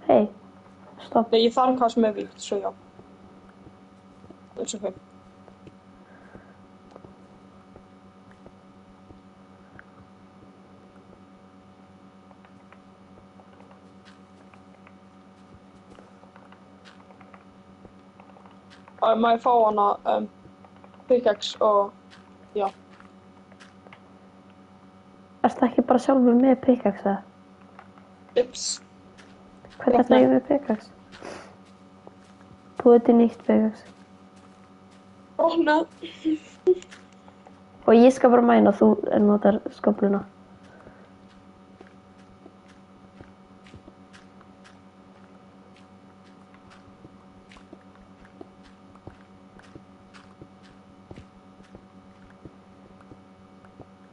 Hei, stopp. Nej, jag fann kanske med vikt, så ja. It's okay. Mä ei fauana pickaxe og já. Ertu ekki bara sjálfur með pickaxe eða? Ups. Hvernig ertu ekki með pickaxe? Búið til nýtt pickaxe. Brotna. Og ég skal bara mæna þú notar skófluna.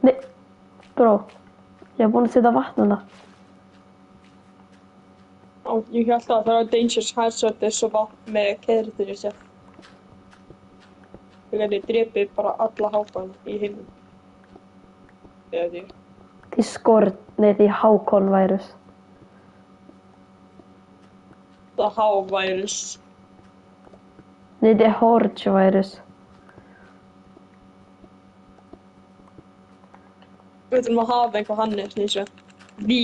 Nei, bró. Ég er búin að setja vatn hana. Ég held að það var Dangerous Hazard svo vatn með keðrið sér. Ég gæti drepið bara alla hákon í heiminum. Eða Því Hákon-vírus. The How-virus. Nei, því Horge-vírus. Við þurfum að hafa eitthvað hannig þessu. Því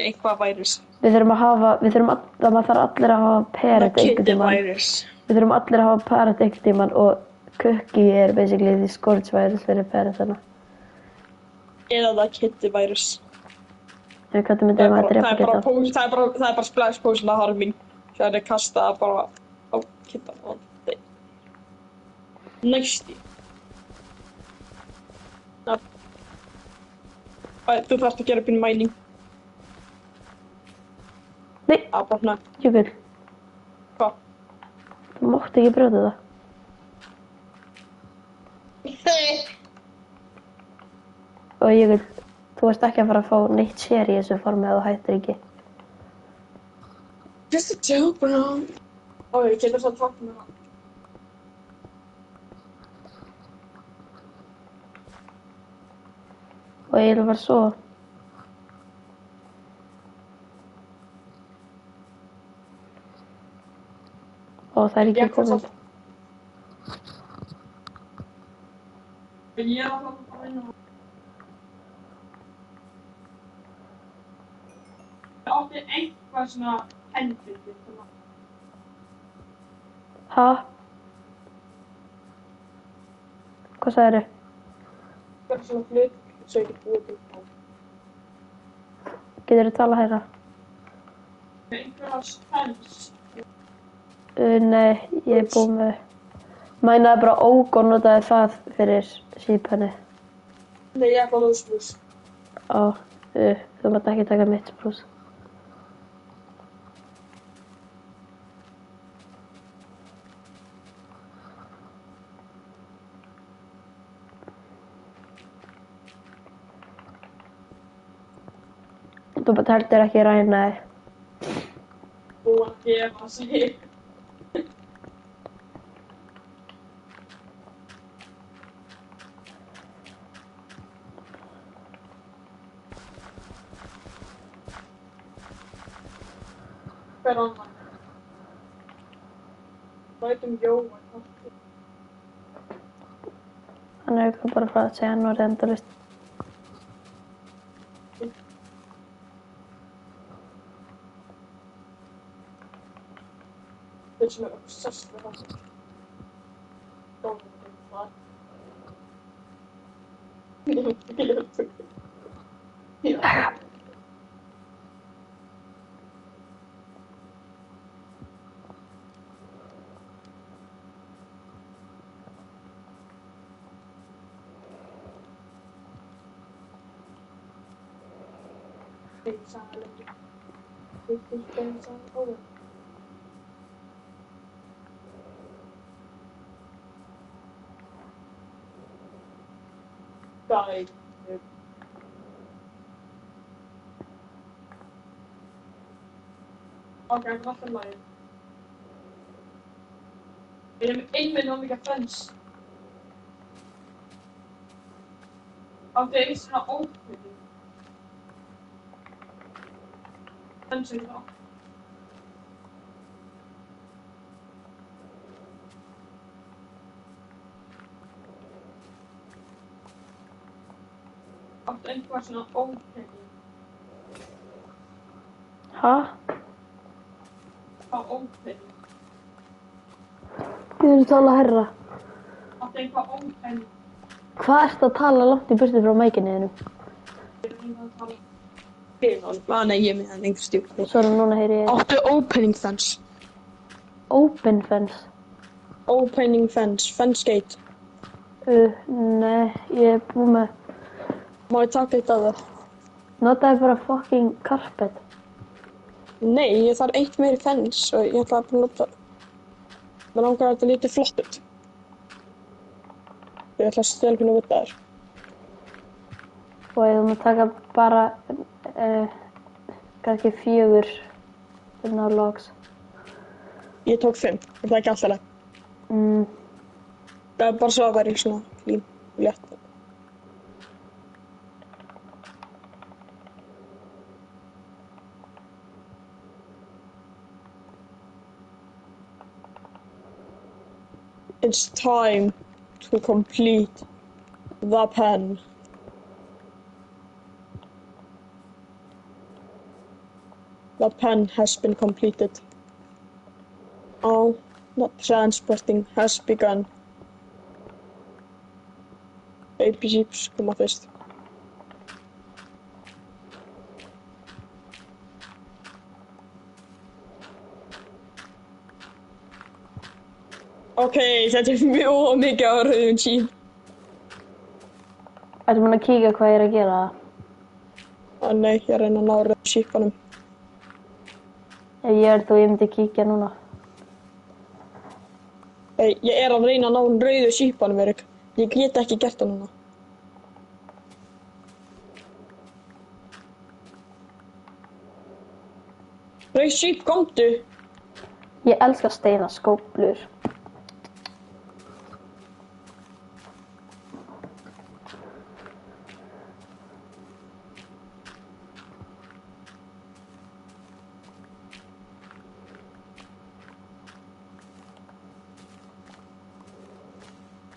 eitthvað vírus. Það þarf allir að hafa parrot einhvern tímann. Vírus. Við þurfum allir að hafa parrot einhvern tímann og Cookie er basically því Scourge-vírus fyrir parrotana. Eða það Kitty-vírus. En hvernig myndum við að drepa Kitty? Það er bara splash potion að harming. Það er kastað bara á Kitty. Næsti. Þú þarft að gera upp í mining. Nei, Að brotna. Jökull. Hvað? Þú mátt ekki brjóta það. Og Jökull, þú ert ekki að fara að fá neitt sér í þessu formi að þú hættir ekki. Just a joke, bro. Ég getur svo að takka mér það. Og ég vil bara svo. Og það er ekki komið. Ég er að fara að vinna. Það átti eitthvað svona hendur. Ha? Hvað sagðirðu? Það er svona hlut. Svo ég get búið til það. Geturðu talað hærra? Einhverjars pens. Nei, ég er búinn með. Mænaði bara óg og notaði það fyrir sípenni. Nei, ég er bara lúsblús. Þú mátt ekki taka mitt sprús. Þú bara heldur ekki ræna þig. Þú að gefa sig. Hver annan? Lætum Jóa. Hann er ekki bara frá að segja hann var endalist. Þau sem er obsessed með það. Góðum það. Já. Die. Okay, I'm not lying. Við erum einminn og mikið friends. Áttu einu svona ókvöldu. Fence ekki þá. Áttu einhvað svona ópening? Ha? Hvað ópening? Getur þú tala herra? Áttu einhvað ópening? Hvað ertu að tala langt í burtu frá mækinu þínum? Ég reyna að tala. Nei, ég með hann einhver stjúpt. Svo núna heyri ég Áttu opening fence? open fence. Opening fence, fence gate. Nei, ég er búinn með. Má ég taka eitt af það? Notaði bara fucking carpet. Nei, ég þarf eitt meiri fence og ég ætla að nota. Mér langar að þetta lítið flott út. Ég ætla að stela hvernig út það er. Og ég þú maður taka bara kannski 4 logs. Ég tók 5, er það ekki alltaf leið? Það er bara svo að vera í svona lín, létt. It's time to complete the pen. The pen has been completed. All the transporting has begun. Baby jeeps koma fyrst. Okay, þetta er mjög mikið á rauðum jeep. Ertu búinn að kíkja hvað ég er að gera? Nei, ég er að reyna að ná rauðum jeepanum. Ef ég er þú, ég myndi kíkja núna. Hey, ég er að reyna að ná rauðu jeepanum, Erik. Ég get ekki gert það núna. Rauð jeep, komdu! Ég elska steinaskóflur.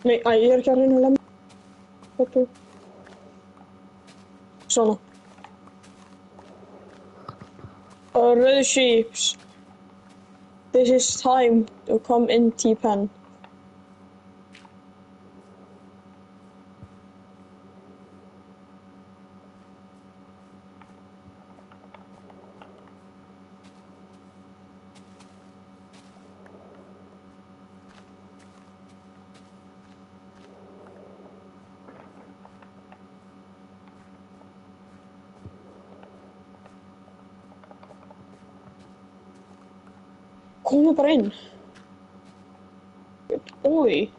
Nei, ég er ekki að reyna að lemja. Þetta. Svona. Rauð jeeps. This is time to come in T-pen. Komum bara inn. Oj.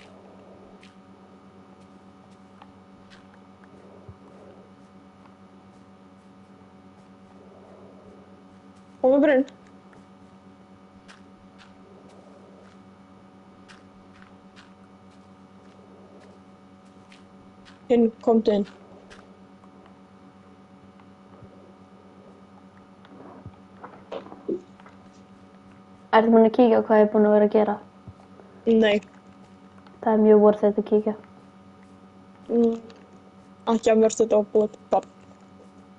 Komum bara inn. Inn, komdu inn. Ertu búinn að kíkja á hvað ég er búinn að vera að gera? Nei. Það er mjög worth it að kíkja. Ekki að mörst þetta á búið bara.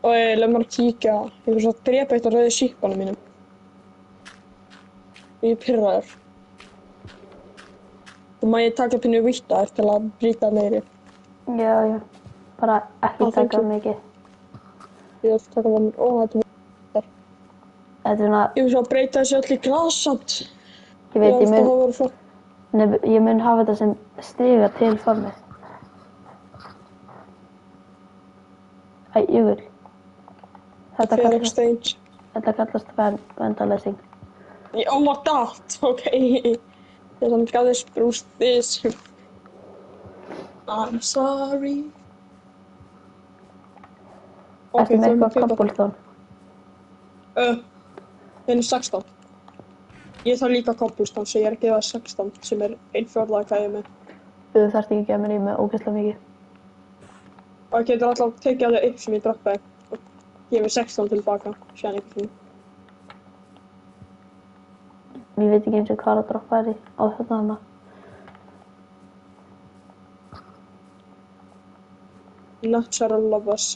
Og leið mér að kíkja. Ég er svo að drepa eitt á rauðu jeepanum mínum. Ég er pirraður. Og má ég taka pínu vítar til að brýta meiri. Já. Bara ekki taka mikið. Ég ætla að taka það mér. Ó, þetta er Þetta er svona, ég vil svo að breyta þessu öll í gras samt. ég veit, Það verður flott. ég mun hafa þetta sem stiga til formi. Jökull. Þetta kallast vandalessing. Oh my god, okay. There's some guys Bruce this. I'm sorry. Ertu með eitthvað cobblestone? Það er 16. Ég þarf líka cobblestone, svo ég er að gefa 16 sem er 1/4 hvað ég er með. Þú þarft ekki að gefa mér í með ógeðslega mikið. Og ég getur alltaf tekið það upp sem ég droppaði og gefa 16 tilbaka, séðan einhvern veginn. Ég veit ekki eins og hvað að droppa er í á þarna. Mozzarella bus.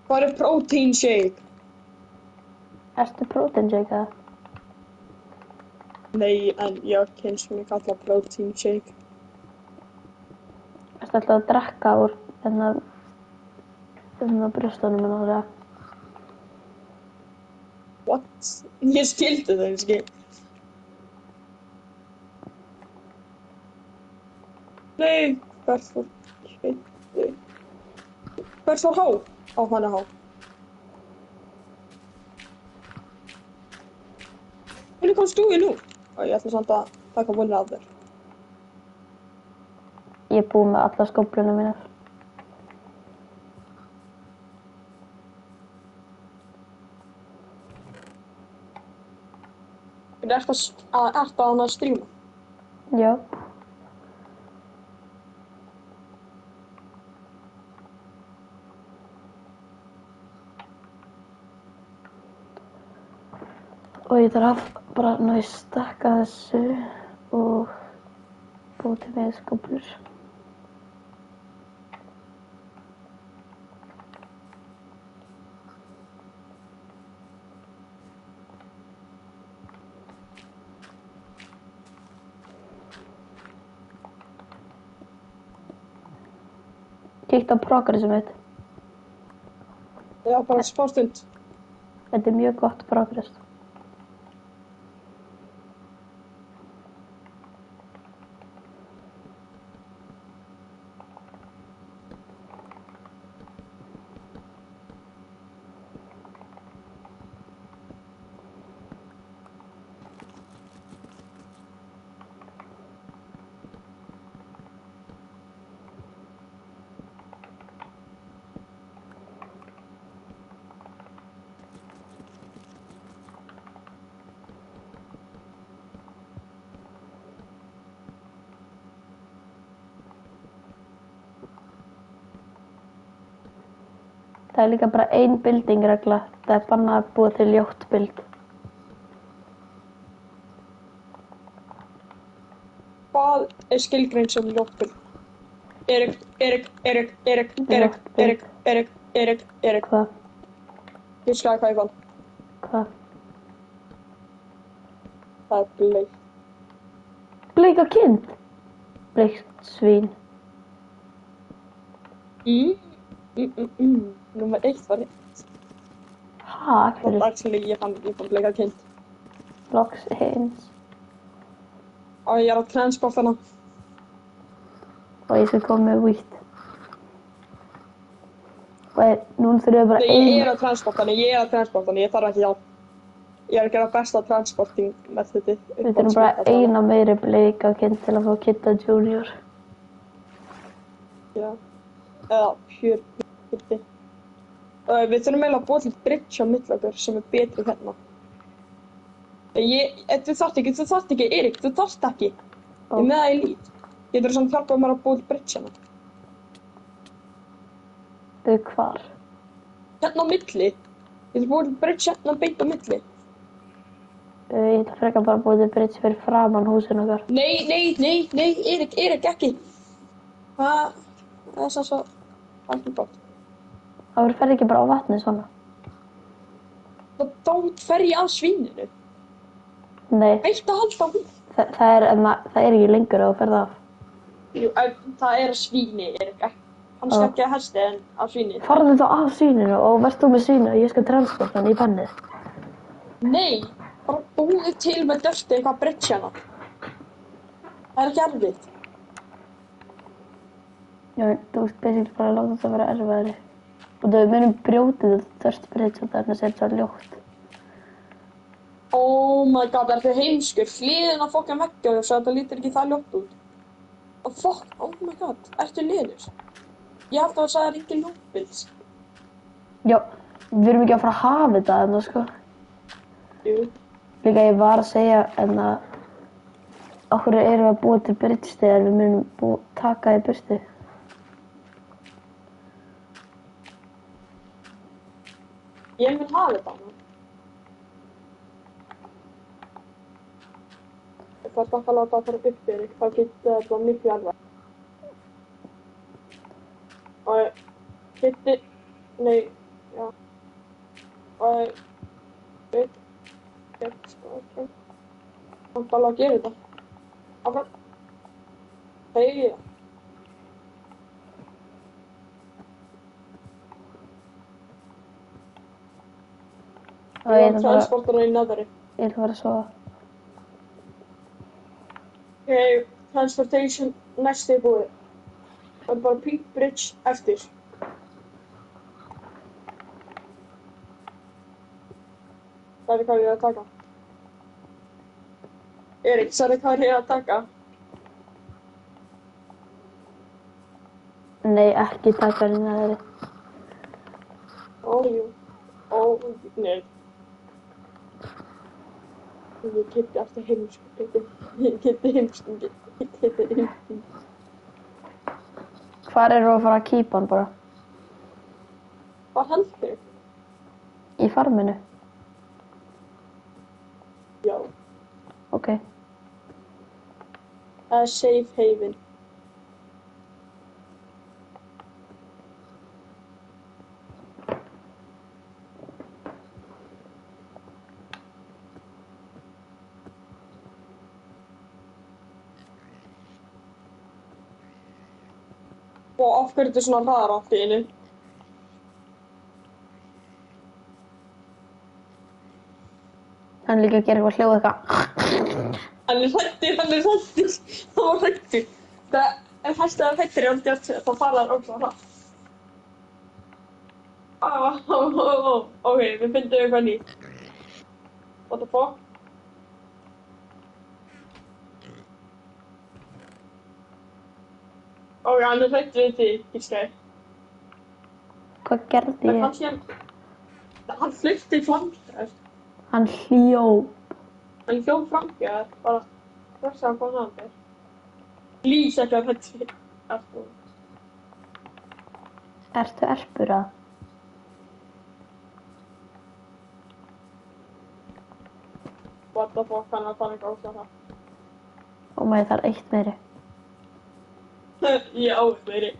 Hvað er protein shake? Ertu protein shake eða? Nei, en ég er ekki eins og ég kalla protein shake. Ertu alltaf að drekka úr brjóstunum minna það? What? Ég skildi það ekki. Nei, hvert fór Kiddi? Hvert fór Há? Á, hann er Há. Hvernig komst þú inn nú? Ég ætla samt að taka vonið af þér. Ég er búinn með alla skófluna mínar. Ertu að stríma? Já. Og ég þarf bara að stakka þessu og búið til með skóflur. Kíkt á progressið mitt. Já, bara smá stund. Þetta er mjög gott progress. Það er líka bara ein building-regla. Það er bannað að búa til ljótt build. Hvað er skilgreind sem ljótt build? Erik. Hvað? Ég skæði hvað ég fann. Hvað? Það er bleik. Bleika kind? Bleikt svín. Númer 1 var rétt. Ha, fyrir Actually, ég fann bleika kind. loks eins. Og ég er að transporta hana. Og ég skal koma með wheat. Og núna þurfum við bara Nei, ein... ég er að transporta hana, ég þarf ekki hjálp. Ég er að gera besta transporting með þetta. Við þurfum bara eina meiri bleika kind til að fá Kidda Junior. Já. Eða pure Kiddi. Við þurfum eiginlega að búa til bridge á milli okkur sem er betri hérna. Þú þarft ekki, Erik, þú þarft ekki. Ég er með það í lít. Getur þú samt hjálpað mér að búa til bridge hérna? Hvar? Hérna á milli. Getur búið til bridge hérna beint á milli. Ég ætla frekar bara að búa til bridge fyrir framan húsin okkar. Nei, Erik, ekki. Það er svo alveg gott. Það fer ekki bara á vatni svona. Þá fer ég að svíninu. Nei, Eitt að halda á hún. það er ekki lengur að þú ferð af. Jú, það er svíni, Erik. Hann skal ekki að hesti en að svíni. Farðu þá af svíninu og verð þú með svínu og ég skal transporta hann í pennið. Nei, bara búið til með dörti eitthvað bridge hérna. Það er ekki erfitt. Já, þú veist basically bara að láta þetta vera erfiðari. Og þau munum brjótið þörst bridge og þarna sér það ljótt. Oh my god, er það heimskur? Hliðin að fokka veggja og svo þetta lítur ekki það ljótt út. Oh my god, ertu liður? Ég held að það sagði ekki ljóttbils. Já, við erum ekki að fara að hafa þetta þarna, sko. Jú. Líka ég var að segja Okkur erum við að búa til bridge þegar við munum taka í burtu. Ég mun hafa þetta hana. Ef það er ekki að láta það fara upp fyrir, þá getur þetta miklu alveg. Og hitti, nei, já. Og veit, sko, ok. Það er alveg að gera þetta. Áfram. Hei. Og ég ætla Transportera í neðri. að fara að sofa. Okay, transportation næst er búið. Það er bara Pink Bridge eftir. Það er hvað ég er að taka. Erik, sagði hvað ég er að taka? Nei, ekki taka henni neðri. Jú. Nei. Ég geti alltaf heimsku. Ég geti heimsku. Hvar eru að fara að kýpa hann bara? Hvað heldur? Í farminu? Já. Ok. Það er safe haven. Og af hverju þetta er svona hraðar allt í einu? Hann er líka að gera eitthvað hljóð eitthvað. Hann er hrættur. Það var hrættur. Það er hægt að hrættur í aldrei þá fara þær ógst á hratt. Ok, við finnum eitthvað nýtt. What the fuck? Ok, hann er hrættur við því, gískaði. Hvað gerði Það ég? kannski hann flykti framhjá. Hann hljóp. Hann hljóp framhjá, bara þess að koma að þér. Lýs ekki að hrættur við. Ertu erpur að? What the fuck, hann er að fara ekki ógst á hratt. Og maður þarf eitt meiri. Ég á meiri.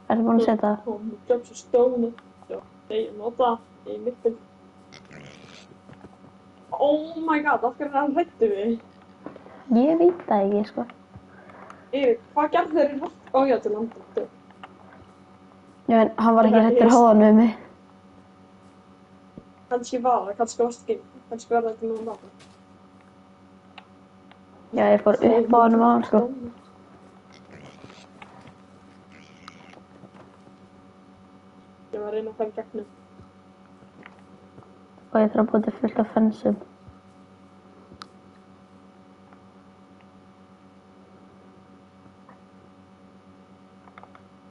Ertu búin að setja það? Hún drops a stone. So they nota í middel. Oh my god, af hverju er hann hrættur við? Ég veit það ekki, sko. Hvað gerðu þeir í hratt? Ó já, til landa. Já, en hann var ekki hrættur hóðan við mig. Kannski var það, kannski varst ekki. Kannski var það ekki með hann. Já, ég fór upp á hann á hann, sko. Ég var að reyna að fara í gegnum. Og ég þarf að búið til fullt af fensum.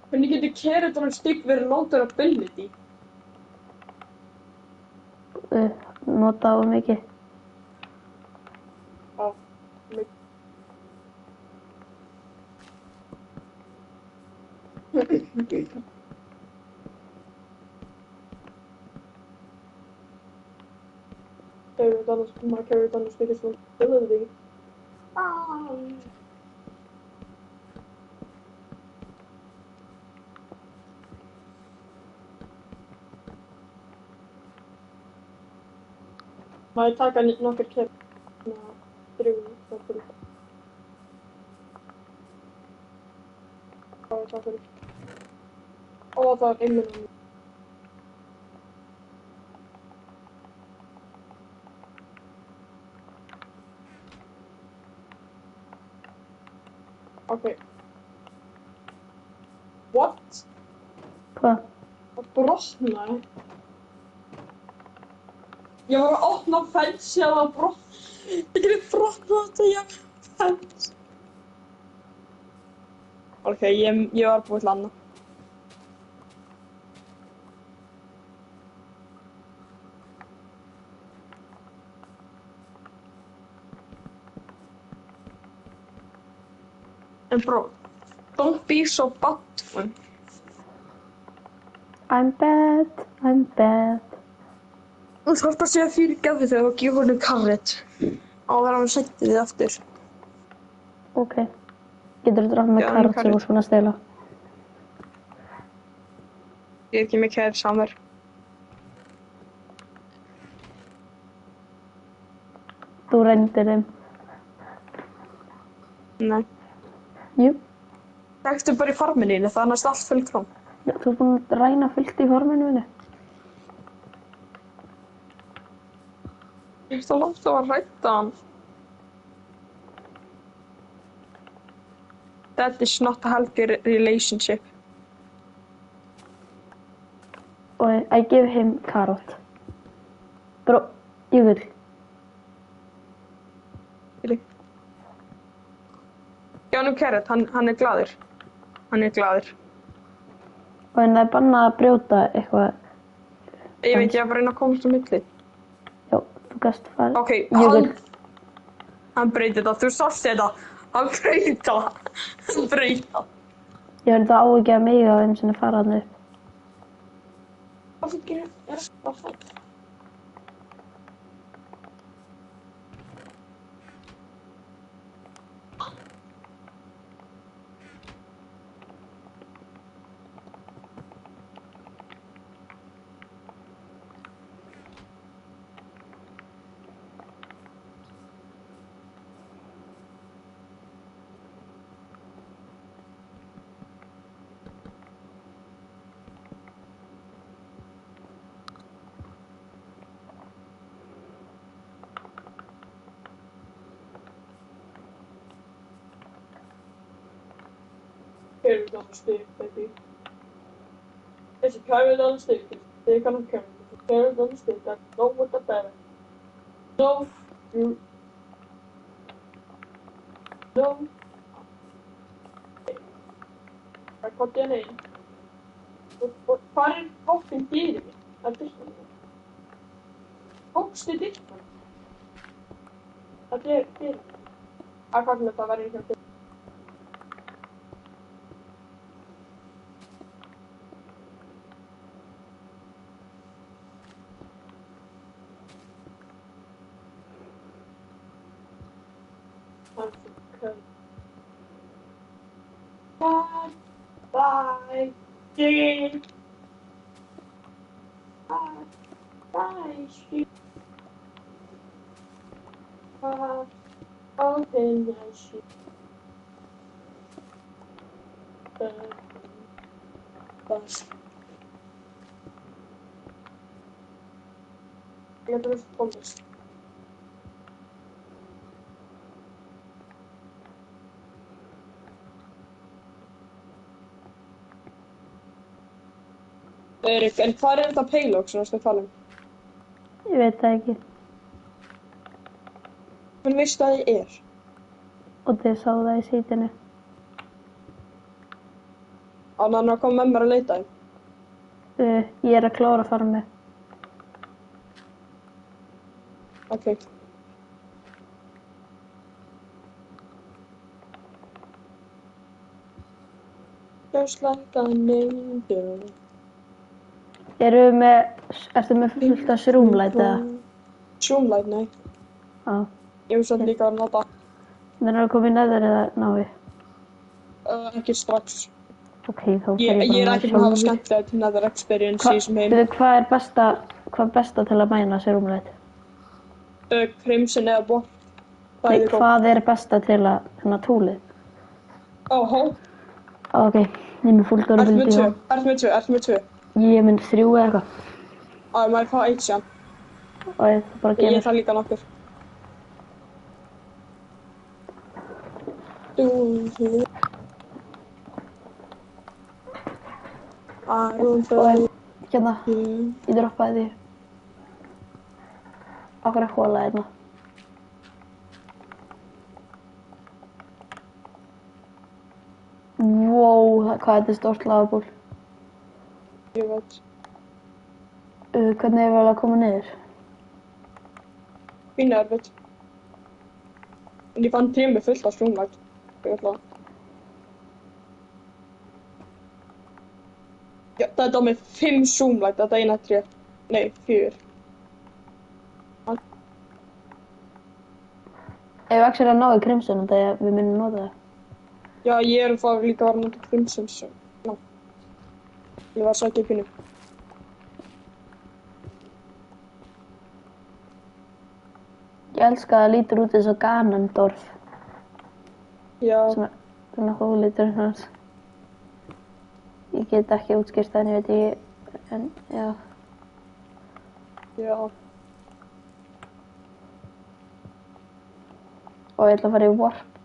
Hvernig getur Keratorn stygg verið loader ability? Nota á mikið. Já, mikið. Keratorn stygg is one ability. Maður taka nokkur kemur drifin og fyrir. Hvað er það fyrir? Ó, það er einminn. Ok. What? Hvað? Það brotnaði. Ég var að opna fensi og það brotnaði. Ég geti brotnað þetta, ég fens. Ok, ég var búið til annað. En bro, don't be so bad. I'm bad, I'm bad. Þú þarft að segja fyrirgefðu þegar þú gefur henni karret. Áður en hann setti þig aftur. Ok. Getur þú drátt með Já, kart sem karate. þú svona að stela? Ég er ekki með kæri samver. Þú reyndir þeim. Nei. Jú. Þekktu bara í farminni, það er næst allt full krón. Já, þú er búinn að ræna fullt í forminu minni. Ég ætla langt að rætta hann. That is not a healthy relationship. Og I give him carrot. Bro, jökull. Já, nú Carrot, hann er glaður. Hann er glaður. Og það er bannað að brjóta eitthvað. Ég veit, ég er bara að reyna að komast á milli. Já, þú gast farið. Ok, Jökull. hann breytir það, þú sást þetta. Hann breytir það. Hann breytir það. Ég verði það á ekki að mega á einu sinni fara hann upp. Hvað er það? Carrot on the stick, baby. It's a carrot on the stick. It's a stick on a carrot. It's a carrot on the stick. I know what the better. No, you. No. I got your name. Hvað er fokkin dýrið mitt? Það er dyrkan mitt. Fokstu dyrkan? Það er dyrkan mitt. Að hvað með það verður ekki að dyrkan? Bye. Bye. Bye. Open the sheet. Bus. Ég ætla að veist tónlist. Erik, en hvað er þetta payload sem þú ert að tala um? Ég veit það ekki. Hvernig veistu að ég er? Og þið sá það í sítinu. Þannig að hann er að koma með mér að leita þig. Ég er að klára farmið. Ok. Just like an angel. Ertu með fullt af shroomlight eða? Shroomlight, nei. Já. Ég vil svolítið líka að nota. Þannig að koma í neðar eða návi? Ekki strax. Ok, þá fer Ég ég bara er með ekki með að hafa sjálfur. skemmtilegt til nether experience í þessum heim. Hvað er besta til að mæna shroomlight? Crimson eða bort. Nei, hvað er besta til að, túlið? Hó. Ok, ég er með fullt ára Ertu bildi. með tvö? Ég er með 3 eða eitthvað. Maður fá 1 síðan. Og ég það bara Ég gefur. þarf líka nokkur. Og hérna, ég droppaði því. Okkur að hóla hérna. Wow, hvað þetta er stórt lavabúl. Ég veit. Hvernig er vel að koma niður? Fínu erfitt. En ég fann trími fullt af shroomlight. Ég ætla að... Já, þetta var með 5 zoomlight, þetta eina 3. Nei, 4. Ef við actually náðu Crimson þegar við myndum nota það. Já, ég er að líka að nota Crimson, svo. Ná. Ég var að sækja upp henni. Ég elska að það lítur út eins og Ganondorf. Já. Svona húliturinn hans. Ég get ekki útskýrt það en ég veit ekki, en já. Já. Og ég ætla að fara í Warped.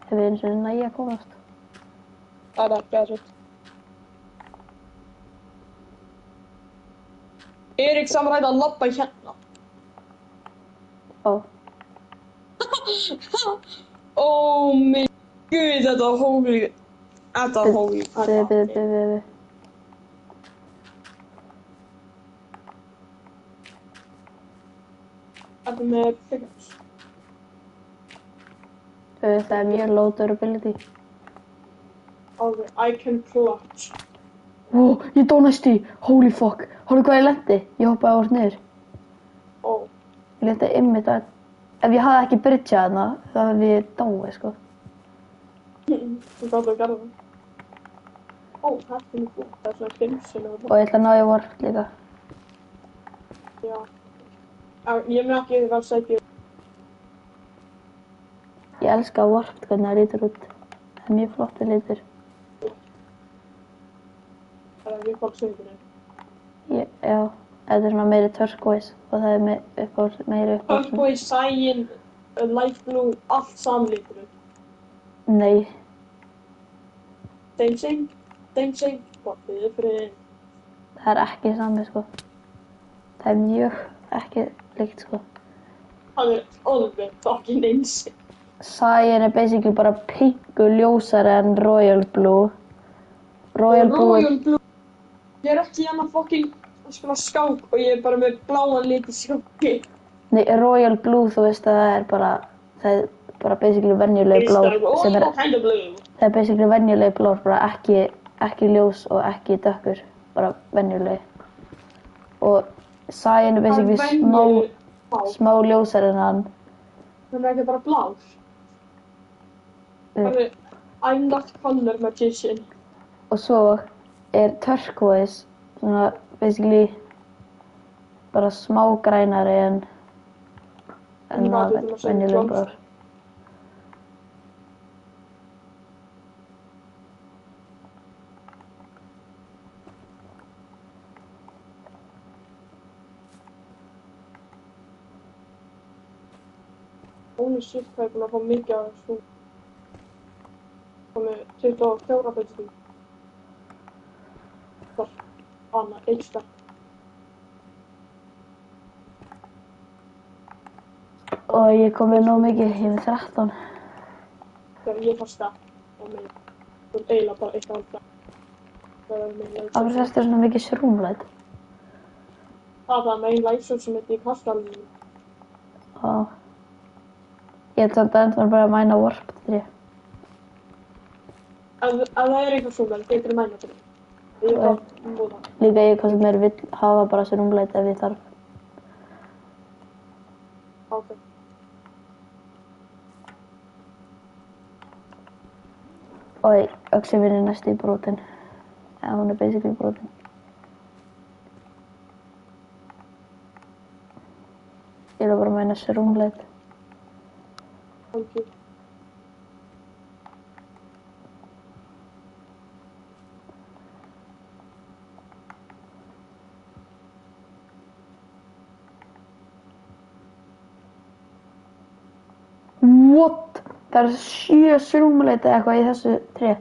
Ef við eins og nægja að komast. Það er ekki aðeins. Erik samræði að labba hérna. Ó. Oh my god, þetta var holy. Þetta var holy. Bíðu. Þetta er með pickaxe. Það er mjög low durability. Alveg, I can clutch. Ó, ég dó næst í. Holy fuck. Hólu hvað ég lendi. Ég hoppaði úr niður. Ó. Ég lendi einmitt að... Ef ég hafði ekki bridgeað þarna, þá hefði ég dáið, sko. Þú gátt að gera það. Ó, þetta er mjög gott. Það er svona Crimson og Og ég ætla að ná í Warped líka. Já. Ég mun ekki vera að segja. Ég elska Warped hvernig það lítur út. Það er mjög flottur litur. Það er mjög fólk sögurinn. Já, þetta er svona meiri turquoise og það er meiri uppáhalds. Turquoise, cyan, light blue, allt samlítur. Nei, Same. Hvað er fyrir? það er ekki sami, sko. Það er mjög ekki líkt, sko. Það er alveg fucking eins. Cyan er basically bara pingu ljósari en Royal Blue. Royal Blue Ég er ekki hérna fucking að spila skák og ég er bara með bláan lit í skáki. Nei, Royal Blue, þú veist að það er bara basically venjuleg blár sem er... kind of blue. Það er basically venjuleg blár, bara ekki ljós og ekki dökkur, bara venjuleg. Og Cyan er basically smá ljósari en hann. Það er ekki bara blár. I'm not color magician. Og svo er turquoise svona basically bara smá grænari en venjuleg blár. Holy shit, hvað er búin að fá mikið af þessu. Komið 24 beinstíð. Anna, einsta. Og ég kom með nóg mikið, ég er með 13. Þegar ég fannst það á mig. Þú er eiginlega bara eitt af það. Af hverju ertu svona mikið shroomlight? Það var með einn læsum sem heitir kastalinn. Já. Ég ætla að enda bara að mæna Warped 3. Ef það er eitthvað svona, þetta er mæna 3. Ég er bara móða. Líka ég hvað sem er vill hafa bara shroomlight ef ég þarf. Ok. Og öxi minn er næstu í brotin. Eða hún er basically brotin. Ég ætla bara að mæna shroomlight. Thank you. What? Það er 7 shroomlight eða eitthvað í þessu tré.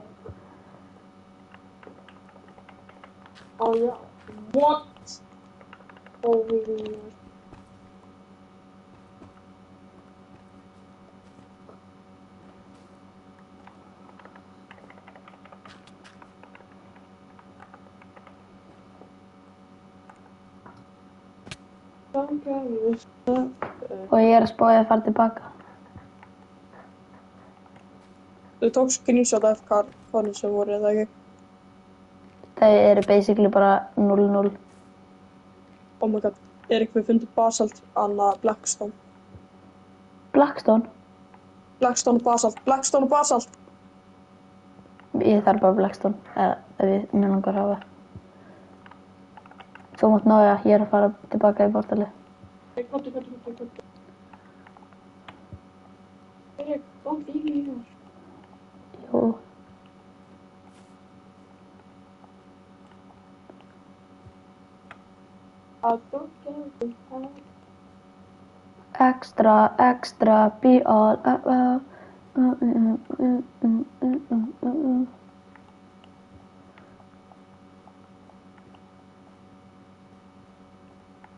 Ó já. What? Oh my god. Og ég er að spáði að fara tilbaka. Þú tókst screenshot af hvaðni sem voru, eða ekki? Það eru basically bara 0-0. Oh my god, við fundið basalt, Anna, Blackstone. Blackstone? Blackstone og basalt. Ég þarf bara Blackstone, eða ef mér langar að hafa. Svo mátt nája, ég að fara tilbaka í portalið. Komdu. Kom í mér. Jú. Extra, be all about.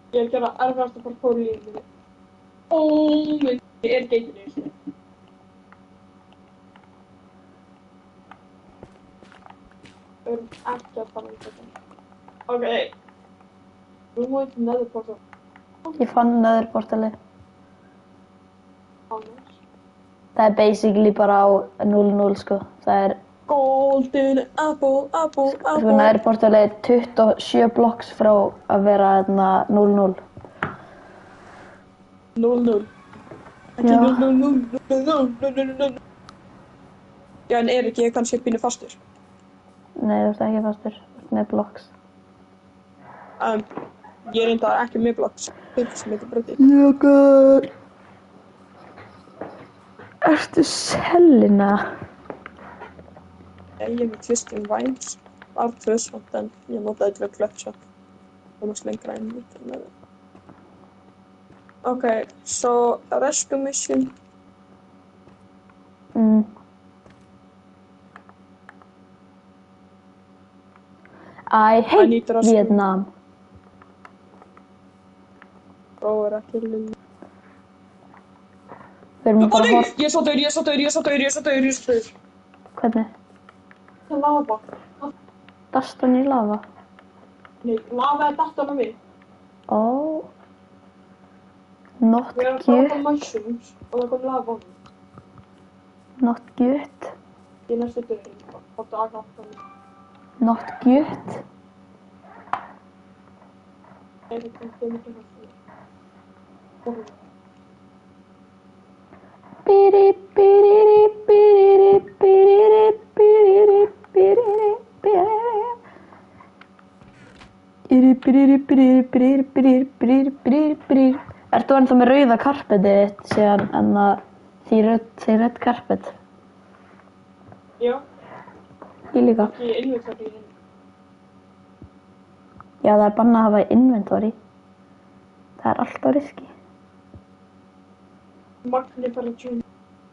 Ég er að gera erfiðasta parkour í lífinu. Minn, ég geitur í þessu. Við erum ekki að tala þetta. Ok. Nú múið til neðurportal. Ég fann neðurportalið. Annars. Það er basically bara á 0-0 sko. Það er Golden apple. sko neðurportalið er 27 blocks frá að vera 0-0. 0-0. Ekki 0-0. Já, en ekki ég kannski pínu fastur. Nei, þú ert ekki fastur. Þú ert með blocks. Ég er enda ekki með blocks. Þetta sem heitir bröndið. Jökull. Ertu sellina? Ég er með Twisting Vines. Var tvöðsvont en ég notaði til að klöpsa. Komast lengra inn í þetta. Ok, so rescue mission. I hate Vietnam. Róður ekki lilla. Við erum bara Nei! Ég er svo dauður. Hvernig? Það er lava. Dast hann í lava? Nei, lava er dættan á mig. Not Við erum að fara good. á mushrooms og það kom lava á mig. Not good. Ég er næstu döðin og daga aftan mig. Not good. Ég er ekki mikið hægt. Ertu ennþá með rauða karpetið þitt síðan en að því rauð karpet? Já, Ég líka. ekki inventory. Já, það er bannað að hafa inventory. Það er alltaf riski. Magni bara tjúna.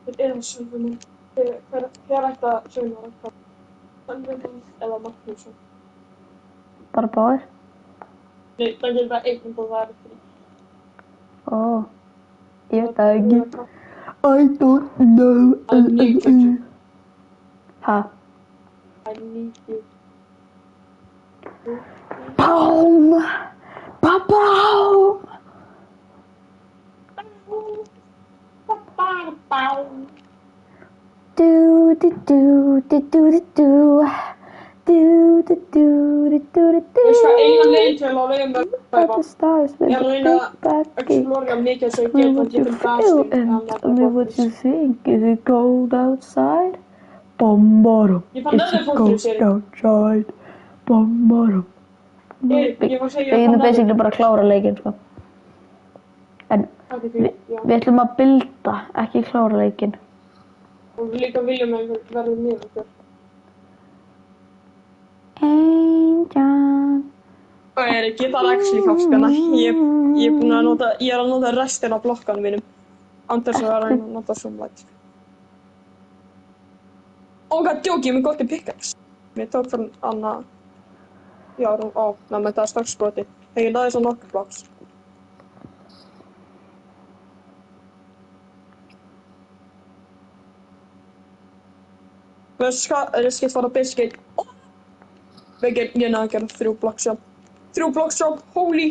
Þetta er Sölvunum. Hver ætti að Sölvunum var að Sölvunum eða Magnússon? Bara báðir? Nei, það getur bara einn og það er frí. Ég veit það ekki. I don't know. I need you. Ha? I need you. Bám! Bám! Ég skal eina leið til að reyna að ég er að reyna að explora mikið svo ég get að ég finn basið. Tell me what you think. Is it cold outside? Bombarum. Ég fann neðurportalið sér. Outside. Bombarum. Ég var að segja Við getum basically bara að klára leikinn, sko. En við ætlum að builda, ekki klára leikinn. Og við líka viljum að verða með okkur. Angel. Og ég er ekki það actually kafskana. Ég er að nota restina af blokkanum mínum. Andars að vera að nota Zoomlight. God, djóki, ég með gott í pickaxe. Ég tók fyrir Anna. Já, það er strax broti. Ég náði svo nokkur blocks. Ég skal fara á basic gate. Ég náði að gera 3 blocks jump. 3 blocks jump, holy!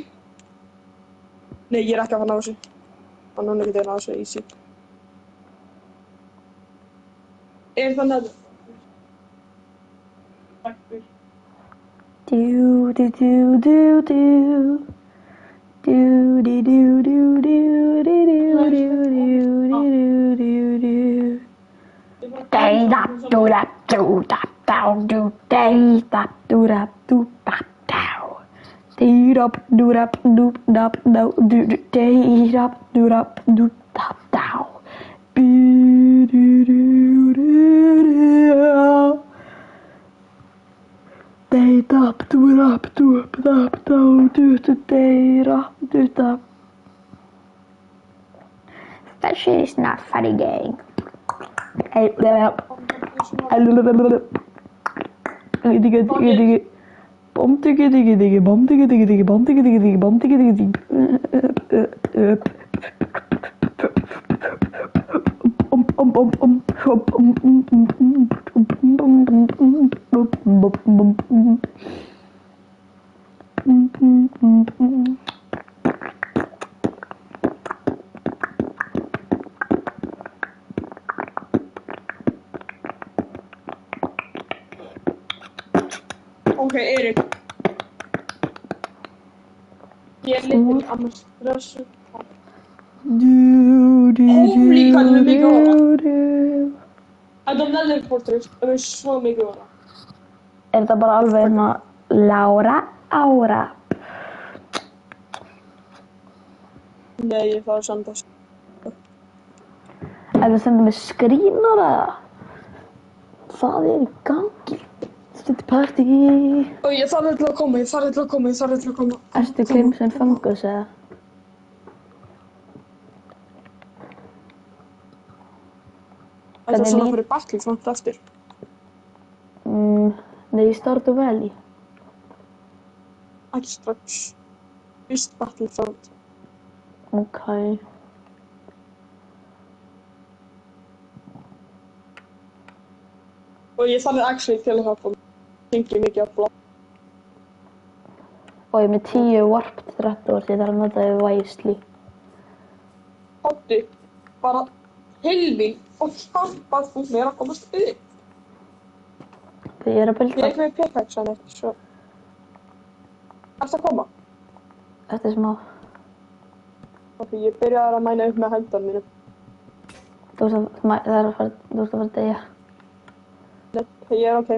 Nei, ég er ekki að fara að ná þessu. Og núna getur ég að ná þessu easy. Er það neður? Takkur. Do do do do do. Do do do do do do do do do do do. Day da do da do da down do day da do da do da down. Day da do da do da do do day da do da do da down. Do do do do do. Day da do da do da do do day da do da. That is not funny, gang. Ok, Erik. Ég er litið að maður stressu. Holy, hvað er mikið hana? Þetta Nether Fortress, það er svo mikið hana. Er þetta bara alveg hérna Lára Ára? Nei, það er samt að Er það sendið með skrýnar eða? Það er í gangi. Þetta partí. Og ég þarf til að koma. Ertu Crimson Fungus eða? Það er svona fyrir Battlefront eftir. Nei, Stardew Valley. Ekki strax. Fyrst Battlefront. Ok. Og ég þarf actually til að hjálpa. Tengi mikið að blá. Og ég er með 10 warped trapdoors, ég þarf að nota þau wisely. Hótti, bara helving og hjálpað þú mér að komast upp. Ég er að Ég builda. er ekki með pickaxe neitt, svo. Ertu að koma? Þetta er smá. Ok, ég byrjaði að mæna upp með hendan mínum. Þú ert að fara að deyja. Nei, ég er ok.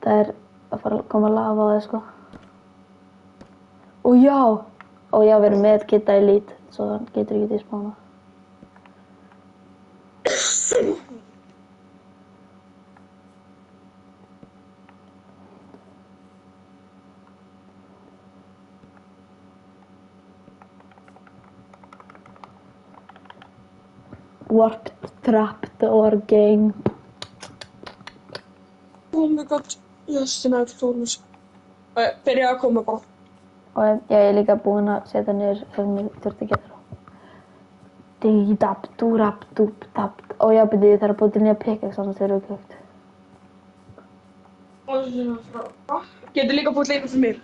Það er að fara að koma lava á þig, sko. Og já, við erum með Kidda Elite, svo hann getur ekki til spána. Warped trapdoor gang. Oh my god, yes, ég næði klórnus. Byrjaði að koma bara. Og ég er líka búinn að setja niður sem ég þurfti að gera. Dí-dab, dú-rab, dúb-dab. Og já, byrju, ég þarf að búið til nýja pickaxe annars þeir eru kökt. Getur líka búið leina fyrir mér.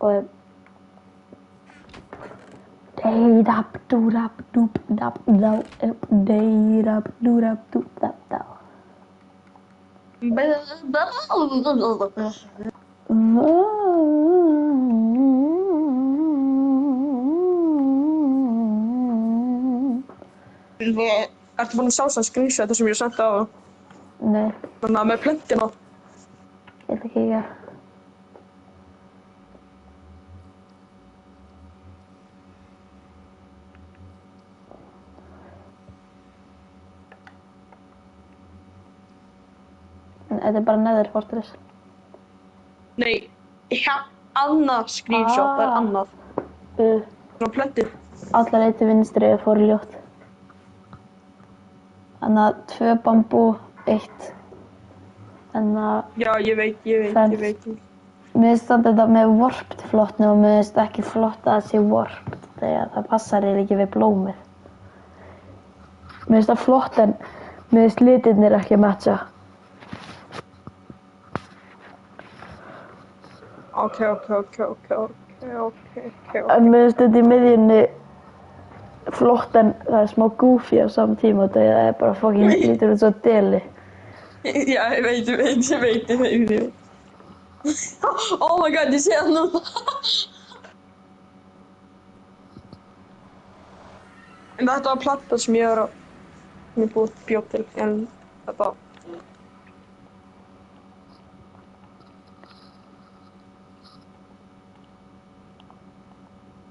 Og dí-dab, dú-rab, dúb-dab, dá. Dí-dab, dú-rab, dúb-dab, dá. Ertu búin að sjá það screenshot sem ég sendi á það? Nei, Þannig að með plöntina. ég ætla ekki að. En þetta er bara Nether Fortress. Nei, annað screenshot, það er annað. Svona plöntið. Allar leið til vinstri er forljótt. Þannig að 2 bambú, 1. Þannig að Já, ég veit. mér finnst þetta með warped flott og mér finnst ekki flott að það sé warped þegar það passar eiginlega ekki við blómið. Mér finnst það flott en mér finnst litirnir ekki að matcha. Ok. En mér finnst þetta í miðjunni flott en það er smá goofy á saman tíma og það er bara fucking lítur út svo deli. Já, ég veit. Oh my god, ég sé það núna. En þetta var planta sem ég var að bjóð til, en þetta...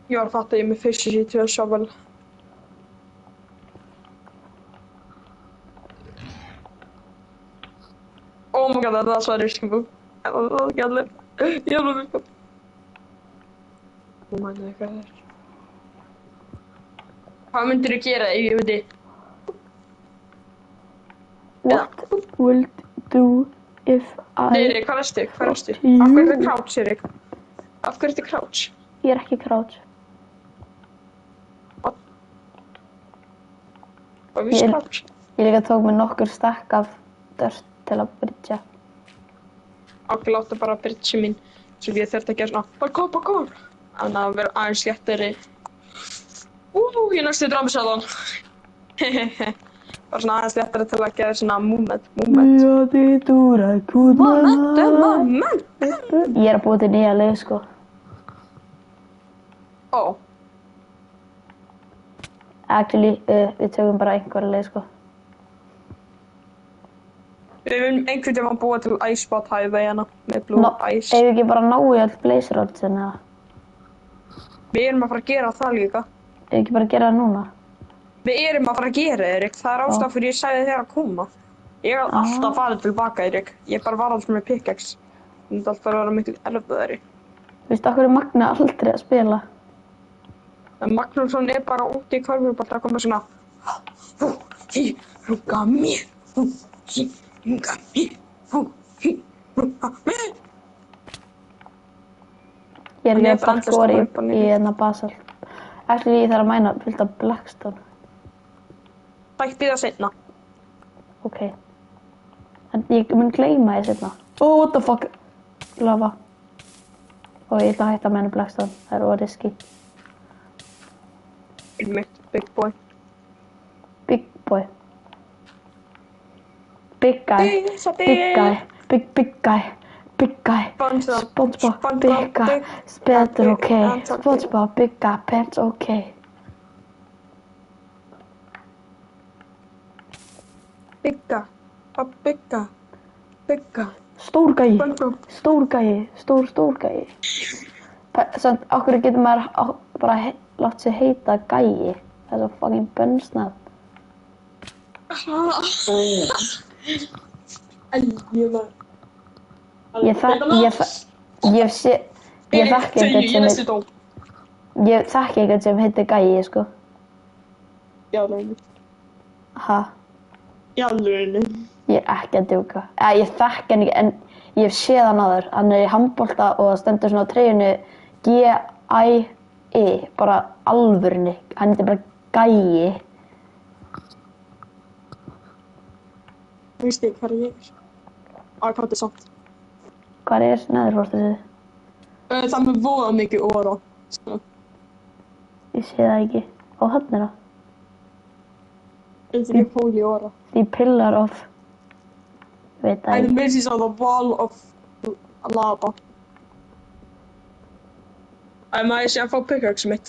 Ég var að fatta ég með fishy til að shovel. Oh my god, that's so risky. I don't get it. Jag blev risky. Oh my god. Hvað myndir þú gera ef ég veit? What will do if Nei, I... hvað erstu? Hvað erstu? You. Af hverju ertu crouch, Erik? Af hverju ertu crouch? Ég er ekki crouch. Hvað er crouch? Ég líka tók mér nokkur stakk af dörst til að bridja. Okkur láttu bara bridge mín. Svo ég þurfti að gera svona parkour. Þannig að vera aðeins léttari. Ég næstu dramasalan. Bara svona aðeins léttari til að gera svona moment. Moment. Ég er að búa til nýja leið, sko. Ó. Actually, við tökum bara einhverja leið, sko. Við viljum einhvern tíma búa til Icebot Highway hérna með Blue Ice. Ef við ekki bara ná í all Blaze Rods, en það. Við erum að fara að gera það líka. Ef við ekki bara gera það núna. Við erum að fara að gera, Erik. Það er ástæðan fyrir ég sagði þér að koma. Ég hef alltaf farið tilbaka, Erik. Ég bara var alltaf með pickaxe. Það myndi alltaf að vera miklu erfiðari. Veistu, okkur er Magna aldrei að spila? En Magnússon er bara úti í körfubolta að koma svona Runga mér, runga mér, runga mér. Ég er ekki að parkour í hérna basalt. Actually, ég þarf að mæna fullt af Blackstone. Bætti það seinna. Ok. En ég mun gleyma því seinna. Oh, what the fuck? Lava. Og ég ætla að hætta að mæna Blackstone. Það er risky. Big boy. Big boy. Big guy. Big guy. Big guy. Big guy. SpongeBob. Big guy. Pants okay. SpongeBob. Big guy. Pants okay. Big guy. Big guy. Big guy. Stór gæi. Stór gæi. Stór gæi. Samt, okkur getur maður bara látt sig heita gæi. Það er svo fucking bönnsnað. Ég þekki einhvern sem heitir gæi, sko. Já, alveg. Ha? Já, alveg. Ég er ekki að djóka. Ég þekki hann ekki, en ég hef séð hann áður. Hann er í handbolta og það stendur svona á treyjunni G-I-E, bara alvörunni. Hann heitir bara gæi. Veistu hvað ég er? Hvað er samt? Hvað er neðurfórstið? Það með voða mikið óra. Ég sé það ekki. Á þarna er það. It's a holy aura. The pillar of... Veit það And ekki. this is on the wall of lava. Maður sé að fá pickaxe mitt.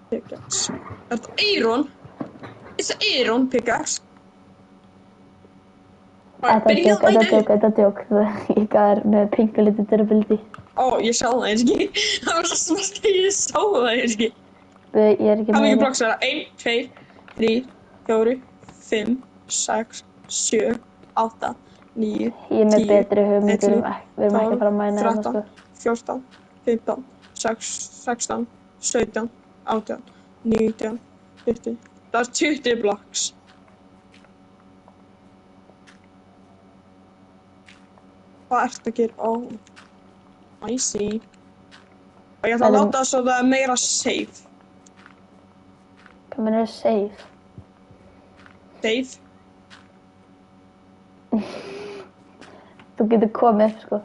Pickaxe. Er þetta Iron? Is það Iron pickaxe? Þetta er djók. Ég gaf þér með pingu litið durability. Ó, ég sá það eins og ekki. Það var svo smart að ég sá það eins og ekki. Ég er ekki Hvað með mikið það. blokks er það? 1, 2, 3, 4, 5, 6, 7, 8, 9, 10, Ég er með betri hugmyndur. Við erum ekki að fara að mæna hérna, 13, sko. 14, 15, 16, 17, 18, 19, 20. Það er 20 blocks. Hvað ertu að gera? Ó, I see. Og ég ætla að láta það svo það er meira safe. Hvað mennir safe? Safe? Þú getur komið upp, sko.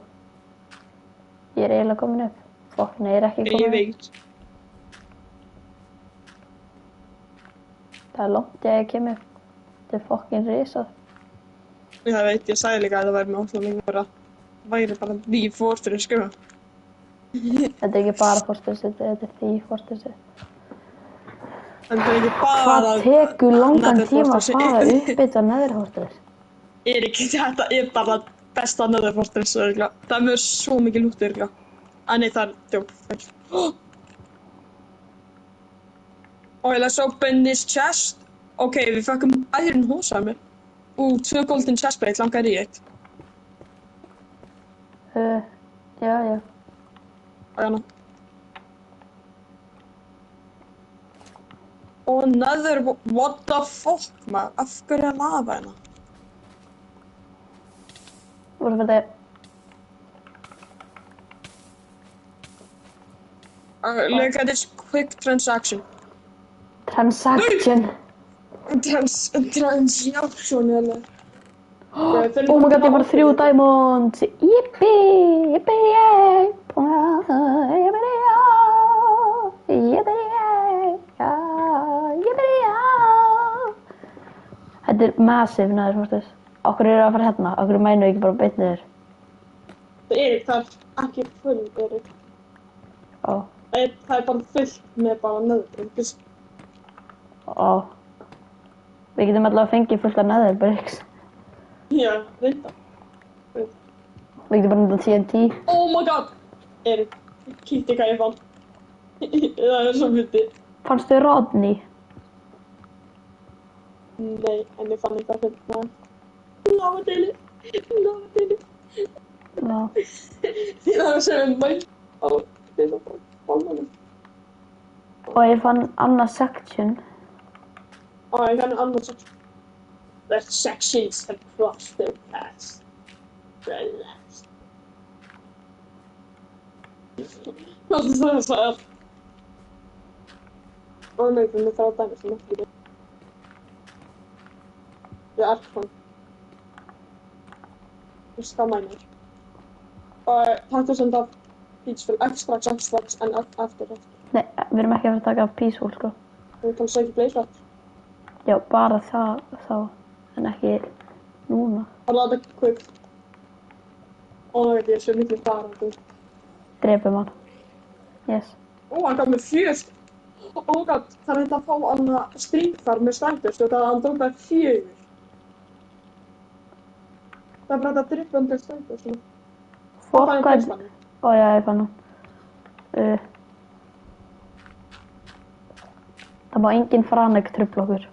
Ég er eiginlega komin upp. Fokk, nei, ég er ekki komin upp. Ég veit. Það er langt ég að kemur upp. Þetta er fokkin risað. Það veit, ég sagði líka að það væri með óslega lengur að væri bara því fórsturinn sko. Þetta er ekki bara fórstressi, þetta er því fórstressi. Það er ekki bara... Hvað tekur langan tíma að fara upp þetta neðri fórstress? Þetta er bara besta neðri fórstress, örgulega. Það er mjög svo mikið lútt, örgulega. Nei, það er djók. Okay, let's open this chest. Ok, við fekkum iron húsarmi. 2 golden chestplate, langar í eitt. Já. Hérna. Og another, what the fuck, maður? Af hverju er lava hérna? Voru fyrir þig? Look at this quick transaction. Transaction. Transaction, eller? Oh my god, ég var 3 diamonds. Yippee, yippee, yay. Yippee, Þetta er massive næður fórstess. Okkur eru að fara hérna, okkur mænu ekki bara beint niður. Erik, það er ekki full, Erik. Ó. Það er bara fullt með bara nöðbreyngis. Ó. Við getum allavega fengið fullt af netherbricks. Já, reynda. Við getum bara notað TNT. Oh my god! Erik, kíkti hvað ég fann. Það er svo myndið. Fannstu Rodney? Nei, en ég fann ekki að finna. Lavadeili. Já. Það var sem mæl á þetta bólmanum. Og ég fann annað section. Ég fann annað section. The sections have crossed their paths. Relax. Hvað er það að segja? Nei, við erum þrjá dæmi sem ekki er. Ég er arkfang. Ég skal mæna. Takk sem það peaceful extracts and after. Nei, við erum ekki að fara að taka af peaceful, sko. Þú kannst ekki blaze. Já, bara það þá, en ekki núna. Það er þetta quick. Ég er svo miklu farandi. Drepum hann. Yes. Hann gaf mér 4. Oh god, það er þetta að fá hana stríkfar með strætust og það hann tók það 4. Það er bara þetta drippandi strætust. Fokk hvað... Ó já, ég fann hann. Það má engin franek trufla okkur.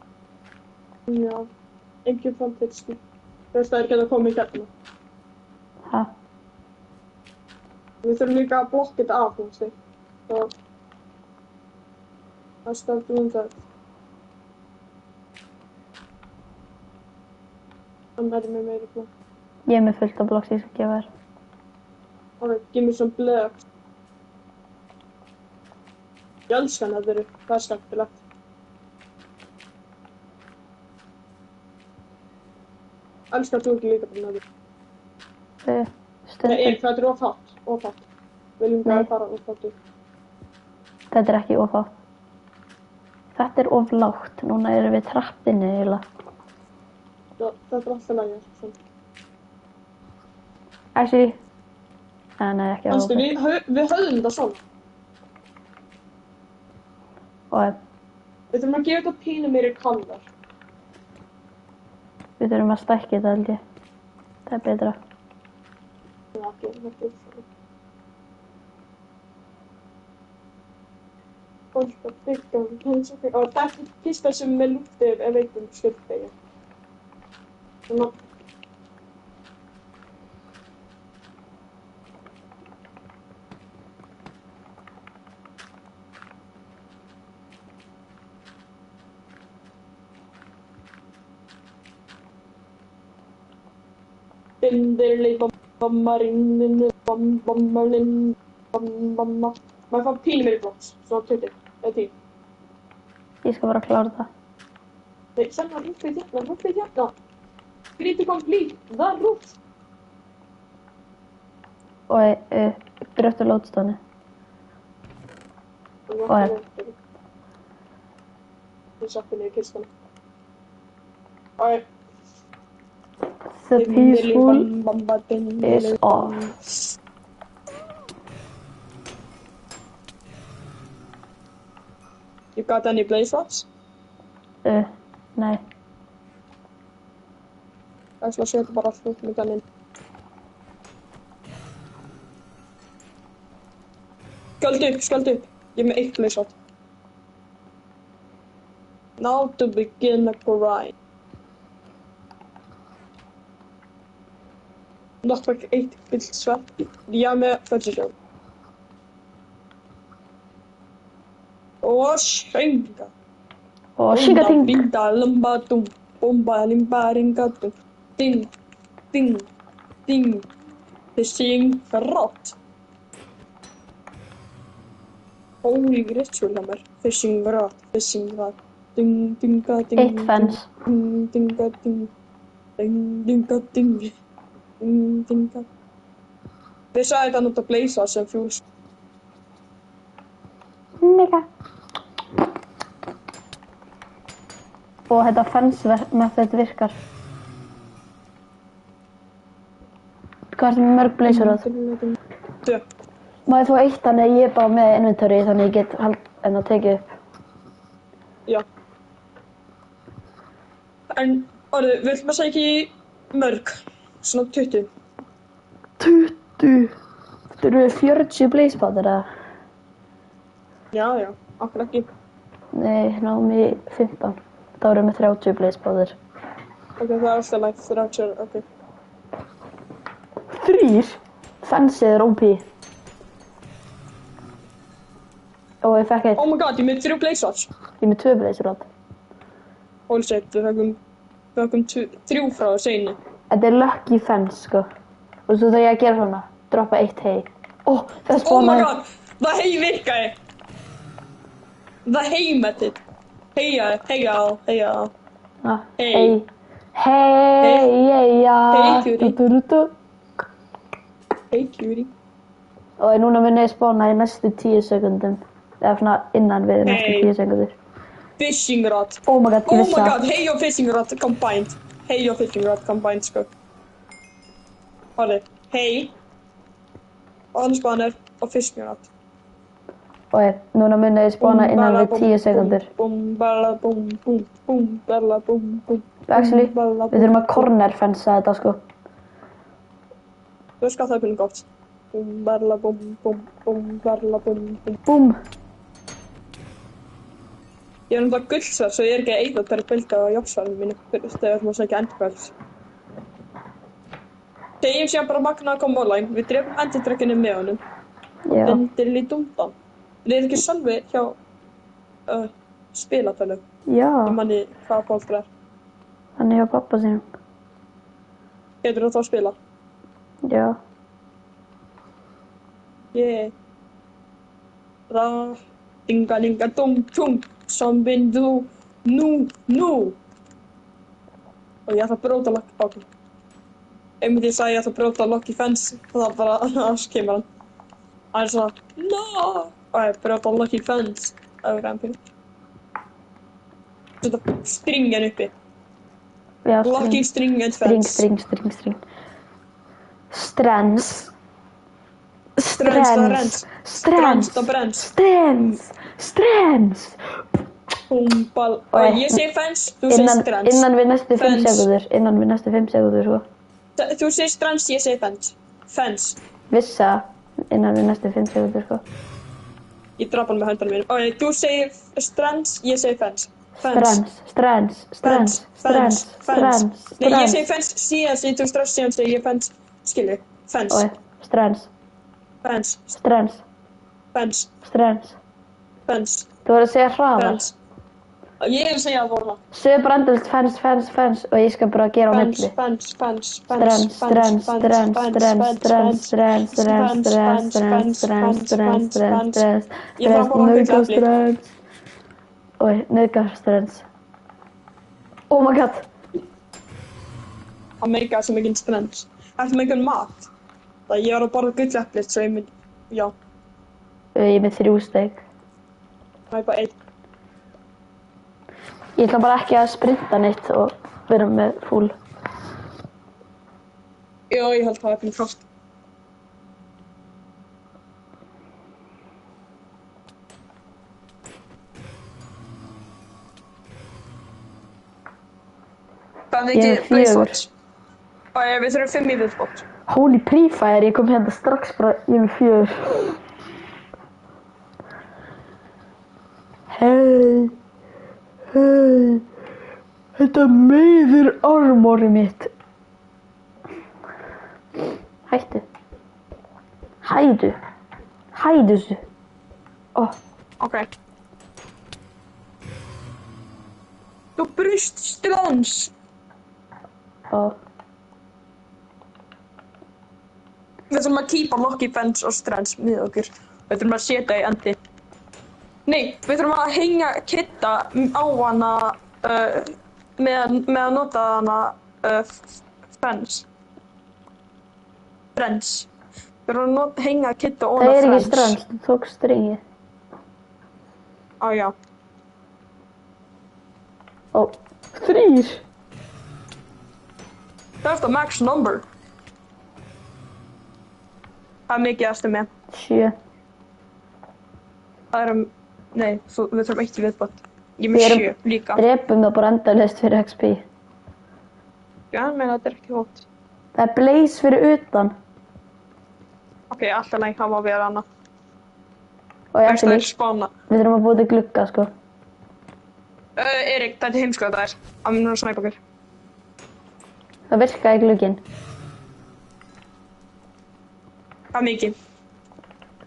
Já, engin framtíðstík. Það er ekki að koma í hérna. Hæ? Við þurfum líka að blokka þetta af, kannski. Það stafnum það. Hann er með meiri blokk. Ég er með fullt af blokks ég skal gefa þér. Give me some blocks. Ég elskar það er skemmtilegt. Elskar þú ekki líka bara nöður? Stundum. Nei, það er ofhátt. Viljum við að fara ofhátt. Þetta er ekki ofhátt. Þetta er of lágt. Núna erum við trappinni eiginlega. Já, þetta er alltaf lægja. Actually. Nei, ekki of Þannig við höfðum þetta svona. Og Við þurfum að gefa þetta pínu meiri kallar. við þurfum að stækka þetta held ég. Það er betra. Já, ekki svona. Fólk að byggja og þetta er fyrsta sem með lúftið er veitum skiltegi. Svona. Binderli bammarinn bammarinn bamma. Maður fá pínu meiri blocks, svona 20 eða 10. Ég skal bara klára það. Nei, senna rúfið hérna. Critical complete, það rúf. Og gröftu lótstofni. Og Ég sappi niður kistana. The peaceful is off. You got any blaze rods? Nei. Það ætla að setja bara allt með þannig. Sköldu upp. Ég er með 1 blaze rod. Now to begin a grind. Knockback 1 fyllt svart. Ég er með fölsisjón. Og sönga. Og shinga-ting. Binda, lumba, dum. Bomba, limba, ringa, dum. Ding, ding, ding. Fishing rod. Holy ritual hammer. Fishing rod. Ding, dinga, ding. 1 fence. Ding, dinga, ding. Ding, dinga, ding. Ding, dinga. Við sagði þetta nút að blaza sem fjúls. Nigga. Og þetta fence method virkar. Hvað ertu með mörg blaze rod? 2. Má ég fá 1 þannig að ég er bara með inventory þannig ég get en að tekið upp. Já. En, orðið, við ætlum að segja ekki mörg. Svona 20. 20? Þetta eru 40 blaze potter eða? Já, okkur ekki. Nei, náum í 15. Þá erum við 30 blaze potter. Ok, það er alltaf lægt, 30, ok. 3? Fensið er OP. Og ég fekk 1. Oh my god, ég með 3 blaze rods. Ég er með 2 blaze rod. Holy shit, við fengum 3 frá þessu. Þetta er lucky fence, sko. Og svo þegar ég að gera svona, droppa 1 hey. Það Oh my spawnaði. god, það hey virkaði. Það hey method. Heya. Hey. Hey, cutie. Hey, cutie. Og núna mun ég spawna í næstu 10 sekundum. Eða svona innan við næstu 10 sekundur. Fishing rod. Oh my god, ég Oh vissi my það. god, hey og fishing rod combined. Hey og fishing rod combined, sko. Horfðu, hey. On spawner og fishing rod. Núna mun ég spawna innan við 10 sekundur. Bum, balla, bum, bum, bum, balla, bum, bum. Actually, við þurfum að corner fensa þetta, sko. Þú veist hvað það er byrjum gott. Bum, balla, bum, bum, bum, balla, bum, bum. Búm. Ég er náttúrulega gullsverð, svo ég er ekki að eyða per bylga á jobsverðinu mínu þegar við ætlum að segja endurkvæls. Segjum síðan bara Magna að koma online, við drefum endurtrekkinu með honum. Já. Vendir lítið undan. Það er ekki Sölvi hjá spilatölu. Já. Ég manni hvað bólk það er. Hann er hjá pappa sínum. Getur þú þá að spila? Já. Yeah. Ra, dinga, dinga, dum, tum. Zombin, du, nú. Og ég ætla að bróta lokk bákum. Einmitt ég sagði ég ætla að bróta lokk í fence. Það var bara, það kemur hann. Það er svona, no! Og ég bróta lokk í fence. Það var græn fyrir. Þetta stringen uppi. Já, Lucky string and fence. String. Strands. Búmbal. Og ég segi fence, þú segir strands. Innan við næstu 5 sekundur, sko. Þú segir strands, ég segi fence. Fence. Vissa, innan við næstu 5 sekundur, sko. Ég drapa hann með höndanum mínum. Og þú segir strands, ég segi fence. Strands. Nei, ég segi fence, síðan segir þú strands, síðan segir ég fence. Skilju, fence. Strands. Þú verður að segja hraðar. Ég er að segja það voru það. Segðu bara endurlega fence og ég skal bara gera á milli. Strands. Oh my god. Það meika svo mikið strands. Ertu með einhvern mat? Það ég var að borða gulleplið svo ég mynd, já. Ég er með 3 steik. Það er bara 1. Ég ætla bara ekki að sprinta neitt og vera með full. Já, ég held það er fyrir frost. Það er Ég er ekki 4. blaze við þurfum 5 í viðbót. Holy Pre-Fire, ég kom hérna strax bara, ég er 4. Hei. Þetta meiðir armorið mitt. Hættu. Hættu þessu. Ó. Ok. Þú brust strands. Ó. Við þurfum að kýpa Lucky Fence og strands með okkur. Við þurfum að setja í endi. Nei, við þurfum að hengja Kidda á hana með að nota hana Fence. Við þurfum að hengja Kidda og hana Það er ekki Fence. strands, þú tók stringið. Á, já. Ó. 3. That's the max number. Það er mikið aðstu með. 7. Það er nei, við þurfum 1 í viðbót. Ég er með 7 líka. Drepum það bara endalaust fyrir XP. Já, menn þetta er ekki hótt. Það er blaze fyrir utan. Ok, alltaf leik hafa að vera hana. Og ég Best að ætla er spána. við þurfum að búið til glugga, sko. Erik, þetta er heimsko þetta er. Að við núna snæpa okkur. Það virkaði glugginn. Það er mikið.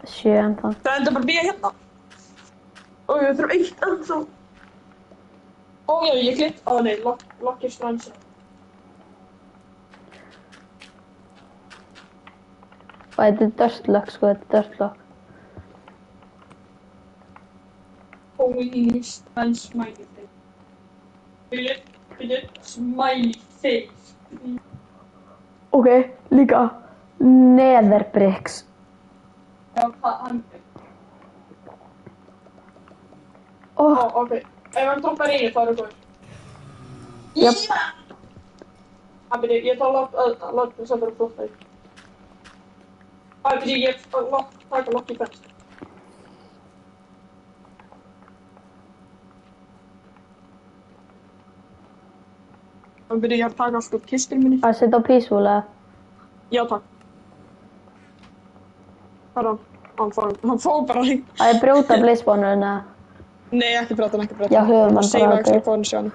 7 ennþá. Það enda bara að býja hérna. Og við þurfum 1 ennþá. Ó já, ég klipp. Ó nei, Lucky Strands. Og þetta er dörstlock, sko, þetta er dörstlock. Holy Strands smiley face. Byrju, smiley face. Ok, líka Nether bricks. Já, hann... Ó, ok. Ef hann droppar einu, þá er það góður. Jöp. Það byrju, ég tar láta þess að vera flott þau. Það byrju, ég taka Lucky Fence. Það byrju, ég taka sko kistur minni. að setja á peaceful, eða? Já, takk. Það er hann fór bara hring. Að ég brjóta blaze-spawnerinn, eða? Nei, ekki brjóta hann, ekki brjóta Já, höfum hann Seifa bara, ekki ok. konu sjá hann.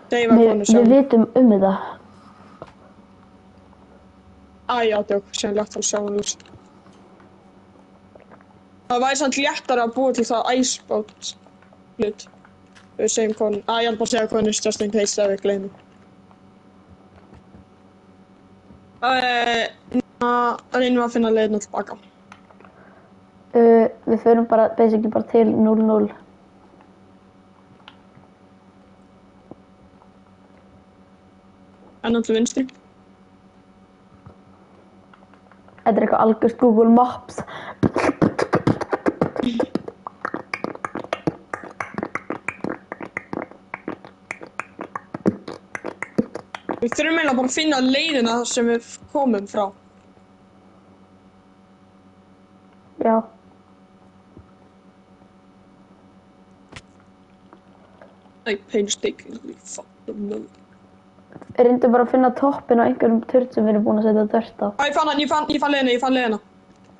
Seifa konu sjá Við hann. vitum þetta. Já, djók, sem lagt að sjá hann úr. Það væri samt léttara að búa til það iceboat hlut. Við segjum konu. Ég ætla bara að segja konu just in case ef við gleymum. Reynum að finna leiðina tilbaka. Við förum bara, basically bara til 0-0. Enn til vinstri. Þetta er eitthvað algjört Google Maps. Við þurfum eiginlega bara að finna leiðina sem við komum frá. Já. Like painstakingly fucking no. Reyndu bara að finna toppinn á einhverjum turn sem við erum búin að setja dört á. Ég fann hann, ég fann leiðina.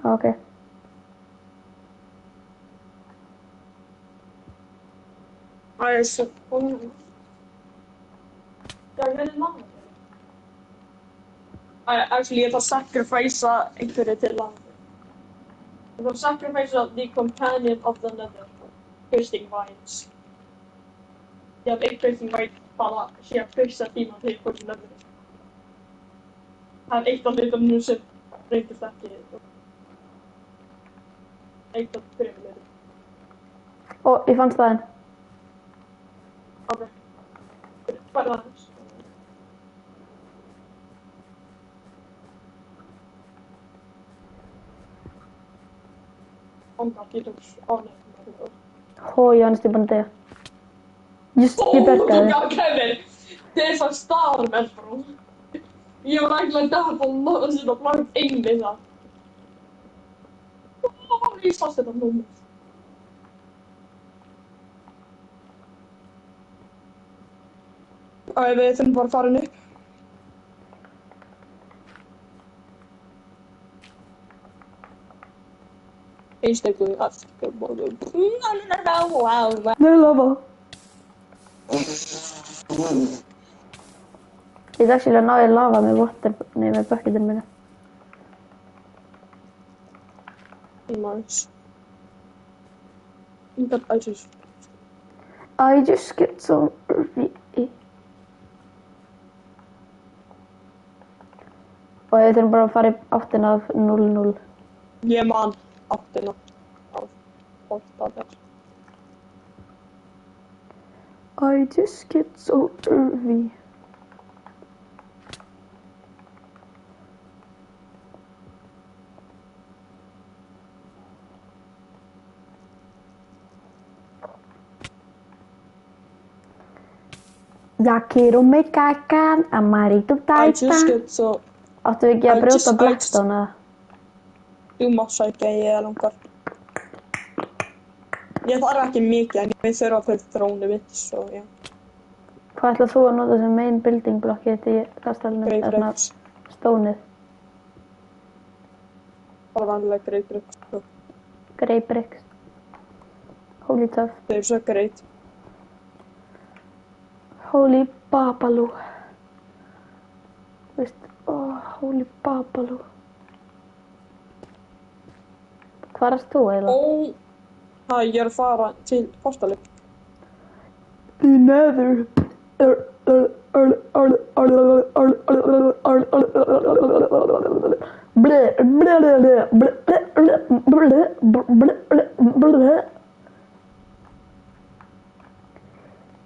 Ok. Svo hún... Já, ég veit mamma. Actually, ég ætla að sacrifice einhverju til landi. Ég ætla að sacrifice the companion of the nether. Cursing vines. Ég haf einn cursing vine bara sé að cursa tíma til hvort sem nether. Það er eitt af hlutunum sem reyndist ekki. Eitt af hverjum hlutum. Ó, ég fann staðinn. Ok. Bara aðeins. Hó, ég var næstu búin að deyja. Just, ég bergaði. Já, Kevin! There's a star, man, bro. Ég var eigenlijk daar van dat maar één is dat. Oh, die vast het op nummer. Ja, við þurfum bara að fara upp. Einstaklega allt. Det är lava. It's actually now I lava med water, nej med bucketen med det. Nice. Inte alls. I just get so early. Og við þurfum bara að fara í áttina af 0-0. Ég man áttina af boltaðar. I just get so early. Jag quiero me cacan, amarito I just taita. get so... Áttu ekki að brjóta Blackstone eða? Þú mátt sækja ég langar. Ég þarf ekki mikið en ég þurfa að fyrir þrónu mitt, svo já. Hvað ætlað þú að nota sem main building blockið í kastalunum? Greifröks. Stónið. Bara vanlega greifröks. Grey bricks. Holy tough. Það svo greit. Holy babalú. Veist, holy babalú. Hvar erst þú eiginlega? Ég að fara til postalið. The nether.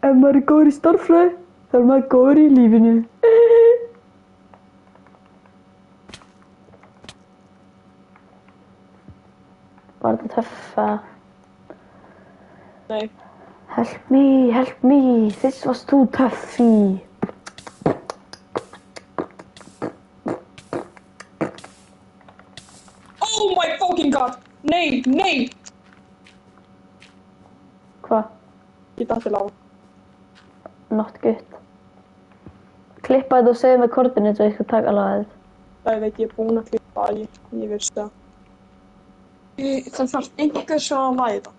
Ef maður er góður í stærðfræði, þá er maður góður í lífinu. Var þetta töffa? Nei. Help me, this was too toughy. Oh my fucking god! Nei, nei! Hvað? Ég dætti lága. Not good. Klippa þetta og segja með kortinu svo ég skal taka lagaðið. Það veit ég er búin að klippa, ég veist það. Það þarf einhver svo að læða.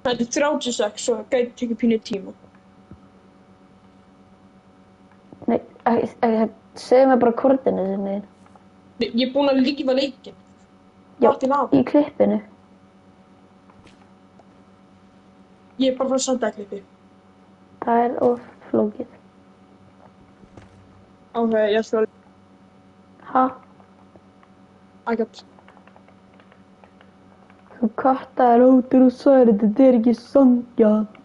Það er 36 og það gæti tekið pínu tíma. Nei, segja mig bara kortinu sinni. Ég er búin að lífa leikinn. Já, Martin af. í klippinu. Ég er bara frá sandæklippi. Það er of flókið. Ok, ég skal... Ha? Ægætt. Þú kattaðir ótur og sagðir þetta er ekki sanngjarnt.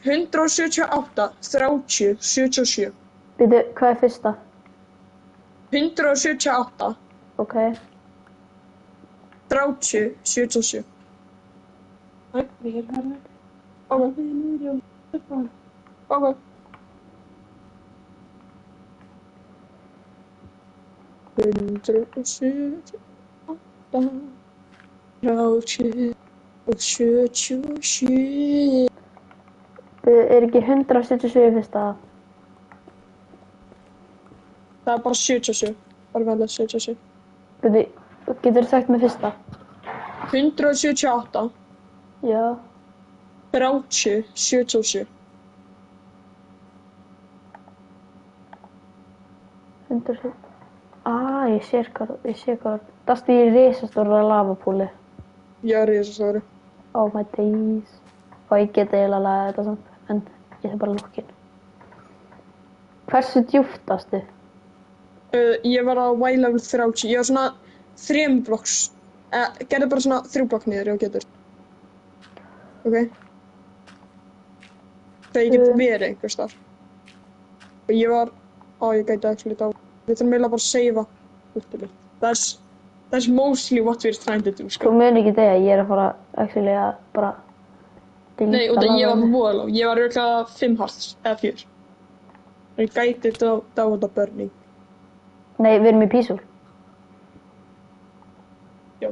178, 30, 77. Býtu, hvað er fyrsta? 178, Ok. 30, 77. Ok. Ok. Hundra og 78, 30 og 77. Er ekki 177 fyrsta? Það er bara 77. Bara velja 77. Býtu, getur sagt með fyrsta? 178, Já. 30, 77. 100. Ég sé hvað. Það stýr í risastóra lavapúli. Já, risastóri. Oh my days. Og ég get eiginlega lagað þetta samt, en ég þarf bara lukkin. Hversu djúptastu? Ég var á Y-level 30. Ég var svona 3 blokks. Gerði bara svona 3 blokk niður ef þú getur. Ok? Þegar ég get verið einhvers þar. Og ég var... ég gæti ekki slita á. Við þurfum eiginlega bara að seifa útibli. Það er That's mostly what we're trying to do, Þú sko. mun ekki deyja, ég er að fara actually að bara Nei, út af ég var lavaðinu. voðalá. Ég var örugglega 5 hearts, eða 4. Ég gæti dáið á burning. Nei, við erum í Peaceful. Já.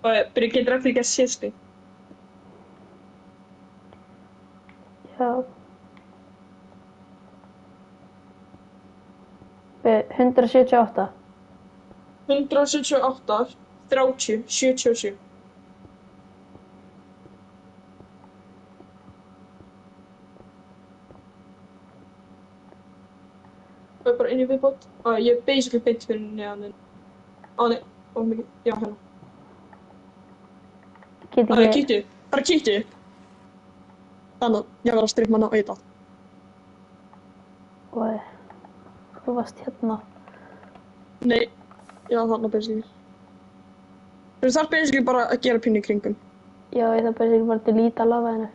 Og byrju, getur allir ekki að sést þig? Já. 178. 178, 30, 77. Það er bara inn í viðbót. Ég er basically beint fyrir neðan þinn. Nei, mikið. Já, hérna. Get ekki... Kíktu. Bara kíktu. Þannig, ég var að strippa hana og ég datt. Og þú varst hérna. Nei, já, þannig basically. Þú þarf basically bara að gera pínu í kringum. Já, ég þarf bara að delete lavaðinu.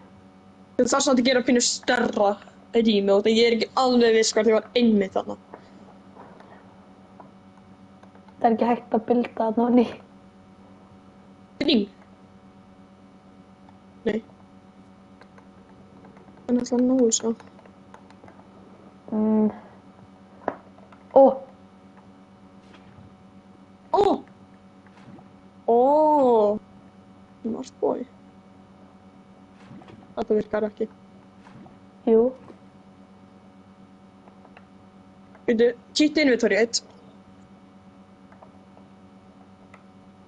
Þú þarf samt að gera pínu stærra rými og ég er ekki alveg viss hvað ég var einmitt þarna. Það er ekki hægt að builda þarna á ný. Rým? Nei. En alltaf nógu svo. Ó! Ó! Ó! Smart boy. Þetta virkar ekki. Jú. Veitu, kíktu inventoryið.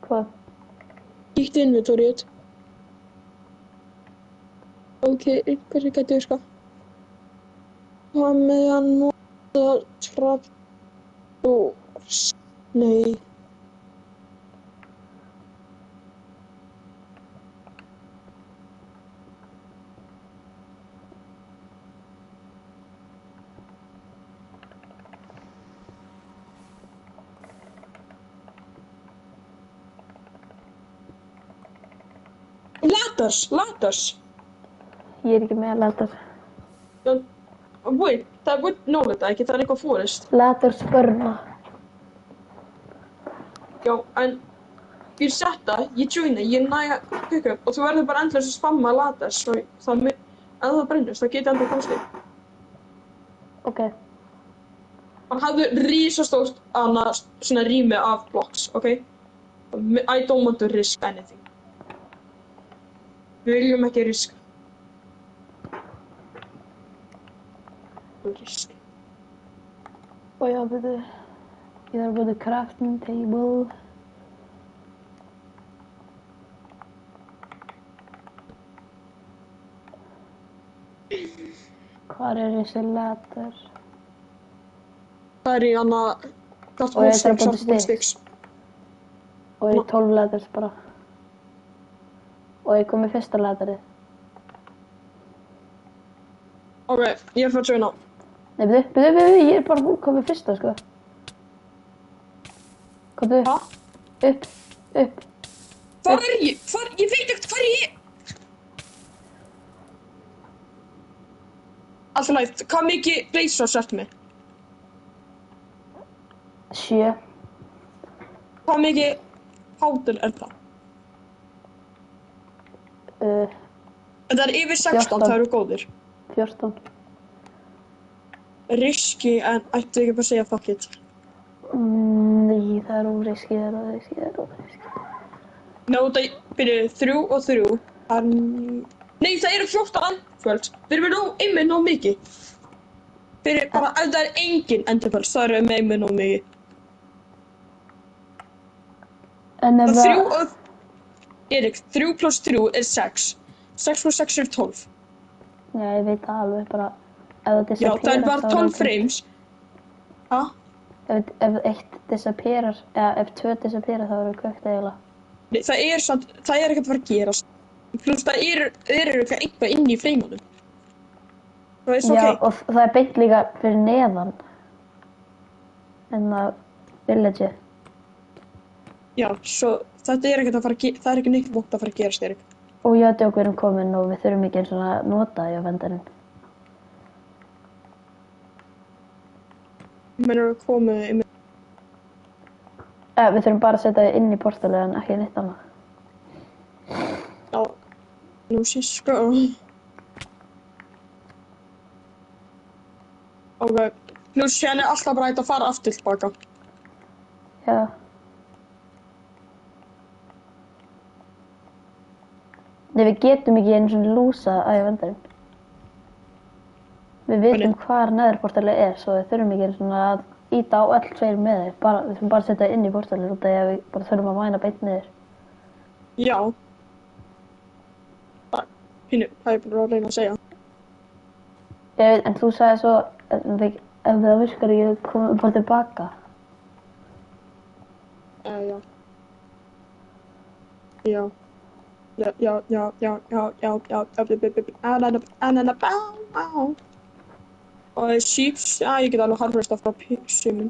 Hvað? Kíktu inventoryið. Ok, hversu gæti við sko? Hvað með að nota trapdoors? Nei. Ladders. Ég er ekki með ladders. Wait, það er wood nóleita, ekki? Það er eitthvað forest. Ladders burna. Já, en ég setta, ég joina, ég næja pick up og þú verður bara endalaust að spamma ladders og ef það brennur, þá geti enda komst þig. Ok. Hann hafði risastórt svona rými af blocks, ok? I don't want to risk anything. Við viljum ekki riska. Risk. Og já, byrju. Ég þarf að búið crafting table. Hvar er þessi ladder? Það er í hana... Og ég þarf að búið sticks. Og ég er 12 ladders bara. Og ég kom í fyrsta ladderið. Ok, ég er fyrir að joina. Nei, byrju, ég er bara komið fyrsta, sko. Komdu upp. Hæ? Upp. Hvar er ég? Ég veit ekkert hvar ég er. Alltaf lægt, hvað mikið blaze sett mig? 7. Hvað mikið powder er það? Það er yfir 16, 14. það eru góðir. 14. Riski, en ættu ekki bara að segja fuck it. Nei, það er óriski. Nó, það byrju 3 og 3. Nei, það eru 14 endföld. Við erum einmitt nóg mikið. Fyrir bara, ef það er engin endföld, það eru einmitt nóg mikið. En ef Það 3 og... Erik, 3 + 3 er 6. 6 + 6 er 12. Já, ég veit það alveg, bara... Ef Já, það er bara 12 frames. Hæ? Ef eitt disappearar, eða ef 2 disappearar, þá eru kvökt eiginlega. Nei, það er ekkert að fara að gerast. Plus það er eitthvað inn í freimunum. Það er svo Já, ok. og það er beint líka fyrir neðan. En það village. Já, svo þetta er ekkert að fara að gerast. Það er ekki neitt vont að fara að gerast, Erik. Og já, djók, við erum komin og við þurfum ekki eins og að nota í vendarinn. Mennur að koma Við þurfum bara að setja það inn í portalið en ekki neitt annað. Já. Nú sé sko. Ok. Nú sé henni alltaf bara hægt að fara aftur tilbaka. Já. Nei, við getum ekki einu svona lúsað ægvendarinn. Við vitum hvar neðurportalið er, svo við þurfum ekki svona að íta á öll tveir með þeir. Við þurfum bara að setja það inn í portalið út af því að við bara þurfum að mæna beint niður. Já. Pínu, það er bara að reyna að segja. Ég veit, en þú sagði svo, ef það virkar ekki, komum við bara tilbaka. Já. Já. Og síps, ég get alveg harfresta frá sumun.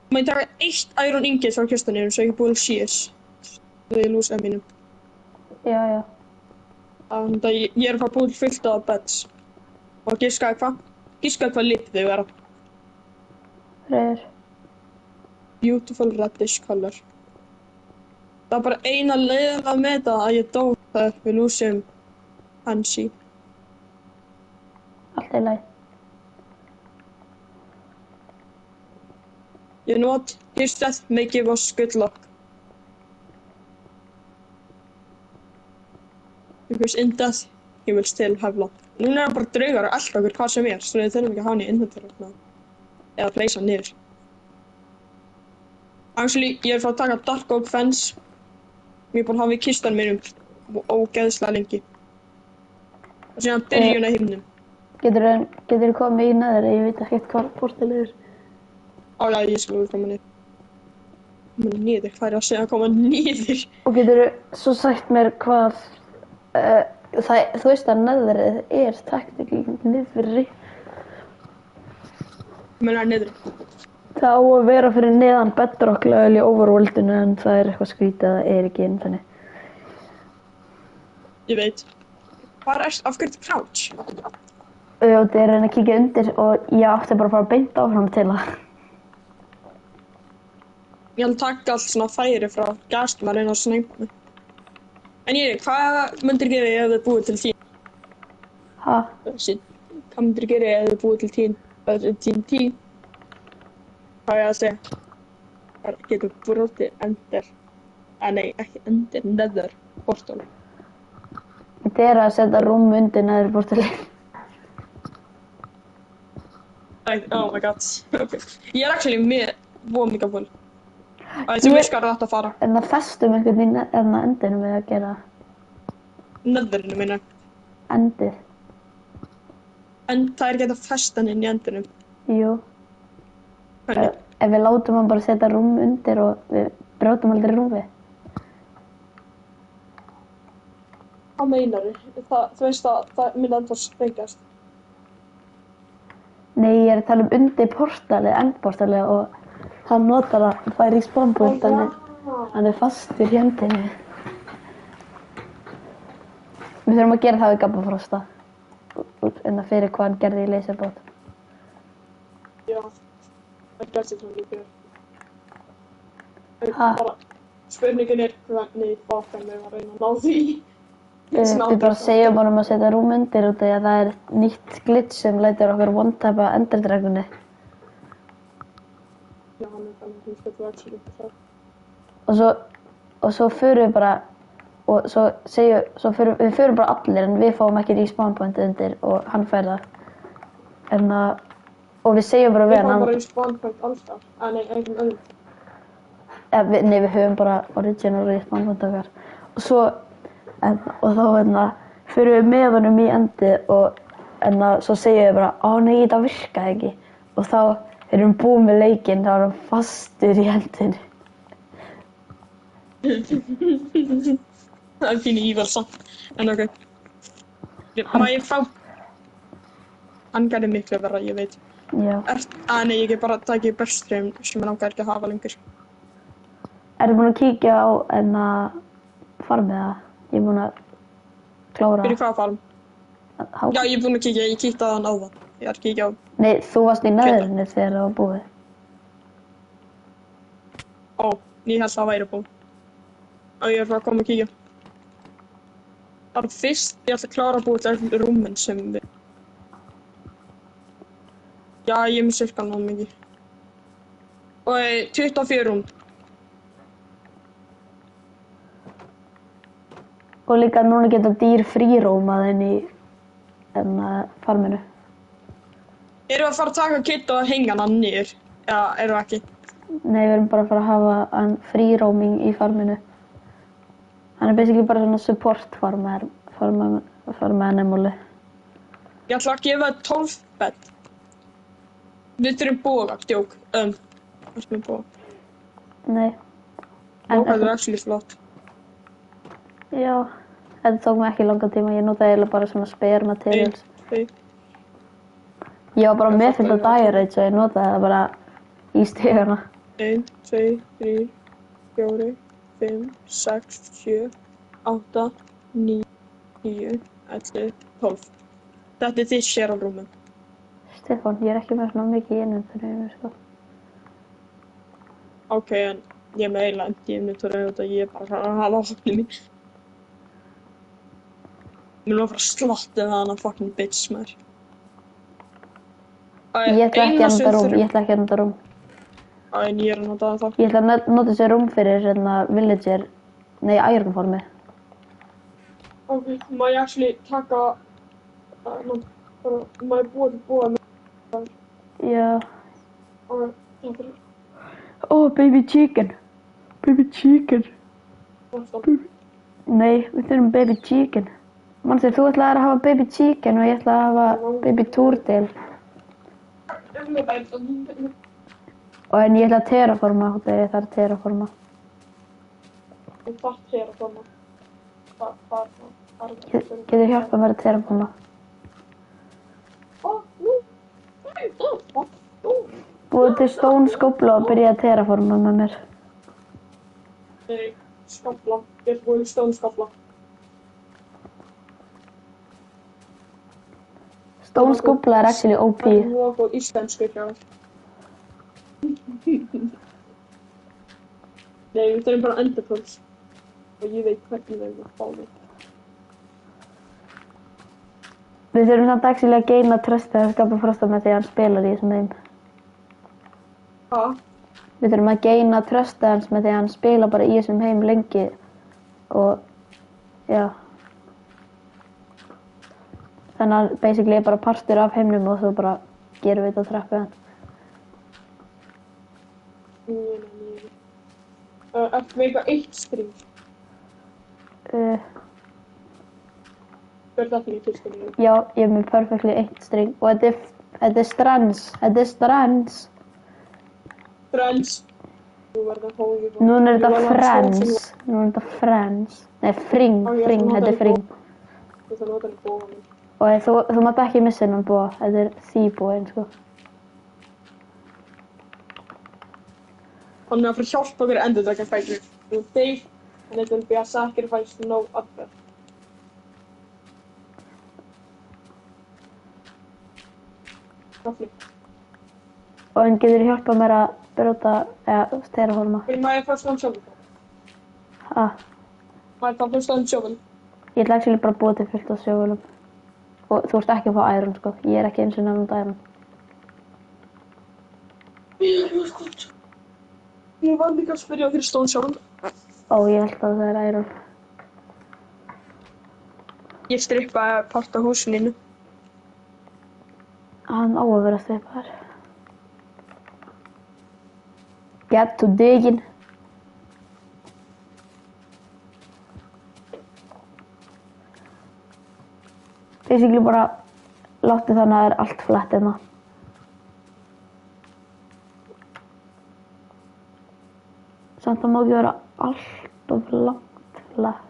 Má ég taka 1 iron ingot frá kistanum svo ég búið síðis. Það er lúsað mínum. Já. Þannig að ég er að fara búið fullt af beds. Og giskaði hvað? Giskaði hvað lit þau vera. Rauður. Beautiful reddish color. Það var bara eina leiðin að meta að ég dó þegar við lúsum Hansi. Allt í lagi. You know what? His death may give us good luck. Because in death, he will still have luck. Núna er það bara draugar að elta okkur hvað sem er, svo við þurfum ekki að hafa hann í inventory eða pleysa hann niður. Actually, ég er frá að taka Dark Oak Fence. Ég er búinn að hafa í kistan mínum ógeðslega lengi. Og síðan byrjun að himnum. Geturðu komið í neðri? Ég veit ekki hvað portalið er. Já, ég skal alveg koma niður. Koma niður, hvað er að segja að koma niður? Og geturðu svo sagt mér hvað, þú veist að neðrið er technically niðri. Meina niður. Það á að vera fyrir neðan bedrock level í overworldinu en það er eitthvað skrítið að það er ekki inn þannig. Ég veit. Hvað er af hverju crouch? Það er að reyna að kíkja undir og ég átti bara að fara beint áfram til það. Ég ætla að taka allt svona færi frá gastum að reyna að snæpa mig. En hvað myndir gera ef þið búið til tín? Ha? Hvað myndir gera ef þið búið til tín? Hvað ég að segja? Það getur brotið endur. Nei, ekki endur, nether portal. Þetta er að setja rúm undir neðri portalið. Oh my god. Okay. Ég er actually með vomika full. Þú veist hvað þetta að fara. En það festum einhvern í endinu með að gera. Netherinu minna. Endið. En það er ekki að festa hann inn í endinum. Jú. Hvernig? Ef við látum hann bara setja rúm undir og við brjótum aldrei rúmið. Hvað meinar þið? Þú veist að það minna enda sprengjast. Nei, ég er að tala undir portalið, endportalið og hann notar að það í spawnpoint, hann er fastur í endinu. Við þurfum að gera það við Gabbafrosta. En það fyrir hvað hann gerði í laserbot. Já, það gerði þetta líka. Ha? Spurningin er hvernig bakkan við að reyna að ná því. Við bara segjum honum að setja rúm undir út af því að það er nýtt glitch sem lætur okkur one-tapa enderdragunni. Já, hann er þannig að hún skilur actually það. Og svo förum við bara, og við förum bara allir en við fáum ekki respawn pointið undir og hann fær það. Og við segjum bara við hann. Við fáum bara respawn point alltaf, nei, einhvern öðrum. Nei, við höfum bara original respawn point okkar. Og þá fyrir við með honum í endið og svo segjum við bara nei, það virkaði ekki. Og þá erum við búin með leikinn, þá er hann fastur í endinu. Það er pínu evil samt, en ok. Má ég fá... Hann gerði miklu verra, ég veit. Já. Nei, ég get bara takið burststream sem ég langar ekki að hafa lengur. Ertu búin að kíkja á farmið það? Ég er búin að klára. Fyrir hvað farm? Já, ég er búin að kíkja, ég kíkti á hann áðan. Ég er að kíkja á... Nei, þú varst í neðrinu þegar það var búið. Ó, ég held það væri búið. Og ég að koma að kíkja. Það fyrst, ég ætla að klára að búið til rúmin sem við. Já, ég með cirka náðu mikið. Og 24 rúm. Og líka núna geta dýr frírómað inn í farminu. Erum við að fara að taka Kidda og hengja hann niður? Já, erum við ekki? Nei, við erum bara að fara að hafa hann fríróming í farminu. Hann basically bara svona support farm-animali. Ég ætla að gefa 12 bett. Við þurfum boga, djók. Hvað sem boga? Nei. Boga er actually flott. Já, þetta tók mig ekki langa tíma. Ég notaði eiginlega bara svona spare materials. Ég var bara meðfyllt á diorite svo ég notaði það bara í stigana. 1, 2, 3, 4, 5, 6, 7, 8, 9, 10, 11, 12. Þetta er þitt share af rúmum. Stefán, ég er ekki með svona mikið í inventoryinu, sko. Ok, en ég er með eiginlega empty inventory og ég er bara að hafa hopnið mín. Mér er að fara að slotta það hana fucking bitch, maður. Ég ætla ekki að nota rúm. En ég er að nota það. Ég ætla að nota þessi rúm fyrir villager, nei, ironformi. Ok, má ég actually taka, má ég búa með. Já. Ok, það fyrir. Oh, baby chicken. Baby chicken. Nei, við þurfum baby chicken. Manstu, þú ætlaðir að hafa baby chicken og ég ætlaði að hafa baby turtle. Og en ég ætla að terraforma þegar ég þarf að terraforma. Þú þarf terraforma. Getur hjálpað mér að terraforma? Búið til stone skóflu og byrja að terraforma með mér. Nei, skófla. Ég er búið til stone skófla. Stone skófla er actually OP. Það er mjög góð íslensku hjá þér. Nei, við þurfum bara enderpearls. Og ég veit hvernig við erum að fá mig. Við þurfum samt actually að gaina trustið að skapa frosta með því að hann spilar í þessum heim. Hvað? Við þurfum að gaina trustið hans með því að hann spila bara í þessum heim lengi. Og, já. Þannig að basically er bara partur af heimnum og svo bara gerum við þetta á trappu hann. Ertu með eitthvað eitt string? Hver þetta ekki til string? Já, ég er með perfectly eitt string og þetta er strands. Þetta er strands. Strands. Núna er þetta friends. Núna er þetta friends. Nei, fring, þetta er fring. Ég þarf að nota henni bóða mig. Og þú mátt ekki missa hennan búa, þetta er því búinn, sko. Hann er að fara að hjálpa okkur að endurtaka fækir. Þú deyr, and it will be a sacrifice no other. Roughly. Og hann getur hjálpað mér að brjóta, eða terraforma. Má ég fá stone shovel? Ha? Má ég fá stone shovel? Ég ætla actually bara að búa til fullt af sjóvelum. Og þú ert ekki að fá iron, sko. Ég er ekki eins og nefnd iron. Ég var líka að spyrja fyrir stone shovel. Ó, ég held að það er iron. Ég strippaði part af húsinu. Hann á að vera strippaður. Get to digging. Basically bara láttu þannig að það er allt flatt hérna. Samt það má ekki vera allt of langt flatt.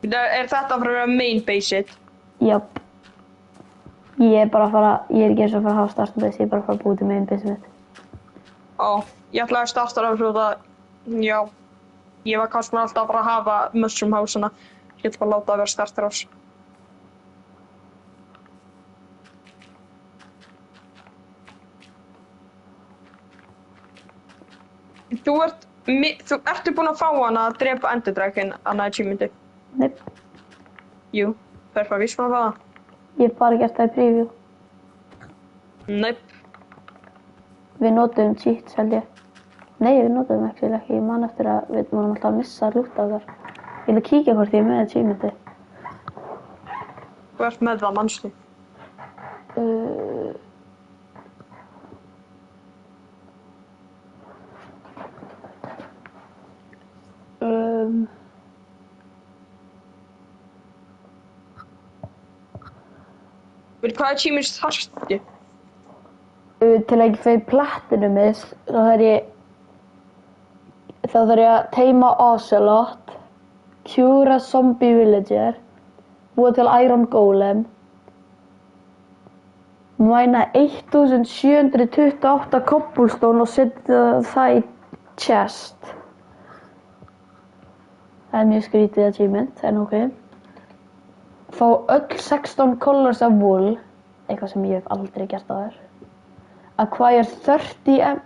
Er þetta að fara að vera main base-it? Jöp. Ég er ekki eins og að fara að hafa starta base, ég er bara að fara að búið til main base mitt. Ég ætlaði að starta á svo það, já. Ég var kannski alltaf bara að hafa mushroom house-una. Ég ætla bara að láta það vera startrás. Ertu búinn að fá hana að drepa Enderdragon, hana achievementið? Nei, Jú, það er bara víst búinn að fá það. ég hef bara gert það í preview. Nei. Við notum cheats held ég. Nei, við notum ekki. Ég man eftir að við vorum alltaf að missa lúta okkar. Ég vil kíkja hvort ég er með achievementið. Þú ert með það, manstu. Hvað achievements þarftu? Til að ekki fæ platinumið, þá þarf ég að teima Ocelot, cura zombie villager, búa til Iron Golem, mæna 1728 cobblestone og setja það í chest. Það er mjög skrítið achievement, en ok. Fá öll 16 colors of wool, eitthvað sem ég hef aldrei gert á þér. Acquire 30,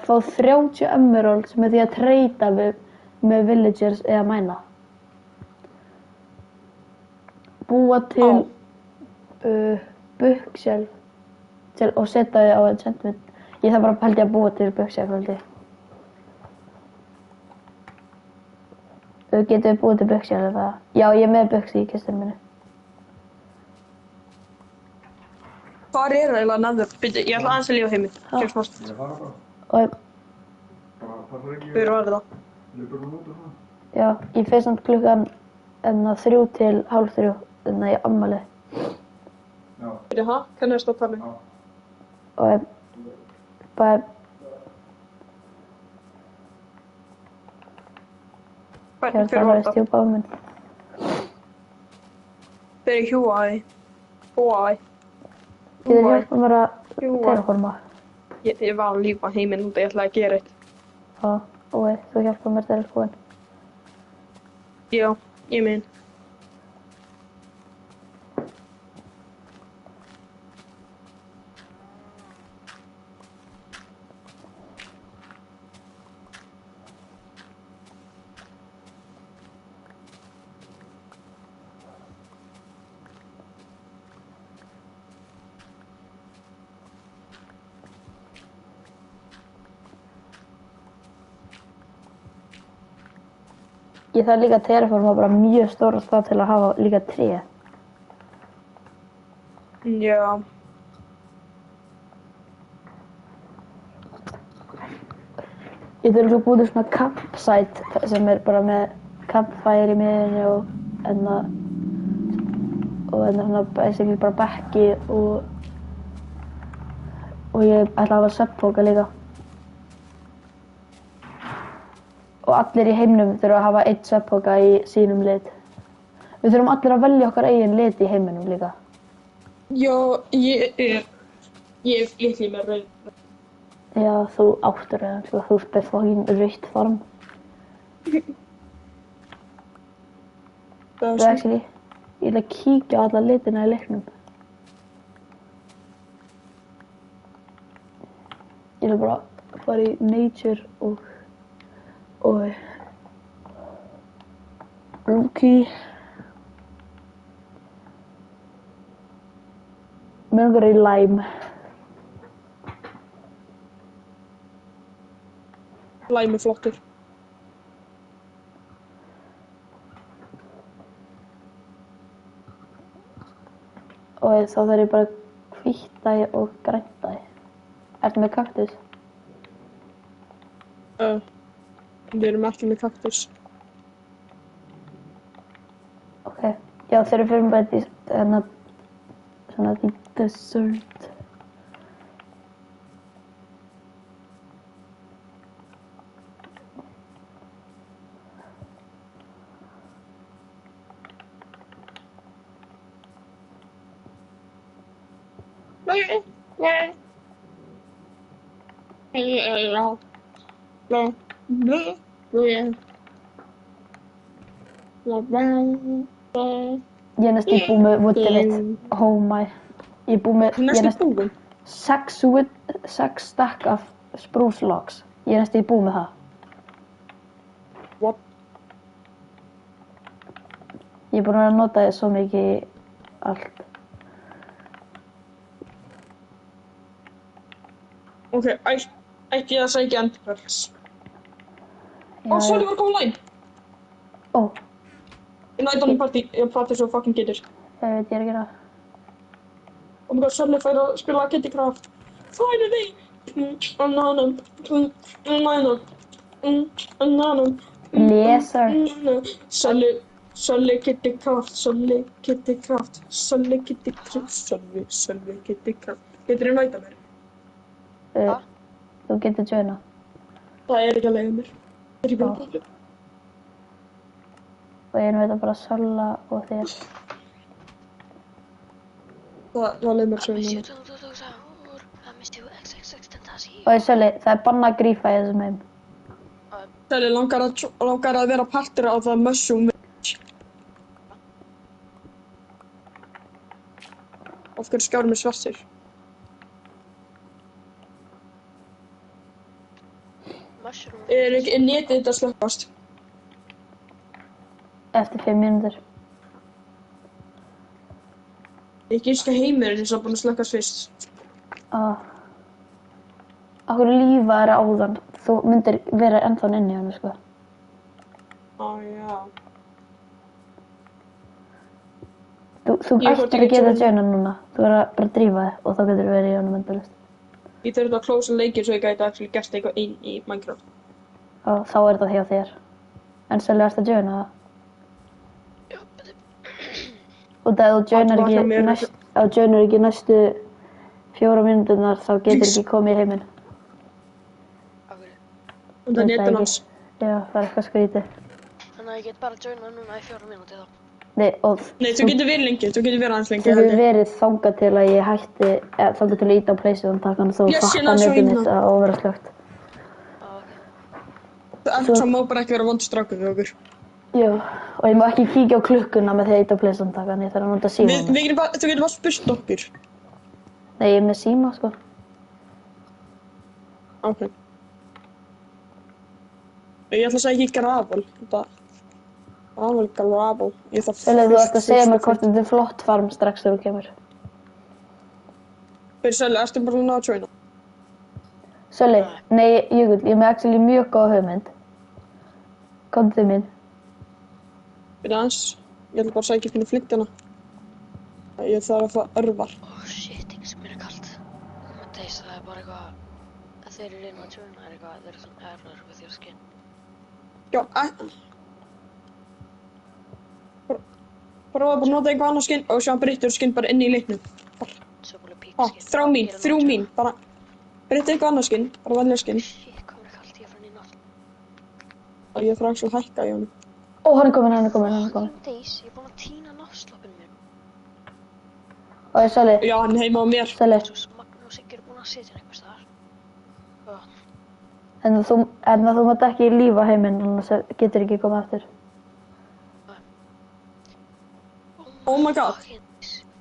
fá 30 emeralds með því að treyta með villagers eða mæna. Búa til bookshelf og setja þið á enchantment. Ég þarf bara held ég að búa til bookshelf held ég. Getum við búið til bookshelf eða? Já, ég er með books í kistunum minni. Hvar er það eiginlega neður? Ég ætla aðeins að lífa heiminn. Kemst mást. Ég fara bara. Og Passar ekki. Hver var það? Löpur hún út og svona? já, ég fer samt klukkan 3 til hálf 3 í afmæli. Já. Hæ? Hvernig er það að tala? Já. Og bara Hver það var að það? stjúpa á minn. Þeir eru hjúaði. Húaði. Getur þú hjálpað mér að Hjúa. terraforma? Ég var að lífa heiminn út og ég ætlaði að gera eitt. Já, og þú hjálpað mér terraforma. Já, ég mein. Ég þarf líka að terraforma bara mjög stóra stað til að hafa líka tré. Já. Ég þarf líka að búið til svona campsite sem er bara með campfire í miðinni og svona basically bara bekki og ég ætla að hafa svefnpoka líka. Og allir í heimnum þurfa að hafa einn svefnpoka í sínum lit. Við þurfum allir að velja okkar eigin lit í heiminum líka. Já, ég er litli með rauð. Já, þú áttur eða sko, þú ert með fokkin rautt form. Það Þú actually, ég ætla að kíkja á alla litina í leiknum. Ég ætla bara að fara í nature og rookie. Mér langar í lime. Lime er flottur. Og þá þarf ég bara hvítt dæ og grænt dæ. Ertu með kaktus? Við erum ekki með kaktus. Ok. Já, þegar við fyrir bara í svona í desert. Ég er næstu búið með woodið mitt. Oh my. Ég er búið með, Þú næstu búin? 6 stack af spruce logs. Ég er næstu búið með það. What? Ég er búin að vera að nota þið svo mikið í allt. Ok, ætti ég að sækja endurkvæls. Já, Ó, sorry, var komið line. Ó, Ég nætti hann í partí svo fucking getur. ég veit ég er að gera. Oh my god, Sölli fær að spila Kitty Craft. Finally! Ananum. Ananum. Leser. Sölli Kitty Craft. Sölli Kitty Craft. Sölli Kitty Craft. Sölli Kitty Craft. Getur þið næta mér? Þú getur joina. Það er ekki að leiða mér. Það er ekki að leiða. Og ég veit að bara Solla og þér. Það leiði mér svo inn. Og ég Sölli, það er banna að grífa í þessum heim. Sölli langar að vera partur á það Mushroom Village. Af hverju skjárum er svartir? Er ekki netið þetta að slökkast? Eftir 5 mínútur. Ég gíska heimurinn er búinn að slökkast fyrst. Akkur lífa er áðan. Þú myndir vera ennþá inni í hann, sko. Já. Þú ættir að geta joina núna. Þú verður að bara drífa þig og þá getur þú verið í honum endalaust. Ég þurfti að close leikir svo ég gæti actually gert eitthvað einn í Minecraft. Og þá er þetta hjá þér. En Sölli, ertu að joina það? Og þegar þú joinar ekki næstu 4 mínúturnar þá getur ekki komið í heiminn. Og það er netin hans. Já, það er eitthvað skrítið. Þannig að ég get bara joinað núna í 4 mínúti þá. Nei, þú getur verið lengi, þú getur verið aðeins lengi. Þú getur verið þangað til að ég hætti, þangað til að íta á pleysu takan þó fatta netið mitt að vera slögt. Það má bara ekki vera vond strákur við okkur. Já, og ég má ekki kíkja á klukkuna með því að íta á pleysu takan, ég þarf að nota síma. Þú getur bara spurt okkur. Nei, ég er með síma, sko. Ok. Ég ætla að segja ekki gravel. Gravel. Sölli, þú ætti að segja mér hvort þetta er flott farm strax þegar þú kemur. Fyrir Sölli, ertu bara núna að joina? Sölli, nei, ég er með actually mjög góða hugmynd. Komdu þig mín. Fyrir aðeins, ég ætla bara að segja ekki fyrir flyktjana. Ég þarf að fá örvar. Shit, sem mér er kallt. Mateis, það er bara eitthvað að þeir eru reyna að joina, það er eitthvað, þeir eru svona erfnar with your skin. Já, prófa bara að nota eitthvað annað skinn og sjá breyttur skinn bara inn í leiknum. Þrjú mín, bara breytta eitthvað annað skinn, bara velja skinn. Shit, hvað mér er kallt, ég er farin í nátt. Og ég þarf ekki að hækka í honum. Ó, hann er komin. Mateis, ég er búin að tína náttslappinu mér. Og ég Sölli. Já, hann er heima á mér. Sölli. Magnús ekki er búin að setja einhvers staðar. En þú mátt ekki lífa heiminn, annars getur ekki komið aftur. Oh my god.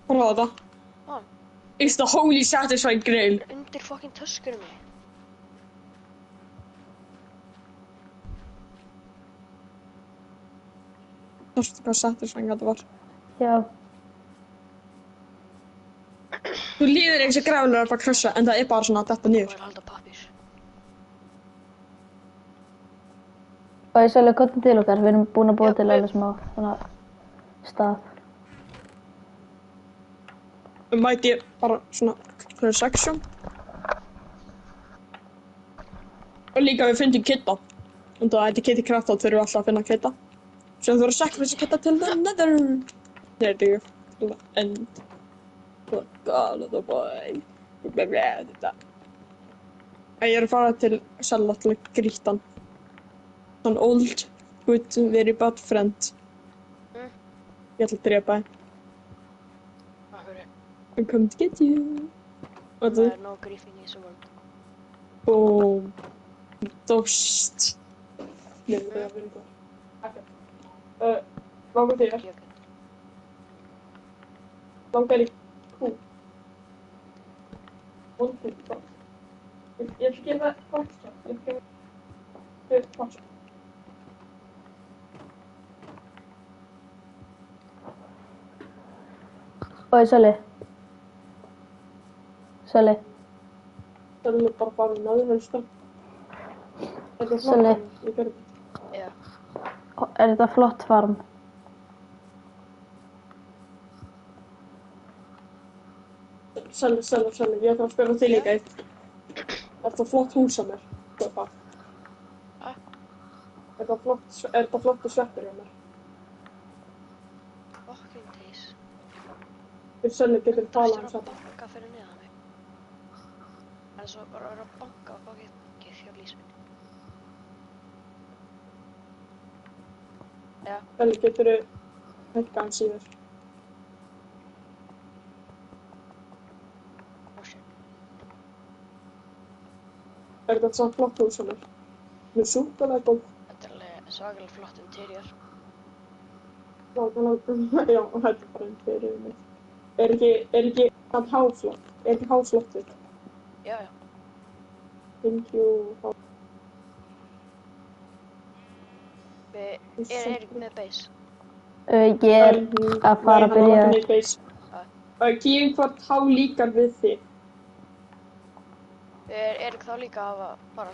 Prófa þetta. It's the holy satisfying grail. Undir fucking töskurum mig. Þarftu hvað satisfying þetta var? Já. Þú líður eins og gravelur að bara krössa, en það er bara svona að detta niður. Þú er að halda pappír. Og ég Sölli, komdu til okkar, við erum búin að búa til alveg smá svona stað. Mæti ég bara svona section. Og líka við fundum kitta. En það er Kitty Craft, þá þurfum við alltaf að finna kitta. Svo þú þurfum að sacrifice kitta til the nether. There you go. To the end. Oh god, little boy. Þetta. Ég er að fara til Sella til að grýta hann. An old, good, very bad friend. Ég ætla að drepa þig. I'm coming to get you. Það er no griefing í þessu völd. Boom. Dóst. Nei, það er verið góð. Ok. Hvað þér? langar í kú. Vondur í það. Ég ætla að gefa fólkstjá. Ég ætla að gefa fólkstjá. Oj, Sölli. Sölli. Það er bara farin að það er stönd. Þetta er Sölli. flott. Ég gerði þetta. Já. Er þetta flott farm? Sölli. Ég ætla að spila þig líka eitt. Er þetta flott hús á mér? Hvað? Hæ? Er þetta flottu sveppir á mér? Fucking days. Sölli getur talað um Þú þetta. banka fyrir neðan mig. Það er svo bara að banka á bakið hjá Lísbyn. Já. Sölli getur hækka hann síður. Er þetta svona flott hús á mér? Með súkkulaðigólf. Þetta er alveg svakalega flott interior. Já, þetta er bara interior mitt. Er ekki það háflott? Er ekki háflottur? Já. Thank you. Við Eirík með base. Ég er að fara að byrja. Nei, hann var ekki með base. Kíum hvort há líkar við þig. Eirík þá líka að fara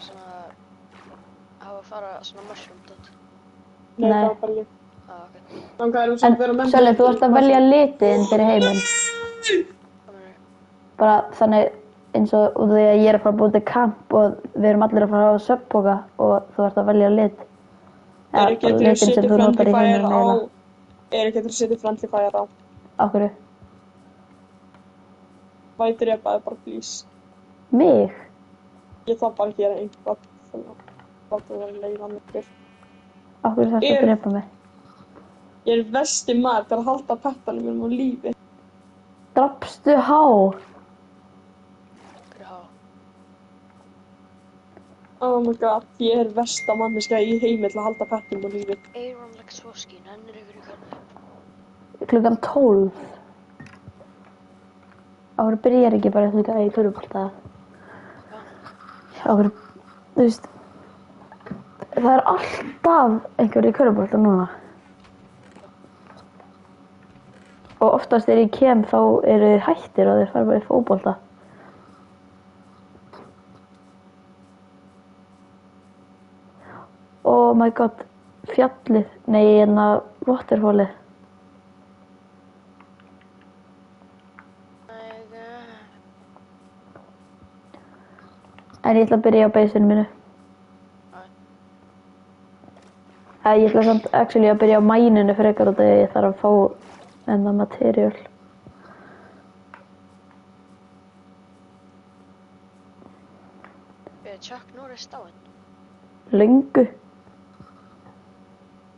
svona mushroom dot. Nei, það var bara ég. Ok. Þannig að vera með Sölli, þú ert að velja litiðinn fyrir heiminn. Hvað meinarðu? Bara þannig eins og út af því að ég er að fara að búið til kamp og við erum allir að fara að hafa svefnpoka og þú ert að velja lit. Eirík getur litin sem setja þú notar í friendly fire heiminum á. eiginlega. Eirík getur setja friendly fire á. Á hverju? Vætir ég bara please. Mig? Ég þarf bara að gera einhvað. Það er að leiða mig. Á hverju þarfst að drepa mig? Ég er versti maður til að halda pettanum mínum á lífi. Drapstu há? Hver há? Oh my god, ég er versta manneska í heimi til að halda pettanum á lífi. Aaron Lexwoski, nennir ykkur í hvernig? Klukkan 12. Á hverju byrjar ekki bara líka í körfubolta? Á hverju, þú veist, það er alltaf einhver í körfubolta núna. Og oftast þegar ég kem þá eru þeir hættir og þeir fara bara í fótbolta. Oh my god, fjallið, nei, hérna, waterfallið. En ég ætla að byrja á baseinu mínu. Ég ætla samt actually að byrja á mæninu frekar út af því að ég þarf að fá ennað material. Chuck Norris dáinn. Löngu.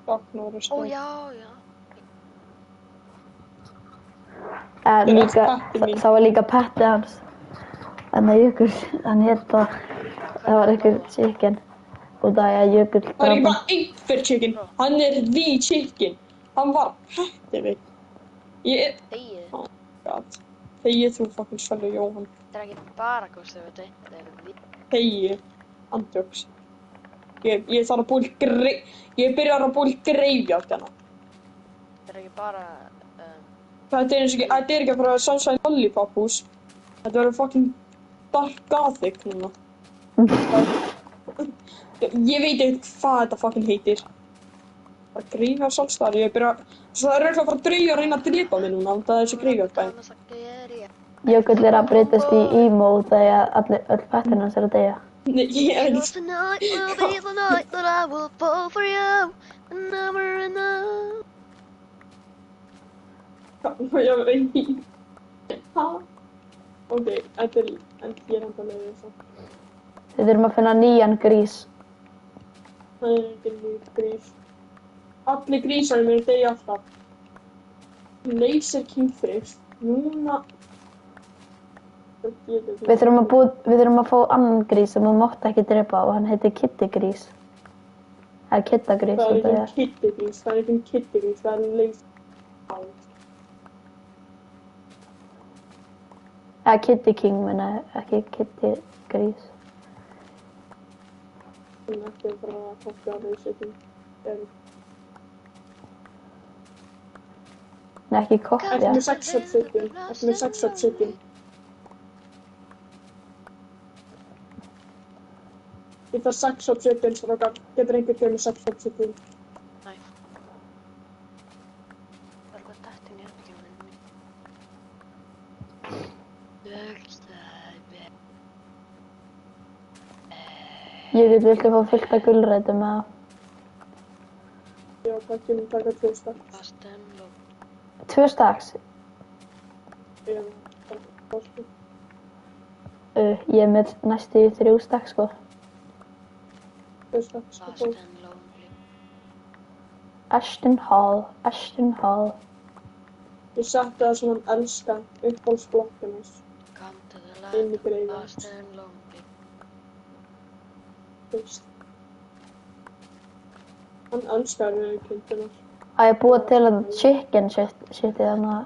Chuck Norris. Ó já. En Ég líka, patti mín. það var líka patti hans. En það Jökull, hann hét það var einhver chicken. Út af því að Jökull Það er drap ekki hann. bara einhver chicken. Hann er the chicken. Hann var patti mig. Ég er... Þegið. Oh my god. Þegið þú fucking Sölvi Jóhann. Þetta er ekki bara góðstu, veit þið. Þetta er við. Þegið. Andjóks. Ég þarf að búið ég byrjar að búið greifjátt hérna. Þetta er ekki bara... Þetta er ekki bara Sunshine Lollipop hús. Þetta verður fucking Dark Gothic núna. Ég veit ekkert hvað þetta fucking heitir. Bara greifjátt sálstar. Ég byrja... Svo það er örugglega að fara að drauga að reyna að drepa mig núna. Það er þessi greifjátt bæn. Jökull er að breytast í emo út af því að öll pattin hans er að deyja. Nei, ég er ekki... Tonight will be the night that I will fall for you. Never enough. Ég veit ekki. Hæ? Ok, þetta er... En ég er enda með þessu. Við þurfum að finna nýjan grís. Það er ekki nýtt grís. Allir grísarnir mér deyja alltaf. Laser King Thrift. Núna... Við þurfum að fá annan grís sem þú mátt ekki drepa og hann heitir kittigrís. Það er kittagrís. Það er ekki kittigrís, það er Laser King. Eða Kitty King, menna, ekki Kitty Grís. En ekki bara að taka að þessu ekki. Nei, ekki Koppja. Ekki með 6 up sitting. Ekki með 6 up sitting. Ég þarf 6 up sitting, strákar. Getur einhvern veginn með 6 up sitting? Nei. Það er eitthvað dætt inn í herbyggjónu mín. Viltu fá fullt af gulrætum eða? Já, það kemur taka 2 staks. Fast and low. 2 staks? Eða, kannski. Ég er með næstu 3 staks, sko. 2 staks. Fast and lonely. Ashton Hall. Ég setti það sem hann elskar, uppbólsblokkinu. Come to the Inn í land of breiðan. fast and lonely. Hann elskar kindina. Að ég búið til að chicken shitið þannig að...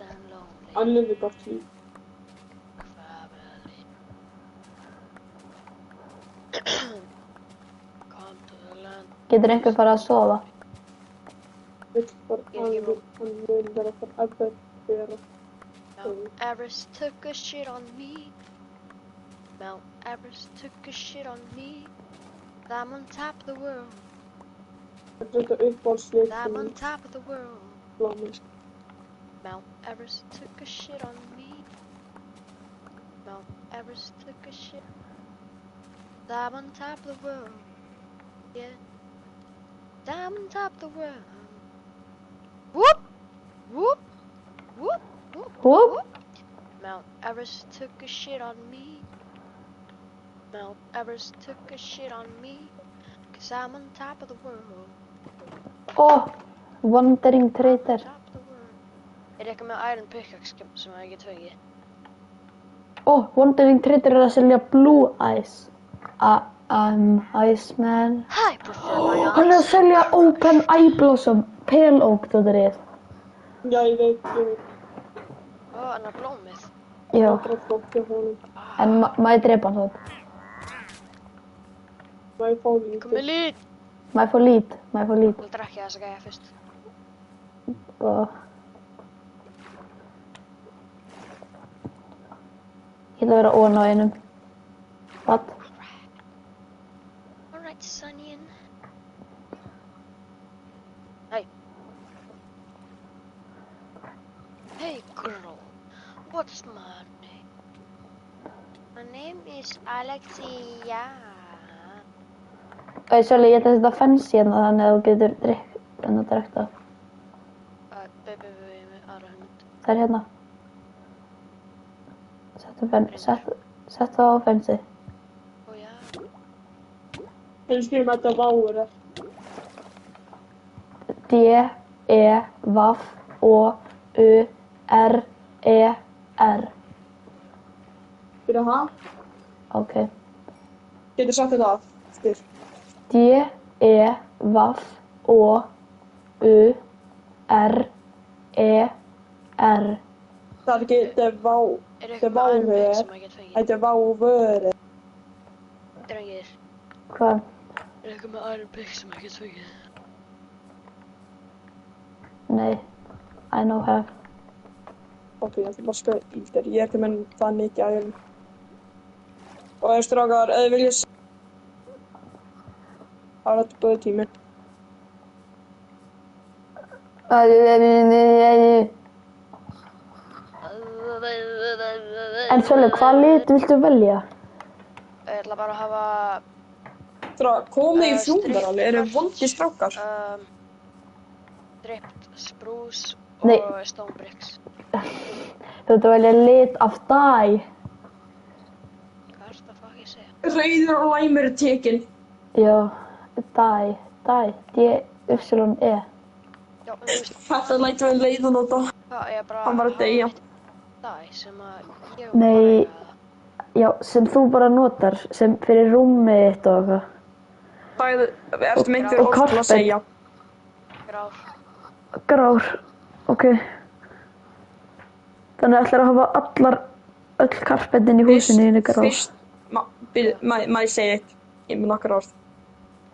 And lonely. Hann lifir gott líf. Family. Come to the land. Getur einhver farið að sofa? Hann vil vera forever vera. Mount Everest took a shit on me. Mount Everest took a shit on me. I'm on top of the world. Þetta uppbólslið I'm on top of the world. blómið. Mount Everest took a shit on me. Mount Everest took a shit. I'm on top of the world. Yeah. I'm on top of the world. Whoop! Whoop! Whoop! Whoop! Whoop! Mount Everest took a shit on me. Mount Everest took a shit on me. 'Cause I'm on top of the world. Wandering Trader. Top of the world. Er eitthvað með Iron Pickaxe sem að ég get fengið? Wandering Trader er að selja Blue Eyes. Iceman. I prefer my eyes. Hann er að selja Open Eye Blossom. Pale Oak, þú þrið. Já, ég veit. Ó, hann er blómið. Já, Það er flott hjá honum. en maður drepa hann þótt. Má ég fá lítið? Komið lít! Maður fór lít. Þú drekki þessa gæja fyrst. Og... Ég ætla að vera ón á einum. What? Alright, Sunny. Hey. Hey, girl. What's my name? My name is Alexia. Svolítið, ég ætla að setja fancy hérna þannig að þú getur drekkt það. Baby, með aðra hund. Það er hérna. Settu það á fancy. Ó, já. Hvernig skrifum þetta váur? D-E-V-O-U-R-E-R. Fyrir það? Ok. Getur sagt þetta af? Styr. D-E-V-O-U-R-E-R. Það er ekki, þetta er vá. Er Þetta er eitthvað með Iron Pick váur. sem að ég get fengið? Þetta er vávur. Drengir, Hvað? er eitthvað með Iron Pick sem að ég get fengið? Nei. I know have. Ok, ég ætla bara að spila í þér. Ég er ekki með það mikið ægum. Og strákar, ef þið viljið það er þetta góði tími. En Sölvi, hvað lit viltu velja? Ég ætla bara að hafa... Komið í flúðarali, eru vondir strákar? Dripped spruce Nei. og stone bricks. Þú ert að velja lit af dye. Hvað er þetta að fuck ég segja? Rauður og læmur er tekinn. Já, dye. D-Y-E. Já, en þú veist, Þetta lætur við leiðan á það. hvað, ég bara... Hann var að deyja. Það sem að ég Nei. Já, sem þú bara notar, sem fyrir rúmið þitt og eitthvað. Það ertu með einhver Og orð til að karpet. segja. Grár. Grár, ok. Þannig ætlar að hafa allar öll karpetin í húsinu í Nicaragua. Fyrst, maður ég segja eitt, ég með nokkar orð.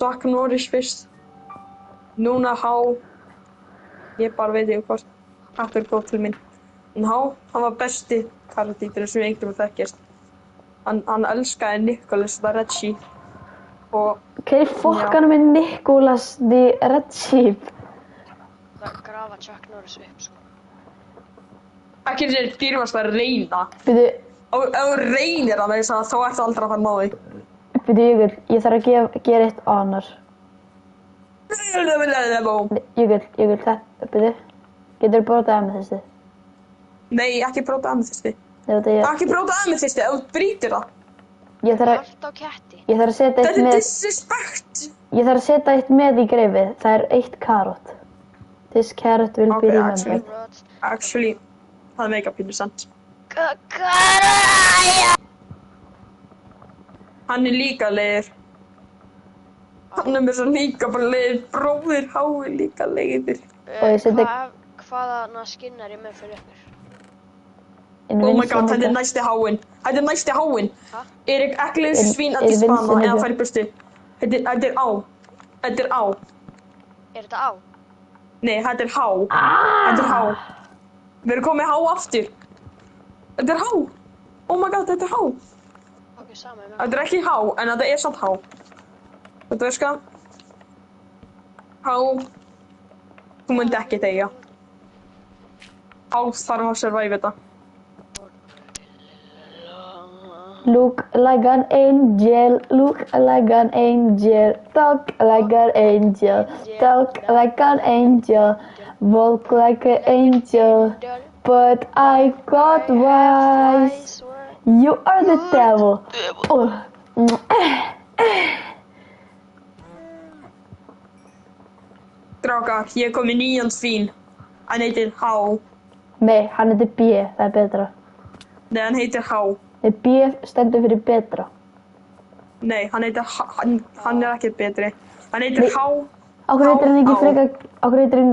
Chuck Norris fyrst, núna Há, ég bara veit ekki hvort, þetta er góð til minn. En Há, hann var besti karakterinn sem einhverjum þekkist. Hann elskaði Nicholas the Red Sheep. Og, Hver fokkanum er Nicholas the Red Sheep? Það grafa Chuck Norris upp, sko. ekki þessi dýrmast að reyna. Byrju, Ef þú reynir það með þess að þá ertu aldrei að fara að ná því. Jökull, ég þarf að gera eitt honor. Jökull, þetta, byrju. Geturðu brotað amethysti? Nei, ekki brota amethysti. Þetta ég... Ekki brota amethysti, ef þú brýtir það. Ég þarf Hald á ketti. að setja eitt Þetta er með... disrespect. Ég þarf að setja eitt með í greifið. Það er 1 karot. This carrot will be Okay, remembered. Actually, það er mega pínu sant. Hann er líka leiður. Hann er með svo líka bara leiður. Bróðir Há er líka leiður. Og ég seti- Hvaða skinnar ég með fyrir ykkur? Oh my god, þetta er næsti Háinn. Þetta er næsti Háinn. Ha? Erik Eklunds svínandi spana eða fær burstu. Þetta er á. Þetta er á. Er þetta á? Nei, þetta er Há. Þetta er Há. Við erum komið Há aftur. Þetta er Há. Oh my god, þetta er Há. Ok, sama með. Þetta er ekki Há, en þetta er samt Há. Þetta er sko. Há. Þú munt ekki þegja. Há þarf að survive þetta. Look like an angel, look like an angel, talk like an angel, talk like an angel, walk like an angel, but I got wise. You are the devil. Oh. Drákar, ég er komið nýjan svín. Hann heitir Há. Nei, hann heitir B, það er betra. Nei, hann heitir Há. Nei, B stendur fyrir betra. Nei, hann heitir hann er ekki betri. Hann heitir Nei. Há. Áhverju heitir hann Há.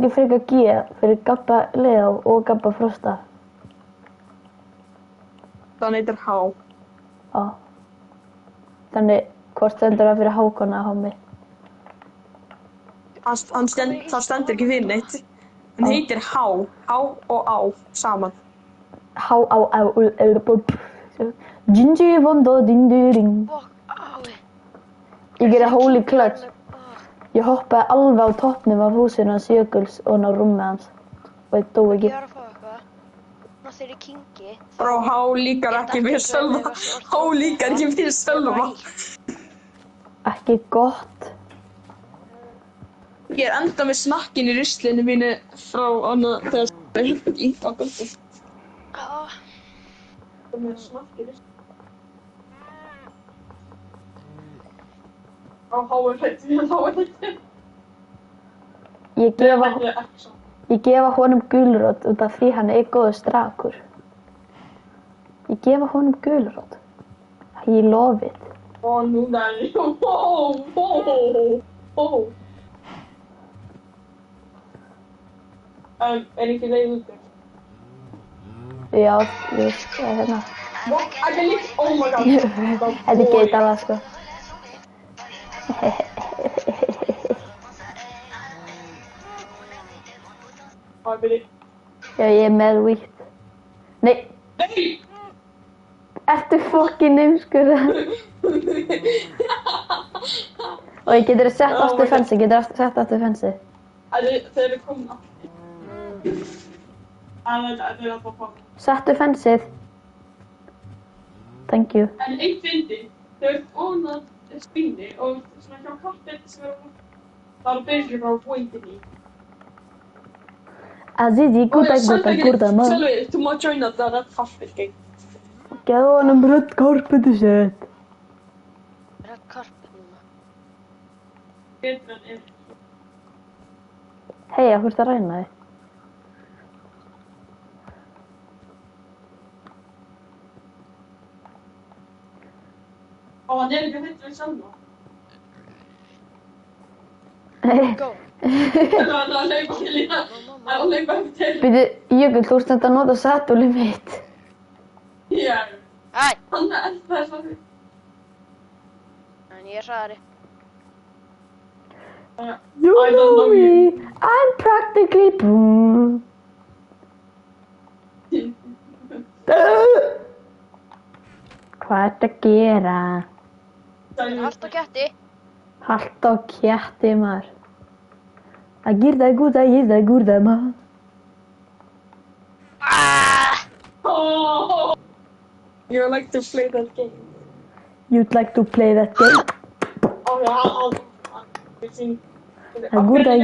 ekki frekar G fyrir Gabba Leo og Gabba Frosta? Hann heitir Há. Já. Þannig, hvort stendur það fyrir Hákon eða Hámi? Það stendur ekki fyrir neitt. Hann heitir Há. Há og Á saman. Há, Gingy vondo dinduring. Bokk, ái. Ég gerði holy clutch. Ég hoppaði alveg á toppnum af húsinu hans Jökuls og ná rúmið hans. Og ég dó Ég ekki. var að fá eitthvað. Ná þegar ég kingi. Bró, Há líkar ekki við Sölva. Há líkar ekki við Sölva. Ekki gott. Ég er enda með snakkin í ruslinu mínu frá annað þegar það er í á göldu. Það með snakk í ruslinu. Á Há er hrættur, Há er hrættur. Ég gefa honum gulrót út af því hann er góður strákur. Ég gefa honum gulrót. Ég lofi þið. Ó, núna er ég. Er ekki leið út þér? Já, ég veist, það er hérna. Þetta er líkt, oh my god. Þetta er geitalað, sko. Það er byrjið. Já, ég er með weed. Nei, Nei! ertu fokkin neymskur? Og ég getur sett Oh aftur my fensi, sett aftur fensi. Þeir eru komin aftur. Það er að fá. Settu fensið. Thank you. En eitt fyndi, þau ert ónað spíni og svona hjá kaffet sem það er byrjur frá pointinni. Azizi, gúta, maður. Sölvi, þú má joina það kaffet geng. Geðu honum rödd karpetu sett. Er það karpið núna? Betur en ef. Hei, hvað ertu að ræna þig? Hann er ekki að hittu við Sölva. Go. Það var að leipa til lína. Það var að leipa eftir. Býtu, Jökull, þú ert þetta að nota satúli mitt. Já, Æ, hann eldaði svona. en ég er hraðari. You I don't know know me, you. I'm practically boom. Hvað ertu að gera? Allt á ketti. Halt á kjætti maður. Að gyrða gúrða maður. Oh, you like to play that game. You'd like to play that game? Oh, já, Að gúrða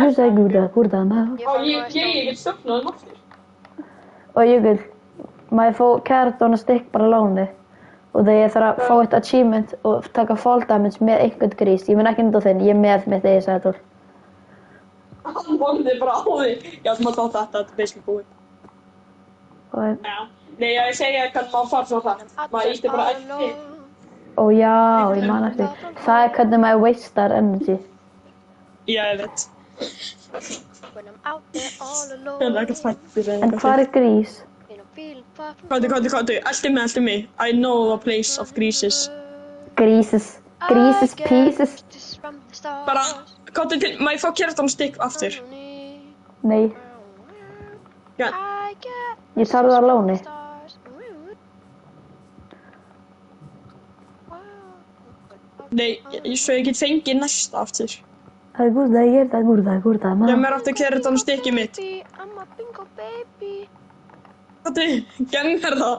maður. Ó, ég get stofnað aftur. Og Jökull, má ég fá Keraton og Stikk bara láni? Og þegar ég þarf að fá eitt achievement og taka fall damage með einhvern grís. Ég mun ekki nýta þinn, ég er með mitt eigið sætól. Hann vonði bara á því. Já, þú mátt á þetta er basically búið. Og, Já. Nei, ég segja hvernig maður fara svo hratt. Maður ítti bara eftir. og já, ég man eftir. Það er hvernig maður wastar energy. Já, ég veit. When I'm out there all alone. Það er ekkert fættir En hvað er grís? And I'm feeling far from Kóti. Eltu mig. I know a place of greases. Grísis pieces. From the stars. Bara, kóti til, má ég fá Keraton Stikk aftur? Nei, Já. I get ég þarf það að láni. stars. Nei, svo ég get fengið næsta aftur. Það er gúrða Ég maður. mér aftur Keraton Stikkið mitt. I'm a bingo baby. Kóti, gem mér það.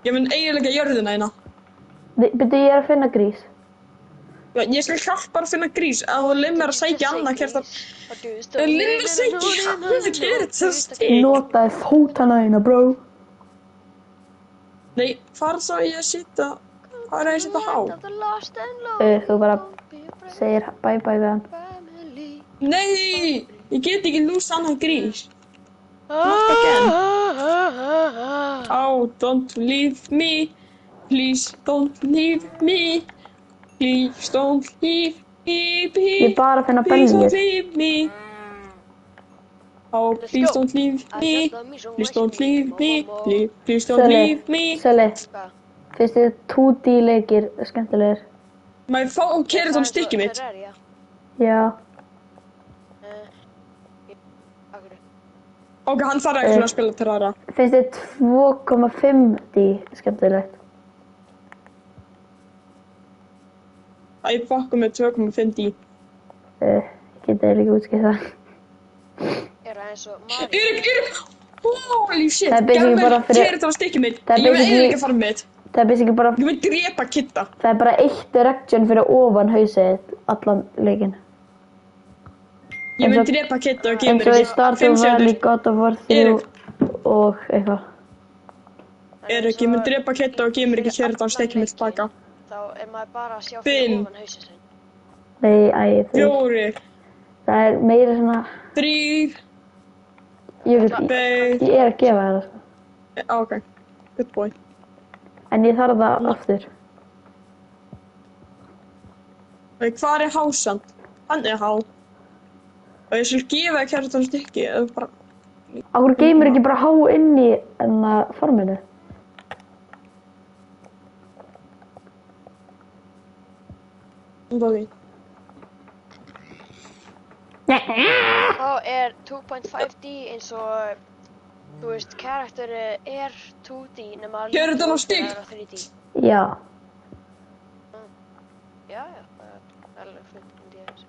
Ég mun eiginlega jörðina hérna. Byrju, ég er að finna grís. Já, ég skal hjálpa að finna grís að þú leið mér að sækja annað Keraton. Leið mér að sækja annað Keraton Stikk. Notaði fótana þína, bro. Nei, fara svo ég að sitja. Hvað er að ég sitja há? Þú bara segir bye bye við hann. Nei, ég get ekki lúsa annað grís. Not again. Oh, don't leave me. Please don't leave me. Please don't leave me. Ég er bara að finna Please don't beljur. leave me. Oh, please don't leave me. Please don't leave me. Please don't leave me. Sölli, finnst þið 2D leikir skemmtilegir? Má ég fá Keraton Stikkið mitt? Já. Ok, hann þarf ekki að spila Terraria. Finnst þið 2,5D skemmtilegt? Æ, fokka með 2,5D. Ég geti eiginlega ekki útskýrt það. Er það eins og Mario? Eirík! Holy shit! Það er basically Gef bara mér fyrir- Keraton Stikkið mitt. Það er Ég vil basically- eiginlega fara með þitt. Það er basically bara, Ég vil drepa Kidda. það er bara eitt direction fyrir ofan hausið allan leikinn. Ég Eins vil og- drepa Kidda og gefa Eins mér og í ekki Stardew 5 Valley, sekundur. God of War 3 Eirík. og eitthvað. Eirík, ég mun drepa Kidda og gefa mér ekki Keraton Stikkið mitt tilbaka. Þá er maður bara að sjá 5. fyrir ofan hausinn sinn. Nei, æ, 4, það er meira svona, 3, ég 2. er að gefa það, sko. Ok, good boy. En ég þarf það aftur. Hvað er hásand? Hann er há. Og ég skal gefa Keraton Stikkið, eða bara... Akkur geymir ekki bara há inn í forminu? Því. Þá er 2.5D eins og, þú veist, karakteri er 2D nema að Keraton lítið Stick. er á 3D. Já. Já, það er alveg fundið í þessu.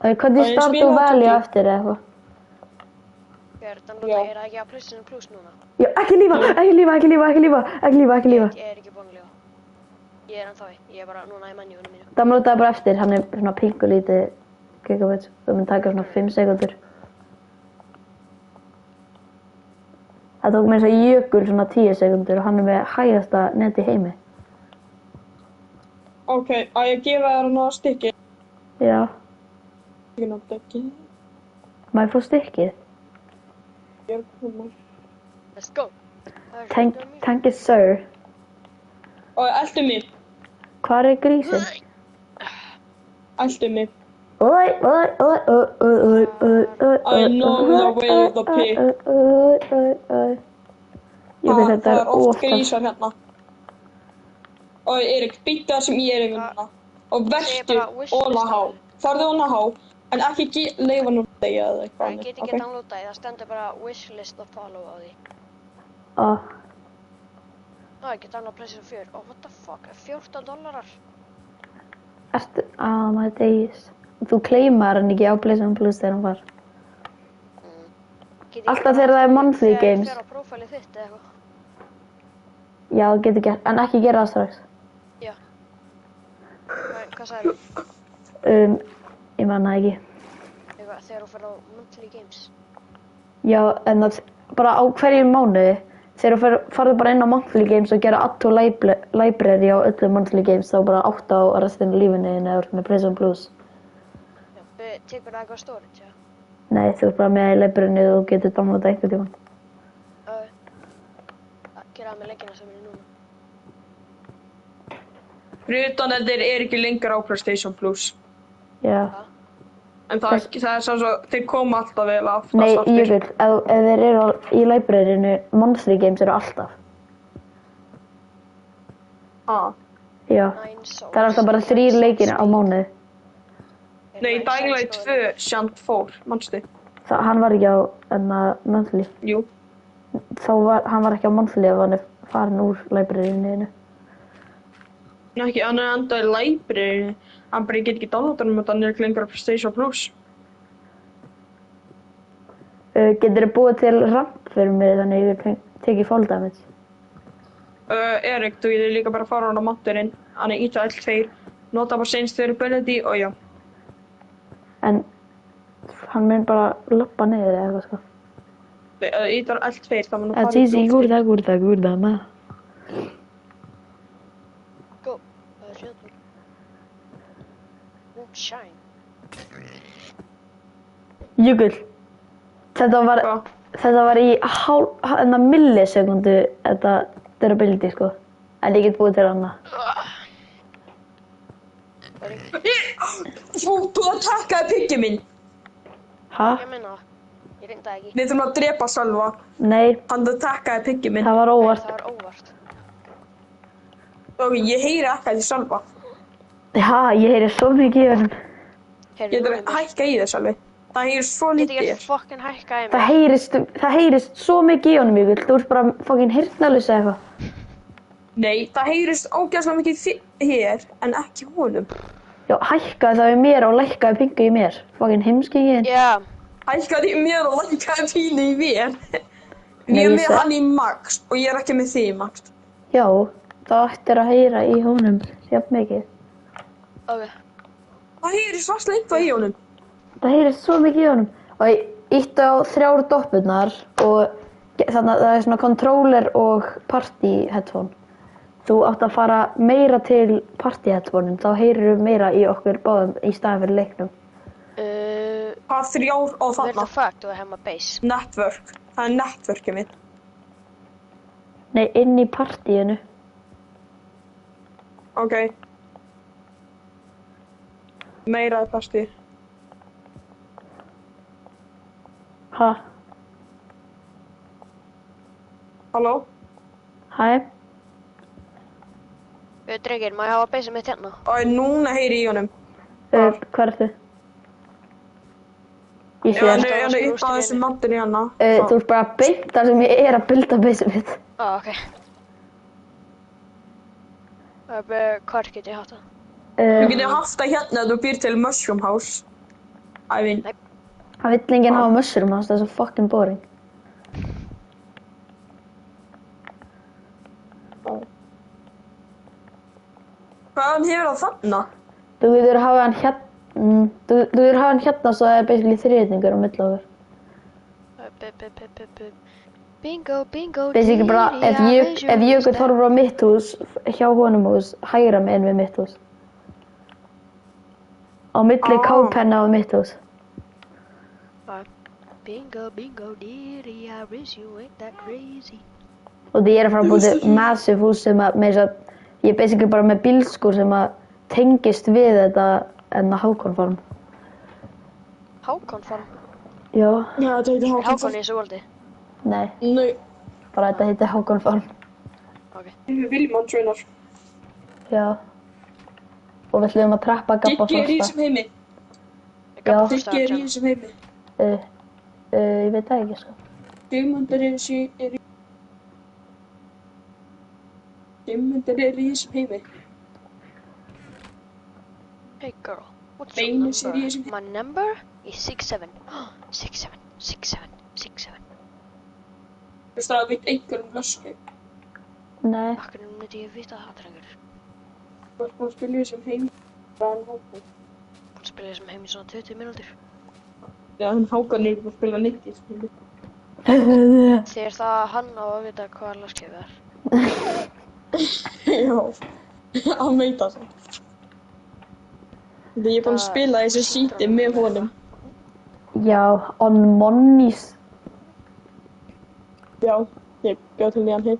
Hvernig ég Stardew spila Valley á eftir eða eitthvað? Keraton Já. er það ekki á PlayStation Plus núna? Já, ekki lífa. Ég er ekki búinn að lifa. Ég er ennþá ég er bara núna í menjúinu mínu. Það notaði bara eftir, hann er svona pinkulítið gigabits. Það mun taka svona 5 sekundur. Það tók mér þess að Jökul svona 10 sekundur og hann er með hægasta net í heimi. Ok, að ég gefa þér hann á Stikkið. Já. Ég nátt ekki. Má ég fá stykkið? Ég er komað. Let's go. Thank you, sir. Og eldu mig. Hvar er grísinn? Eldu mig. Oi. I know the way of the pig. Jökul, þetta Það er er oft ofta. grísar hérna. Og Erik, býttu það sem ég er í vinna. Og Segir vertu bara wishlist on a há. áður. Farðu on a há, en ekki leifa nú degja eða eitthvað. Ég get ekki downloadað, það stendur bara wishlist og follow á því. Ég get downloadað PlayStation 4. Oh, what the fuck, $14? Ertu, my days. Þú claimar hann ekki á PlayStation Plus þegar hann var. Get ég Alltaf bara þegar það er haft monthly þegar ég games. fer á prófælið þitt eða eitthvað. Já, þú getur gert, en ekki gera það strax. Já. Hvað sagðirðu? Ég man það ekki. Eitthvað, þegar þú fer á monthly games. Já, en það bara á hverjum mánuði. Þegar þú farðu bara inn á monthly games og gera add to library á öllum monthly games, þá bara 8 á restinu lífinu eða með PlayStation Plus. Já, tekur það eitthvað storage, já? Nei, þú ert bara með í libraryinu og þú getur downloadað einhvern tímann. Gera það með leikina sem er núna. Fyrir utan þetta er ekki lengur á PlayStation Plus. Já. En það er svo, þeir koma alltaf vel aftast Nei, aftur. Jökull, ef þeir eru í libraryinu, monthly games eru alltaf. Já. Það er alltaf bara 3 leikir á mánuði. Nei, Dying Light 2 sjant fór, manstu? Hann var ekki á monthly. Jú. Hann var ekki á monthly ef hann er farin úr libraryinu. Ekki, hann er enda í library. Hann bara get ekki downloada hann, hann er ekki lengur á PlayStation Plus. Getur þið búið til ramp fyrir mig þannig að ég tekið fall damage? Erik, þú getur líka bara að fara á monterinn. Hann er íta L2, nota bara senst þeirri ability og já. En hann mun bara lappa niður eða eitthvað sko. Ítar L2, það mun It's easy, gurda, ma. Go, sjöðum. Shine. Jökull, þetta var í millisekundu þetta durability sko. En ég get búið til hana. Þú attackkaði piggið minn. Ha? Ég meina það. Ég reyndi það ekki. Við þurfum að drepa Sölva. Nei, Hann attackkaði piggið minn. það var óvart. Það var óvart. Og ég heyri ekkert í Sölva. Ha, ég heyri svo mikið í honum. Ég þarf að hækka í þér, Sölvi. Það heyrist svo Get lítið í ekki þér. fucking hækka í mig. Það heyrist svo mikið í honum, Jökull. Þú ert bara fucking heyrnarlaus eða eitthvað. Nei, það heyrist ógeðslega mikið hér, en ekki honum. Já, hækkaði það í mér og lækkaði pingu í mér. Fucking heimskingin. Já. Hækkaði í mér og lækkaði pínu í mér. Nei, Ég er ég með sé- hann í max og ég er ekki með þig í max. Já, það ættir að heyra í honum jafn mikið. Ok. Það heyrist varslega eitthvað í honum. Það heyrist svo mikið í honum. Og ég ítti á 3 doppurnar og þannig að það er svona controller og party headphone. Þú átt að fara meira til party headphone-um, þá heyrir meira í okkur báðum í staðinn fyrir leiknum. Hvað 3 og Where þarna? the fuck do I have my base? Network. Það er networkið mitt. Nei, inn í partíinu. Ok. Meira er partí. Ha? Halló? Hæ? Drengir, má ég hafa base mitt hérna? Og núna heyri í honum. Hvað ertu? Ég sé Hann það. er upp á þessum mattin í hana. Þú ert bara beint þar sem ég er að builda baseið mitt. Ok. Hvar get ég haft það? Þú getur haft það hérna að þú býr til Mushroom House. Ævin. Það vill enginn hafa mushroom house, það er svo fucking boring. Hvaðan hefur það þarna? Þú getur hafa hann hérna, þú getur hafa hann hérna svo það er basically þriðningur á milli okkur. Bingo, bingo, Basically bara ef Jökull horfir á mitt hús, hjá honum hús, hægra megin við mitt hús. Á milli K-penna og mitt hús. Bingo, bingo, dearie, I wish you ain't that crazy. Og því ég er að fara að búið til massive hús sem að, með þess að, ég er basically bara með bílskúr sem að tengist við þetta Hákon farm. Hákon farm? Já. Já, þetta heitir Hákon Hákon í þessu voldi? Nei, Nei. bara þetta heitir Hákon farm. Ok. Vilmann trainar. Já. Og við ætlum að trappa Gabba Giggi er í Frosta. þessum heimi. Já. Giggi er í þessum heimi. Ég veit það ekki, sko. Sigmundur er í þessum heimi. Hey girl, what's Beinu sér í your þessum number? My number is 67. 67. Þú veist það veit einhver lösku. Nei. Akkur myndi ég vita það, drengur. Þú ert búin að spila í þessum heimi. Búin Búin að spila í þessum heim í svona 20 mínútur. Já, hann Hákon er búin að spila 90 í þessum heimi. Þegar það hann á að vita hvað laskið er. Já, hann veit það svo. Þegar ég er búin að spila þessu síti með honum. Já, on Monies. Já, ég bjóð til nýjan heim.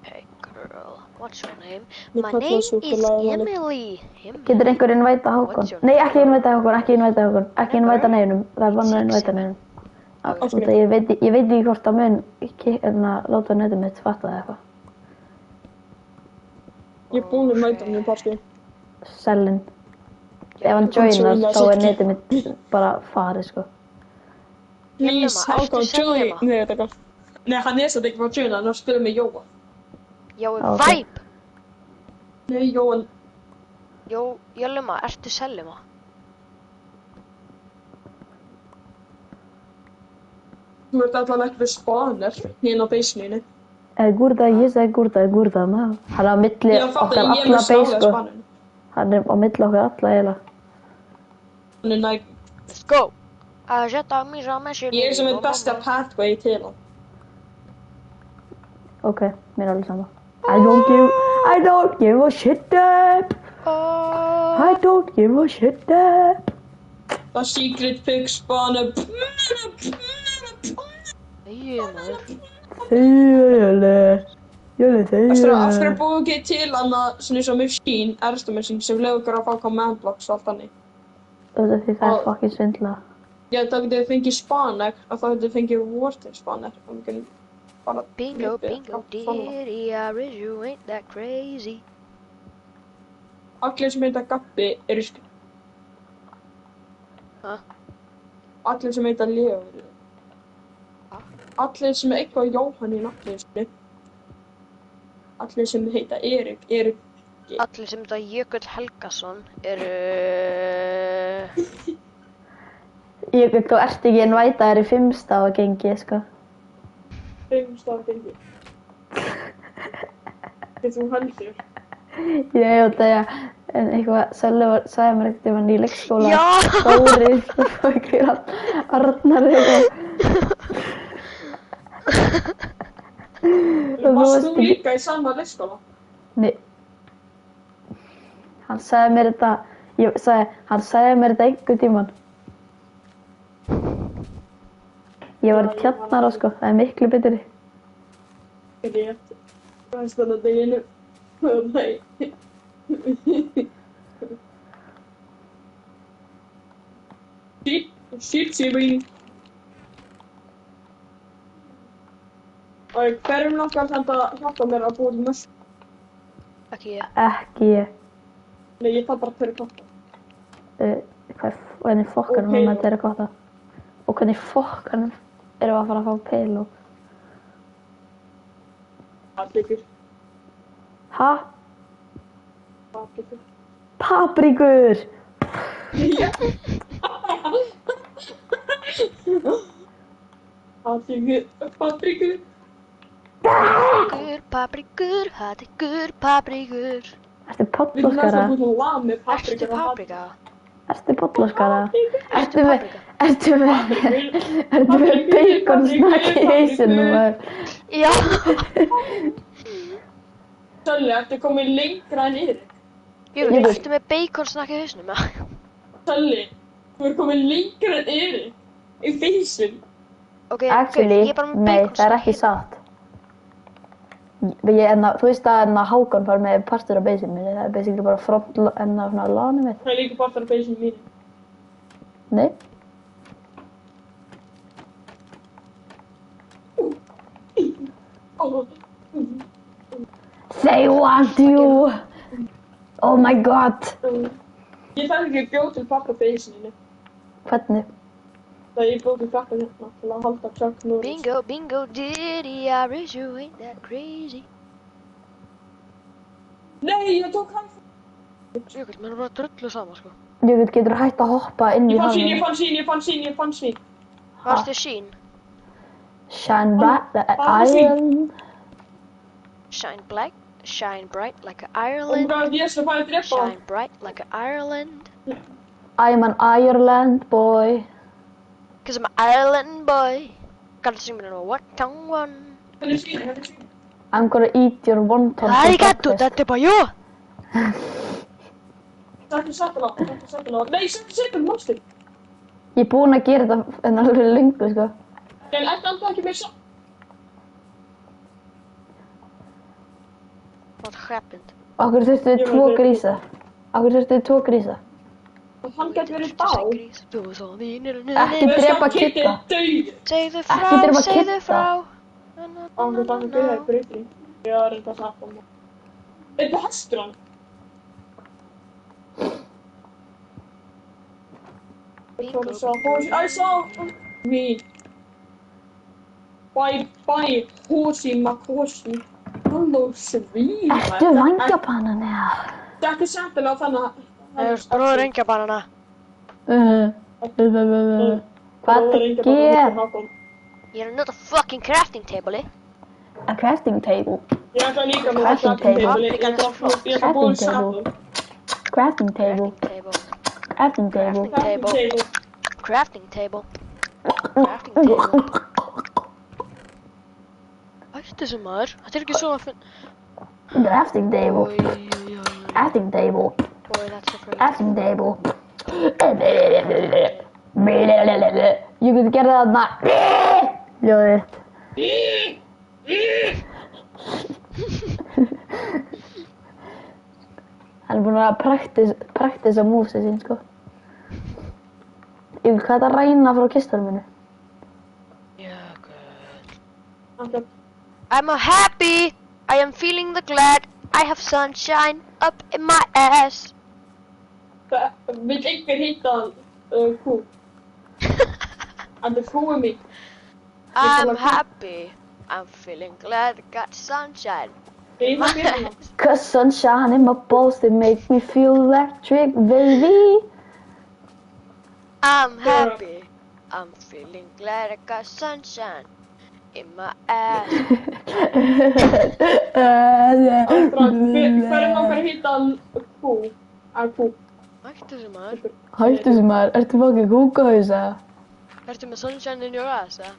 Hey girl, what's your name? Ég My kalla name svo is til að hann- Emily. Getur einhver innvæta Hákon? Nei, ekki innvæta Hákon. Ekki innvæta neinum. Það er bannað að innvæta neinum. Ég veit ekki hvort að mun láta netið mitt fatta það eitthvað. Ég er búin að mæta hann í partí. Sellin. Ef hann joinar þá er netið mitt bara farið, sko. Please, Hákon, ertu join. Selma? Nei, þetta er galt. Nei, hann er satt ekki frá joina, hann er að spila með Jóa. Jói Ok. Vibe. Nei, Jóan. Jöluma, ertu Selma? Þú ert allan ekki við spawner hérna á baseline. Gurda, ég segi gurda, maður. Hann er á milli Já, fattu, okkar ég er alla með beis, snálega sko. spawner. Hann er á milli okkar alla eiginlega. Hann er næg. Let's go. Að setja mér á messi. Ég er sem er besta pathway til hann. Ok, mér er alveg sama. I don't give a shit up. I don't give a shit up. Það secret pig spawner. Ægir maður. Aftur að búið ekki til hann að svona eins og machine, erðstumessing sem leiður ykkur að fá command blocks og allt þannig. Því það er fucking svindla. Já, þá getið þið fengið spawner og þá getið þið fengið warten spawner. Og við getum bara Bingo, gripið bingo, allt svona. diddy, I wish you ain't that crazy. Allir sem heita Gabbi eru Ha? Allir sem heita Leo eru Ha? Allir sem er eitthvað Jóhann í nafninu. Allir sem heita Erik eru Allir sem þetta Jökull Helgason eru... Þú ert ekki innvætaður í 5 stafa gengi, sko. 5 stafgengi. Þetta þú heldur. Ég veit það, en eitthvað, Sölvi sagði mér ekkert í leikskóla. Já! Dóri, ykkur Arnar eitthvað. Varst þú líka í sama leikskóla? Nei. Hann sagði mér þetta, hann sagði mér þetta einhvern tímann. Ég var í Tjarnara, sko, það er miklu betri. Rétt. Hvað er þetta deginu? Nei. Shit, síðan. Og hverjum langar þetta að hjálpa mér að búa til mössu? Ekki ég. Ekki ég. Nei, ég þarf bara terrakotta. Hvernig fokkanum var með terrakotta? Og hvernig fokkanum erum við að fara að fá pelo? Paprikur. Ha? Paprikur. Paprikur! Já. Paprikur. Paprikur. Paprikur, hattikur, paprikur. Ertu Við erum pollóskara? alltaf búin að laga með Ertu paprikur og paprika? Ertu pollóskara? Ertu paprika? Ertu með baconsnakk í hausinu, maður? Já! Sölvi, ertu komin lengra en yfir? Jökull, ertu með baconsnakk í hausnum? Sölvi, þú er komin lengra en yfir. Í feysum. Ok, Actually, ég er bara með nei, það er baconsnakk. ekki satt. Þú veist að Hákon fær með partur af beisinu minni, það er basically bara front svona lánum mitt. Það er líka partur af feysum mínu. Nei. They want you! Oh my god. Ég þarf ekki að bjóða til pakka beisinni. Hvernig? Það ég bjóð til pakka hérna til að halda Chuck Norris. Bingo, bingo, diddy, Irish, you ain't that crazy. Nei, ég tók hann. Jökull, mér er bara drullu sama, sko. Jökull, getur hægt að hoppa inn í Ég fann hafinu? sín. Hvað ertu sín? Shine bright like iron. Shine bright like Oh my Ireland. god, ég skal fara að drepa hann. Shine bright like Ireland. I'm an Ireland boy. Cause I'm an Ireland boy. Gotta sing me no what tongue one. Hann er sín. I'm gonna eat your wonton for Arigato, breakfast. date boyo. Settu settu á. Nei, settu monster. Ég er búinn að gera þetta en alveg lengur, sko. En alltaf ekki meira satt. What happened? Okkur þurftu þið tvo grísa. Okkur þurftu þið tvo grísa. Hann getur verið dá. Ekki drepa Kidda. Segðu Ekki frá, drepa segðu Kidda. frá. Hann getur ekki byrjað breytri. Ég var reynda að sappa hann. Er þetta hestur hann? I saw me. Bye, horsey makosi. Halló, svín. Ertu vangjabanan eða? Þetta er sættilega þannig að... Bróður engjabanana. Hvað er það ger? You're not a fucking crafting table, eh? A crafting table. Ég ætla líka með Crafting table. Ég ætla búið saman. Crafting table. Table. Crafting table. Crafting table. Crafting table. Ættu sem maður. Þetta er ekki svo að finna. Crafting table. Crafting table. Boy, that's a Crafting table. Ég geti gerði þarna. Ljóðið. Hann er búinn að praktisa músið sín, sko. Ég vil hvað þetta ræna frá kistunum minni. Jökull. I'm happy. I am feeling the glad. I have sunshine up in my ass. Vill einhver hitta kú? Þetta er kúið mig. I'm happy. I'm feeling glad. I got sunshine. Cause sunshine in my balls, they make me feel electric, baby. I'm happy. I'm feeling glad I got sunshine in my ass. Hver er langar að hitta kú? Kú. Ættu sem maður. Hættu sem maður, ertu fokkið kúkahausa? Ertu með sunshine in your ass, eða?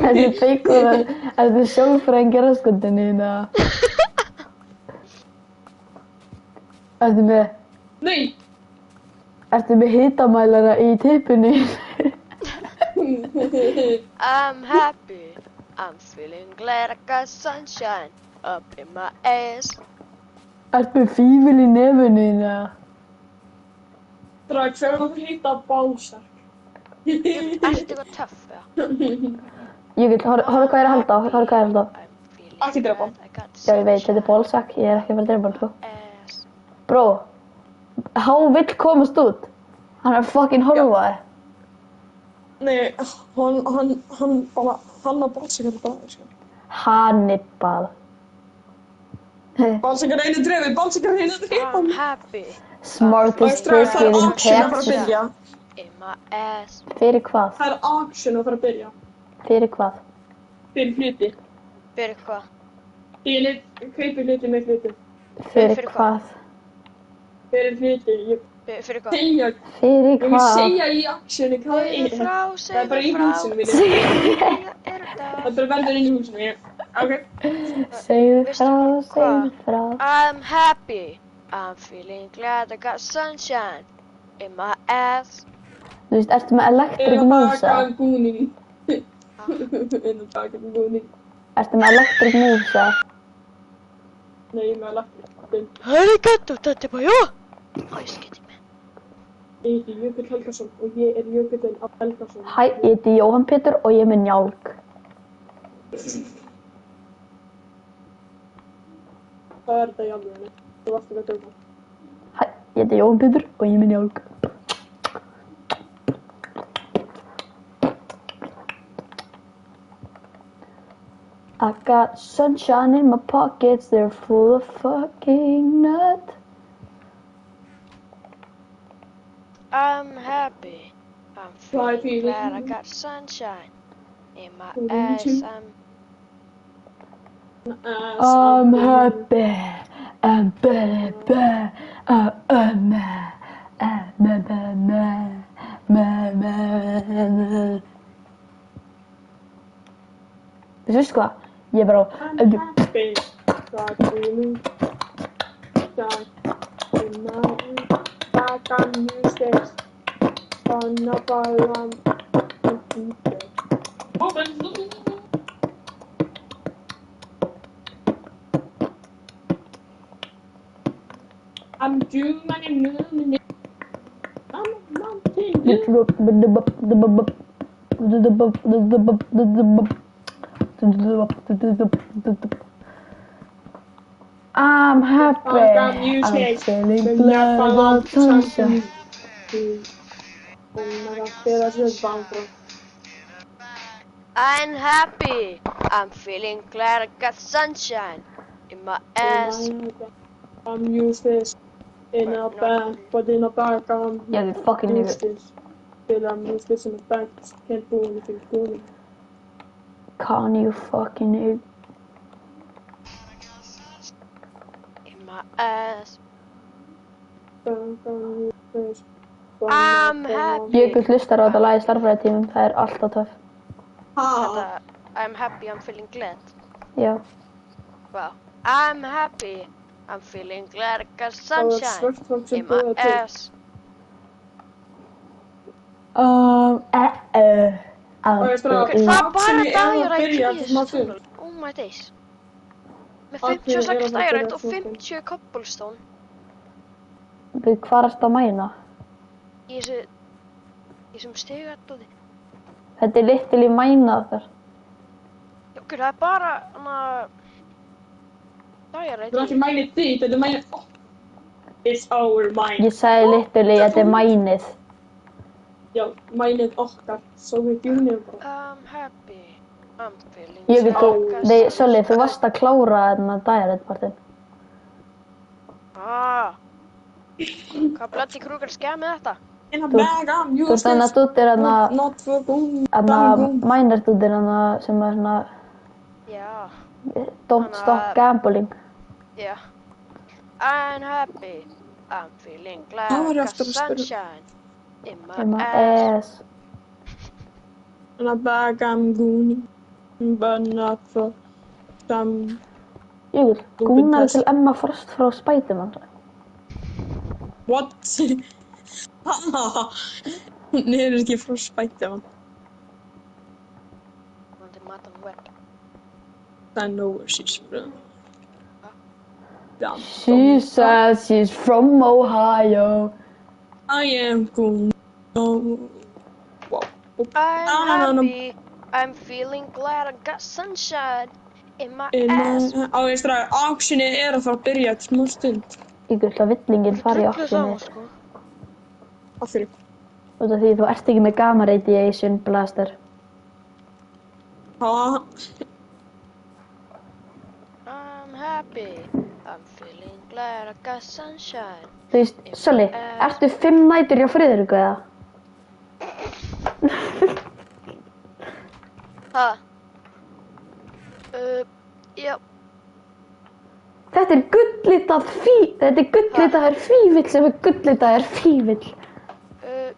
Ertu feikuð, ertu sjálfræðingi raskundinni þína? Nei! Ertu með hitamælara í tippinu? I'm happy. I'm feeling glad I got sunshine up in my ass. Ertu með fífil í nefinu þína? Strax, hver er langar að hitta bálsark? Ertu eitthvað töff, eða? Ég vil, horfa hvað ég er að halda á, horfa hvað ég er að halda á. Ekki drepa hann. Já, ég veit, þetta er bólsak, ég er ekki að fara að drepa hann, sko. Ass. Bró, Há vill komast út. Hann er fucking horfaði. Nei, hann á bálsakar bara, sko. Hannibal. Bálsakar einu drefi. I'm happy Smartest Það er person in action að fara að Texas. byrja. in my ass. Fyrir hvað? Það er action að fara að byrja. Fyrir hvað? Fyrir hluti. Fyrir hvað? Ég kaupi hluti með hluti. Fyrir Fyrir hvað? Fyrir hluti. Ég Fyrir hvað? segja, Fyrir ég vil hvað? segja í actioni hvað það Segðu er. frá, Það er bara í segðu húsinu frá. mínu. Hvað er Það þetta? bara verður inn í húsinu mínu. Ok. Segðu Veistu frá, hvað? segðu frá. I'm happy. I'm feeling glad I got sunshine in my ass. Þú veist, ertu með electric Eða moves, taka eða? búning. Eða taka búning. Ertu með electric moves, eða? Nei, ég með lagt. Arigato, þetta er bara jó. Æ, skiti mig. Ég heiti Jökull Helgason og ég er Jökullinn af Helgason. Hæ, ég heiti Jóhann Pétur og ég er með njálg. Hvað er þetta í alveg? Þú varst ekki að dögna. Hæ, ég heiti Jón Pétur og ég er með njálg. I got sunshine in my pockets, they're full of fucking nut. I'm happy. I'm Why feeling feeling? glad I got sunshine in my ass. I'm happy, I'm baby, Þú veist hvað? Ég er bara á I'm happy. Got feeling. Shine in my back on new steps. On a ballroom. I'm human and moving. I'm a mountain. I'm happy, I'm I'm feeling glad about sunshine. I'm happy. I'm feeling glad I got sunshine in my ass. I'm useless in a bag, but in a bag I'm Yeah, you fucking nigga. useless. Still I'm useless in a bag, can't do anything cool. Can you fucking eat? In my ass. I'm happy. Jökull hlustar á þetta lag í starffræðitímum, það er alltaf töff. Þetta, I'm happy, I'm feeling glad. Já. Wow. I'm happy. I'm feeling glad I got sunshine in my ass. Ok, Það er bara Actually, dagjarætt byrja í eftir smá þessu stund. tunnel. Oh my days. Með Allir 56 eru að dagjarætt byrja og smá stund. 50 cobblestone Við hvað ertu að mæna? í þessum stigadóti. Þetta er litli mænað þar. Okkur, það er bara dagjarætt Þetta er ekki mænið þitt, þetta er mænið... It's our mine. Ég sagði litli, þetta er mænið. Já, mænið okkar, so we're doing it. I'm happy. I'm feeling Jökull, glad I got nei, Sölli, þú sunshine. varst að klára þarna dagjarættpartinn. Hvað blöndi krúkar skemmið þetta? In a bag, I'm Þú veist þannig useless. að dúttir þarna, Not for going. mænardúttir þarna sem er svona Já, Don't stop gambling. já. I'm happy. I'm feeling glad Hvað var I ég got aftur að spyrja? sunshine in my In my ass. ass. In a bag, I'm going. But not for some... Jökull, gúnar til Emma Frost frá Spiderman. What? Hún er ekki frá Spiderman. Hún til Madam Web. I know where she's from. She says she's from Ohio. I am going. Wow. I'm no. happy. I'm feeling glad I got sunshine in my En ass. á ég stræði, auctionið er að fara að byrja eftir smá stund. Jökull, að villingin fari í Trufluð það, auctionið. sko. Af hverju? Út af því þú ert ekki með gamma radiation blaster. Ha? I'm happy. I'm feeling glad I got sunshine. Þú veist, Sölli, ertu 5 nætur hjá Friðriku eða? Ha? Já. Þetta er gullitað fívill sem er gullitaður fívill.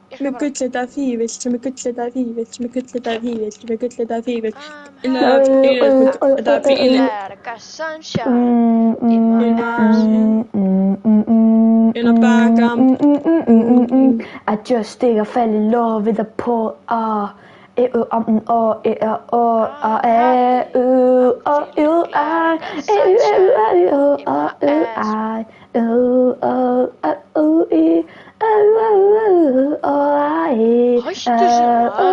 Ég Með skal bara... gullitaði fívill, sem er gullitaði fívill, sem er gullitaði fívill, sem er gullitaði fívill. I'm Þetta er fívill. glad I got sunshine in my ass. In a bag, I just think I fell in love with a poor Hættu þessu,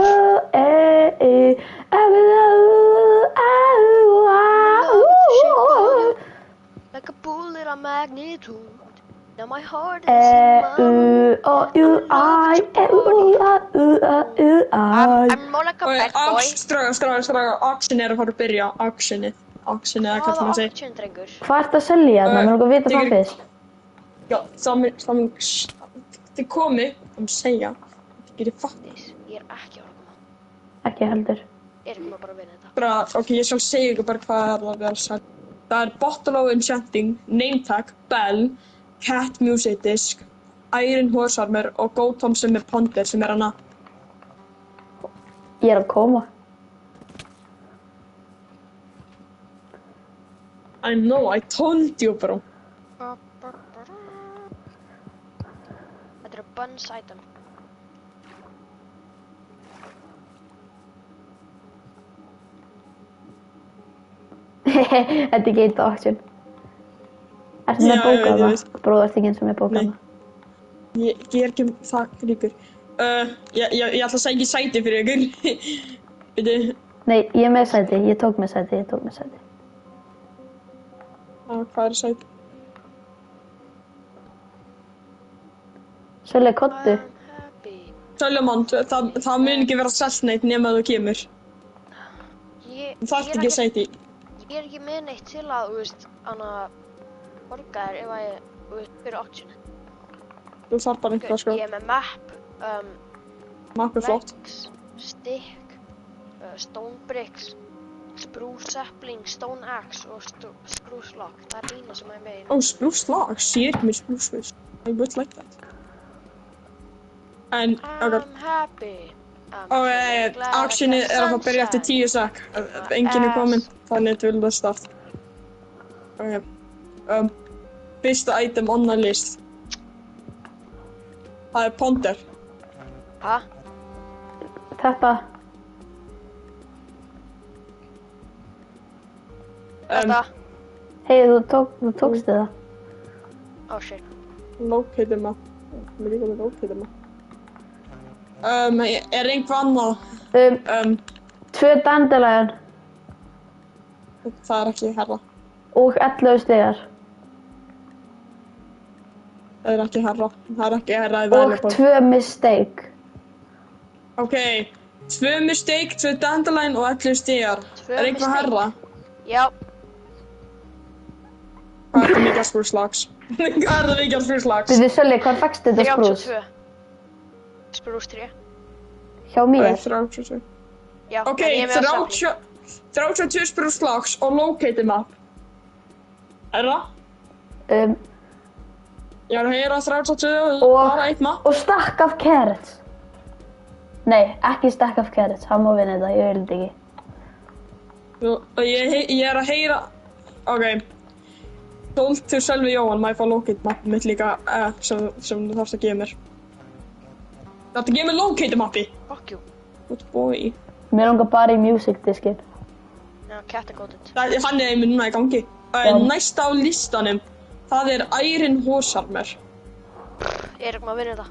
Like a bullet on magnitude. Now my heart is in I'm more like a bad boy. Strága, auction að fara að byrja. Auctionið eða hvað Hvaða maður segir. auction, drengur? Hvað ertu að selja hérna? Mér langar að vita það fyrst. Já, það mun, þið komi, það mun segja, þið gerir fatt. Ég er ekki að koma. Ekki heldur. Erum maður bara að vinna þetta. Bara, ok, ég skal segja ykkur bara hvað það að vera sagt. Það Bottle of Enchanting, Name Tag, Bell, Cat Music Disc, Iron Horse Armor og Gotham sem Ponder sem hana. Ég er að koma. I know, I told you, bro. Þetta eru buns item. Þetta er gate auction. Ertu með bókað það? Bróðu, ertu ekki eins og með bókað það? Ég er ekki það ríkur. Ég ætla að segja ekki sæti fyrir ykkur. Veitu? Nei, ég er með sæti. Ég tók með sæti. Hvað er sæti? Svolítið kottu. Söljumann, það mun ekki vera selt neitt nema þú kemur. Það þarf ekki sæti. Ég er ekki með neitt til að, þú veist, borga þér ef að ég, þú veist, fyrir auctionið. Þú þarf bara einhvað, sko. Ég er með map, Map er flott. legs, stick, stone bricks, spruce sapling, stone axe og spruce log. Það er eina sem ég er með. Oh, spruce logs. Ég er ekki með spruce fish. I would like that. En, I'm happy. Auctionið er að fara að byrja eftir 10 sek. Enginn er kominn, þannig til það start. Ok. Fyrsta item on the list. Það er Ponder. Hæ? Þetta. Þetta? Hei, þú tókst það. Oh shit. Locate maður. Mér líka með locate maður. Er einhvað annað? 2 dandelion. Það er ekki herra. Og 11 stigar. Það er ekki herra. Og 2 mistake. Ok. 2 mistake, 2 dandelion og 11 stigar. Er einhvað herra? Já. Hvað er það mikið að spruce logs? Við Sölli, hvað fækst þetta spruce? 32. Spruce 3. Hjá mér? 32. Já, Ok, en ég er með sapling. 32 spruce logs og locate map. Er það? Ég er að heyra 32 og bara 1 map. Og stack of carrots. Nei, ekki stack of carrots. Hann má vinna þetta, ég vil þetta ekki. Ég er að heyra... Ok. Told til Sölvi Jóhann, maður fá locate mappi mitt líka sem þú þarfst að gefa mér. Það er að gefa mér locate mappi. Fuck you. Good boy. Mér langar bara í music diskinn. Já, cat er góðið. Hann er einmitt núna í gangi. Næsta á listanum, það er Iron Horse Armor. Ég er ekki maður að vinna þetta.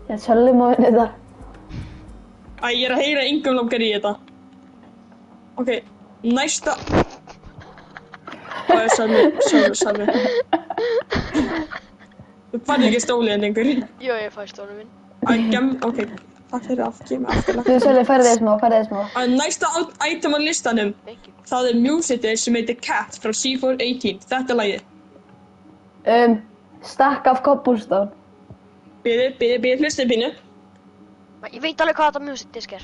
Já, Sölvi má vinna þetta. Ég er að heyra engum langar í þetta. Ok, næsta... Það er Sölvi. Þú færði ekki stólið einhver. Jó, ég fæ stólið minn. Ok, takk fyrir að gefa mig aftur. Þú Sölvi, færði þið smá. Næsta item á listanum, það er music sem heitir Cat frá C418. Þetta er lagið. Stack of cobblestone. Bíði, hlustið pínu. Ég veit alveg hvað þetta music disk er.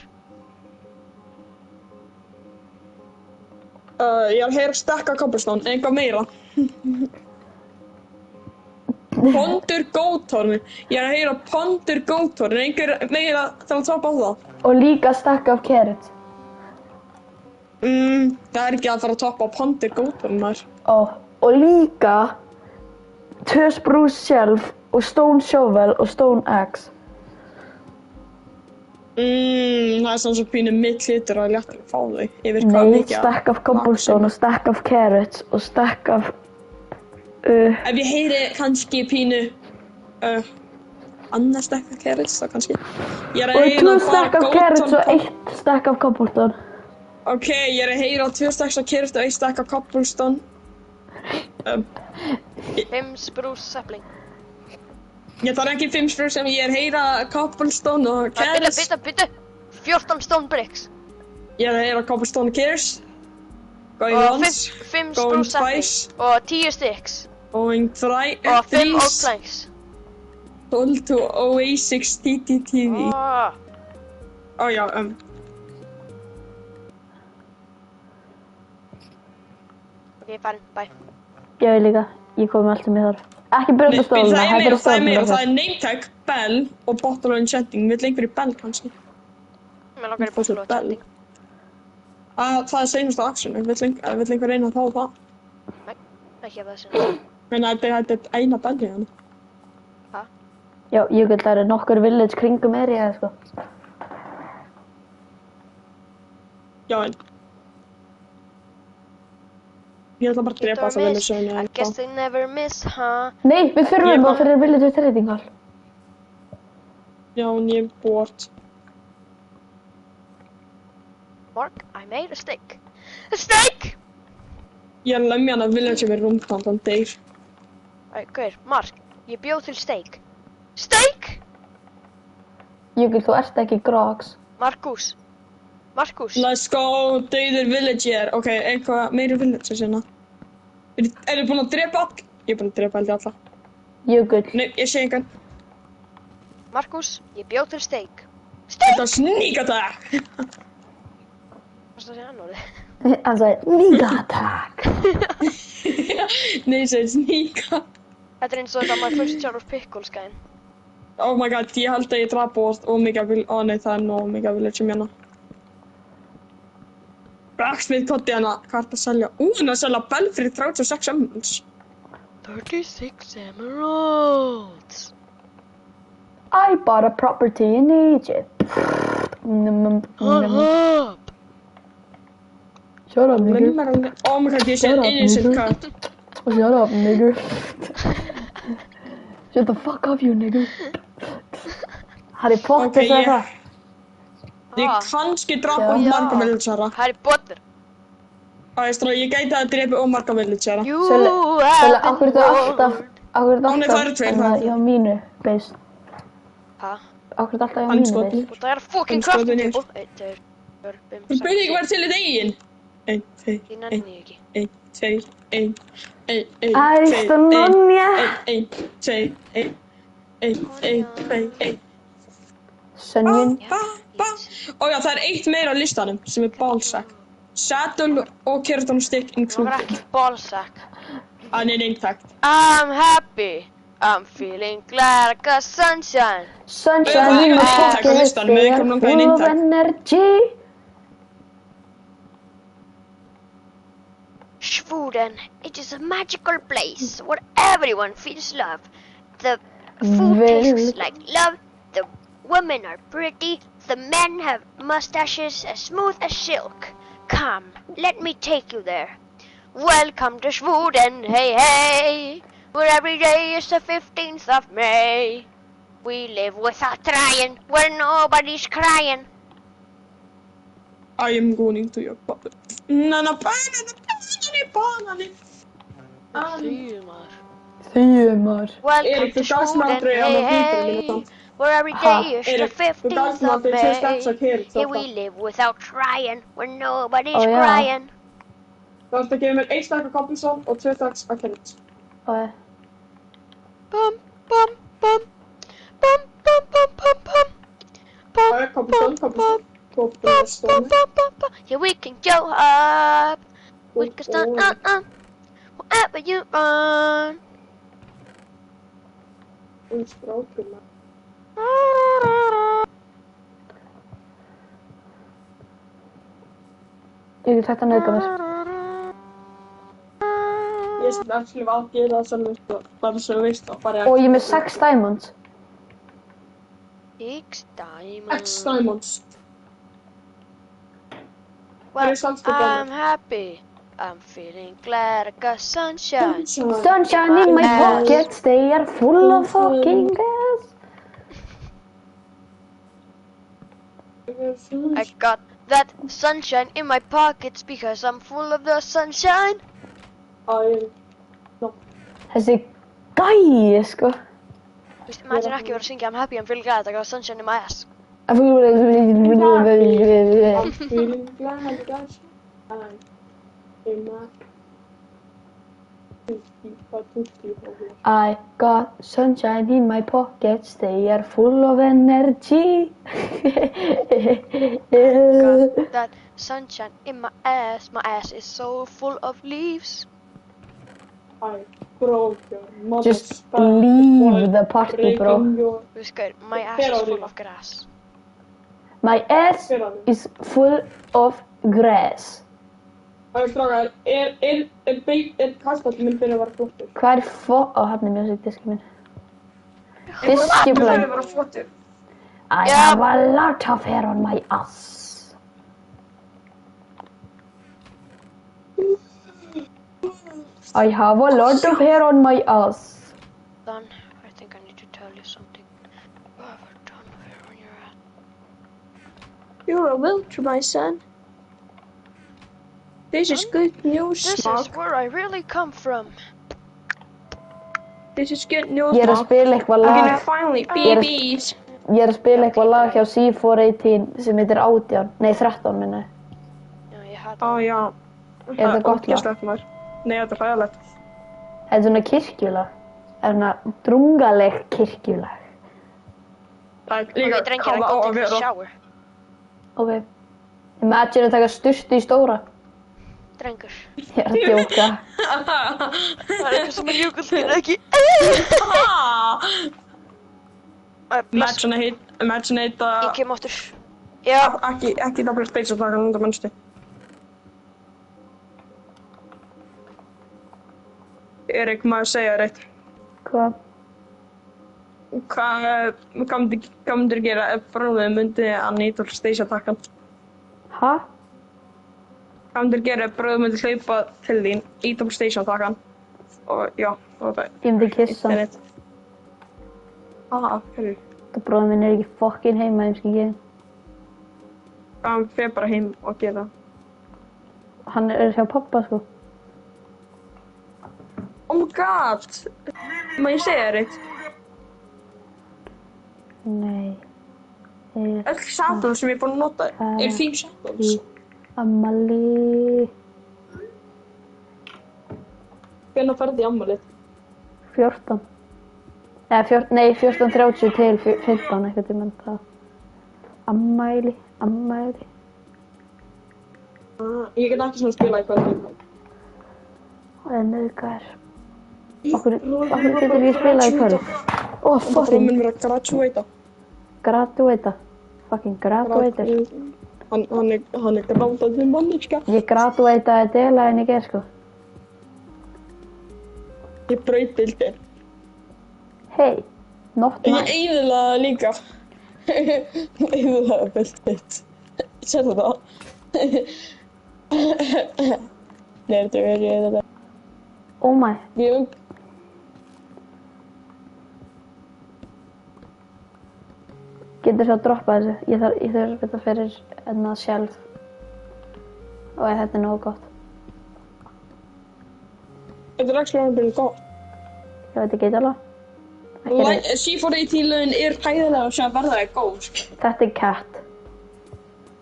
Ég er að heyra stack of cobblestone, eitthvað meira. Ponder Gothorn. Ég er að heyra Ponder Gothorn. Einhver meira til að toppa á það? Og líka stack of carrots. Það er ekki að fara að toppa á Ponder Gothorn maður. Og líka 2 spruce shelf og stone shovel og stone axe. Það er svona svo pínu mitt hlutur að léttilega fá þau yfir hvað Nei, mikið. stack of cobblestone og stack of carrots og stack of... Ef ég heyri kannski pínu annað stack of carrots þá kannski. Ég er að Og heyra 2 stack of carrots og 1 stack of cobblestone. Ok, ég er að heyra 2 stacks of carrots og 1 stack of cobblestone. 5 spruce sapling. Ég þarf ekki 5 spur sem ég heyra cobblestone og cares. Byttu. 14 stone bricks. Ég heyra cobblestone og cares. Going Og once, 5 going spruce twice, sapling. Og 10 sticks. going Og 5 oak planks. Sold to OA6 TTTV. Ó já, Ok, farin, bye. Ég vil líka. Ég kom með allt sem ég þarf. Ekki brjóta stóluna, þetta er það er meira, stóluna. það er name tag, bell og bottle og enchanting. Vill einhverju bell kannski? Mér langar í bottle og Bell. enchanting. Það er seinasta action, vill einhver reyna að fá það? Nei, ekki ef það sinna. Menn þetta er eina belli hann. Já, ég vil það er nokkur village kringum area, sko. Já, en ég ætla bara að drepa þessa village I guess they never miss, huh? Nei, við þurfum það fyrir village trading hall. Já, en ég er bored. Mark, I made a steak. A steak! Ég er lemja hann að village með rúmtant, hann deyr. Hver, Mark, ég bjóð til steak. Steak! Jökull, þú ert ekki Grogs. Markus. Let's go, dauður villager. Ok, eitthvað meiri villager sinna. Er þið búin að drepa all? Ég er búin að drepa held ég alla. Jökull. Nei, ég sé engan. Markus, ég bjóð til steak. Þetta sníka það! Varstu að segja hann orðið? Hann sagði, nigga attack. Nei, ég segi sníka. Þetta er eins og þetta my first jar of pickles gæn. Oh my god, ég held að ég drap og mikið vil... Ó nei, það er nóg mikið villager hérna. Blacksmith kotti hana, hvað er það að selja? Hann er að selja bell fyrir 36 emeralds. 36 emeralds. I bought a property in Egypt. Shut up, nigger. Oh my god, ég sé innocent cut. Shut up, nigger. Shut the fuck up, you nigger. Harry Potter sagði það. Ég kannski drapa marga villagera. Harry Potter. Ég gæti að drepa marga villagera. You Sölu, have akkur been er alltaf, nei, það eru tveir, það eru hjá mínu base. Hæ? Akkur er alltaf hjá mínu base. Og það er fucking Hann skotin crafting hér. table. 1, 2, 4, 5, Þú 6, byrði ekki verið til þitt eigin. 1, 2, Ég nenni ekki. 1, 2, 1, 1, 1, Aristonja. 1, 2, 1, 1, 1, 2, 1. Sönjun. Ó já, það er eitt meira á listanum sem er ballsack. Saddle og keraton stick Það var included. ekki ballsack. Hann er intact. I'm happy. I'm feeling glad I got sunshine. Sunshine in my pocket, listanum, they við are komum full of intact. energy. Schwuden, it is a magical place where everyone feels love. The food tastes like love, the women are pretty, the men have mustaches as smooth as silk. Come, let me take you there. Welcome to Schwuden, hey hey, where every day is the 15th of May. We live without trying, where nobody's crying. I am going to your body. Banani. Þumar. Welcome Erik, to þú gafst mér Schwuden, aldrei hey á bílferðinni hey, með það. where every day is the Erik, þú 15th gafst mér of aldrei 2 steps á May. keri. Here we live without trying, where nobody's Oh, yeah. crying. Þú ætti að gefa mér 1 stakk af cobblestone og 2 stacks af carrots. Og Bum, bum, bum. Bum, bum, bum, bum, bum. Það er cobblestone. Yeah, we can go up. We can stand up. Wherever you run. ég get hægt að nauðga mér. Ég sem actually var að gera það sem bara svo veist að bara Og ég er með 6 diamonds. X diamond. X diamonds. Well, Where's sunset I'm happy. I'm feeling glad I got sunshine. Sunshine in my pockets, they are full of fucking gas. I got that sunshine in my pockets because I'm full of the sunshine. Þessi gæi, sko. Imagine ekki verið að syngja I'm happy, I'm feeling glad, I got sunshine in my ass. I'm feeling glad, I got sunshine in my I got sunshine in my pockets, they are full of energy. Got that sunshine in my ass is so full of leaves. I broke your mother's Just back leave the for party, breaking bro. your- My ass is full of grass. My ass is full of grass. Strákar, kastall minn byrja að vera flottur? Hvað Ó, hann music diski minn. Fiskiplan. Vera flottur. I have a lot of hair on my ass. I have a lot of hair on my ass. Don, I think I need to tell you something. You have a ton of hair on your ass. You're a welcher, my son. This is good news, This is where I really come from. This is good news, Ég er að spila eitthvað lag. finally BBs. Ég er að spila eitthvað lag hjá C418 sem heitir 18. Nei, 13 minni. Já, ég hata Ó, já. Er þetta gott lag? Maður. Nei, þetta er hræðilegt. Þetta er svona kirkjulag. Það er svona drungaleg kirkjulag. Það er Ok, líka drengir, I kalla á go að take a vera. shower. Ok. Imagine að taka sturtu í stóra. Drengur. Ég er að djóka. Það er eitthvað sem að Jökull gerir ekki. Bless. Imagine heita... Ég kem áttur. Já. Ekki double space og taka undan mennstu. Erik, maður segja þér eitt. Hvað? Hvað myndir gera ef bróðið myndi að nýta station takkan? Hæ? Hvað myndir gera ef bróðið myndi hlaupa til þín í double station takkan? Og já, og það Ég myndi kissa hann. eitt. Hverju? Það bróðið minn er ekki fokkin heima, ég skil ekki. Hann fer bara heim og gera. Hann er hjá pappa, sko. Oh my god! Má ég segja þér eitt? Nei. Öll samples sem ég er búin að nota er þín samples. Ammali. Hvenær ferði í afmælið? 14. Nei, 14:30 til 15, eitthvað tímann það. Ammæli. Ég get ekki svona spila í kvöldi. Það er nauðgar. Okkur getur ekki spilað í kvöld. Ó, Bróðið fucking minn verið að graduata. graduata. Fucking graduator. Hann er grátandi manneskja. Ég graduataði delaginn í gerð, sko. Ég braut deildir. Hey, not Ég nice. eyðilaði það líka. Eyðilaði belt mitt. Sérðu það? Nei, þetta er ég eyðilaði. Oh my. Getur svo að droppa þessu. Ég þarf þetta fyrir enna sjálf. Og þetta er nógu gott. Þetta er actually alveg gott. Ég veit ekki alveg. C418-lögin er hæðilega og sem að verða það góð. Þetta er cat.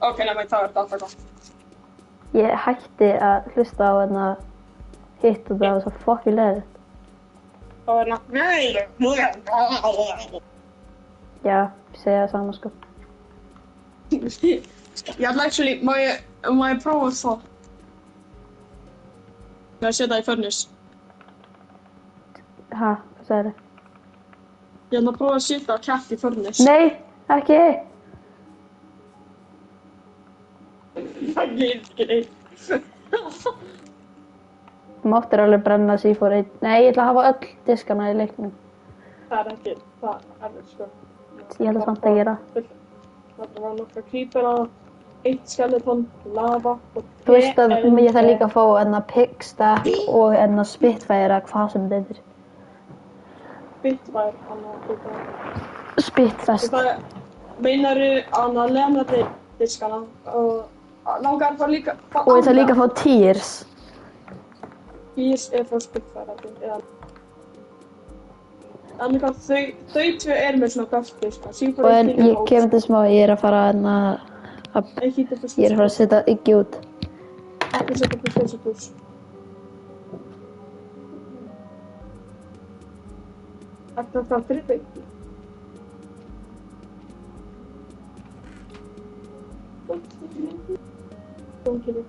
Ok, nefnir það er alltaf gott. Ég hætti að hlusta á hérna hitt og það var svo fucking leiðilegt. Það var Já, ég segi það sama, sko. Ég ætla actually, má ég prófa það? Með að setja í furnace. Ha, hvað sagði þið? Ég ætla að prófa að setja cat í furnace. Nei, ekki! Það gerir ekki neitt. Þú máttir alveg brenna C418. Nei, ég ætla að hafa öll diskana í leiknum. Það er ekki, það er sko. Ég ætla samt að gera. Það var nokkra creepera, 1 skeleton, lava og Þú veist að ég þarf líka að fá enna Pigstack og enna Spitfire, hvað sem þetta er. Spitfire, annað. Spitfest. Meinaru að lemna diskana og langar það líka. Og ég þarf líka að fá Tears. Tears er frá Spitfire, eða. Þannig að þau tvö með svona krafti, sko. Og en ég kemur til smá, ég að fara að ég að fara að setja Iggy út. Ekki setja plus. Ertu að fara fyrir Iggy? Don't get it.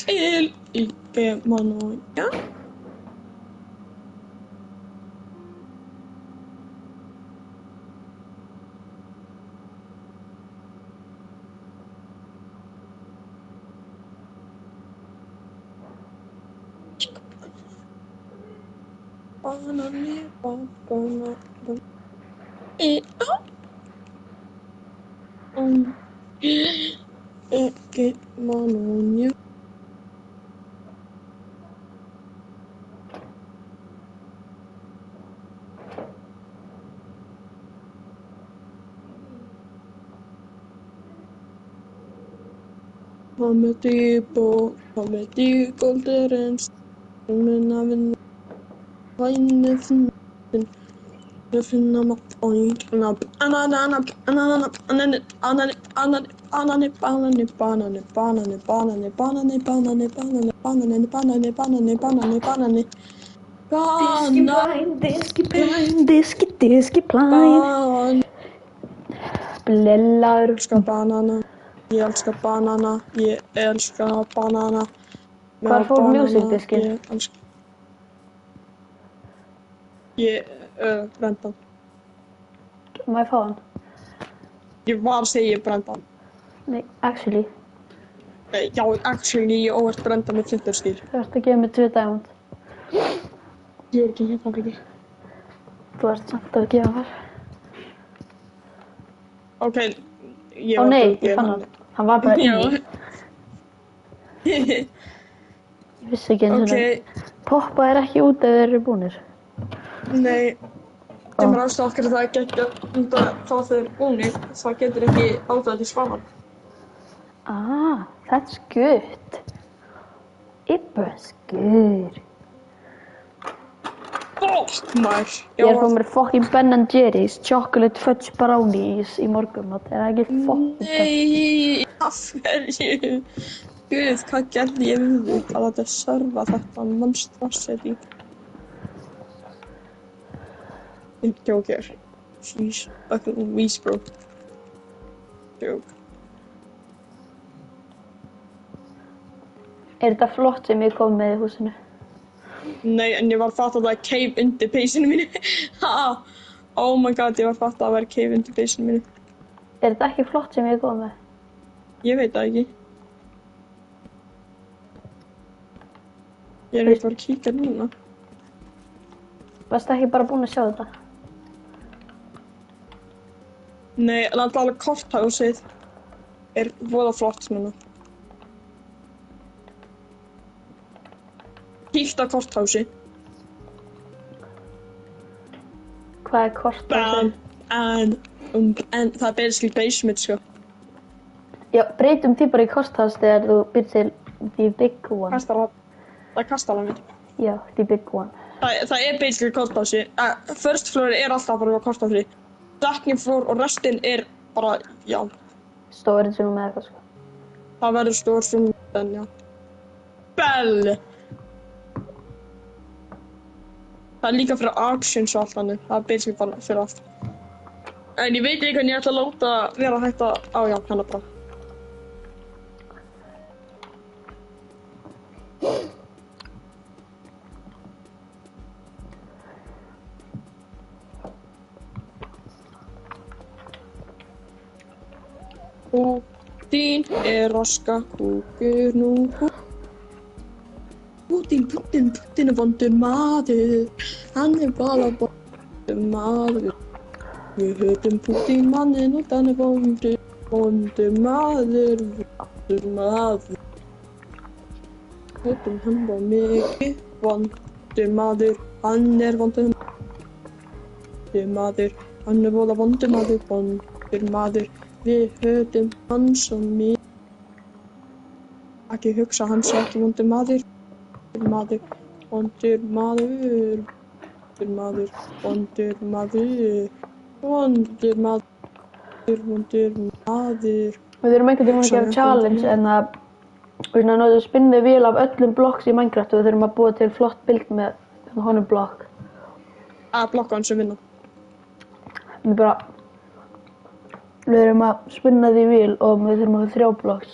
Til Iggy Manónia. Banani. Iggy Manónia. Comedy golderens. Finna Diski blind. Blellar. Ég elska banana. Hvar fór musicdiskinn? Brendan. Má ég fá hann? Ég var að segja Brendan. Nei, actually. Já, actually, ég óvart Brendan með flinturskýr. Þú ert að gefa mér 2 diamond. Ég ekki hérna ekki. Þú ert samt að gefa mér. Ok, ég Ó var nei, bara að ég gefa fann hann. Hann var bara inni. Ég vissi ekki eins og það. Poppa ekki út ef þeir eru búnir. Nei, það er ástæða okkur að það getur þá þeir búnir, það getur ekki ástæða til svaman. Ah, that's good. It was good. Fuck, maður. Ég er að fá mér fucking Ben & Jerry's chocolate fudge brownies í morgunmat. Er það ekki fucking best? Nei, af hverju? Guð, hvað gerði ég við þig að þetta serva þetta monstrosity? Joker. She's fucking weak, bro. Joke. Er þetta flott sem ég kom með í húsinu? Nei, en ég var að fatta að það er cave undir peysinu mínu. Oh my god, ég var að fatta að það er cave undir peysinu mínu. Er þetta ekki flott sem ég kom með? Ég veit það ekki. Ég er ekkert að fara að kíkja núna. Varstu ekki bara búin að sjá þetta? Nei, alveg korthásið er voða flott núna. Kíkt á korthási. Hvað er korthásið? En það er basically basement, sko. Já, breytum því bara í korthás þegar þú býr til the big one. Kastala. Það er kastalan mitt. Já, the big one. Það er basically korthási. First floor er alltaf bara korthási. Second floor og restin er bara, já. Storage room eða eitthvað, sko. Það verður stór sem já. Bell! Það er líka fyrir auctions og allt þannig. Það er basically bara fyrir allt. En ég veit ekki hvernig ég ætla að láta vera hægt að já, hana bara. Pútín er raska kúkur nú. Pútín er vondur maður. Hann er bara vondur maður. Við höfum Pútín manninn og hann er vondur maður. Höfum hann var mikið vondur maður. Hann er vondur maður. Hann er voða vondur maður. Við höfum hann svo mikið. Ekki hugsa hann sé ekki vondur maður. Vondur maður. Við þurfum einhvern veginn að gera challenge en að við erum að nota spinnið vél af öllum blocks í Minecraft og við þurfum að búa til flott bild með honum blokk. Blokka hann sem vinna. Við þurfum að spinna því vél og við þurfum að hafa 3 blocks.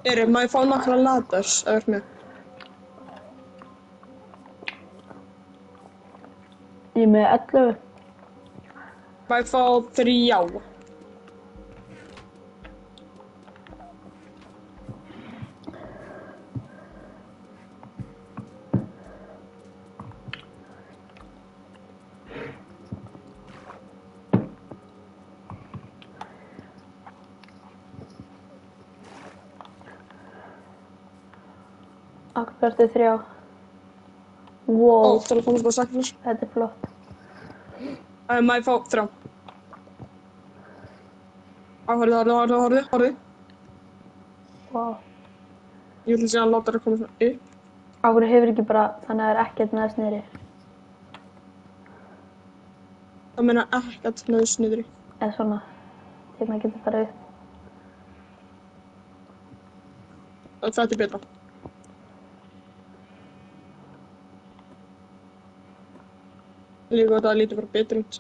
Má ég fá nokkra ladders ef þú ert með? Ég er með 11. Má ég fá 3? Akkur ertu 3. Wow, Það er komast bara saklus. þetta er flott. Má ég fá 3? Horfðu. Wow. Ég vil síðan láta það koma svona upp. Akkur hefur ekki bara þannig að það er ekkert neðst niðri. Það meina ekkert neðst niðri. Eða svona, þegar maður getur farið upp. Þetta er betra. Líka þetta lítur bara betur út.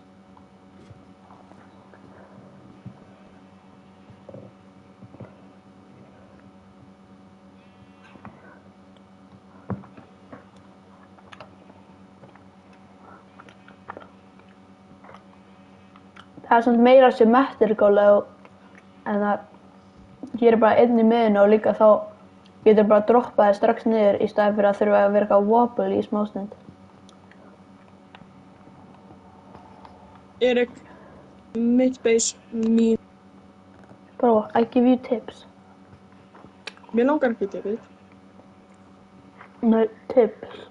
Það er samt meira symmetrical en það gerir bara einn í miðjunni og líka þá getur bara droppað þér strax niður í staðinn fyrir að þurfa að vera eitthvað wobble í smástund. Erik, mitt base, mín. Bro, I give you tips. Mér langar ekki til þitt. No, tips.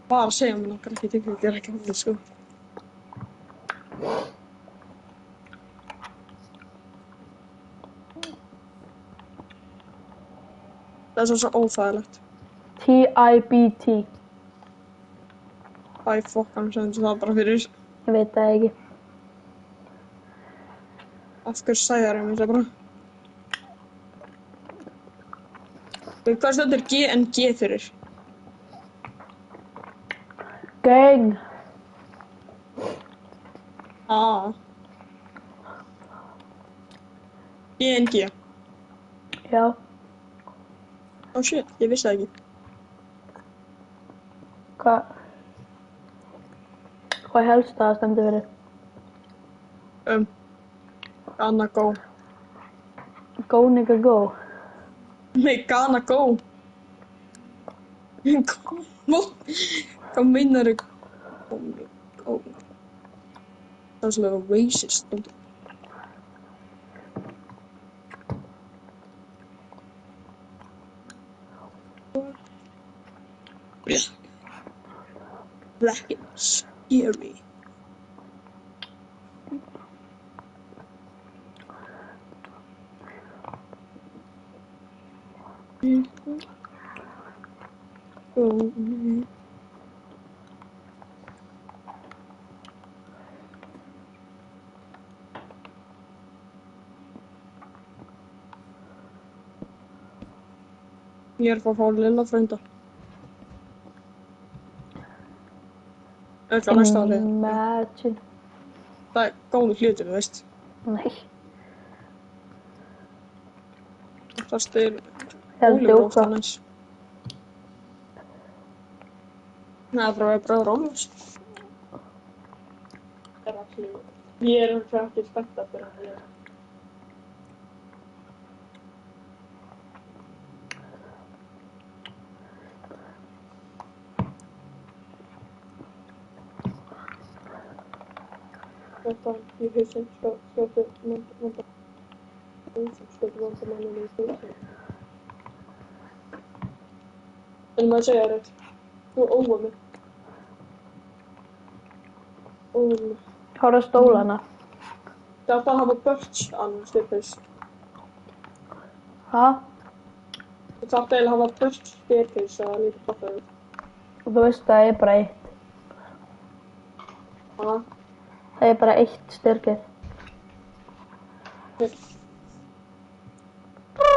Bara að segja mér langar ekki til þitt, ég er ekki alveg sko. Það er svo óþægilegt. T-I-B-T. Æ, fokkan sem það bara fyrir. Ég veit það ekki. Af hverju sæðar ég mér það bara? Hvað stendur G fyrir? Gang. G. Já. Oh shit, ég vissi það ekki. Hvað helst það stendur fyrir? Gonna go. Go nigga go. Nei, gonna go. Hvað meinar þau? Það er svona racist. Black and scary. Ég er að fá lilla frænda. Öll á næsta ári. Imagine. Það er góður hlutur, þú veist. Nei. Það styr Ég er að djóka. næs. Það er bara bráður Ólafs. Ég er ekki spennta fyrir að ég. Þetta í hausinn skjótu vandamálinu í hausinn. En maður segja þér, þú óa mig. Hóra stólana. Það átti að hafa birch annars staircase. Ha? Það átti að hafa birch staircase að það lítið fattar þau. Og þú veist það er bara eitt. Ha? Það er bara eitt styrkið.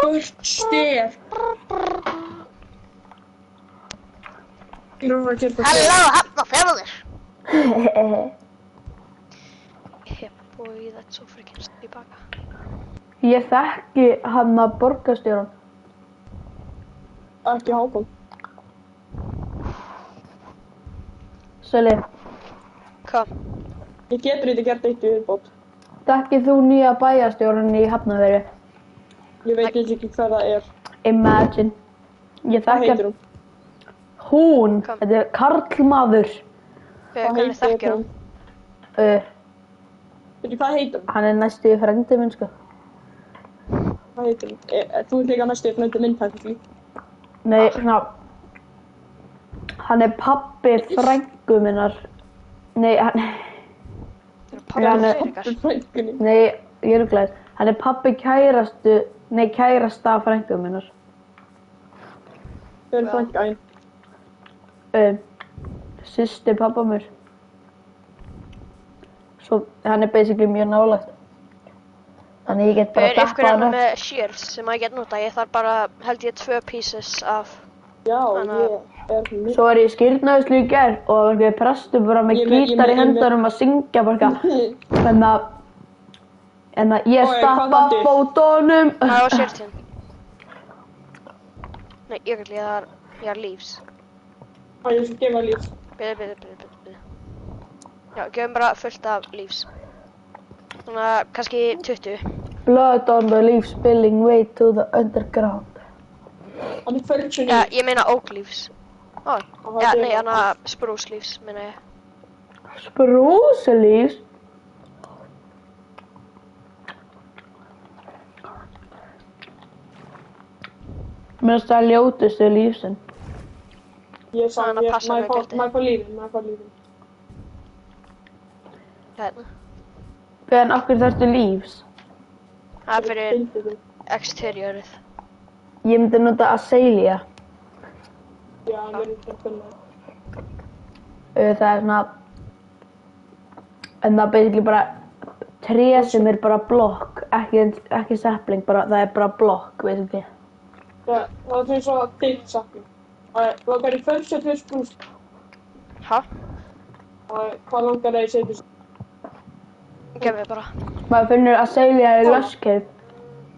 Birch stair. Ég er að gera það. Halló, hann og ferður. Boy, that's so freaking tilbaka. Ég þekki hann að borgarstjóran. Ekki Hákon. Sölvi, Hvað? Ég getur ekki gert eitt í viðbót. þekkir þú nýja bæjarstjóran í Hafnarfirði? Ég veit ekki hvað það er. Imagine. Ég Hvað þekki heitir hún? hún. Hvað? Þetta er karlmaður. Hvernig þekkir hann? Veitu, hvað heitir hún? Hann er næstu í frendi minn, sko. Hvað heitir hún? Þú ert líka næstu í frændu minn, tækli. Nei, svona... Hann er pabbi frængu minnar. Nei, hann... Hann er Frængunni. Nei, ég er glæð. Hann er pabbi kærastu... Nei, kærasta frængu minnar. Hver er frænka einn? Systir pabba mér. Svo hann er basically mjög nálægt. Þannig ég get bara Er ykkur dappa hann hérna upp. með shears sem að ég get nota? Ég þarf bara, held ég, 2 pieces af... Já, Þannig ég er mjög... Svo er ég skýrnaðislu í gær og einhverju prestur bara með Ég með- gítar í ég með- hendunum að syngja bara eitthvað. En að ég Oj, hvað stappa áttu? fótunum. Það var shears tíðan. Nei, ég er leaves. Á, ég skal gefa líf. Bíðu. Já, gefum bara fullt af leaves. Svona, kannski 20. Blood on the leaf spilling way to the underground. Hann er 49. Já, ég meina oak leaves. Ó, það já, er- nei, hana spruce leaves, meina ég. Spruce leaves? Mér finnst það ljótustu lífsinn. Ég sagði, Þannig að passa með maður gildið. fá lífin. Hérna. En okkur þarftu lífs. Það er fyrir Fyndið þig. exteriorið. Ég myndi nota Azalea. Já, hann er ekki að finna. Það er svona... En það er basically bara... Tré sem er bara blokk, ekki sapling, bara, það er bara blokk, basically. Já, það er svo dikt sakni. Það langar í 42 sprús. Ha? Hvað langar það í setjum? Gef mér bara. Maður finnur Azalea í Lush Cave.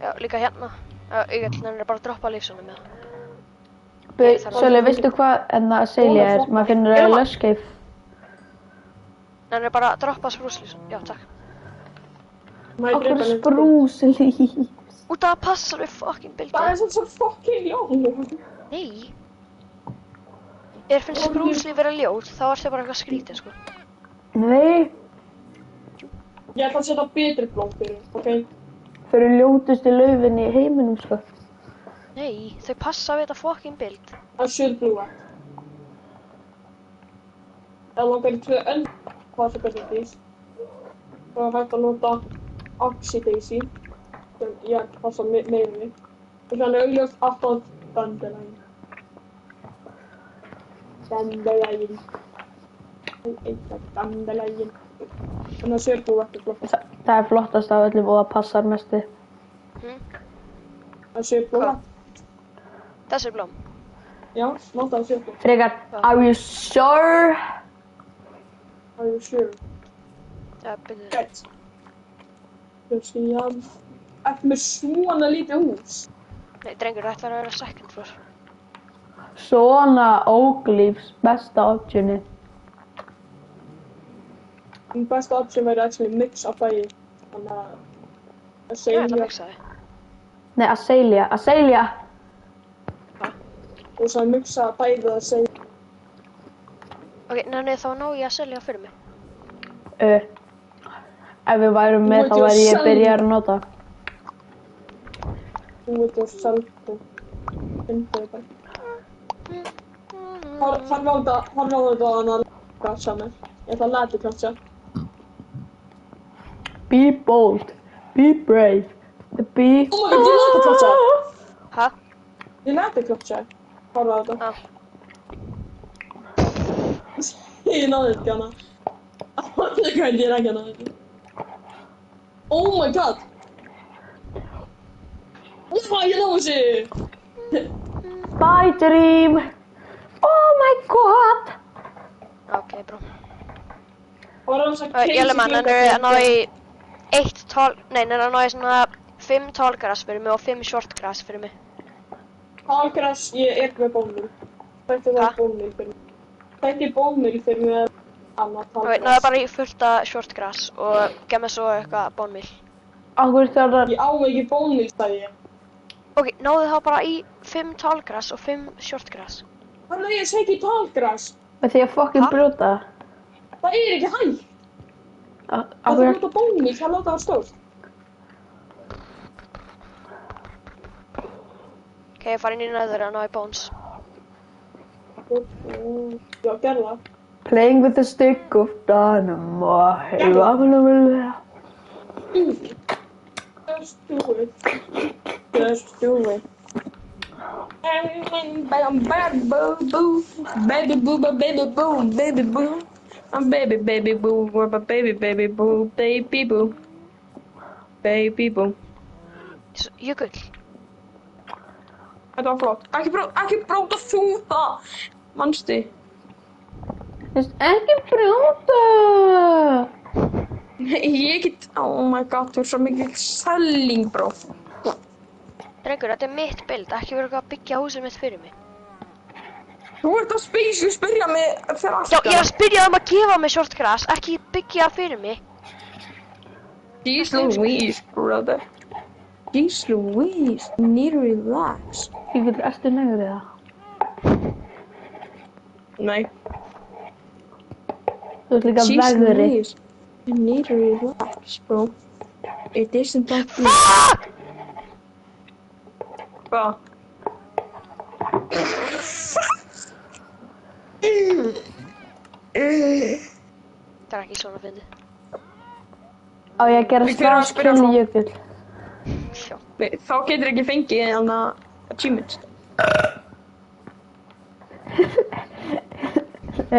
Já, líka hérna. Já, ég er bara að droppa lífsunum með það. Sölvi, veistu hvað en það Azalea er? Maður finnur það í Lush Cave. Nei, er bara að droppa sprúslífsun. Já, takk. Okkur spruce leaves. Út af að passa við fucking Það bildið. er svo fucking ljón. Nei. finnst Bruce Lee vera ljót, þá er það bara eitthvað skrítið, sko. Nei, Ég ætla að setja betri blóm fyrir, ok? þau eru ljótustu laufin í heiminum, sko. Nei, þau passa við þetta fucking bild. Það er sjöðblúa. Það langar í 2 öll possibilities. Það er hægt að nota Oxydaisy, sem ég passa meira við. Og þannig er augljóst alltaf Dandelion. Dandelion. Dandelion. Þannig að sjöðblúa er flott. Það er flottast af öllum og það passar mest við. Það er sjöðblúa. Þessi blóm. Já, notaðu sjöðblúa. Frekar, are you sure? Are you sure? Já, byrju. Gæt. Kannski, já. Eftir með svona lítið hús. Nei, drengur, það ætlar að vera second floor. Svona Oak Leaves, besta optioni. Mín besta option væri actually mix af bæði. Þannig að Ég ætla að segja mixa þið. Nei, Azalea. og svo að mixa bæði að segja. Ok, nei, þá ná ég að selja fyrir mig. Ef við værum með þá væri ég byrjar að nota. Þú veit og seldu. Fyndu þetta. Horfa á þetta hann að klatsa mér. Ég ætla að læta klatsa. Be bold, be brave, be... Oh my god, ég læta klatsa! Hæ? Ég læta klatsa. Horfa á þetta. Já. Ég náði ekki hana. Það er hvað ég ekki hana. Oh my god! Já, ég náði þessu! Bye, Dream! Oh my god! Ok, bró. Horfa á þess að Ég lef mann, hann er að ná í 5 tallgrass fyrir mig og 5 shortgrass fyrir mig. Talgrass, ég er með bónmjöl. Þetta var bónmjöl fyrir mig. Þetta er bónmjöl fyrir mig annað Ok, talgrass. náðu bara í fullt af shortgrass og gef mér svo eitthvað bónmjöl. Akkur þarf Ég á ekki bónmjöl, sagði ég. Ok, náðu þá bara í 5 tallgrass og 5 shortgrass. Þannig að ég segi ekki talgrass. með því að fucking Ha? brjóta. Það er ekki hægt. Það er Akkur... að nota bónmjöl, það láta það stórt. Ok, ég fara inn í nöður að ná í bones. Já, gerð það. Playing with a stick of dynamite. Já. Just do it. Just do it. Baby boo boo, baby boo, baby boo, baby boo. I'm baby boo, baby boo, baby boo. Baby boo. Jökull. Þetta var flott. Ekki bróta þú það. Manstu? Ekki brjóta! Ég get, oh my god, þú er svo mikil selling, bro. Drengur, þetta er mitt bild, ekki verið að byggja húsið mitt fyrir mig. Þú ert að spyrja mig fyrir Já, ég er að spyrja um að gefa mig shortgrass, ekki byggja það fyrir mig. Jeez Louise, brother. Jeez Louise, you need to relax. Ég vil erstu negur það. Nei. Þú ert líka Jeez vegri. Louise, you need to relax, bro. It isn't that deep. Fuck! Hvað? Það er ekki svona fyndið. Á ég að gera Við þurfum að strax spyrja kill svo. jökull. Sjá. Þá getur ekki fengið hann að achievement.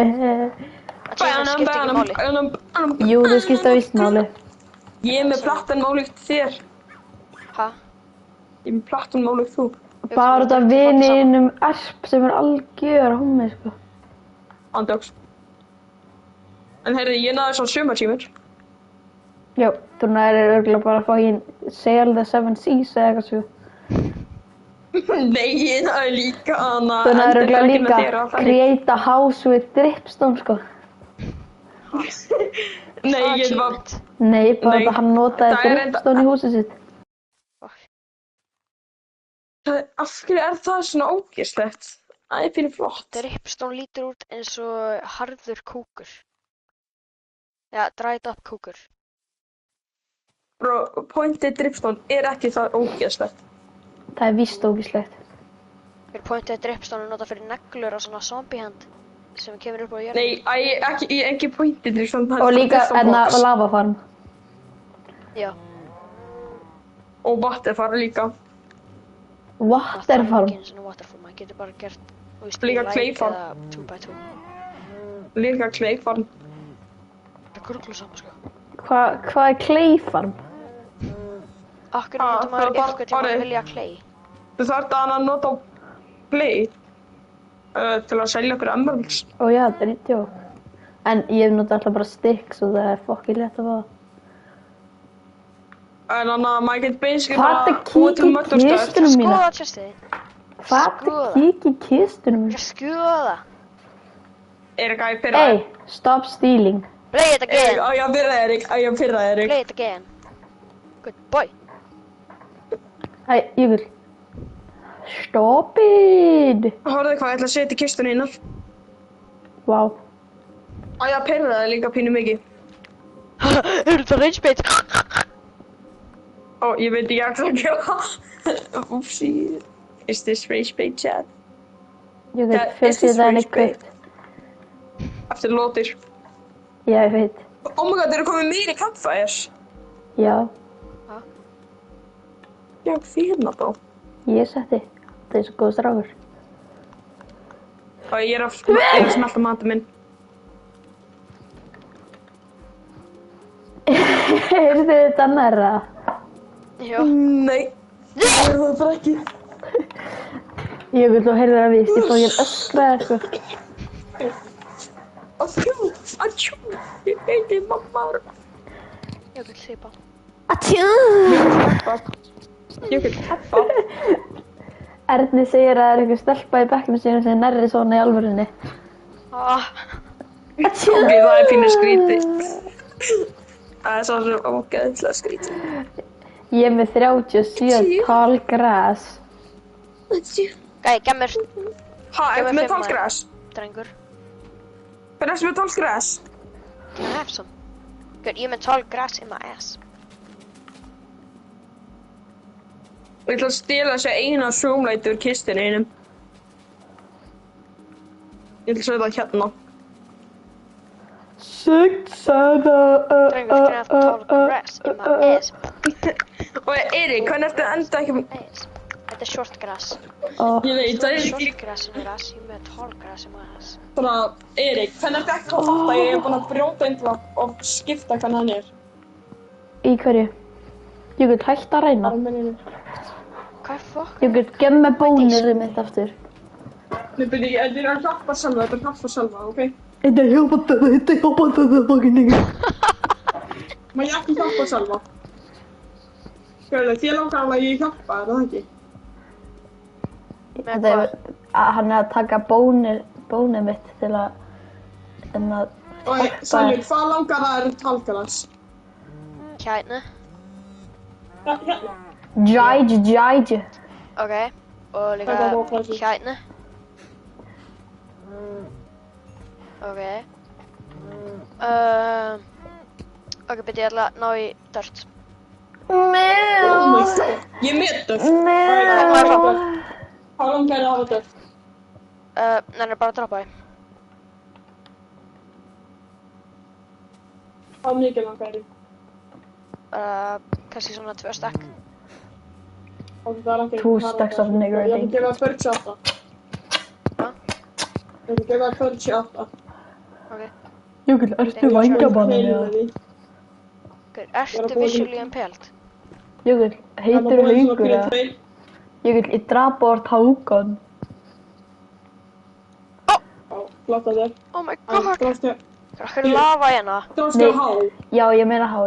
Achievement skiptir ekki máli. Jú, þú skipta víst máli. Ég er með plattan málíkt þér. Hæ? Ég er með plattan málíkt þú. Bara þetta viniðinum erp sem er algjör hommi, sko. Andjóks. En heyrði, ég náði svona suma achievement. Já, þú nærir örgulega bara að fá hinn Sail the Seven Seas eða eitthvað svo. Nei, ég náði líka hana. Þú nærir örgulega endurtekin með líka þér og allt Create a house with dripstone, sko. þannig. Nei, ég var... Nei, bara Nei, þetta hann notaði það er dripstone í húsið sitt. Af hverju er það svona ógeðslegt? Það er fyrir flott. Dripstone lítur út eins og harður kúkur. Já, dried up kúkur. Bro, pointið dripstone er ekki það ógeðslegt. Það er víst ógislegt. Fyrir pointið dripstone er notað fyrir neglur á svona zombiehand sem kemur upp á jörðinu. Nei, ekki pointið dripstone. Og líka lavafarm. Já. Og waterfarm líka. Waterfarm? Ekki eins og waterfarm, maður getur bara gert, þú veist, Líka í clayfarm. eða 2x2. Líka clayfarm. Það er gurglu saman, sko. Hvað er clayfarm? Akkur myndi maður eitthvað til að vilja clay. Þú þarft að nota clay til að selja fyrir emeralds. Ó já, þetta er djók. En ég nota alltaf bara sticks og það er fokkið létt að fá. En þannig að maður getur basically Hvað bara er kík í kistunum mína? Skoða chestið. Hvað er kík í kistunum mína? Skoða. Erik, að ég pyrra Hey, stop stealing. Play it again. Á ég pyrra Erik, Play it again. Good boy. Hey, Jökull. Stop it. Hórðu hvað, ég ætla að setja í kistunni innar. Vá. Á ég pyrra líka pínu mikið. Er þetta rage bait? Ó, ég veit ekki að gera. Oopsie. Is this rage bait chat? Jökull, Yeah, fjölskyldan er is this rage kveikt. Eftir lótir. Já, ég veit. Oh my god, eru komið meiri campfires? Já, Já, fyrna þá. ég setti. Það er svo góð strákur. Og ég er að smelta matinn minn. Heyrðu þið þetta nærra? Já. Nei. Það er það bara ekki. Jökull, þú heyrðu það víst. Ég fór hér öskraði, sko. Atjú, ég heiti mamma. Ég vil sýpa. Atjú! Ég vil heppa. Erni segir að það er eitthvað stelpa í bekknum sínum sem er nærri svona í alvörunni. Atjú! Ok, það er pínu skrítið. Það er svo ógeðslega skrítið. Ég er með 37 tall grass. Gæi, gef mér Ha, Gef mér með 5 talgræs? drengur. Hvernig ertu með talgræs? Can I have some? Good, ég er með tall grass in my ass. Ég ætla að stela þessu eina zoomlight úr kistunni einum. Ég ætla að setja það hérna. Drengur, can I have tall grass in my ass? Og Erik, hvernig ertu enda ekki... Ass. Þetta er short grass. Ég veit, það er Short ekki... grass in your ass, ég er með tall grass in my ass. Bara, Erik, hvernig ertu ekki að fatta? Ég er búin að brjóta einhverja og skipta hvernig hann er. Í hverju? Jökull, hætt að reyna. Hvað er fokk? Jökull, gef mér bónirðið mitt aftur. Nei, byrju, þetta er að hjálpa sjálfa, þetta er að hjálpa sjálfa, ok? Þetta er hjálpa þetta fucking nigga. Má ég ekki hjálpa sjálfa? Skjörðu, þér langar alveg að ég hjálpa, er það ekki? Þetta er, hann er að taka bónið mitt til að, Og Sæljur, hvað langar það er talgræs? Hérna. Hérna. Jæj. Ok, og líka Þetta er ókvæðsum. hérna. Ok. Ok, byrju, ég ætla að ná í dört. Oh my god. Ég er með döf. Hvað langar það að hafa döf? Nei, bara að droppa því. Hvað mikið langar þið? Kannski svona 2 stakk. Og það er ekki... 2 stacks of nigger, I Ég think. vil gefa 48. Hva? Ég vil gefa 48. Ok. Jökull, ertu vængabannin eða? Ok, ertu visually impaled? Jökull, heitir haugur eða? Jökull, ég drap orð hákan. Já, flott að þér. Oh my En god! drástu... Hvað er lava hérna? Drástu há. Já, ég meina há.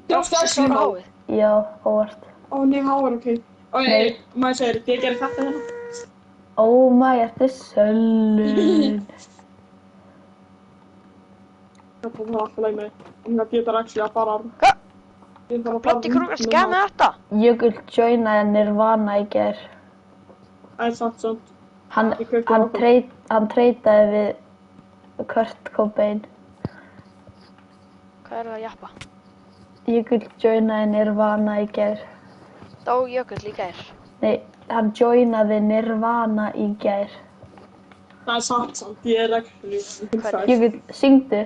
Drástu ekki há. háið? Já, óvart. Ó, nei, há er ok. Og Nei. maður segir, ég gerir þetta hérna. Oh my, þetta er sölun. Það er alltaf leið með. Það getur actually að fara... Hvað? Ég þarf að fara... Blotti krúk að skemmi þetta? Jökull joinaði Nirvana í gær. Það er samt. Hann Ég kaupi okkur. treytaði við Kurt Cobain. Hvað er það að jappa? Jökull joinaði Nirvana í gær. Dó Jökull í gær. Nei, hann joinaði Nirvana í gær. Það er samt. Ég er ekki Jökull, syngdu.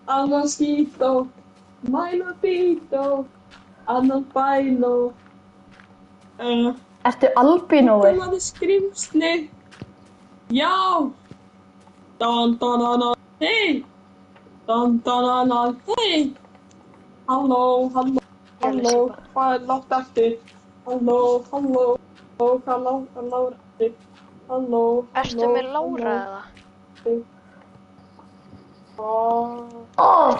Annan skító, mæna bító, annan bænó. Ertu albínói? Það er skrimsli. Já. Dan, hei. Dan, hei. Halló. Hvað er látt eftir? Halló. Hvað er látt eftir? Halló. Ertu með Lára eða?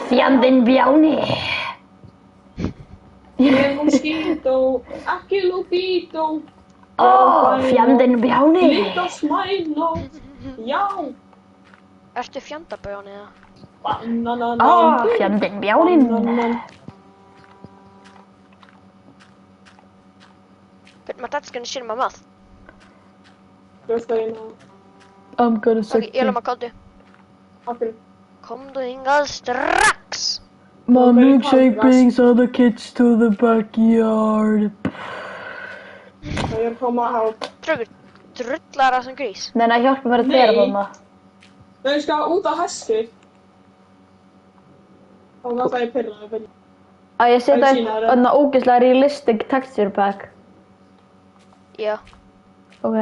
Fjandinn bjáni. Ég er skító, ekki lúbító. Fjandinn bjáni. Lító smæló. Já. Ertu fjandabjón eða? Bananana. Fjandinn bjánin. But my dad's gonna shit in my mouth. I'm gonna suck Ok, ég lóma kóttu. Okkur. Komdu hingað strax! My milkshake brings all the kids to the backyard. Það er koma á. Draugur, drullar það sem grís. Nei, það hjálpa mér að Nei. telefóna. Þau skal út á hesti. Þá náttúrulega ég pyrraði. Að ég setja Það upp sýna þér. þarna ógeðslega realistic texture pack. Já, Ok.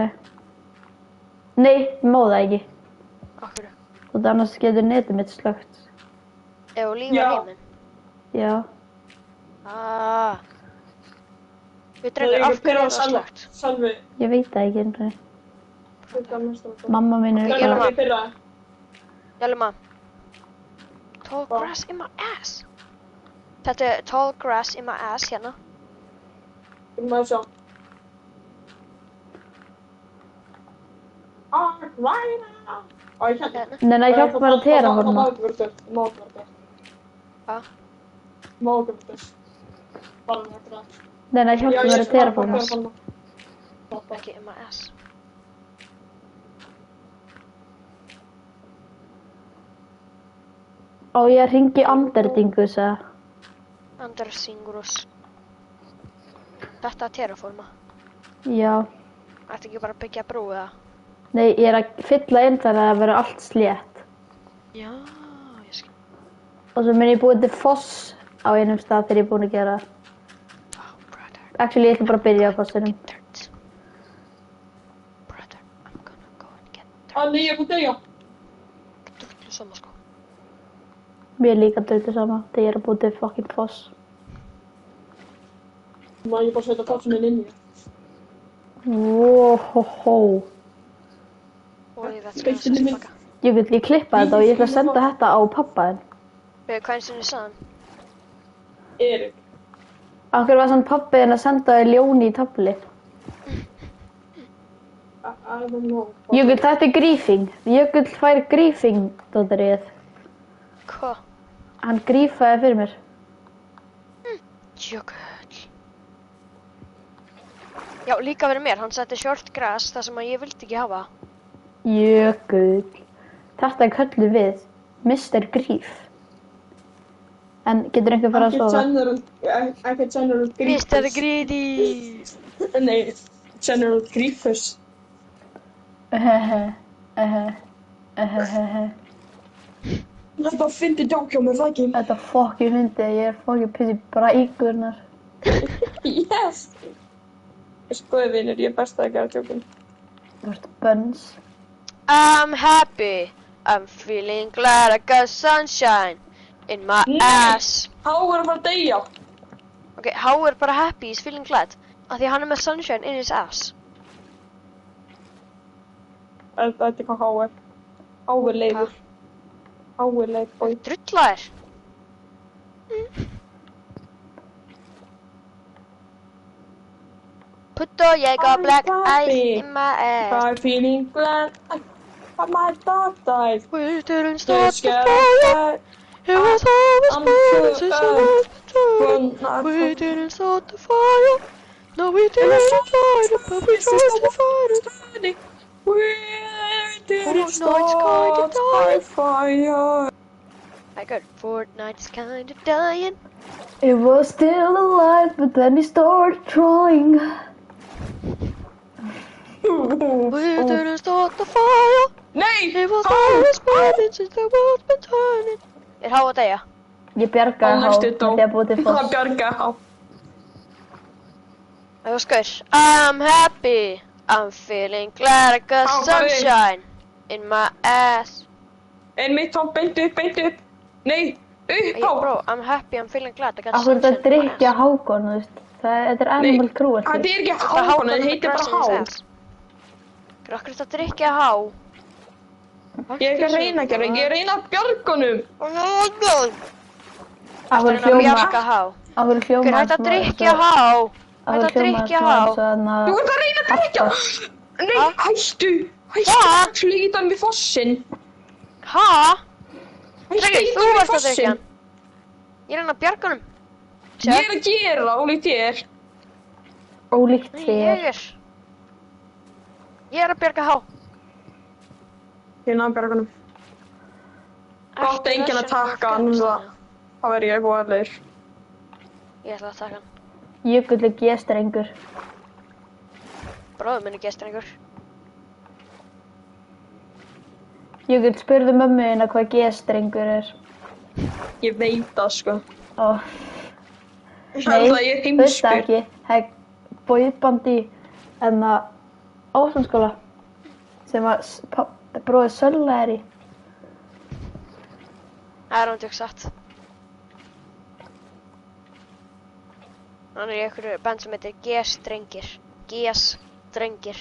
Nei, má það ekki. okkur. Og það annars getur netið mitt slögt. Ef þú lífar Já. heiminn. Já. Ah. Við Það draugur, er af ekki hverju er pyrraði það Salva. slögt? Salvi. Ég veit það ekki einu. Þetta er mest að það. Mamma mín er Ég Það lóma. er ekki pyrraði. Jálfum Tall grass in my ass. Þetta er tall grass in my ass hérna. Við maður sjá. Ræna. Á, ég hérna. Hérna. Nei, það hjálpa mér að telefóna. Mágvörður. Hvað? Mágvörður. Bara með þetta. Nei, það hjálpa mér að telefóna. Ekki in my ass. Á ég að ringi Anderdingus eða? Andersingurus. Þetta er terraforma. Já. Ætti ekki bara að byggja brú eða? Nei, ég er að fylla inn þar að það verður allt slétt. Já, ég skil. Og svo mun ég búið til foss á einum stað þegar ég er búin að gera. Oh, brother. Actually, ég ætla bara að byrja á fossinum. Dirt. Brother, I'm gonna go and get dirt. Nei, ég er búin að deyja. Drullu sama sko. Mér er líka drullu sama þegar ég er að búið til fucking foss. Má ég bara setja fótsin minn inn í. Wohoho. Og ég veit Beitti hvað minn. það Ég vil ekki klippa þetta og ég ætla að senda þetta á pappaðinn. Við hvað eins og niður saðan? Erik. Af hverju var sann pappiðinn að senda þér ljóni í tabli? I don't know. Jökull, þetta er grífing. Jökull fær grífing, dóttarið. Hvað? Hann grífaði fyrir mér. Jökull. Já, líka fyrir mér. Hann setti short grass þar sem að ég vildi ekki hafa. Jökull. Þetta kölluð við Mr. Gríf. En getur einhver fara að sofa? Ekki general Griefus. Mr. Greedy. Nei, general Griefus. Þetta fyndi djók hjá mér, það ekki? Þetta fokki fyndi, ég er fokki pissi brækurnar. Yes! Skoði vinur, ég er best að gera djókun. Þú ert bönns. I'm happy. I'm feeling glad I got sunshine in my ass. Há er að fara að deyja. Ok, how er bara happy, he's feeling glad. Af því hann er með sunshine in his ass. Þetta er hvað há er. Há er leiður. Há er leið, bói. Drullaðir. Putto, ég got black eyes in my ass. I'm feeling glad I my dog died. We didn't Start start the fire. It was always I'm burning too since I left the door. Run, We didn't start the fire. No, we didn't fight it, but we tried to fight it. Where did it Fortnite's kinda start? By dying. fire. I got Fortnite's kind of dying. It was still alive, but then we started trying. We didn't start the fire. Nei! It was always burning since the world's been turning. Há að deyja? Ég bjargaði Há Næstu með dó. því að búið til Það foss. bjarga Há. Það var skaur. I'm happy. I'm feeling glad I got Há, sunshine in my ass. Einmitt, Tom, beint upp. Nei, upp Há. Bro, I'm happy. I'm feeling glad I got Af hverju sunshine þetta in my drikkja ass. Hákon, þú veist? Þetta er animal Þetta cruelty. er ekki Það Há, Hákon það með heitir bara grass in his Há. ass. Akkur þetta að drikja Há? Ég er ekki að reyna að gera, ég er að reyna að bjarga honum. Af hverju Það er að hljóma, bjarga Há. af hverju hljóma Hver hægt að drikja Há? Af Hægt hverju að hljóma drikja svona Há? eins og þarna... Þú ert að reyna að drikja. Nei, Ha? hættu. Ha? Slíta hann við fossinn. Hæ? Hættu, Drengir, slíta þú hann við varst að drikja fossinn. hann. Ég er hann að bjarga honum. Ég er að gera, ólíkt þér. Ólíkt Nei, þér. Ég er að bjarga Há. Ég er að bjarga honum. Það átti enginn að taka hann, það verður ég góðarlegur. Ég ætla að taka hann. Jökull er G-strengur. Bróður minni gestur einhver. Jökull, spurðu mömmu þína hvað G-strengur er. Ég veit það, sko. Ó, Það er ég veist það heimskur. ekki. Það er boybandi en að Áslandsskóla sem að bróðir Sölla er í. Það er ándjók satt. Hann er í einhverju band sem heitir G-strengir. G-strengir.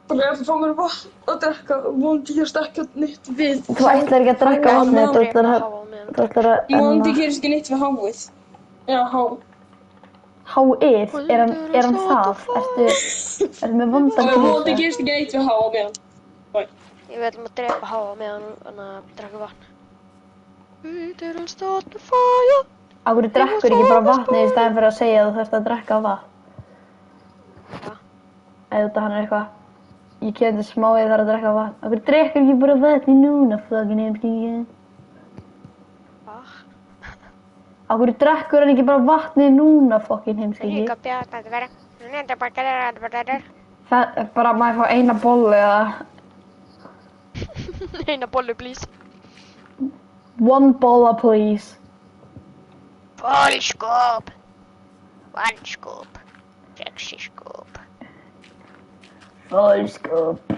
Það er að fá mér vatn að drekka, vonandi gerst ekki neitt við. Þú ætlar ekki að drekka Há, vatnið, þú ætlar Há að... á meðan. Þú ætlar að... Vonandi gerst ekki neitt við háið. Já, Há. H-ið, er hann það? Ertu með vondan Vonandi krísa? gerst ekki neitt við Há á meðan. Ég vil að drepa Há á meðan hann að drekka vatn. We didn't start the fire. Af hverju drekkur ekki bara vatnið í staðinn fyrir að segja að þú þarfst að drekka vatn? Ja. Eða þetta hann er eitthvað... Ég kemur til smá ég þarf að drekka vatn. Af hverju drekkur ekki bara vatni núna, fucking heimskingin? Af hverju drekkur hann ekki bara vatnið núna, fucking heimskingin? Ríka bjarga þeirra. Það er bara að maður fá eina bollu eða... Eina bollu, please. One bolla, please. Full scoop. One scoop. Sexy scoop. Full scoop.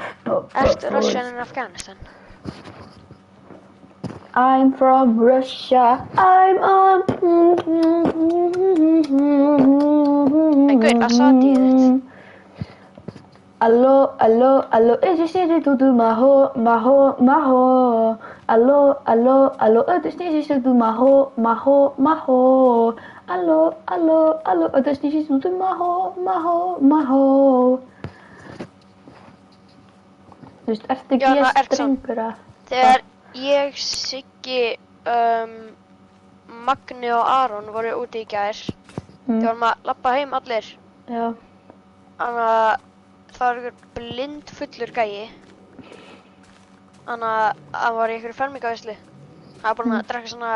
Ertu Russian in Afghanistan? I'm from Russia. I'm on... Gud, vad sa det? Allo, allo, allo, ödesnisi tutu maho, maho, maho. Allo, allo, allo, ödesnisi tutu maho, maho, maho. Allo, allo, allo, ödesnisi tutu maho, maho, maho. Þú veist, ertu Já, ekki það er strengur að... Þegar ég, Siggi, Magni og Aron voru úti í gær, við vorum að labba heim allir, Já. þannig að það var einhver blind fullur gæi, þannig að hann var í einhverju fermingaveislu. Hann var búinn að drekka svona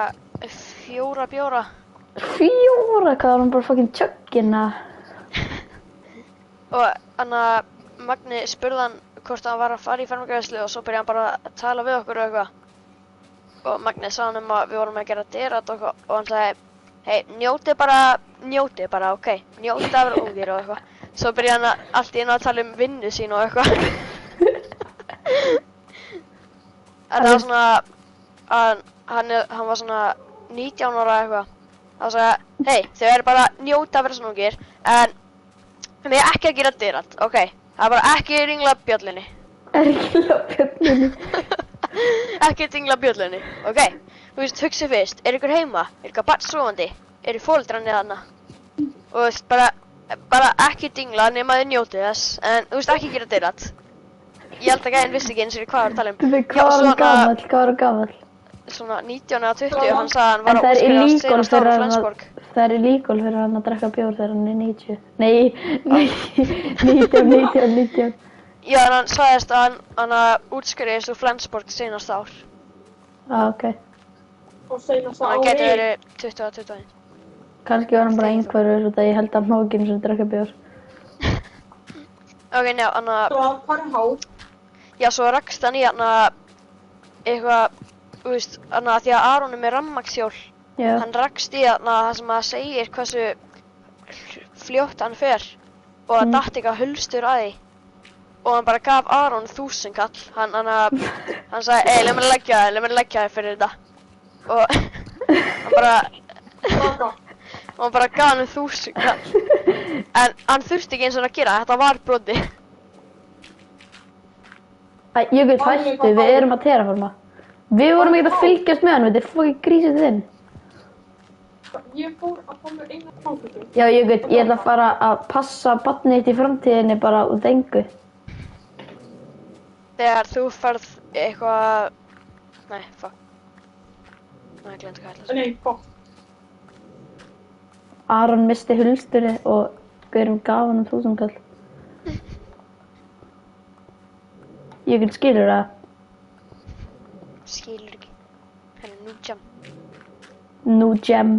4 bjóra. 4? Hvað var hann bara fucking chugging að... Og þannig að Magni spurði hann hvort hann var að fara í fermingaveislu og svo byrjaði hann bara að tala við okkur og eitthvað. Og Magni sagði hann að við vorum að gera dyrat og hann sagði, hei, njótið bara, ok, njótið að vera ungir og eitthvað. Svo byrjaði hann allt í einu að tala um vinnu sín og eitthvað. Þetta var svona, hann var svona 19 ára eitthvað. Það sagði, hei, þau eru bara að njóta að vera svona ungir, en við erum ekki að gera dyrat, ok. Það er bara ekki ringla bjöllinni. Ringla bjöllinni? Ekki ringla bjöllinni, ok. Þú veist, hugsi fyrst, er ykkur heima? Er ykkur barn sofandi? Er fóldrarnir þarna? Og þú veist, bara ekki dingla nema þið njótið þess, en þú veist ekki gera dyrat. Ég held að gæðin vissi ekki eins og hvað var að tala um. Hvað var hann gamall? Svona 19 eða 20 og hann sagði að hann var En að það er útskrifa illegal seinast ára fyrir á hann að... Flensborg. Það er líkól fyrir hann að drekka bjór þegar hann er 90. Nei, 19. Já, en hann sagðist að hann útskriðist úr Flensborg seinast ár. Ok. Og seinast Og hann ári. getur verið 20-21. Kannski var hann bara einhverjur út að ég held að má ekki einu sinni drekka bjór. Ok, já, Svo hvað er há? já, svo rakst hann í eitthvað, þú veist, því að Aron er með rafmagnshjól. Já. Hann rakst í það sem að segir hversu fljótt hann fer og það datt eitthvað hulstur að því. Og hann bara gaf Aron 1000 kall. Hann sagði, leið mér að leggja þér fyrir þetta. Og hann bara gaf hann 1000 kall. En hann þurfti ekki eins og að gera, þetta var broti. Jökull, hættu, við erum að terraforma. Við vorum ekkert að fylgjast með hann, þetta er fokkin grísið þinn. Ég fór að fá mér eina fangötu. Já, Jökull, ég ætla að fara að passa barnið þitt í framtíðinni bara út engu. Þegar þú ferð eitthvað... Nei, fuck. Nei, ég gleymdi hvað ég ætla að segja. Nei, fuck. Aron misti hulsturinn og Guðrún gaf hann 1000 kall. Jökull, skilur það? Skilur ekki. Henni, new jam. New gem.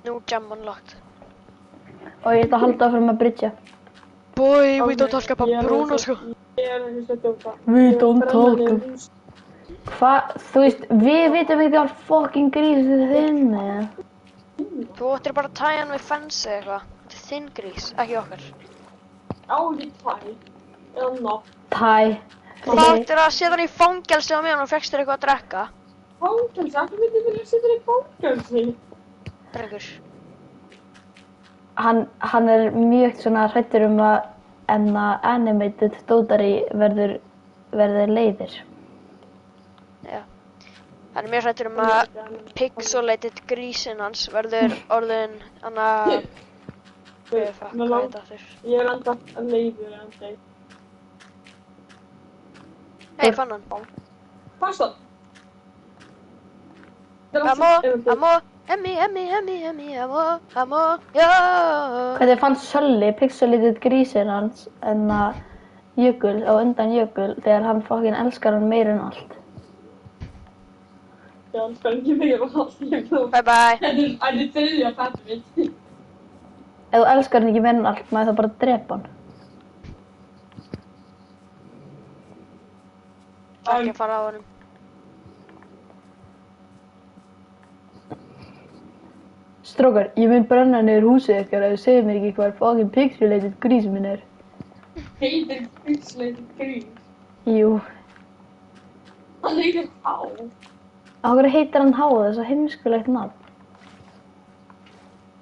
New jam unlocked. Og ég ætla að halda áfram að brytja. Boy, we don't talk about Bruno, sko. Ég er ekki að djóka. We don't talk about... Hvað, þú veist, við vitum ekki alveg fokkin grísið þinn, eða? Þú ættir bara að tæja hann við fensi eitthvað. Þetta er þinn grís, ekki okkar. Á, ekki tæ. Eða nátt. Tæ. Þú ættir að setja hann í fangelsi á meðan og fekkst þér eitthvað að drekka. Fangelsi? Akkur myndi vilja setja þér í fangelsi? Drengur. Hann er mjög svona hrættur að animated dótari verður leiðir. Já. Hann er mjög hrættur að pixelated grísinn hans verður orðin hvað heit það þurr? Ég er enda leiður en þeir. Hei, fann hann. Fannst það? Amor, Emmi, amor, já. Hvernig fannst Sölli pixelated grísinn hans Jökull á undan Jökull þegar hann fokkin elskar hann meira en allt? Já, hann skal ekki meira allt. Bye bye. Þetta er þriðja fættu mitt. Ef þú elskar hann ekki meira en allt, maður það bara að drepa hann. Ekki að fara á honum. Strókar, ég mun brenna niður húsið ykkar ef þú segir mér ekki hvað fokkin pixelated grís minn er. Heitir pixelated grís. Jú. Hann heitir Há. Á hverju heitir hann Há þess að heimskulegt nafn?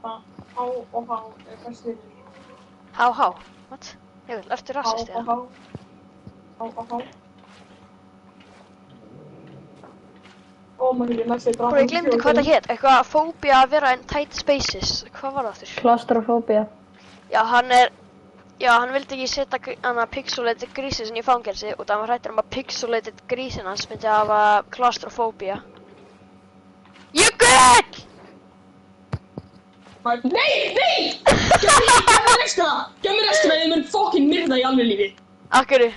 Há og Há er bestir. Há. What? Jökull, ertu rassist eða? Há. Ó, maður hefði næst eitthvað. Ég glemdi hvað þetta hét, eitthvað fóbía að vera in tight spaces. Hvað var það aftur? Klaustrofóbía. Já, hann vildi ekki setja pixelated grísinn sinni í fangelsi út af hann var hrættur að pixelated grísinn hans myndi hafa klaustrofóbía. Jökull! Nei! Gef mér restina, ég mun fokkin myrða í alveg lífi. Akkurru?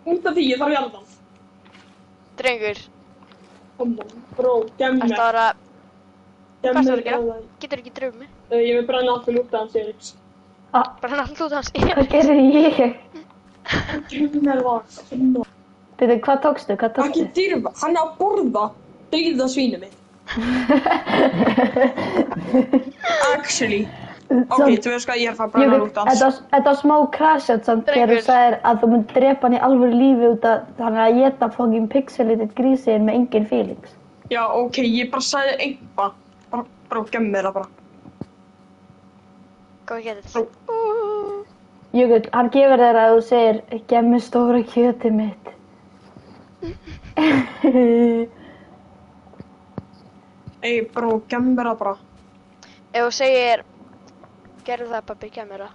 Út af því, ég þarf í alveg. Drengur. Bró, gef mér. Ertu að vera... Gef Hvað ertu að mér gera? Getur ekki dröfum mig? Ég vil brenna allt fyrir út af hans, Eriks. Brenna allt út hans. Hvað gerir ég? Gef mér það. Bíddu, hvað tókstu? Ekki dyrfa, hann er að borða dauða svínið mitt. Actually. Ok, þú veist hvað, ég er að fara að brenna út af hans. Þetta var smá crashat samt þegar þú sagðir að þú mynd drepa hann í alvöru lífi út af hann að geta fokkin pixelated grísinn með engin feelings. Já, ok, ég bara sagði eitthvað. Bró, gef mér það bara. Góð getið. Jökull, hann gefur þér að þú segir gef mér stóra kjötið mitt. Ey, bró, gef mér það bara. Ef þú segir gerðu það pabbi, gef mér það.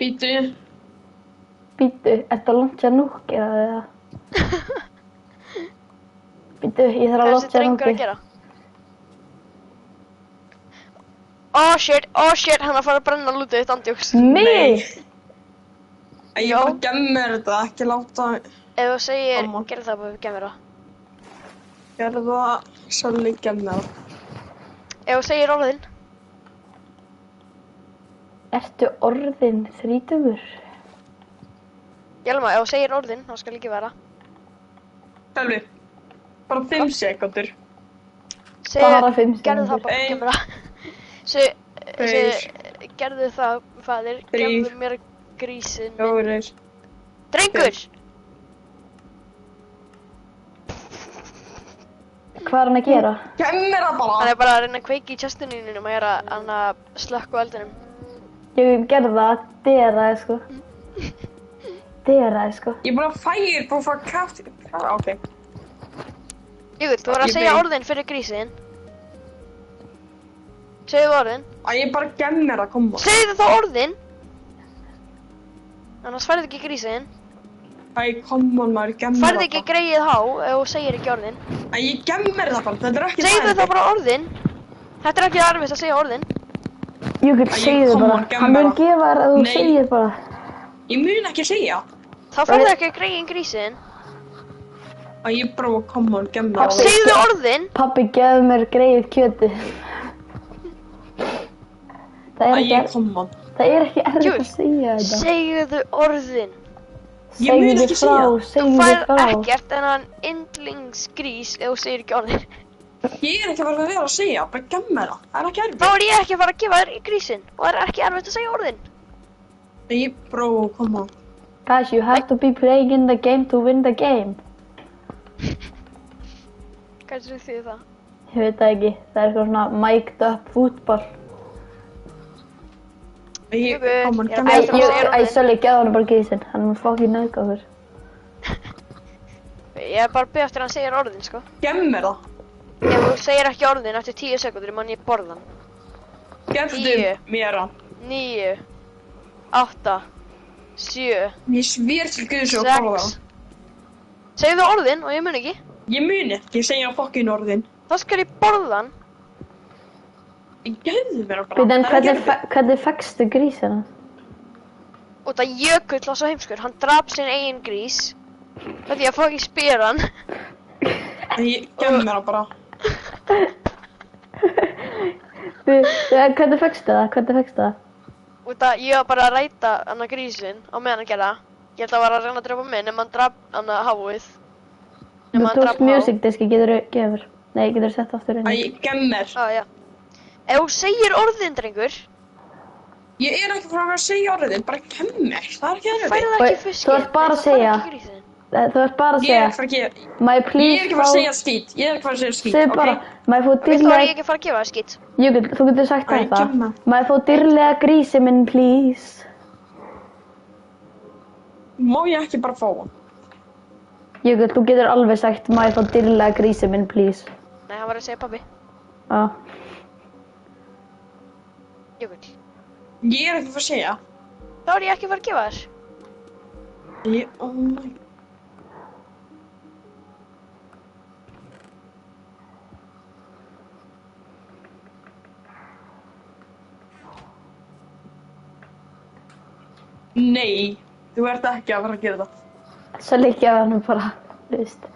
Býtu. Býttu, ertu að launcha núk eða? Býttu, ég þarf að Hvað er þessi launcha drengur að núki. gera? Oh shit, hann er að fara að brenna lútið þitt andjóks. Nei! Ég bara gemmir þetta, ekki láta... Ef þú segir, Amma. gerðu það bara, gef mér það. Gerðu það, Sölvi gemmir það. Ef þú segir orðin. Ertu orðin 30? Hjalmar, ef þú segir orðin, þá skal ekki vera. Sölvi, bara 5 sekúndur. Bara 5 Gerðu það sekúndur. bara, gef mér það. Gerðu það, faðir, gefðu mér grísinn. 4. Drengur! Hvað er hann að gera? Gemmir það Hann bara! er bara að reyna að kveiki í chestinu og maður er að slökka á eldinum. Ég gerði það, deraði sko. Deraði sko. Ég bara fægir bara frá kraft... Ok. Jökull, þú voru að Ég segja veit. orðin fyrir grísinn. Segðu orðin. Ég bara gemmir það, koma. Segðu þá orðin! Annars færðu ekki grísinn. Koma maður, gemmir það Færðu ekki greið há ef þú segir ekki orðin. Ég gemmir það bara, þetta er ekki Segðu þá bara orðin. Þetta er ekki erfitt að segja orðin. Jökull, segðu come bara. on, Hann mun gemma. gefa þér að þú Nei. segir bara. Ég mun ekki segja. Þá færðu ekki greiðin grísinn. Ég bara, koma on, gemmir Pabbi. það. Segðu orðin. Pabbi, gefðu mér greið kjöti. Koma on. Það er ekki erfitt Jökull, að segja þetta. segðu orðin. Ég mun Segðu ekki frá, segja. Þú segðu færð frá. ekkert en hann yndlingsgrís ef þú segir ekki orðin. Ég er ekki að vera að segja, bara gemmir það. Það er ekki Þá erfið. er ég ekki að fara að gefa þér grísinn og það er ekki erfitt að segja orðin. Ég bara, koma on. Guys, you have to be playing in the game to win the game. Hvað er því það? Ég veit það ekki. Það er eitthvað svona mic'd up fútball. Koma on, Ég er að gemmir beðast um að segja Æ, Sölvi, gefðu hann bara grísinn. Hann mun fokkin nauðga okkur. Ég er bara að beða eftir að hann segir orðin, sko. Gemmir það. Ef þú segir ekki orðin eftir 10 sekundur mann ég borða hann. Gefðu 10. mér það. 9, 8, 7, Ég svér til Guðs og borða 6. það. Segðu orðin og ég mun ekki. Ég mun ekki segja fokkin orðin. Þá skal ég borða hann. Ég gefðu mér það bara. Býta, en Það er ekki hvernig fekkstu grísina? Út að Jökull var svo heimskur. Hann drap sinn eigin grís. Og því að fá ekki spyr hann. erfitt. Ég gefðu mér það bara. Hvernig fekkstu það? Hvernig fekkstu það? Út að ég var bara að ræta hann að grísinn á meðan hann gera. Ég held að hann var að reyna að drepa mig nema hann drap hann að háið. Þú tókst music diski, getur þú gefur? Nei, getur þú sett aftur inn? Ég gefðu mér. Já. Ef þú segir orðin, drengur, Ég er ekki frá að segja orðin, bara gefðu mér. Það er ekki erfitt. færðu Oi, ekki fiskinn. þú ert bara að segja. Þú ert bara að Ég er segja. ekki frá að gefa. Má ég Ég please er ekki frá að segja skít. Ég er ekki frá að segja skít, Segðu bara, má ég fá Þá er dýrlega... ég ekki að fara að gefa það skýt. Jökull, þú getur sagt Æ, þetta. gemma. Má ég fá dýrlega grísi minn, please? Má ég ekki bara fá hann? Jökull, þú getur alveg sagt, má ég fá dýrlega grísi minn, please? Nei, hann var að segja pabbi. Já. Jökull. Ég er ekki frá að segja. Þá er ég ekki að fara að gefa þér. Oh my. Nei, þú ert ekki að fara að gera það. Svo líka hann bara, þú veist.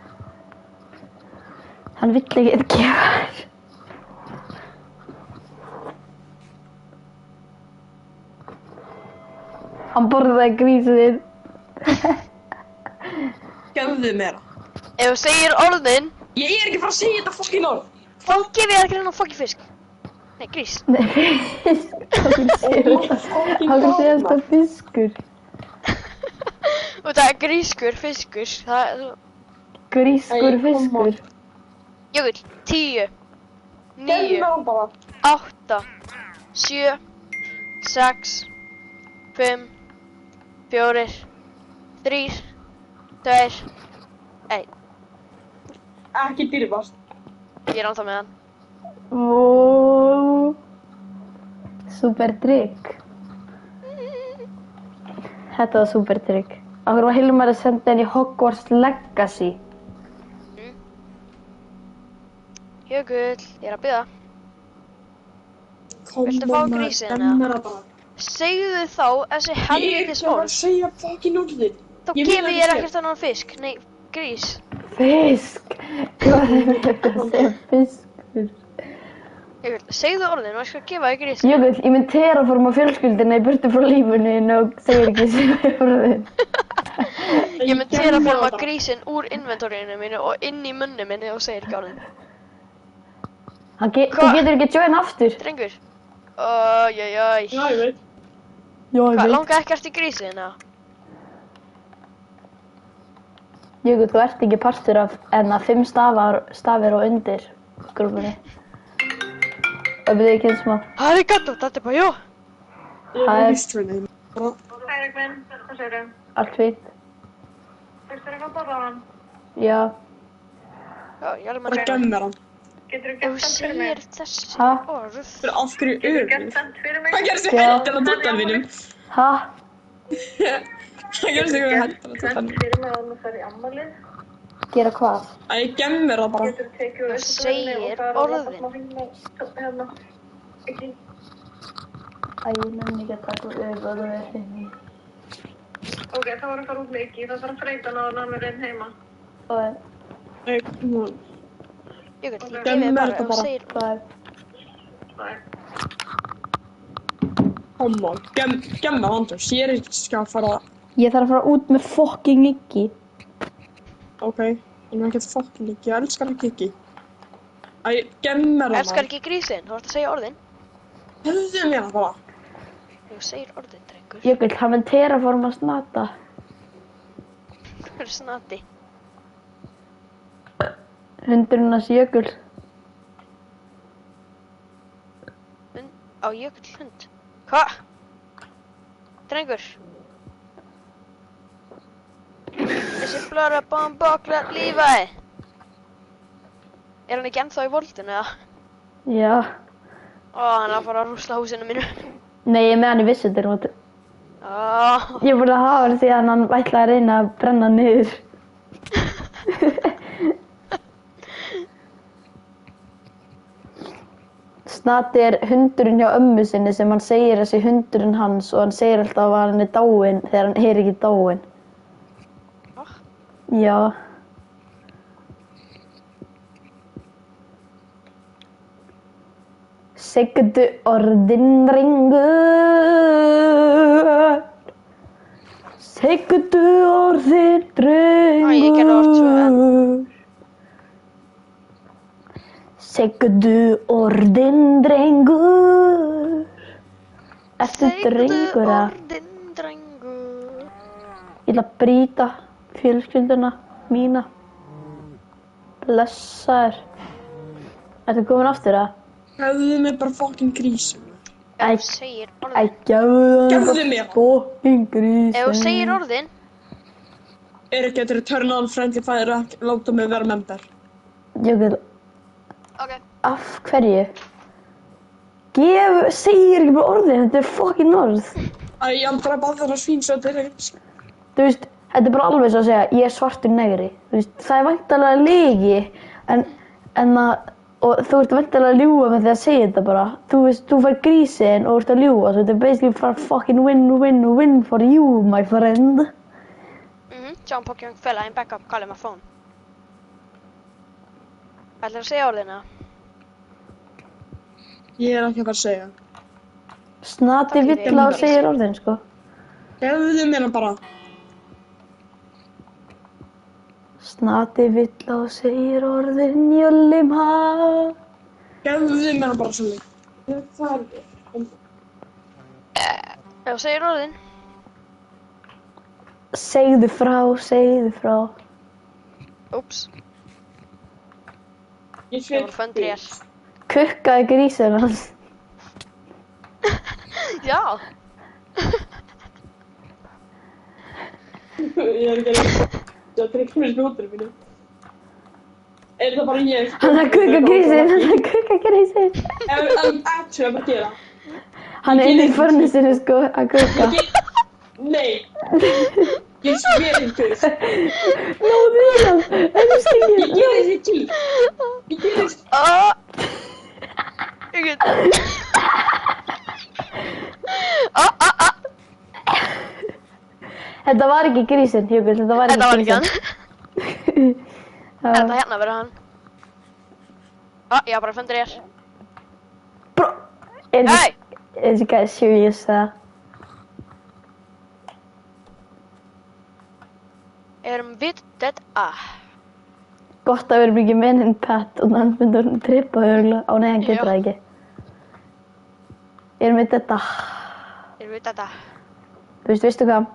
Hann vill ekki gefa þér. Hann borðaði grísið þinn. Gefðu mér það. Ef þú segir orðin, Ég er ekki frá að segja þetta fokkin orð. þá gef ég þér ekki hennan fokki fisk. Nei, grís. Nei, fisk. Hann segir alltaf fiskur. Og það er grískur, fiskur. Það er... Grískur fiskur. Jökull. 10, Gefðu 9, mér það bara. 8, 7, 6, 5, 4, 3, 2, 1. Ekki dýrfast. Ég er ánþá með hann. Ó, super trikk. Þetta var super trikk. Af hverju var Hilmar að senda henni Hogwarts Legacy? Jökull, ég er að bíða. Kom Viltu fá on, maður, grísinn, gemmir það bara. Segðu þá þessi Ég helvitis var að orð. segja fucking orðin. Þá Ég vil gefið ekki ég segja. ekkert annan fisk. Nei, grís. Fisk! Hvað er þetta að segja fiskur? Jökull, segðu orðin og ég skal gefa þér grísinn. Jökull, ég mynd terraforma fjölskyldina í burtu frá lífinu og segir ekki sem orðin. Ég mynd terraforma grísinn úr inventorinu mínu og inn í munni minni og segir ekki orðin. Þú getur ekki join aftur. Drengur. Ójæjæj. Já, ég veit. Já, ég Hvað, veit. langar ekkert í grísinn, eða? Jökull, þú ert ekki partur af en að 5 stafir og undir grúpunni. Það byrði ekki eins og maður. Arigato, þetta er bara, jú. Ég Hæ. var vístrunni. Eirik minn, hvað segirðu? Allt fínt. Fyrstu þér eitthvað að borða hann? Já. Já, ég alveg Bara maður. gemmir hann. Getur þú Ef gert þú það fyrir mig? segir þessi Ha? orð. Fyrir af hverju Getur þú öfum? gert það fyrir mig? Hvað gerst þig Já. hættan að tóta mínum? Ha? Hvað gerst þig hættan að tóta Gert mínum? fyrir mig að þú fær í ammalið? Gera hvað? Æ, ég gemmir það bara. Getur þú tekið úr Þú segir orðin. Hérna, ekki. Æ, ég nenni ekki að taka upp og þú er henni. Ok, þá var að fara út leiki. Það þarf að þreita hann er inn heima. Og Æ, hún. Jökull, ég Gemmir gefið bara þetta ef þú bara. segir hvað er? Nei. Come on, gemmir hann þú. Sér ekki skal fara. Ég þarf að fara út með fucking Iggy. Ok, ég er ekkert fucking ekki. Ég elskar ekki ekki. Æ, gemmir það Elskar ekki grísinn, þú ert að segja orðin. Hefðu mér það bara. Þú segir orðin, drengur. Jökull, hann mun terraforma snata. Hvað er snati? Hundurinn hans Jökull. Á jökull hund. Hva? Drengur. Þessi blöra bombokla lífaði. Er hann ekki ennþá í voldinu, eða? Já. Ó, hann er að fara að rústa húsinu mínu. Nei, ég er með hann í visitor. Ó, Ég er búin að hafa hann síðan hann ætlaði að reyna að brenna hann niður. Snati er hundurinn hjá ömmu sinni sem hann segir að sé hundurinn hans og hann segir alltaf að hann er dáinn þegar hann er ekki dáinn. Ah. Já. Segðu orðin drengur. Segðu orðin drengur. Æ, ég gerði orð tvö Segðu orðin drengur. Ertu drengur eða? orðin, drengur. Ég ætla að brýta fjölskylduna mína. Blessa þér. Ertu komin aftur eða? Hefðu mér bara fucking grísum. Ef þú segir Æ, orðin. Gefðu mér. fucking grísin. Ef þú segir orðin. Er ekki að turn on friendly fire að láta mig vera member. Jökull, Ok. af hverju? Segir ekki bara orðin, þetta er fucking orð. Æ, ég aldrei bara þeirra svín svo þetta er ekkert. Þú veist, þetta er bara alveg svo að segja, ég er svartur negri. Þú veist, það er væntanlega lygi, og þú ert væntanlega að ljúga með því að segja þetta bara. Þú veist, þú fær grísinn og ert að ljúga, svo þetta er basically fucking win for you, my friend. John Pokémon fella in backup, calling my phone. Ætlar að segja orðina? Ég er ekki að fara að segja. Snati Takk vill fyrir. að segja orðin, sko. Gefðu mér hann bara. Snati vill að segja orðin, jöllim ha. Gefðu mér hann bara svolítið. Það er... Ef þú segir orðin. Segðu frá. Úps, Ég það voru fönn trés. Kukkaði grísinn hans. Já. Ég er ekki að það tryggja mér snútur mínu. Er það bara ég? Hann er að kukka grísinn. En actually bara gera. Hann er inn í förnisinu, sko, að kukka. Nei. Ég sver fyrst. Náðu í hann! Ekki stingið! Ég ger þessi til. Ég ger þessi. Ég get... Þetta var ekki grísinn, Jökull, þetta var Þetta var ekki ekki hann. grísinn. Þetta hérna verður hann. Ég var bara fundur hér. Bro! Hey! Is this guy serious, Erum við þetta? Gott að við erum ekki menn Pat og hann myndur trippa örgulega. Á nei, hann getur það ekki. Erum við þetta? Erum við þetta? Veistu hvað?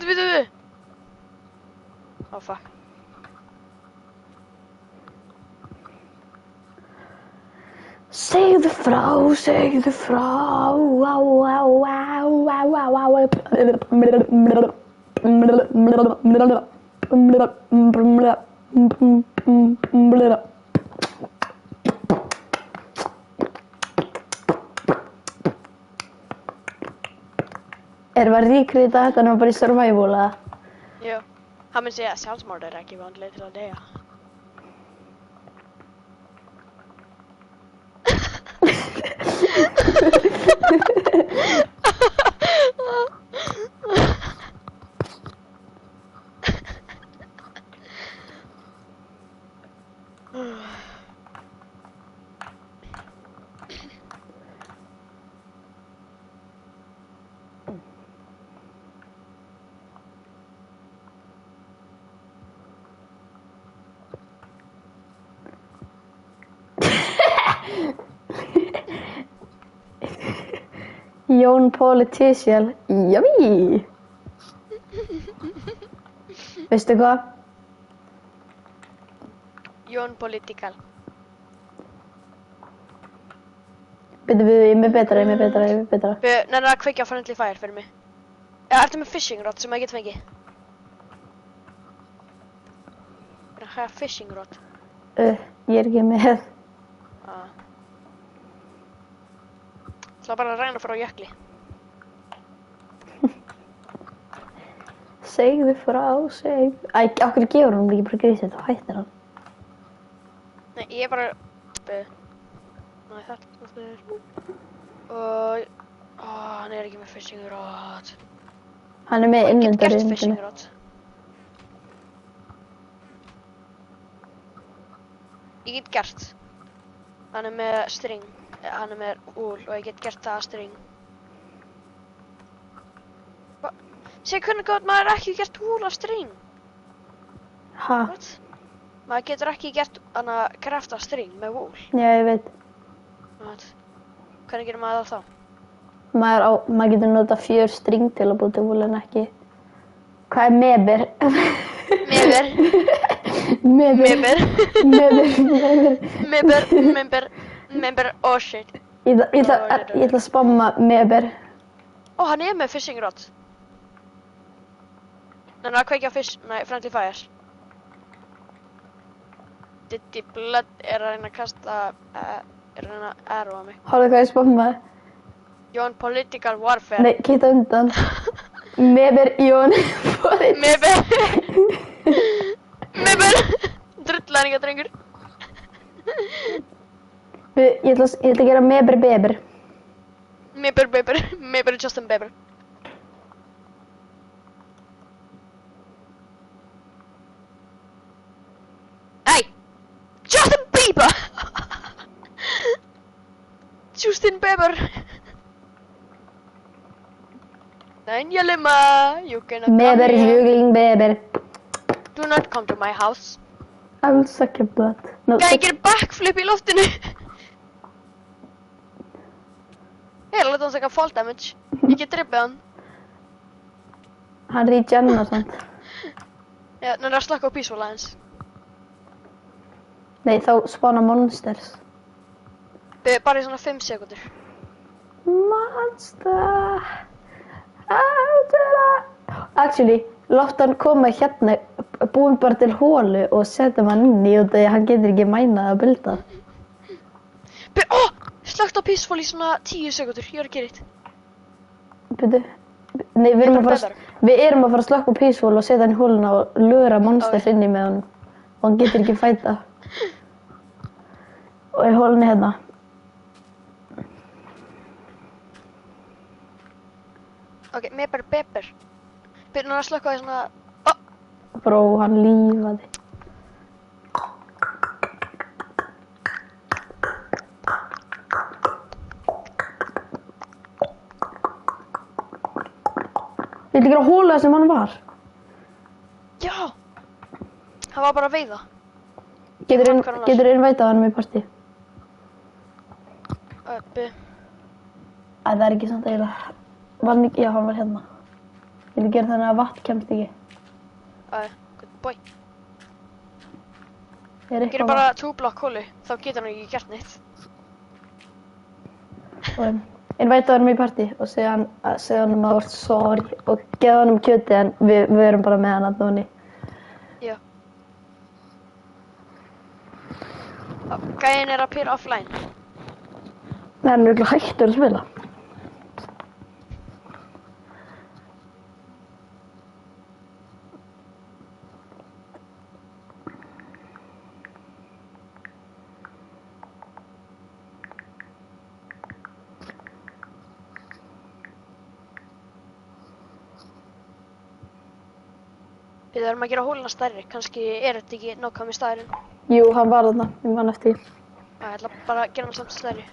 Bitu. Oh fuck. Segðu frá. Erum við að ríkrita þetta nú bara í survival, eða? Jú. Hann mun segja að sjálfsmord ekki vanlega til að deyja. Jón Politician, yummy! Veistu hvað? Jón Political. Bíddu, ég er með betra. Nennir að kveikja friendly fire fyrir mig. Ertu með fishing rod sem ég get fengið? Er það fishing rod? Ég er ekki með. Það bara að ræna frá jökli. Segðu frá. Okkur gefur hann ekki bara grísið, þá hættir hann. Nei, ég er bara... Nei, þetta er... Og... hann er ekki með fishing rod. Hann er með innlendari. Ég get gert fishing rod. Ég get gert. Hann er með string. Hann er með úl og ég get gert það að string. Segðu hvernig gátt maður ekki gert úl af string? Ha? What? Maður getur ekki gert hana krafta string með úl. Já, ég veit. What? Hvernig gerir maður það þá? Maður getur nota 4 string til að búið til úl en ekki. Hvað er meber? Meber, oh shit. Ég ætla að spamma meber. Ó, hann er með fishing rod. Nei, að kveikja friendly fire. Diddy Blood er að reyna að kasta, er að reyna að arrowa mig. Hálfðu hvað ég spammaði? Jón Political Warfare. Nei, kitta undan. Meber, Jón Political. Meber. Drullæringadrengur. Ég ætla að gera meber. Meber Justin Bieber. Hey! Justin Bieber! Justin Bieber! Daniel Emma, you cannot come Meber, here. jugling, beber. Do not come to my house. I will suck your butt. No, Gæði gerir backflip í loftinu. Ég er að láta hann taka fall damage. Ég get drippið hann. Hann regenar samt. Já, hann er að slaka á peaceful aðeins. Nei, þá spawna monsters. Bara í svona 5 sekundur. Monster. Actually, látt hann koma hérna, búin bara til hólu og setja hann inn í og það hann getur ekki mænað að bilda. Slögt á peaceful í svona 10 sekundur, ég er að gera eitt. Byrju. Nei, við erum að fara að slökka á peaceful og setja hann í hóluna og lura monsters inni með honum. Og hann getur ekki fæta. Og í hólunni hérna. Ok, meper. Byrju núna að slökka á því svona... Bró, hann lífaði. Ég vil gera hóla sem hann var. Já! Hann var bara að veiða. Getur innvætað hann í partí? Það er ekki samt eiginlega. Já, hann var hérna. Ég vil gera þannig að vatn kemst ekki. Good boy. Gerir bara 2 blokk hólu, þá getur hann ekki gert neitt. Innvætað hann í partí og segja hann að það var sorry og gefa hann kjöti en við erum bara með hann að núni. Já. Gæinn er að pyrra offline. Nei, hann er örugglega hættur að spila. Við þurfum að gera hóluna stærri, kannski er þetta ekki nákvæmlega staðurinn. Jú, hann var þarna, ég man eftir. Ég ætla bara að gera hann samt stærri.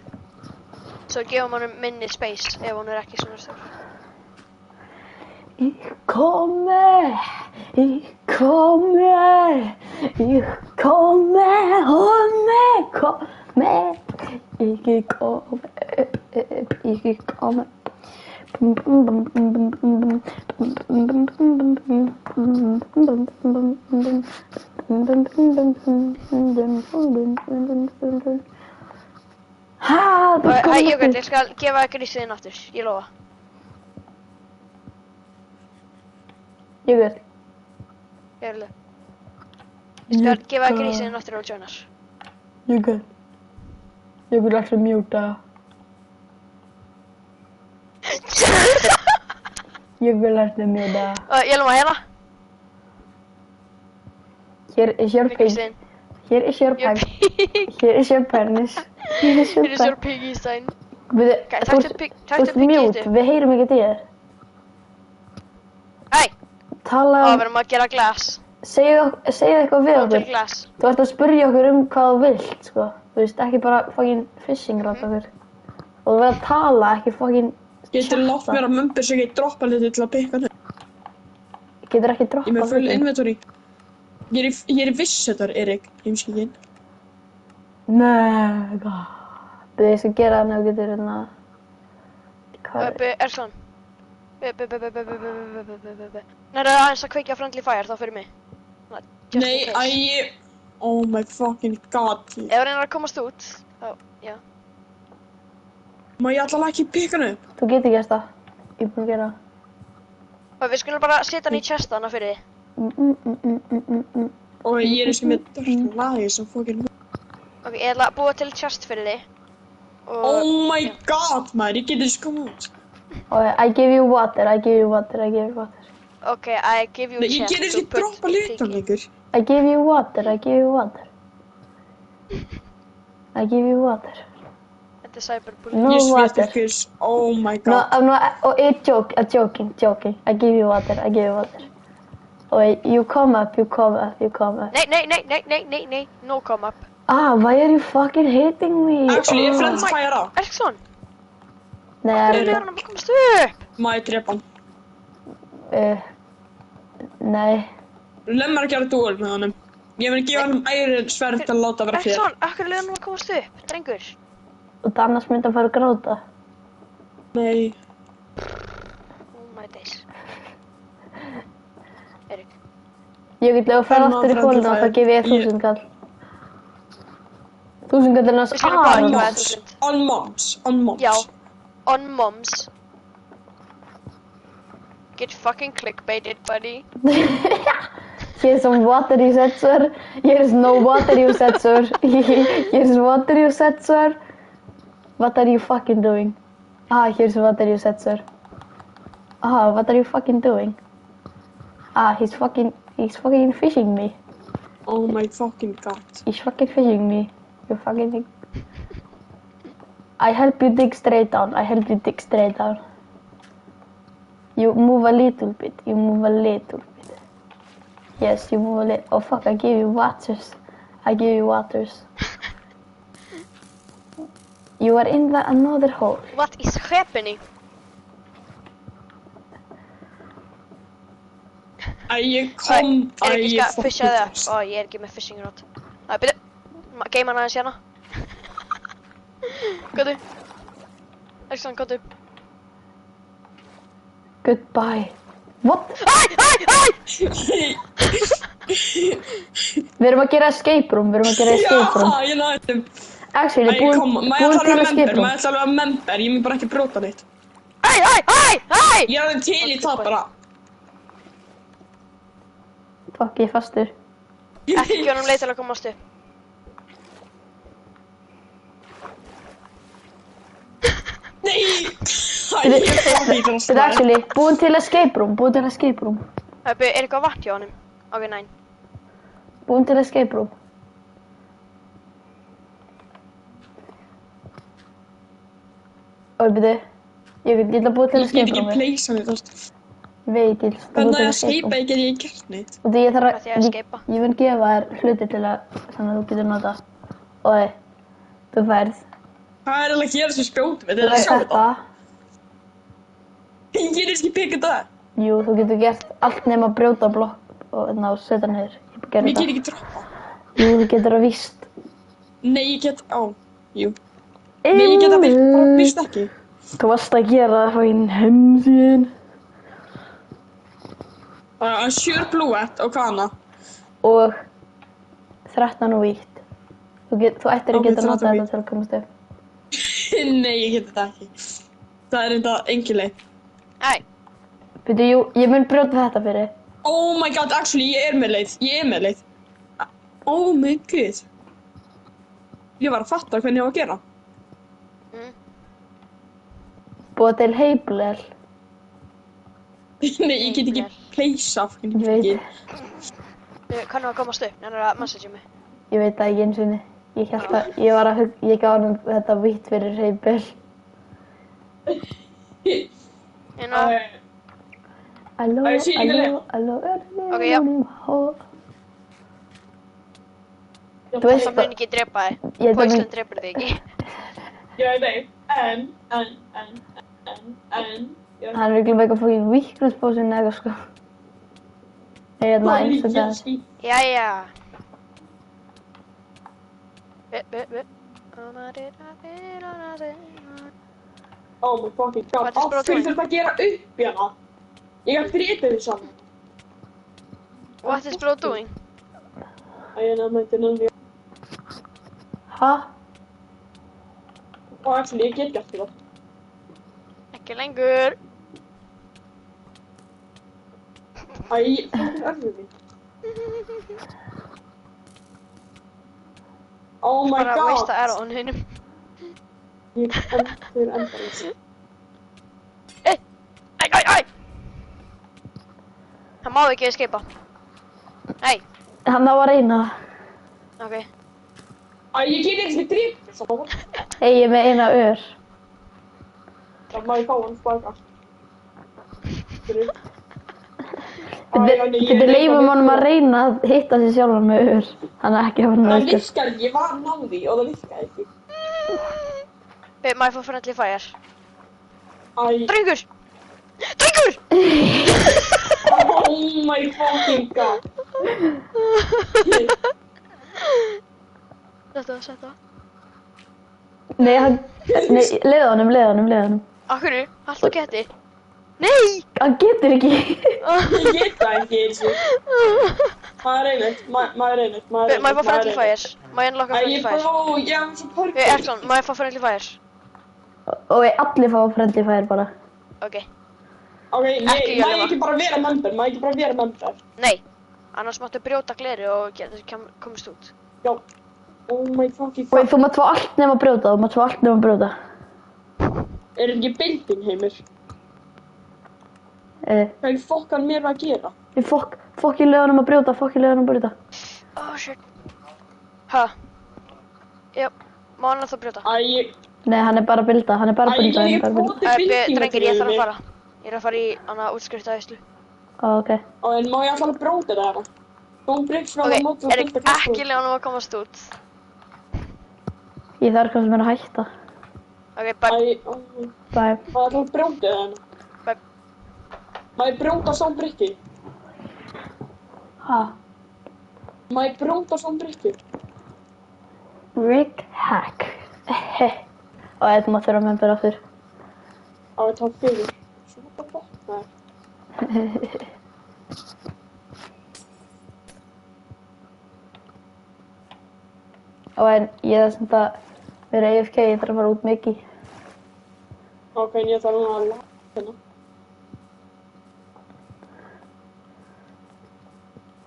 Svo gefum hann minni space ef hann er ekki svona stór. Ég kommer, håll mig, jag kommer. Jökull, ég skal gefa grísið þinn aftur, ég lofa. Jökull. Ég skal gefa grísið þinn aftur og joinar. Jökull. Jökull er alltaf mjúta. Jökull er alltaf mjúta. Ég lofa hérna. Hér er sjörping. Hér er sjörping. Hér er sjörpengnis. Hér er sjörping í stæn. Þú ert mjút, við heyrum ekkert í þér. Hey! Tala Við erum að gera glass. Segðu eitthvað við okkur. Glass. Þú ert að spyrja okkur um hvað þú vilt, sko. Þú veist, ekki bara fucking fishing rod okkur. Og þú verður að tala, ekki fucking Getur látt mér að mömbur sem ég droppa litið til að pikka hann. Getur ekki droppa Ég er með full inventory. Ég er viss þetta, Erik, heimskikinn. Nei, god. Ég skal gera hann ef þú getur hérna... Ersan. Nei, það er aðeins að kveikja friendly fire þá fyrir mig. Nei, oh my fucking god. Ef það reynir að komast út, þá, já. Má ég allavega ekki pikka hann upp? Þú getur gert það. Ég er búinn að gera það. Við skulum bara setja hann í chestana fyrir þið. Og ég er eins og með dörrt lagi sem fucking... Ok, ég ætla að búa til chest fyrir þið. Oh my god, maður, ég getur þessu koma út. I give you water, I give you water. Ok, I give you Ég getur þessu droppa litan lengur. I give you water. I give you water. Þetta er cyberbullying. No Ég water. sveitir fyrst, oh my god. No, I'm joking. I give you water. Oh, you come up. Nei, no come up. Why are you fucking hitting me? Actually, ég friends fire á. Erksson, Nei, hvernig er hann að komast upp? Má ég drepa hann? Nei. Lemm mér að gera duel með honum. Ég vil gefa hann ærin sverð til að láta vera fyrir. Erksson, hvernig er hann að komast upp, drengur? Og annars myndi að fara að gráta. Nei. Oh my days. Erik. Ég get lega að fara aftur í hóluna og það gef ég 1000 kall. 1000 kall er Við skulum bara gefa þér 1000. On moms. Já, on moms. Get fucking clickbaited, buddy. Here's some water you said, sir. Here's no water you said, sir. Here's water you said, sir. What are you fucking doing? Ah, here's what are you said, sir. Ah, what are you fucking doing? Ah, he's fucking fishing me. Oh my fucking god. He's fucking fishing me. You fucking... I help you dig straight down. I help you dig straight down. You move a little bit. You move a little bit. Yes, you move a little. Oh fuck, I gave you waters. I gave you waters. You are in another hole. What is happening? Æ, kom. Er ekki Æ, skal fisha það upp? Ó, ég er ekki með fishing rod. Æ, byrju. Geima hann aðeins hérna. Góðu. Excellent, góðu. Goodbye. What? Æ! Við erum að gera escape room. Já, ég náði þeim. Actually, Æ, kom. Maður ætla til alveg escape room. að member. Ég mun bara ekki brjóta neitt. Æ! Ég er alveg til í það bara. Fuck, ég er fastur. Ekki gera leið til að komast upp. Nei! Æ, ég er ekki að Þetta actually, búin til escape room. Æ, byrju, er eitthvað vatn hjá honum? Ok, næn. Búin til escape room. Og byrju, ég ætla að búið til Ég get escape ekki room. pleysa neitt, þú veist. Ég veit, ég ætla að Hvernig búið til að escape room. skeipa get ég gert neitt? Og því ég þarf Hvað því að escapea? ég mun gefa þér hluti til að, þannig að þú getur nota. Og þú færð. Hvað er alveg að gera sem spjótum? Þetta Þú er að sjá færð þetta. þetta. Ég get ekki pikað það. Jú, þú getur gert allt nema að brjóta blokk og setja niður. Ég gerði Ég get það. ekki droppa. Jú, þú getur það víst. Nei, ég get... Ó, jú. Nei, ég get það bara víst ekki. Þú varst að gera það fóinn heimsíðin. Sure Bluet og hvað hana? Og 13 og vítt. Þú ættir að Ok, geta 13 notað vítt. þetta til að komast upp. Nei, ég get þetta ekki. Það er enda engin leið. Æ, Byrju, jú, ég mun brjóta þetta fyrir. Oh my god, actually, ég er með leið. Oh my god. Ég var að fatta hvernig ég á að gera. Búa til heibler. Nei, ég get ekki pleysa. Ég veit. Kannu að komast upp, nennir að messagea mig. Ég veit það ekki eins og henni. Ég held að, ég gaf hann þetta vítt fyrir heibel. Hérna, Alló, Ég sé ekki leið. Ok, já. Þú veist það mun ekki drepa þig. Ég held að Poison drepur þig ekki. Ég veit, en. hann er ekki með eitthvað fókin weakness potion eða sko. Nei, hérna eins og það. Jæja. Oh my fucking god. Hvað er Af hverju sprótið? þurft að gera upp hérna? Ég hef drepið því saman. What is bro doing? Æ, ég nefndi því. Ha? Og actually, ég get gert það. Ekki lengur. Æ, fucking örfið mín. Oh my Bara god. waste að arrow hinum. Ég endur endalins. Æ. Það má ekki escapea. Nei, Hann á að reyna. ok. Æ, ég get ekki drepið saman. Hey, ég er með eina ör. Það má ég fá hann spaka. Þetta leifum honum að reyna að hitta sig sjálfan með ör. Hann er ekki að fara Það að virka. virkar ekki, ég var að ná því og það virkaði ekki. Má ég fá friendly fire? Æ, Drengur! Drengur! oh my fucking god. Þetta. Nei, leiða honum. Akkurru, alltaf ketti. Nei! Hann getur ekki. Ég get það ekki eins og. Maður reynir. Má ég fá friendly fire? Má ég unlocka Æ, friendly ég fire? bara, ég hef svo pörgur. Erksson, má ég fá friendly fire? Og allir fá friendly fire bara. Ok. Ok, Ekki má ég Jölva. ekki bara vera member? Nei. Annars máttu brjóta gleri og komast út. Já. Oh my fucking Og god. þú mátt fá allt nema að brjóta. Er ekki bildin heimir? Hvað í fokkan mér var að gera? Fokk í leiðanum að brjóta, Oh shit. Ha? Jöp, má hann alltaf brjóta? Æ, Nei, hann er bara að bilda, hann er bara að ég bilda, get ekki bótið bildinga Drengir, ég þarf að fara. Ég er að fara í hana útskriftaðislu. Ok. En má ég alltaf að bróta þetta hana? Don't break from the motor Ok, ekki leiða honum að komast út. Ég þarf kannski að hætta. Ok, bye. Bye. Má ég alltaf bróta hana? Bye. Má ég bróta svona brikki? Ha? Má ég bróta svona brikki? Rick Hack. Og þetta maður þurfa að membra aftur. Á, ég tók fyrir. Svona botnaður. En ég þarf samt að vera AFK, ég þarf að fara út mikið. Ok, en ég þarf núna að laga hérna.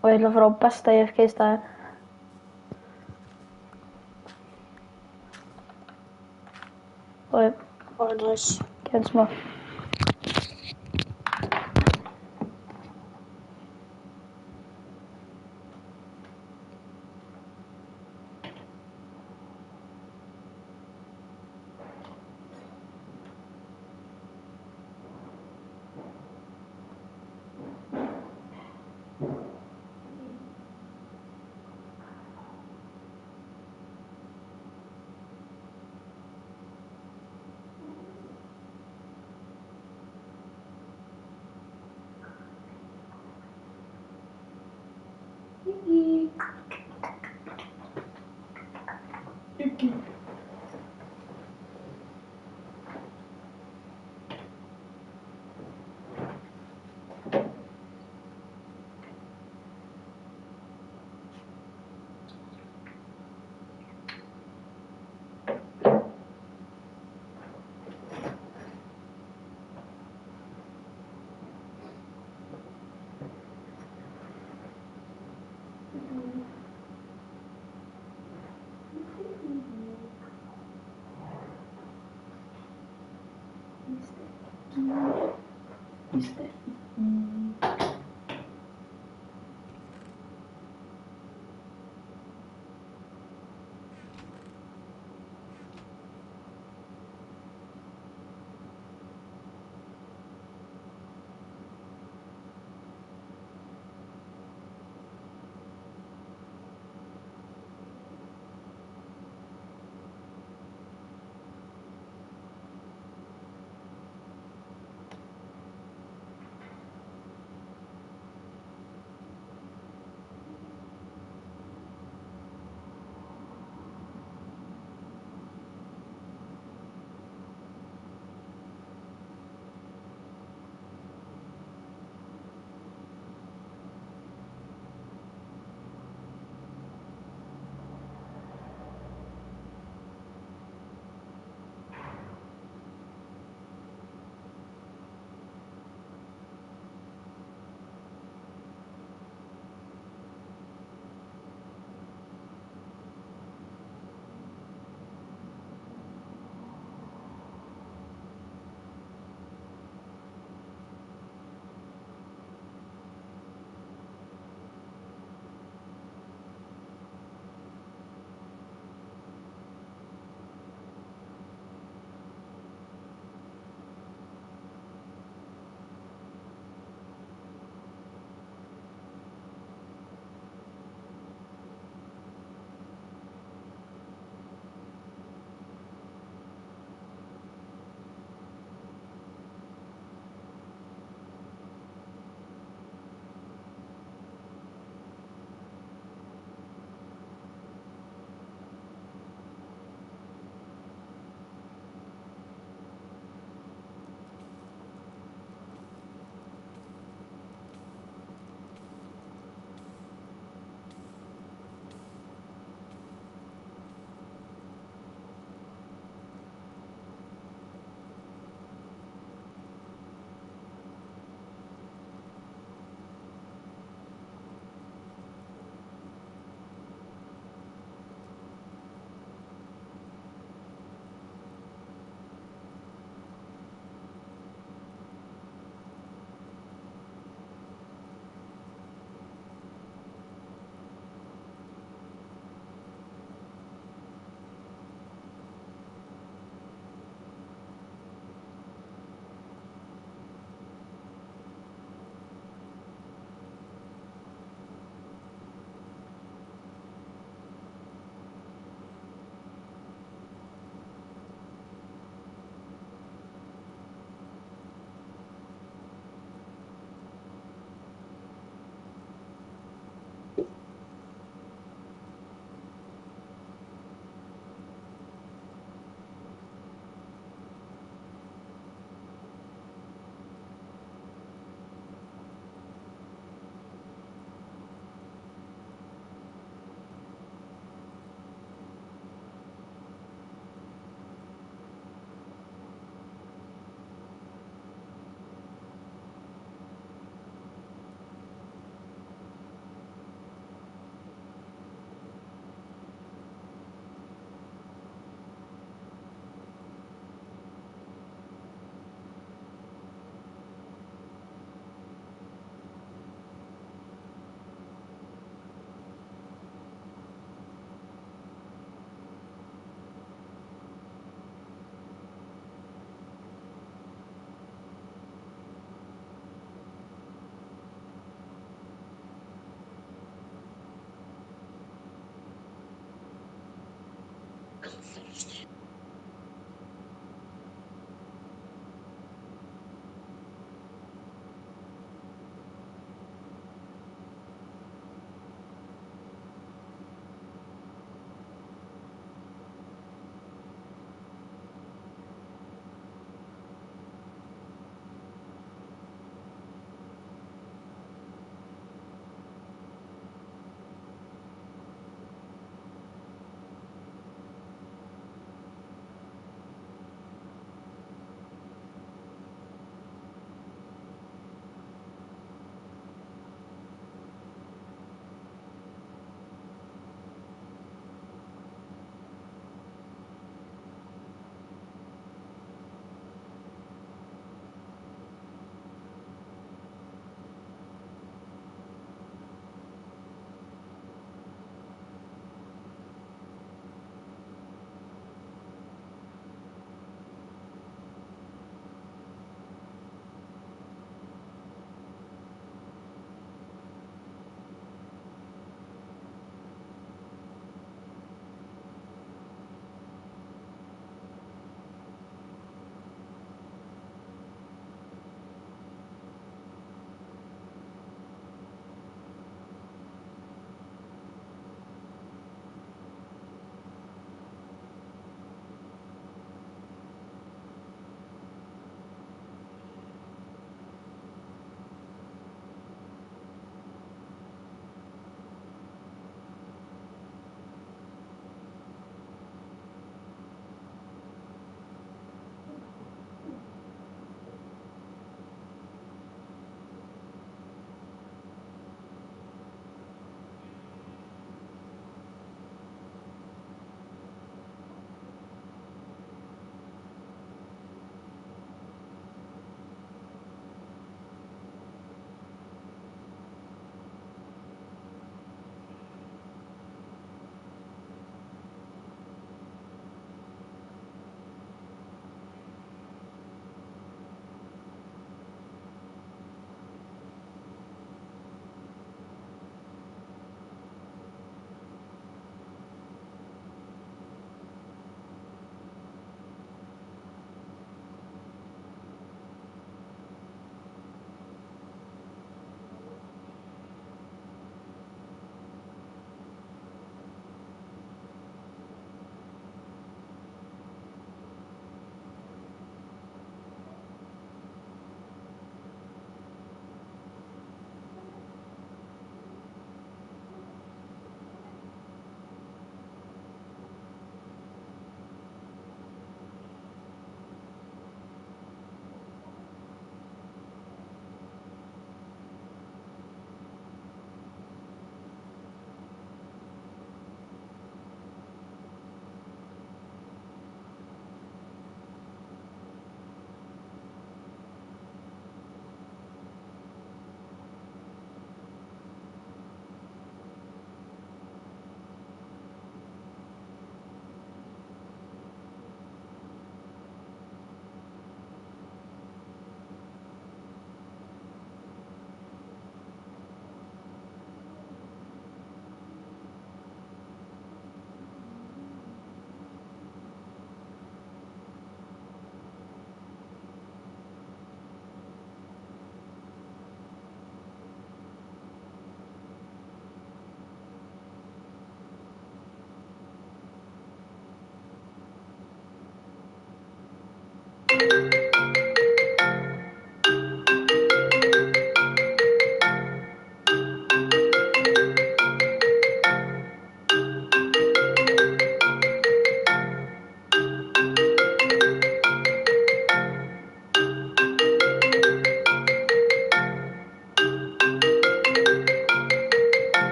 Og ég ætla að fara á besta AFK staðinn. Og Það er næs. gefum smá.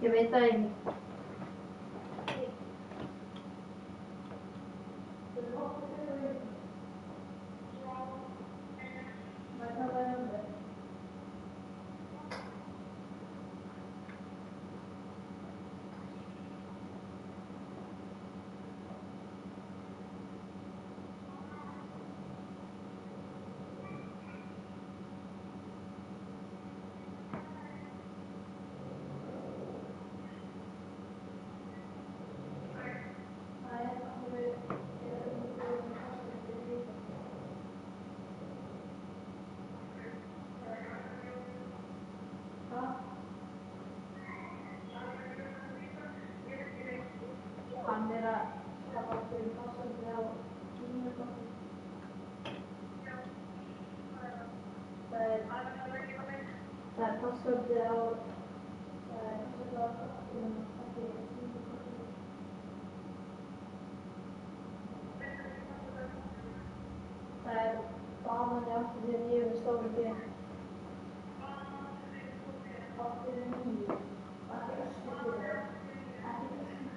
Ég veit það ekki. Hann að hafa fyrir passandi á tímabókum. Það er passandi á það er banan í 89 með stóru B. 89. Ekki öskufjörður. Ekki öskufjörður.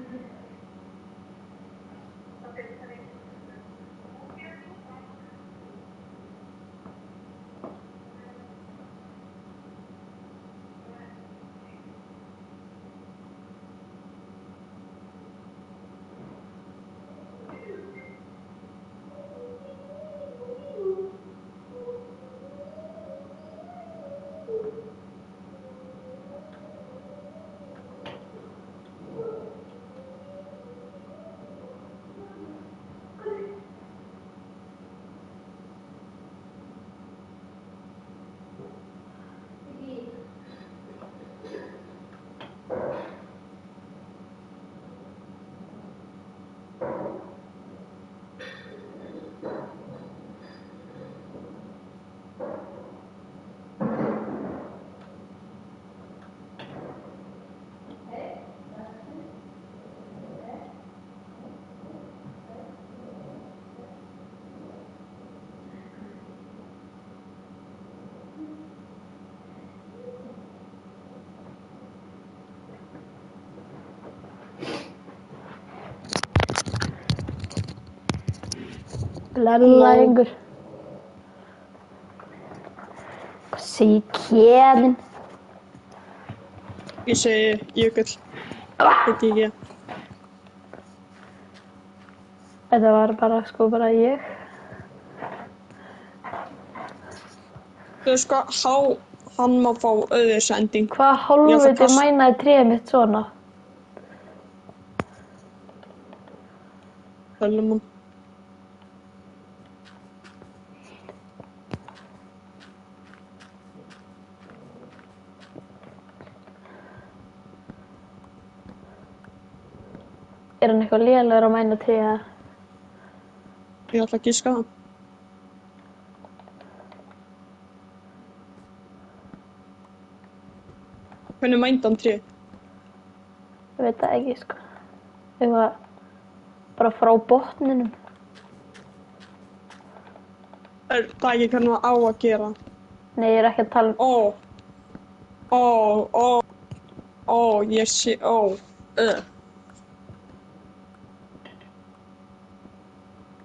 Lærlingur. Hvað segir Kélin? Ég segi Jökull. Veit ég ekki. Þetta var bara bara ég. Þú veist hvað, hann má fá auðursending. Hvað hálfviti mænaði tréð mitt svona? Höllum hann. Er hann eitthvað lélegur að mæna tréð? Ég ætla að giska það. Hvernig mændi hann tré? Ég veit það ekki, sko. Eitthvað bara frá botninum. Er það ekki hvernig það á að gera? Nei, ég er ekki að tala um... Ég sé,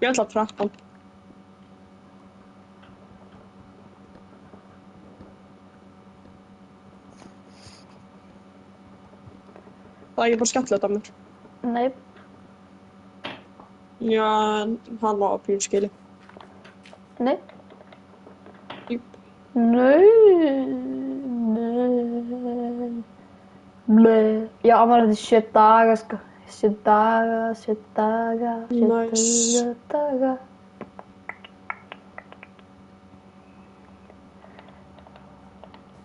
Ég ætla að trappa hann. Það er ekki bara skemmtilegt af mér. Nei. Já, hann var á pílskili. Nei. Jú. Nei. Já, hann var þetta í 7 daga, sko. 7 daga, 7 daga, 7 daga.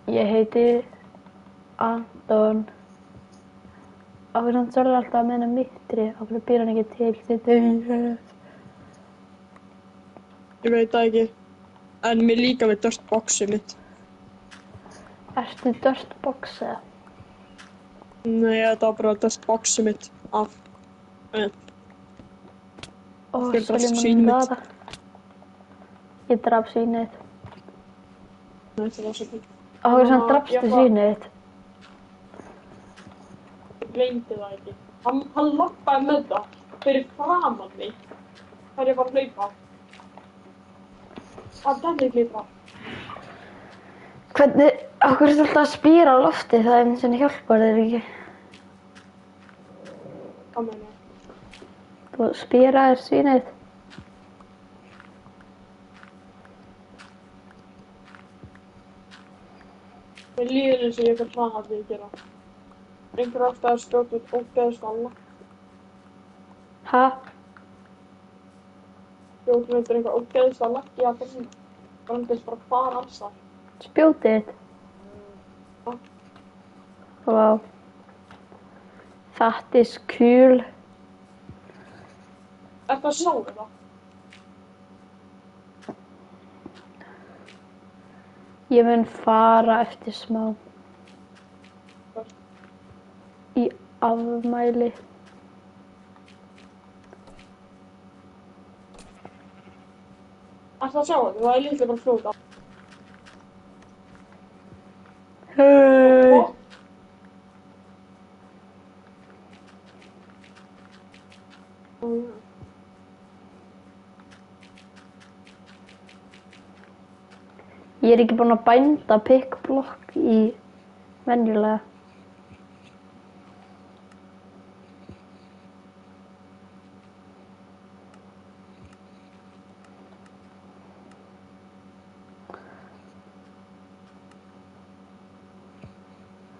Ég heiti Anton. Af hverju hann svolítið alltaf að meina mittri? Af hverju býr hann ekki til sitt auðvitað? Ég veit það ekki. En mér líka við dirtboxið mitt. Ertu dirtbox eða? Nei, þetta var bara dirtboxið mitt af... Ó, Ég drap Sölvi svínið mun mitt. gata. Ég draf svínið þitt. Nei, það var svo búin. Af hverju hann drafstu svínið þitt? gleymdi það ekki. Hann labbaði með það fyrir framan mig. Þegar ég var að hlaupa. Það denni hlaupa. Hvernig, okkur er alltaf að spýra á lofti, það einu sinni hjálpar þér ekki. Hvað meina ég? Þú spýraðir svínið. Mér líður eins og ég er hrann að því að gera. Einhver ástæður skjótt út ógeðist alla. Ha? Skjótt út einhver ógeðist alla. Já, þessi brandist bara hvar alls þar. Spjótið þitt? Ja. Wow. That is cool. Ertu að sjá þetta? Ég mun fara eftir smá. Hvert? Í afmæli. Ertu að sjá þetta? Það er lítið bara fljóta. Hey. Hvað? Ég er ekki búinn að bænda pikkblokk í venjulega.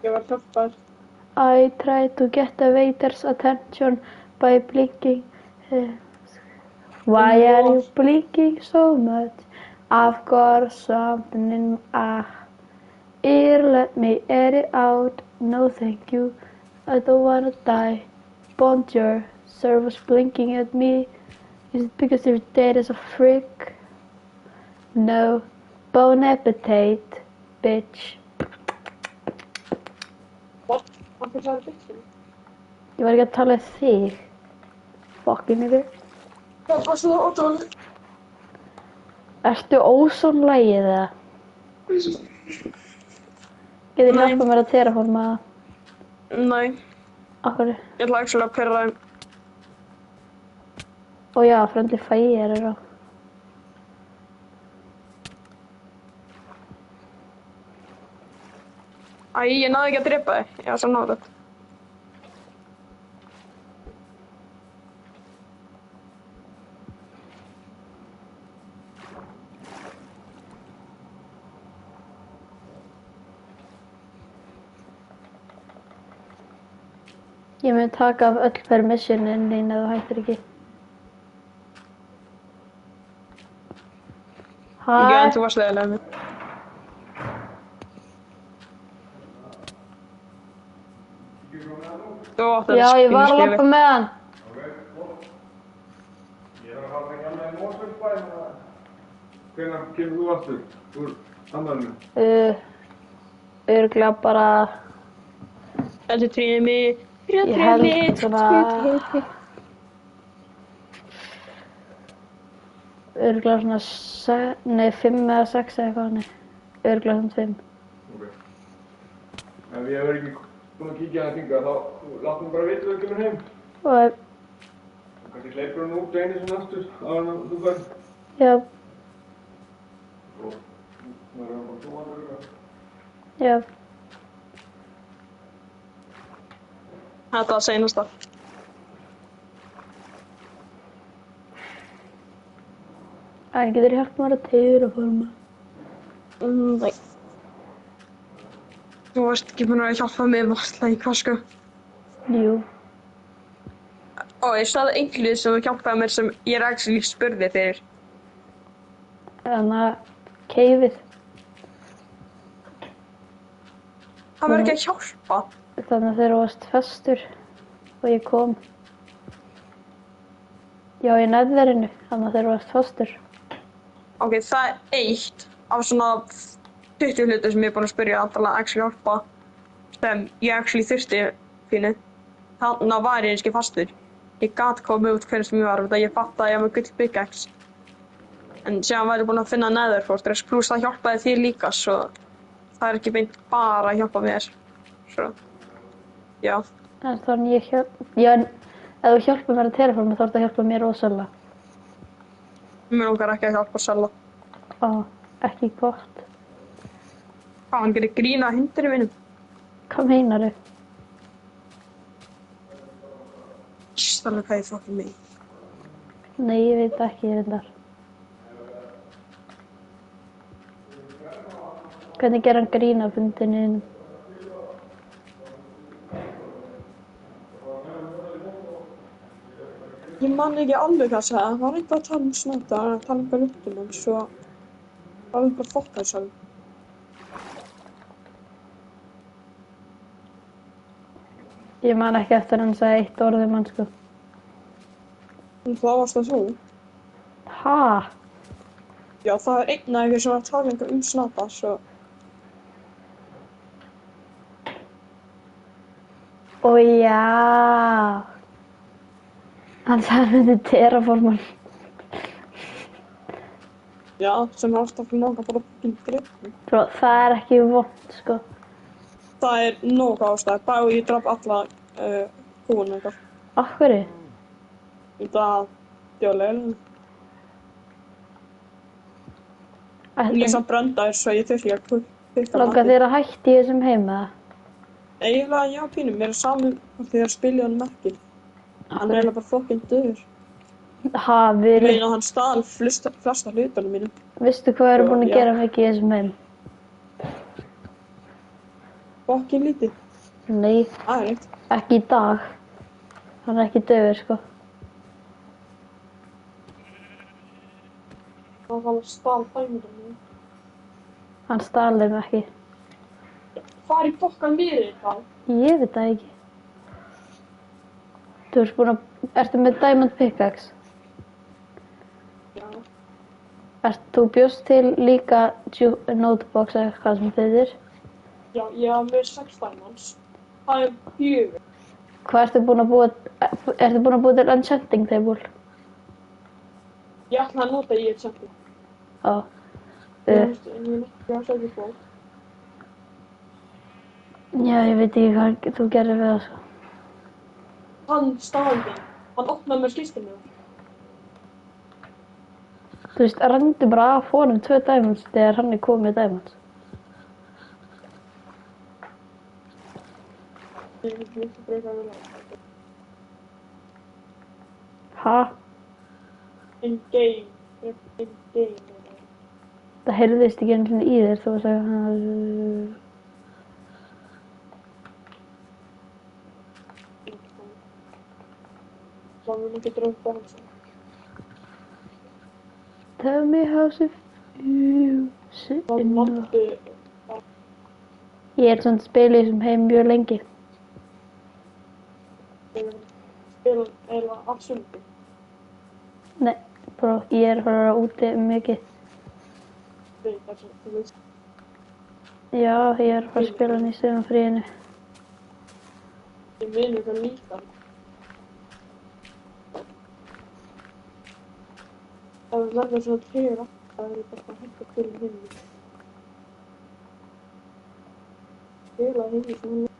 Ég var hjálpað. I try to get the waiter's attention by blinking. Why are you blinking so much? I've got something in my ear, let me air it out. No thank you, I don't wanna die. Bonjour, sir was blinking at me. Is it because your dad is a freak? No, bon appetit, bitch. What? Af hverju sagði bitchinu? Ég var ekki að tala um þig. Fucking nigger. Það var svo ótrúlega. Ertu ósónlægið eða? Getur Nei. hjálpað mér að terraforma það? Nei, Akkur? ég ætla ekki að pyrra þeim. Og já, friendly fire er á. Æ, ég náði ekki að drepa þig. Ég var svo náðið. Ég mun taka af öll permissionin þín ef þú hættir ekki. Ekki en Hæ? þú varst leiðilega mig. Þú átti Já, ég var að labba með hann. Ég er að hafa ekki annað en Mosfellsbæ. Hvenær kemur þú aftur úr andanum? Örugglega bara, Þetta er tríðið mig. ég held svona, örugglega svona 5 eða 6 eða eitthvað hannig. Örugglega svona 5. Ok. Ef ég verð ekki búinn að kíkja að þinga, þá láttu mig bara vita þegar þú kemur heim. Og Kannski hleypur hann út einu sinni aftur áður en þú ferð. já, Og þú verður bara svo vandur. já. Þetta var seinasta. En getur hjálpað mér að terraforma? Nei. Þú varst ekki búin að hjálpa mér varsla í hvað sko. Jú. Og ég sagði einhverju sem þú hjálpaði mér sem ég actually spurði fyrir. Þannig að keifið. Það var ekki að hjálpa. Þannig að þegar þú varst fastur og ég kom. Já, í neðverinu, þannig að þegar þú varst fastur. Ok, það er eitt af svona 20 hlutur sem ég er búin að spyrja að actually hjálpa sem ég actually þurfti fínu. Þannig var ég ekki fastur. Ég gat komið út hvernig sem ég var út að ég fatt að ég var með gull pickaxe. En síðan var ég búin að finna Nether Fortress pluss það hjálpaði þér líka svo það er ekki beint bara að hjálpa mér. Svo, já. En þannig ég já, en ef þú hjálpar mér að terraforma þá ertu að hjálpa mér og Sella. Mér langar ekki að hjálpa Sella. Á, ekki gott. Hvað, hann gerir grína að hundinum mínum? Hvað meinarðu? Alveg hvað ég fucking meina. Nei, ég veit ekki, ég reyndar. Hvernig ger hann grín af hundinum þínum? Ég man ekki alveg hvað að segja, hann var eitthvað að tala um snata, að tala um ruttum hans og það var eitthvað fokkað sjálf. Ég man ekki eftir hann sagði eitt orð um hann, sko. En það varst það svo. Ha? Já, það er einn af ykkur sem var að tala eitthvað um snata, svo... Ó já. Hann sagði þetta terraforman. Já, sem er alltaf fyrir náttúrulega bara fucking drifnum. Bro, það er ekki vont, sko. Það er nóg ástæð, bara og ég draf alla kúan eitthvað. Af hverju? Það djóðlega. Ég er samt bröndaður svo ég þurfi að kukka Langar þér að hætti í þessum heim, eða? Eiginlega já, pínum. Mér er saman þegar spila hann ekki. Hann er eiginlega bara fucking döður. Ha, Ég meina að hann stal flesta hlutunum mínum. Veistu hvað eru búin að Já. gera mikið í þessum heim? Fucking lítið. Nei, Það er eitt. ekki í dag. Hann er ekki döður, sko. Það var að stal dæmundum mínum. Hann stal þeim ekki. Hvað er í fokkan liðið það? Ég veit það ekki. Þú ert búin að... Ertu með Diamond Pickaxe? Já. Þú bjóst til líka Notebox eða hvað sem þið er? Já, ég haf með 6 diamonds. Það er 4. Hvað ertu búin að búa... Ertu búin að búa til Enchanting Table? Ég ætla að nota í eitt sendi. Já. En ég er ekki að segja bók. Já, ég veit ekki hvað þú gerir við það, sko. Hann staðið. Hann opnaði með skýstunni. Þú veist, rendi bara af honum 2 diamonds þegar hann er komið með diamonds. Ég veit ekki breyka að vilja. Ha? In game. In game. Það heyrðist ekki einu sinni í þér þú að segja Það vil ekki drömpa hans. Tell me how's it feel sitting Það up. vantu. Ég er svona spila í þessum heim mjög lengi. Spila eiginlega allt sundi. Nei, bro, ég er að fara úti mikið. Það er svona, þú veist. Já, ég er að fara að spila hann í sumarfríinu. Ég meina eitthvað líka. Ef við verðum svona trefur það er bara að hætta til hinni. Spila hinni svona.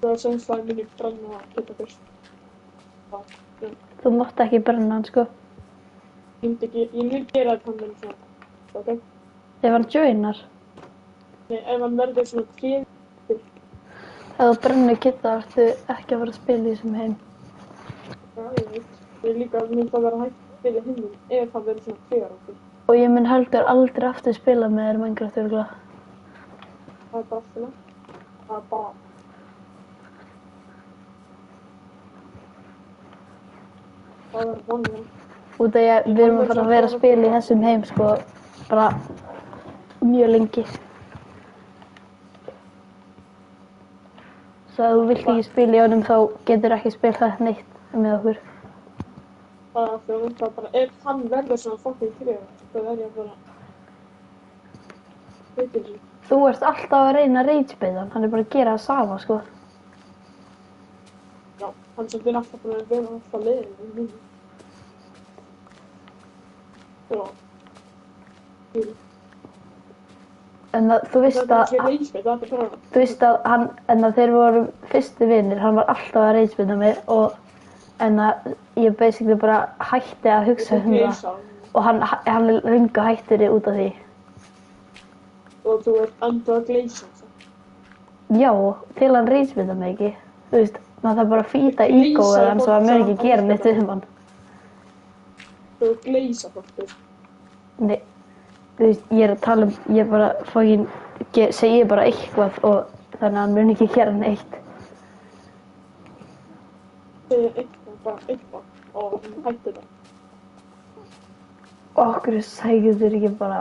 Það er sem það minni brenna að geta fyrst. Þú mátt ekki brenna hann, sko. Ég myndi gera þetta hann með svona. Ok? Ef hann joinar. Nei, ef hann verður svona trefur. Ef þú brennur kitta, ertu ekki að fara að spila í þessum heim. Já, ég veit. Ég líka myndi að vera hægt að spila hinni ef það verður svona trefur okkur. Og ég mun heldur aldrei aftur spila með þér Minecraft örugglega. Það er bara svona. Það er bara. Það er vonið. Út af við erum að fara að vera að spila í þessum heim, sko, bara mjög lengi. Svo ef þú vilt ekki spila í honum þá getur ekki spila neitt með okkur. Það er fyrir það bara, ef hann verður svona fucking trefur, þá verður ég að bara. Veitir því. Þú ert alltaf að reyna að ragebaita hann, hann er bara að gera það sama, sko. Já, hann sem er alltaf búin að vera alltaf leiðin. Já. En það, þú veist Það er að, ekki reynsmið, það er bara... þú veist að hann, en að þeir voru fyrstu vinir, hann var alltaf að reynsmynda mig og en að ég basically bara hætti að hugsa um það og hann er löngu hættur út af því. Og þú ert enda að gleysa það. Já, til hann reynsmynda mig ekki. Þú veist, maður þarf bara að fýta ígóið hann svo að mér ekki gera neitt við hann. Þú gleysa fólk, þú veist. Nei, þú veist, ég er að tala um, ég bara segi bara eitthvað og þannig að hann mun ekki gera neitt. Segir eitthvað, bara eitthvað og hann hættir það. Okkur segir þér ekki bara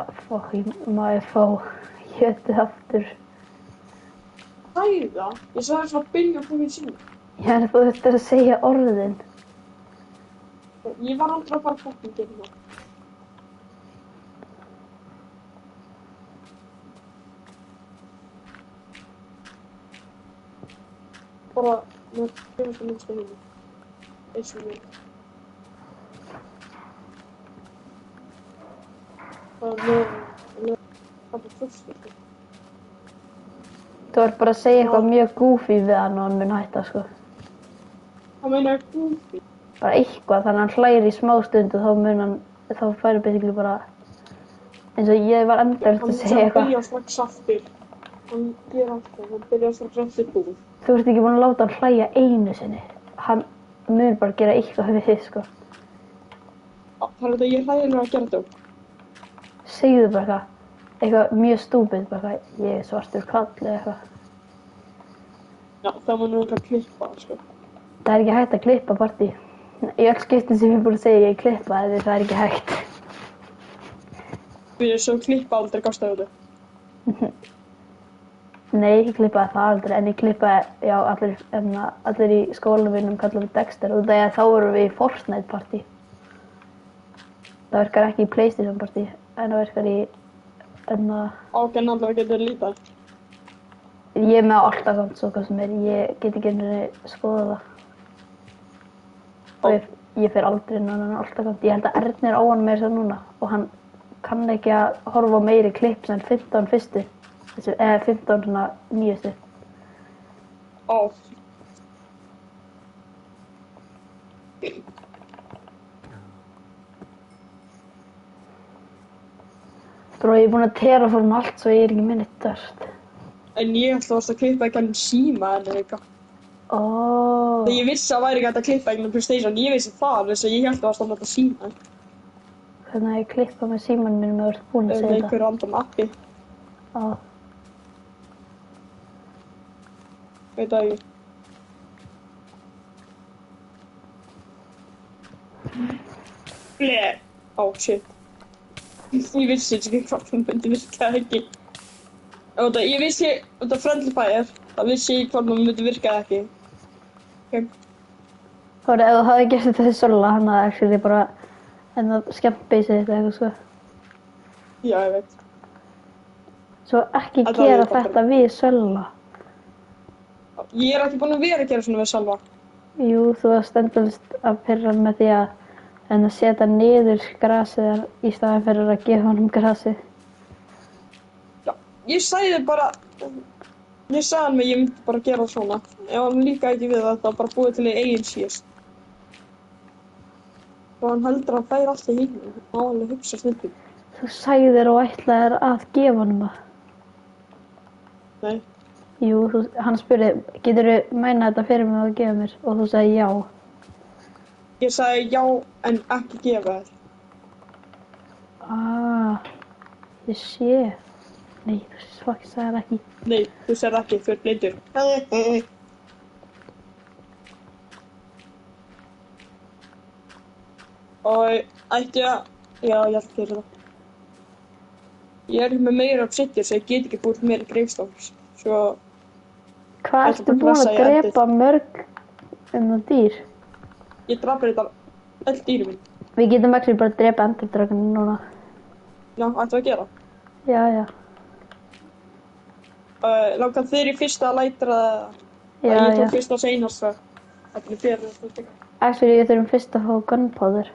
maður fá jötið aftur. Sæði það? Ég sagði svona að byrja på mér síma. Já, en þú þurftir að segja orðin. Ég var aldrei að fara fokkin gera það. Bara með fyrir minnstu hínu. Eins og ég. Það er bara fyrstu. Þú ert bara að segja eitthvað mjög goofy við hann og hann mun hætta, sko. Það meina goofy. Bara eitthvað, þannig að hann hlægir í smá stund og þá færi basically bara eins og ég var endalaust að segja eitthvað. Hann byrja strax aftur. Hann gera alltaf, hann byrja strax aftur búið. Þú ert ekki búin að láta hann hlæja einu sinni. Hann mun bara gera eitthvað við þig, sko. Það er þetta ég hlæðilega að gera þetta. Segðu bara eitthvað mjög stúpid, bara eitthvað, ég er svartur kall eða eitthvað. Já, það má nú ekki að klippa, sko. Það er ekki hægt að klippa partí. Í öll skiptin sem ég er búin að segja ég klippa því það er ekki hægt. Við erum svo klippa aldrei gástaðu þetta. Nei, ég klippaði það aldrei, en ég klippaði, já, allir í skólanum mínum kallar við Dexter og þegar þá vorum við í Fortnite partí. Það virkar ekki í PlayStation partí, en það virkar í, Ákveðin allavega getur lítið. Ég er með alt-account svo hvað sem er, ég get ekki einhvern skoða það. Og ég fer aldrei inn á hann alt-account, ég held að Ernir á hann meira svo núna og hann kann ekki að horfa á meiri klipp sem 15 fyrstu. 15 svona nýjustu. Ó. Bro, ég er búin að terraforma allt svo ég er ekki minni dört. En ég ætla að klippa ekki hann síma en eitthvað. Ó. Þegar ég vissi að væri ekki hægt að klippa ekki PlayStation, ég vissi það þess að ég held að þetta síma. Hvernig að ég klippa með símanum mínum og þú ert búin að segja Með einhverju random appi. Já. Veit það ekki. Bleh. Ó, shit. Ég vissi ekki hvað hún myndi virka ekki. Ég vissi, þetta Friendly Fire, það vissi ég hvað hún myndi virka ekki. Okay. Þá ef þú hafði gert þetta til Sola, hann hafði actually bara skemmt beysið þetta eitthvað, sko. Já, ég veit. Svo ekki gera þetta við Sola. Ég er ekki búin að vera að gera svona við Salva. Jú, þú varst endalaust að pirra með því að setja niður grasið í staðinn fyrir að gefa honum grasið. Já, ég sagði bara, ég sagði hann mig, ég myndi bara gera svona. Ef hann líka ekki við þetta, bara búið til eigin síðast. Og hann heldur að hann fær allt í hínu, hann á alveg hugsa stundum. Þú sagðir og ætlaðir að gefa honum það. Nei. Jú, hann spurði, geturðu mæna þetta fyrir mig að gefa mér? Og þú sagði já. Ég sagði já, en ekki gefa þér. Ég sé. Nei, þú sagði það ekki. Nei, þú sagði ekki, þú ert blindur. Og ætti að, já, ég ætla að gera það. Ég er með meira obsidian, svo ég get ekki búið meira greifstofns. Svo... Hvað ertu búin að drepa mörg dýr? Ég drafði þetta öll dýrum mín. Við getum ekki bara að drepa endurdragunum núna. Já, ættum við að gera. Já, já. Langar þeir í fyrsta að lætra það? Já, ég tók já. fyrsta og seinast það. Þetta er fyrir þetta. Actually, við þurfum fyrst að fá gunpowder.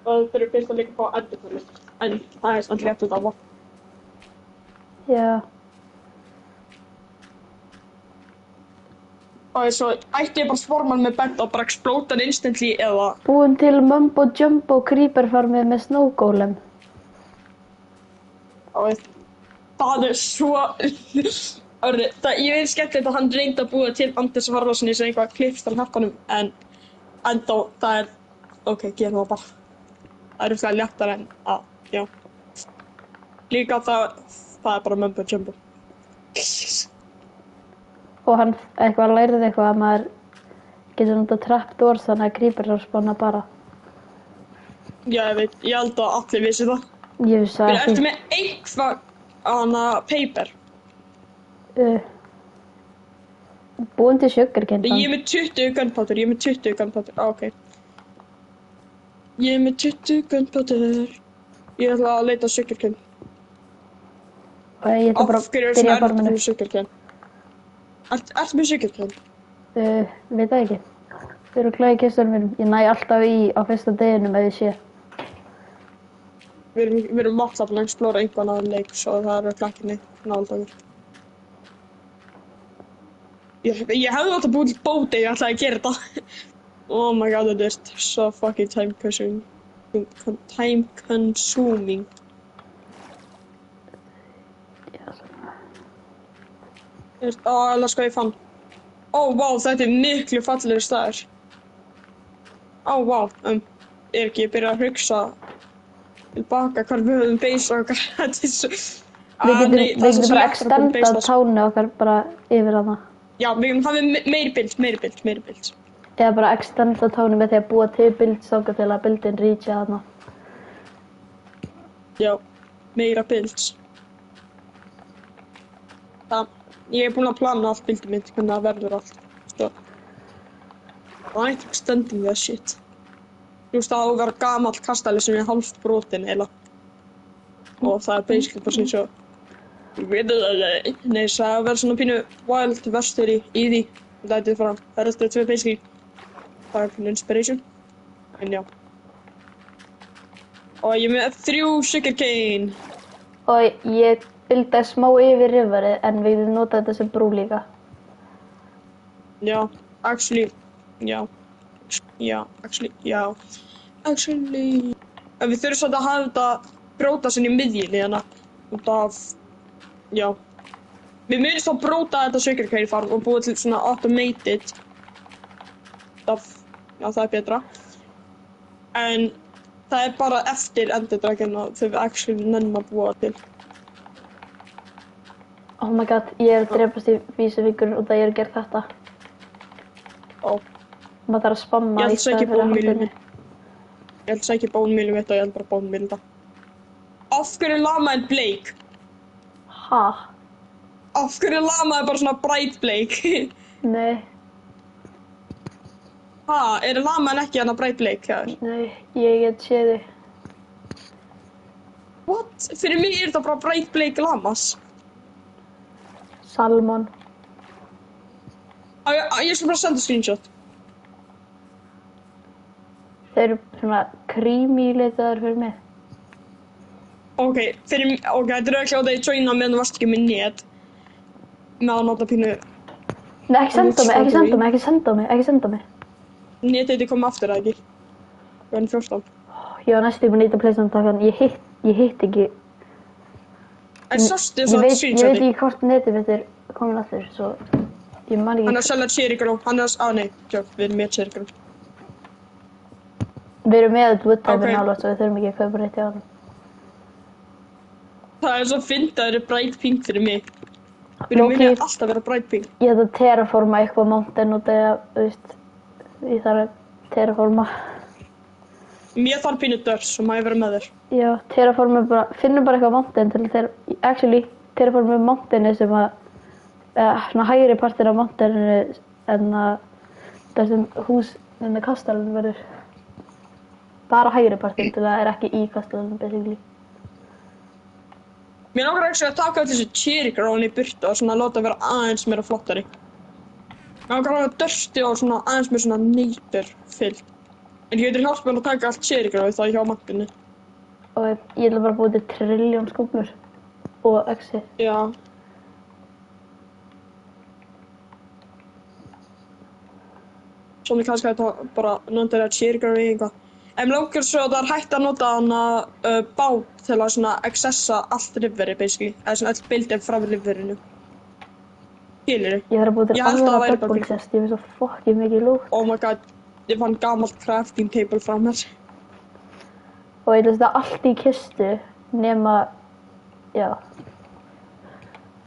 Og þeir eru fyrst að líka fá endurfæli. En það er samt létt út af það. Já. Og svo ætti ég bara svorman með bent og bara explóta hann instantly eða... Búin til Mumbo Jumbo Creeper farmið með Snow Golem. Og það svo... Ég veit skemmtilegt að hann reyndi að búa til Anders Harðarssoni sem eitthvað klippst hann harkanum en enda það ok, gerum það bara. Það eitthvað léttar en já. Líka það bara Mumbo Jumbo. Og hann lærði eitthvað að maður getur notað trapdoors þannig að creeper spawna bara. Já, ég held að allir vissi það. Ég vissi það ekki. Ertu með eitthvað paper? Búin til sugarcane. Ég er með 20 gunpowder, ok. Ég er með 20 gunpowder. Ég ætla að leita sugarcane. Og ég ætla bara að byrja að farminu. Sugarcane. Ertu með sugarcane? Veit það ekki. Þau eru klæði kistunum mínum. Ég næ alltaf í á fyrsta deginum ef ég sé. Við erum alltaf að explora einhvern annan leik, svo það eru klakkinni náldagur. Ég hefði átt að búið til bóti, ég ætlaði að gera þetta. Oh my god, þetta er so fucking time consuming. Let's go, ég fann. Wow, þetta er miklu fallegri staður. Wow, er ekki ég byrja að hugsa tilbaka hvar við höfum base okkar. Þetta er svo... Við getum bara extenda tánu okkar bara yfir hana. Já, við hafum meiri build. Eða bara extenda tánu með því að búa til build þangað til að buildin reacha hana. Já, meira builds. Ég er búinn að plana allt buildið mitt, hvernig það verður allt. Svo. I'm extending that shit. Þú veist, það á að vera gamall kastali sem er hálft brotin eiginlega. Og það er basically bara svona svo... Nei, það að vera svona pínu wild verstur í því. Þetta er frá Hörður 2 basically. Það er pínu inspiration. En já. Og ég er með 3 sugarcane. Og ég buildaði smá yfir riverið en við getum notað þetta sem brú líka. Já, actually, já. En við þurfum svolítið að hafa þetta bróta sinni í miðjunni hérna. Út af, já. Við munum þá bróta þetta sugarcane farm og búa til svona automated. Já, það er betra. En það er bara eftir Enderdragon og þau við actually nennum að búa til. Oh my god, ég er að drepast í vísuvíkur út að ég er að gera þetta. Maður þarf að spamma í staðinn fyrir handinni. Ég held að sækja bónmýlu mitt og ég held bara bónmýlu þetta. Af hverju lamaði Blake? Ha? Af hverju lamaði bara svona bright Blake? Nei. Ha, er lamaðin ekki hana bright Blake hjá þér? Nei, ég get séð þig. What? Fyrir mig er þetta bara bright Blake lamas. Salmon. Ég skal bara senda screenshot. Þeir eru svona creamy litaðar fyrir mig. Ok, þetta er auðvitað að ég joina meðan þú varst ekki með net. Með að nota pínu... Nei, ekki senda mig. Netið þið komið aftur, eða ekki? Hvernig 14? Ég var næstu búin að nýta pleysandakann, ég hitt ekki. En sástu það screenshoti? Ég veit ekki hvort netið mitt er komin aftur, svo ég man ekki... Hann er að selja Cherry Grow, nei, við erum með Cherry Grow. Við erum með woodtype nálægt, svo við þurfum ekki að kaupa rétt hjá hann. Það er svo fyndið að það eru bright pink fyrir mig. Við erum viljað alltaf vera bright pink. Ég ætla að terraforma eitthvað mountain út af, þú veist, ég þarf að terraforma. Mér þarf pínu dörs og maður vera með þér. Já, terraforma finnum bara eitthvað mountain til terraforma mountaini sem að, svona hægri partir af mountaininu en að þessum hús með kastalinn verður bara hægri partir til að það er ekki í kastalinn basically. Mér langar ekki að taka öll þessu Cherry Grown í burtu og svona láta vera aðeins meira flottari. Mér langar að hafa dörsti og svona aðeins með svona nature fyll. En ég getur hjálpað með að taka allt Cherry Grow það hjá makkinu. Og ég ætla bara að búið til 1 trilljón skóflur. og X-ið. Já. Svona kannski hægt að bara nota þetta sérgrar í eitthvað. En langar svo að það er hægt að nota hana bát til að svona accessa allt rifveri, basically. Eða svona öll bildin frá rifverinu. Skilurðu? Ég þarf að búið til Ég held að það aðra væri bara double chest, ég finnst það fokkið mikið lúgt. Oh my god, ég fann gamalt crafting table frá mér. Og ég veist það allt í kistu nema, já.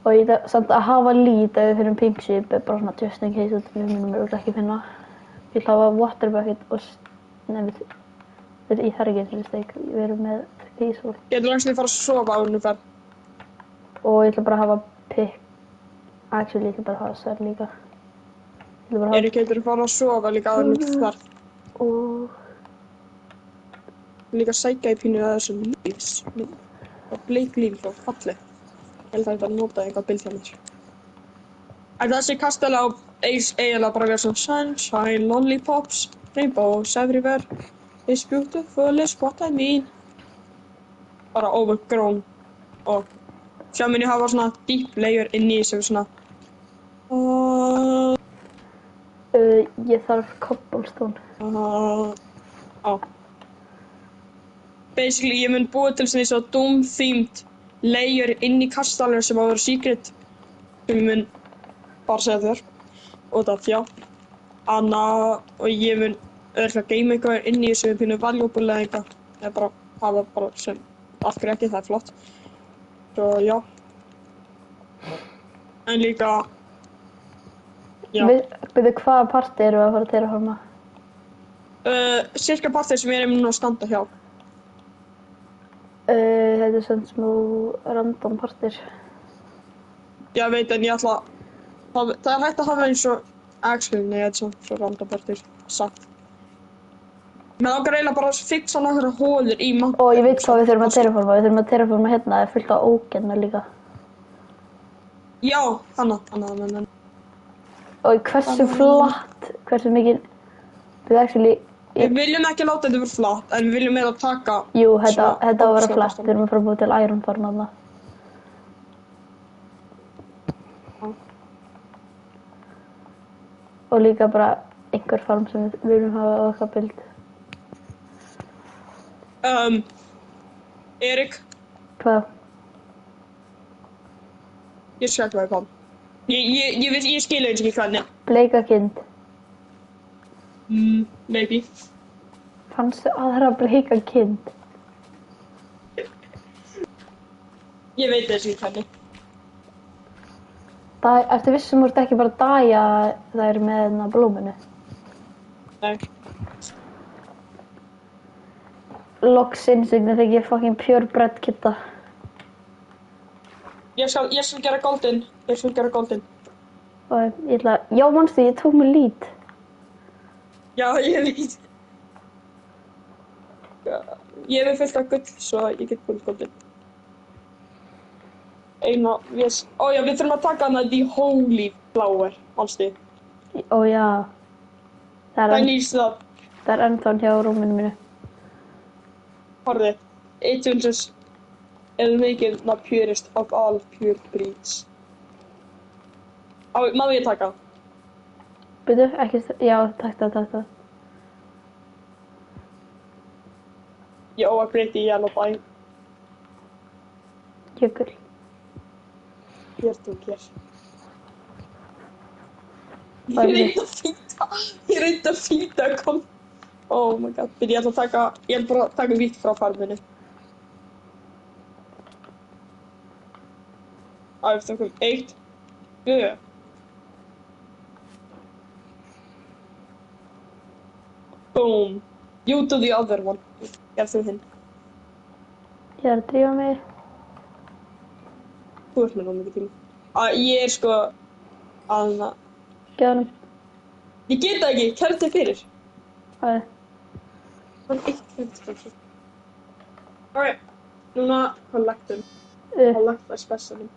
Og ég þarf samt að hafa lít ef við finnum pink sheep, bara svona just in case að við munum örugglega ekki finna. Ég ætla að hafa water bucket og, nefnir, ég þarf ekki til steik, við erum með peaceful. Ég ætla að fara að sofa á hennu ferð. Og ég ætla bara að hafa pick, actually ég ætla bara að hafa sverð líka. Ég ætla bara að hafa, Eirík heitir að fara að sofa líka á hennu ferð. og, Líka sækja í pínu að þessum lífs. Og bleik líf og falli. Ég held að þetta nota eitthvað bild hjá mér. En þessi kastala á eiginlega bara vera svona sunshine, lollipops, rainbows everywhere. It's beautiful is what I mean. Bara overgrown. Og sjá minn ég hafa svona deep layer inni í sem svona ég þarf cobblestone. á. Basically, ég mun búið til svona eins og Doom-themed layer inn í kastalinu sem á að vera secret. Sem ég mun bara segja þér. Og það, já. Anna, og ég mun örugglega geyma eitthvað inn í þessu pínu valuable eða eitthvað. Eða bara hafa bara sem, af hverju ekki, það er flott. Svo, já. En líka, já. Byrju, hvaða parti eru að fara að terraforma? Cirka partið sem ég er núna að standa hjá. Þetta er svona smá random partir. Já, veit, en ég ætla það er hægt að hafa eins og actually, nei, þetta er svona svo random partir, satt. Mér langar eiginlega bara að fixa nokkra hólur í mappu. Og ég veit hvað við þurfum að terraforma. Við þurfum að terraforma hérna, það er fullt af ógenna líka. Já, hana. Og hversu flatt, hversu mikið, við actually, Við viljum ekki láta þetta vera flatt, en við viljum meira taka jú, þetta á að vera svona flatt, við erum að fara að búið til iron farm þarna. Já. Og líka bara einhver farm sem við viljum hafa á okkar bild. Eirík, Hvað? ég skal ekki hvað ég kom. Ég skil eins og ekki hvernig. Bleika kind. Maybe. Fannstu aðra bleika kind? Ég veit þess ekki hvernig. Eftir vissum úr þetta ekki bara að dæja þær með hérna blóminu. Nei. Loksins vegna þegar ég fucking pure bread kitta. Ég skal gera golden. Og ég ætla, já manstu, ég tók mér lít. Já, ég veit. Ég hef fullt af gull svo ég get fullt golden. Eina, við þurfum að taka hana the holy flower, manstu. Ó já. Það Það nýst það. er ennþá hjá rúminu mínu. Horfði, Agentus is making the purest of all pure breeds. Má ég taka? Byrju, ekki, já, takk það. Ég á að breyti í yellow bæ. Jökull. Hér tók hér. Ég reyndi að fýta kom. Oh my god, ég ætla bara að taka vitt frá farminu. Við tökum 1, 2. Boom. You do the other one. Ég þú hinn. Ég er að drífa mig. Þú ert með nóg mikið tíma. Ég er sko að Geð honum. ég get það ekki, kærðu þig fyrir. Það er. Það er 1 50. Ok, núna collectum. Uh, Collect a specimen.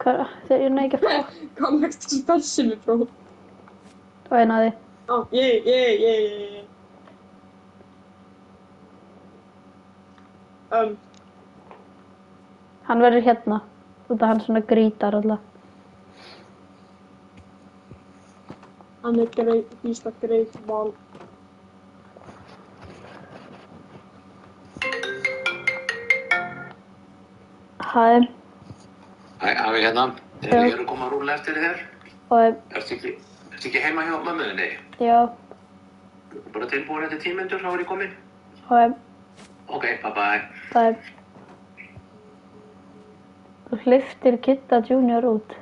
hvað, þegar ég næði ekki að fá. Collect a specimen, bro. Og ég náði. Yay. Hann verður hérna. Út af hann svona grítar alltaf. Hann er he's a great man. Hæ. Hæ, afi hérna. Já. Ég er að koma að rúlla eftir þér. Og, Ertu ekki heima hjá mömmuðinni? já. Bara tilbúin eftir 10 mínútur, þá er ég komin. Og, Ok, bye bye. það er... Þú hleyptir Kidda Junior út.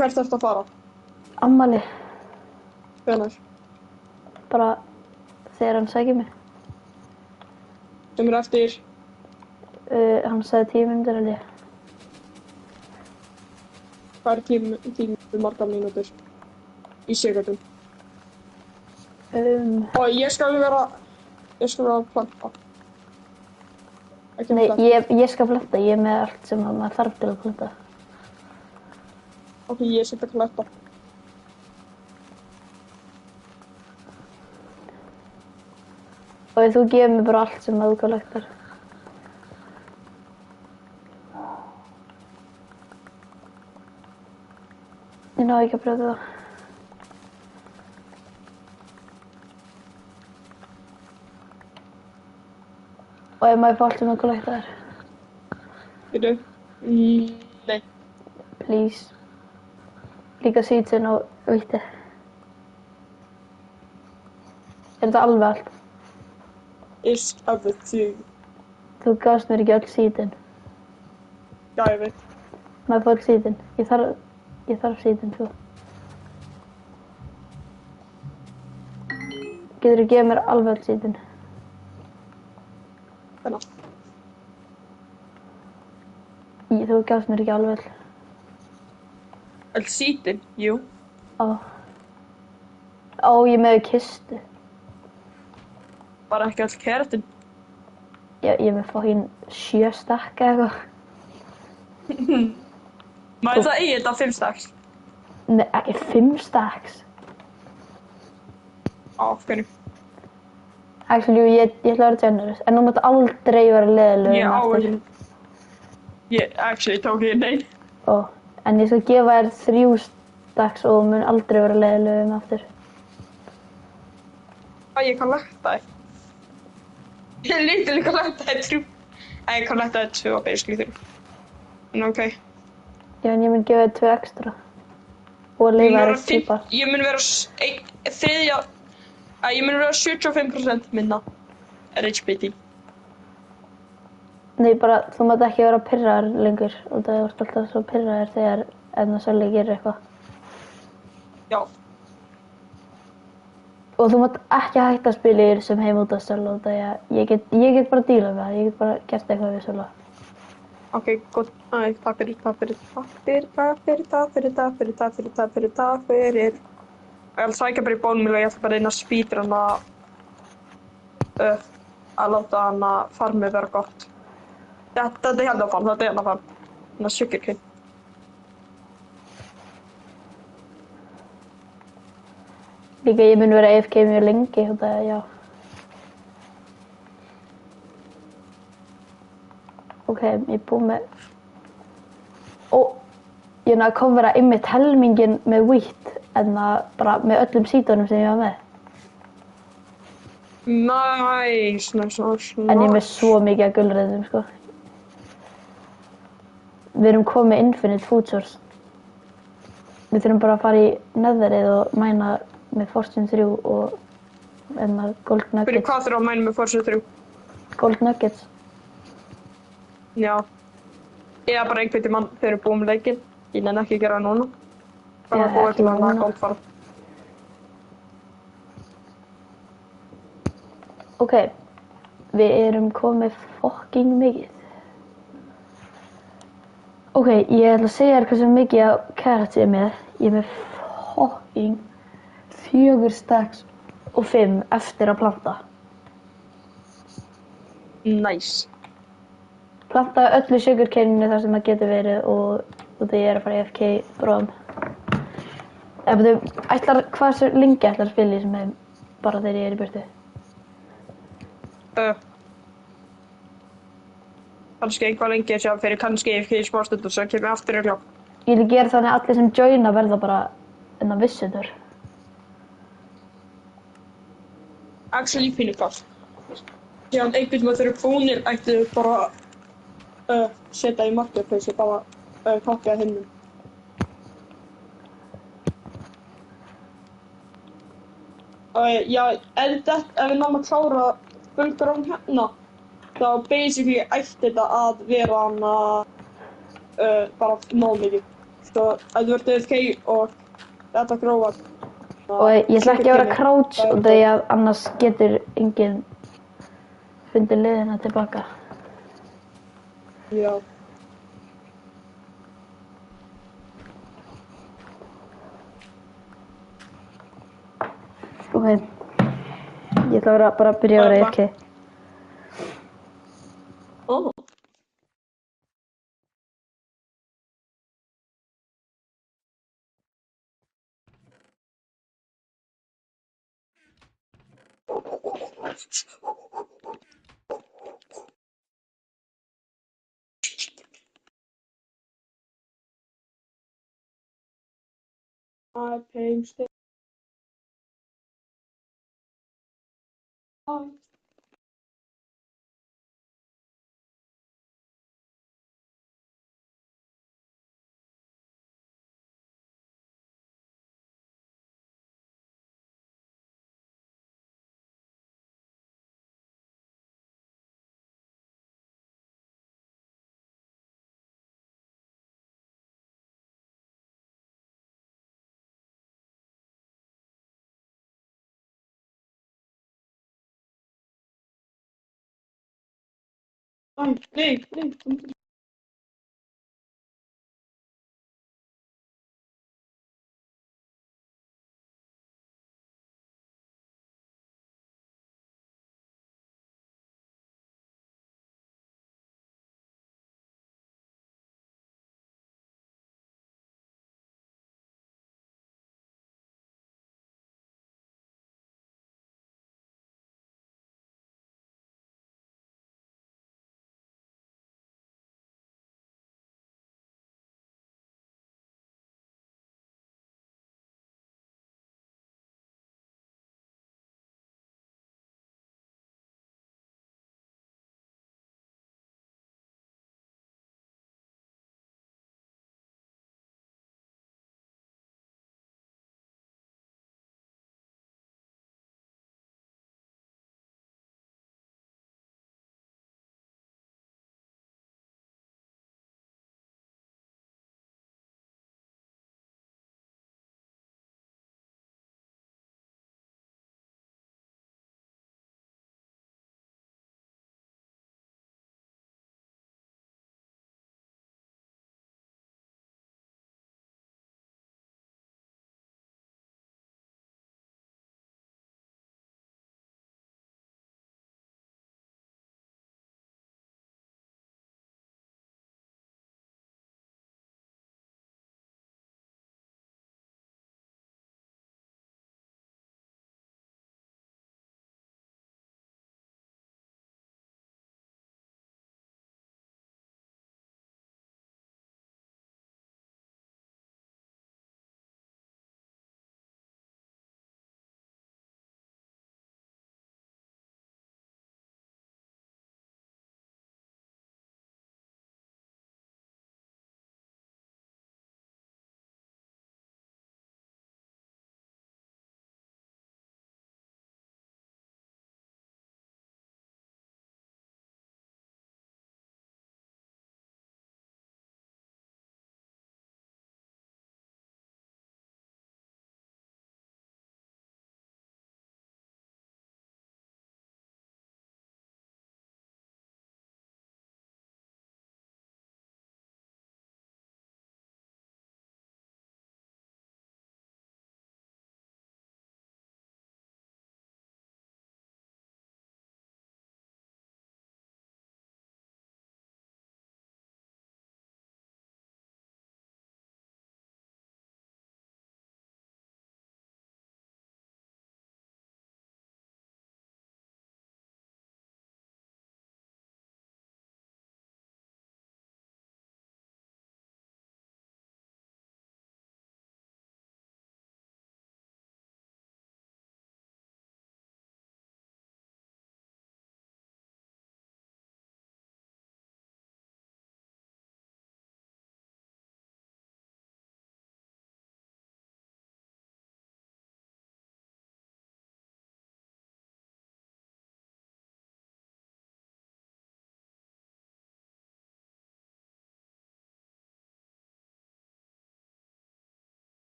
Hvert ertu að fara? Ammali. Hvenær? Bara þegar hann sækir mig. Sem er eftir... Hann sagði 10 mínútur held ég. Hvað er tími margar mínútur? Í sekundum. Og ég skal vera að planta. Ekki Nei, að planta. ég skal planta. Ég er með allt sem maður þarf til að planta. Ok, ég set að kletta. Og þú gefur mér bara allt sem þú kollektar. Ég náði ekki að brjóta það. Og ef maður fá allt sem þú kollektar. Veitu? Nei. Please. Líka sítsin og víti. Er þetta alveg allt? Is everything. Þú gafst mér ekki öll sítin. Já, ég veit. Maður fá öll sítin. Ég þarf sítin svo. Geturðu gefið mér alveg öll sítin? Þennan. Þú gafst mér ekki alveg öll. Öll sítin? Jú. Ég er með kistu. Bara ekki öll keratin. Ég er með fokkin 7 stakka eitthvað. Maður það eigi þetta 5 staks. Nei, ekki 5 stacks. Hvernig? Actually, ég ætla að vera generous. En þú mátt aldrei vera leiðilegur. Ég tók ég neinn. En ég skal gefa þér 3 stacks og mun aldrei vera leiðilegur aftur. Ég kann lækta þér. Ég lítið líka lækta þér 3. Ég kann lækta þér 2 basically 3. En ok. Já, en ég mun gefa þér 2 extra. Og leifa þér típa. Ég mun vera ég mun vera 75% minna. RHBT. Nei, bara, þú mátt ekki vera pirraður lengur. Og það er alltaf svo pirraður þegar Sölvi gerir eitthvað. Já. Og þú mátt ekki hætta að spila í þessum heim út af Sölva. Ég get bara að díla við það. Ég get bara gert eitthvað við Sölva. Ok, gott. Takk fyrir. Ég ætla að sækja bara í bónumil og ég ætla bara að reyna að speedrunna að láta hana farmið vera gott. Þetta er hérna fann, Þannig að sugarcane. Líka ég mun vera AFK mjög lengi, já. Ok, ég er búinn með... Ég náði að covera einmitt helminginn með wheat, en bara með öllum sítunum sem ég var með. Nice. En ég er með svo mikið af gulræðum, sko. Við erum komið með Infinite Food Source. Við þurfum bara að fara í netherið og mæna með Fortune 3 og Gold Nuggets. Fyrir hvað þurfum að mæna með Fortune 3? Gold Nuggets. Já. Ég er bara einhvern tímann þegar við erum búin með leikinn. Ég nenni ekki að gera það núna. Bara að búa til hana goldfarm. Ok, við erum komið fucking mikið. Ok, ég ætla að segja þér hversu mikið af carrots ég er með. Ég er með fucking 4 stacks og 5 eftir að planta. Nice. planta öllu sugarcaneinu þar sem það getur verið og því ég er að fara í FK bráðum. Hversu lengi ætlar að spila í þessum heim bara þegar ég er í burtu? Kannski eitthvað lengi sem fyrir kannski í smá stund og svo kem ég aftur í klokk. Ég vil gera þannig að allir sem joina verða bara visitor. Actually pínu kalt. Síðan einhvern veginn þeir eru búnir ættu bara setja í marketplace og bara kopja hinnum. Já, ef við náum að klára Bulgarón hérna, þá basically ætti þetta að vera bara nóg mikið. Svo ef þú ert AFK og þetta grófar. Og ég ætla ekki að vera crouch og því að annars getur enginn fundið liðina tilbaka. Já. Ok, ég ætla að bara að byrja að vera AFK. Oh. Paying stay. Nej.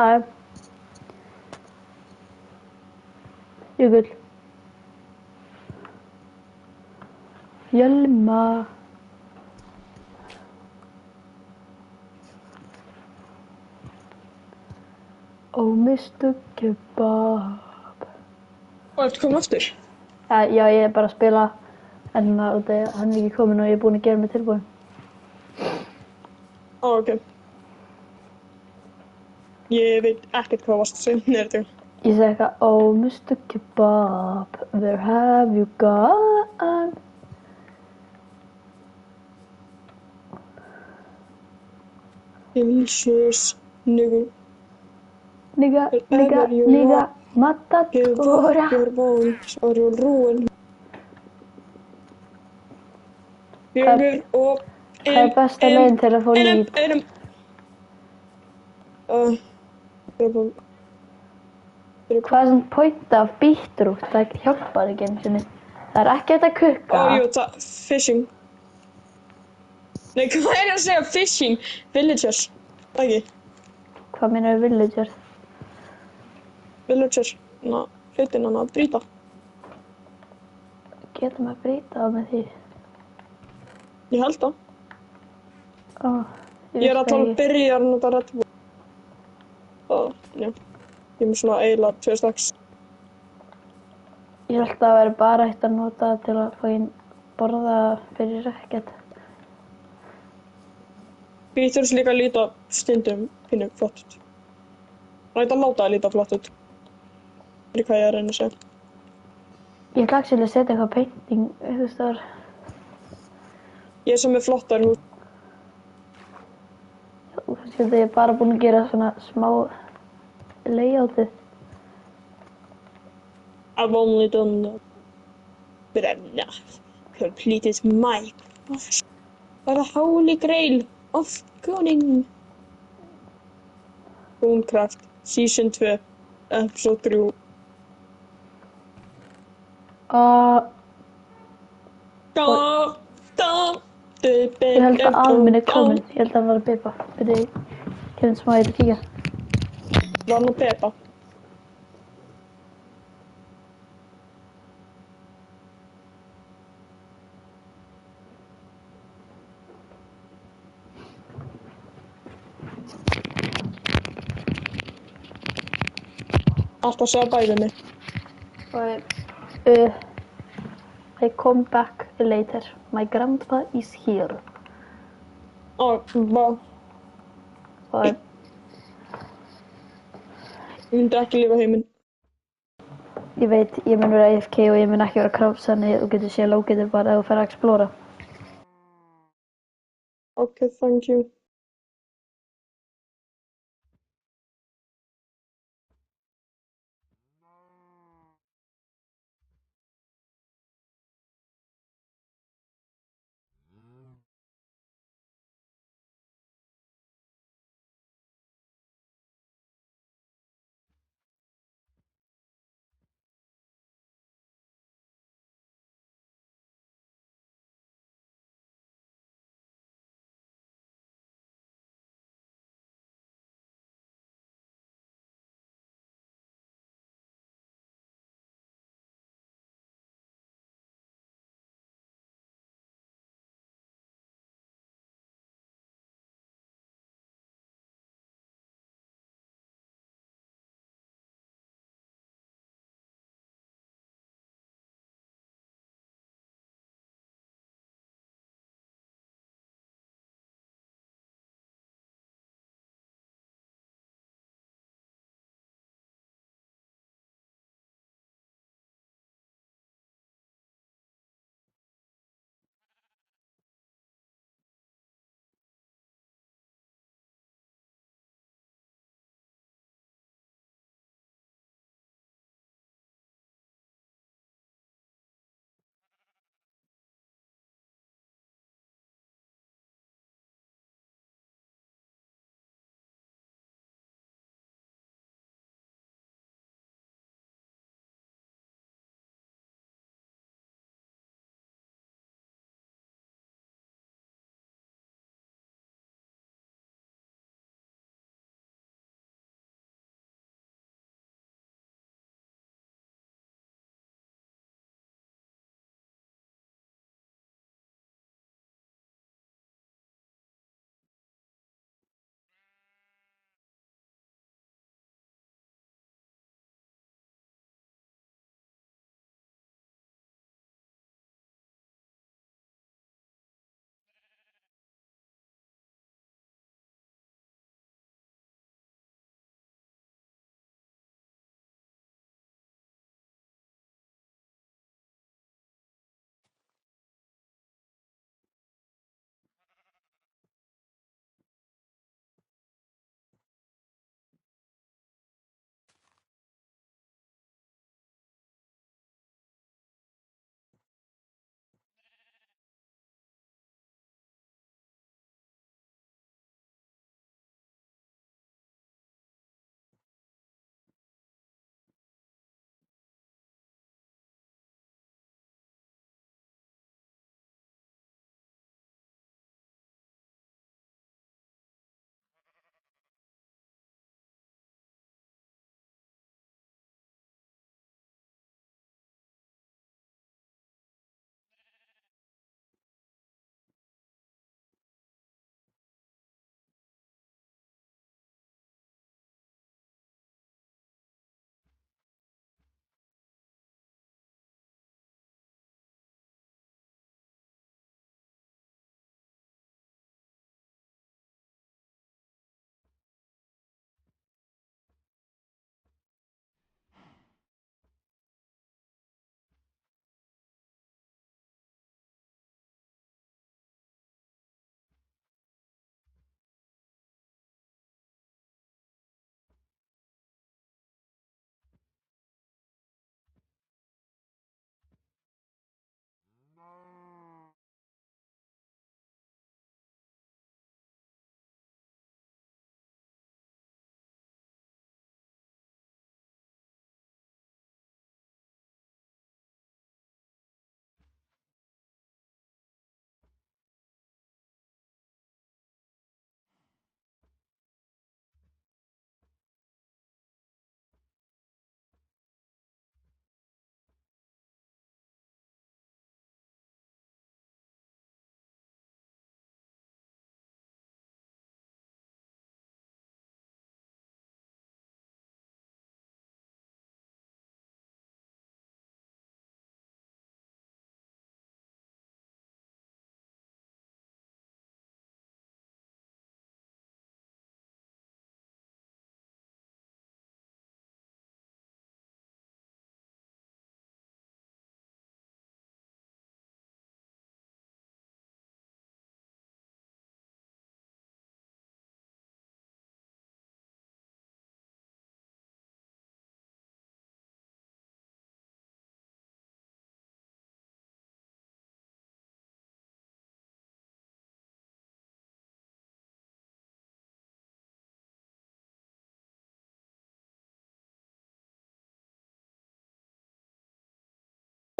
Hæ. Jökull. Hjelma. Oh, Mr. Kebab. Og ertu komin aftur? Já, ég er bara að spila en hann er ekki kominn og ég er búinn að gera mig tilbúin. Ok. Ég veit ekkert hvað varst að segja nýr til. Ég segi eitthvað, oh, Mr. Kebab, where have you gone? Delicious nigga. Nigga, Wherever you are, give matadora. up your bones or you'll ruin. Fjögur og Hvað er besta leiðin til að fá lít? einum. Ég er bara... Hvað er svona point af beetroot? Það hjálpar ekki einu sinni. Það er ekki hægt að kukka. Jú, það, fishing. Nei, hvað er ég að segja? Fishing. Villagers. Ekki. Hvað meinar við villagers? Villagers. Ná, hlutin hann að brýta. Getum að brýta það með því? Ég held það. Ég Ég er að tala um byrjar nota Red Bull. Já. Ég er með svona eiginlega 2 staks. Ég held að það væri bara hægt að nota það til að fá inn borða fyrir ekkert. Beaters líka líta stundum pínu flott út. Rætt að láta það líta flott út. Það er hvað ég er að reyna að segja. Ég ætla ekki að setja eitthvað painting, þú veist það var... Ég er sem er flottar hús. Þú veist ég er bara búinn að gera svona smá layoutið. I've only done that. But I'm not completed my quest for the holy grail of cunning. Runecraft, Season 2, Episode 3. Ég held að afi minn er kominn. Ég held að hann var að bipa. Byrju, kemur smá í þetta kíkja. Var hann að pepa? Alltaf segja bæði mig. I come back later. My grandpa is here. Ég Og myndi ekki lifa heiminn. ég veit, ég mun vera AFK og ég mun ekki vera kráps, þannig þú getur séð lókið bara ef þú fer að explora. Okay, thank you.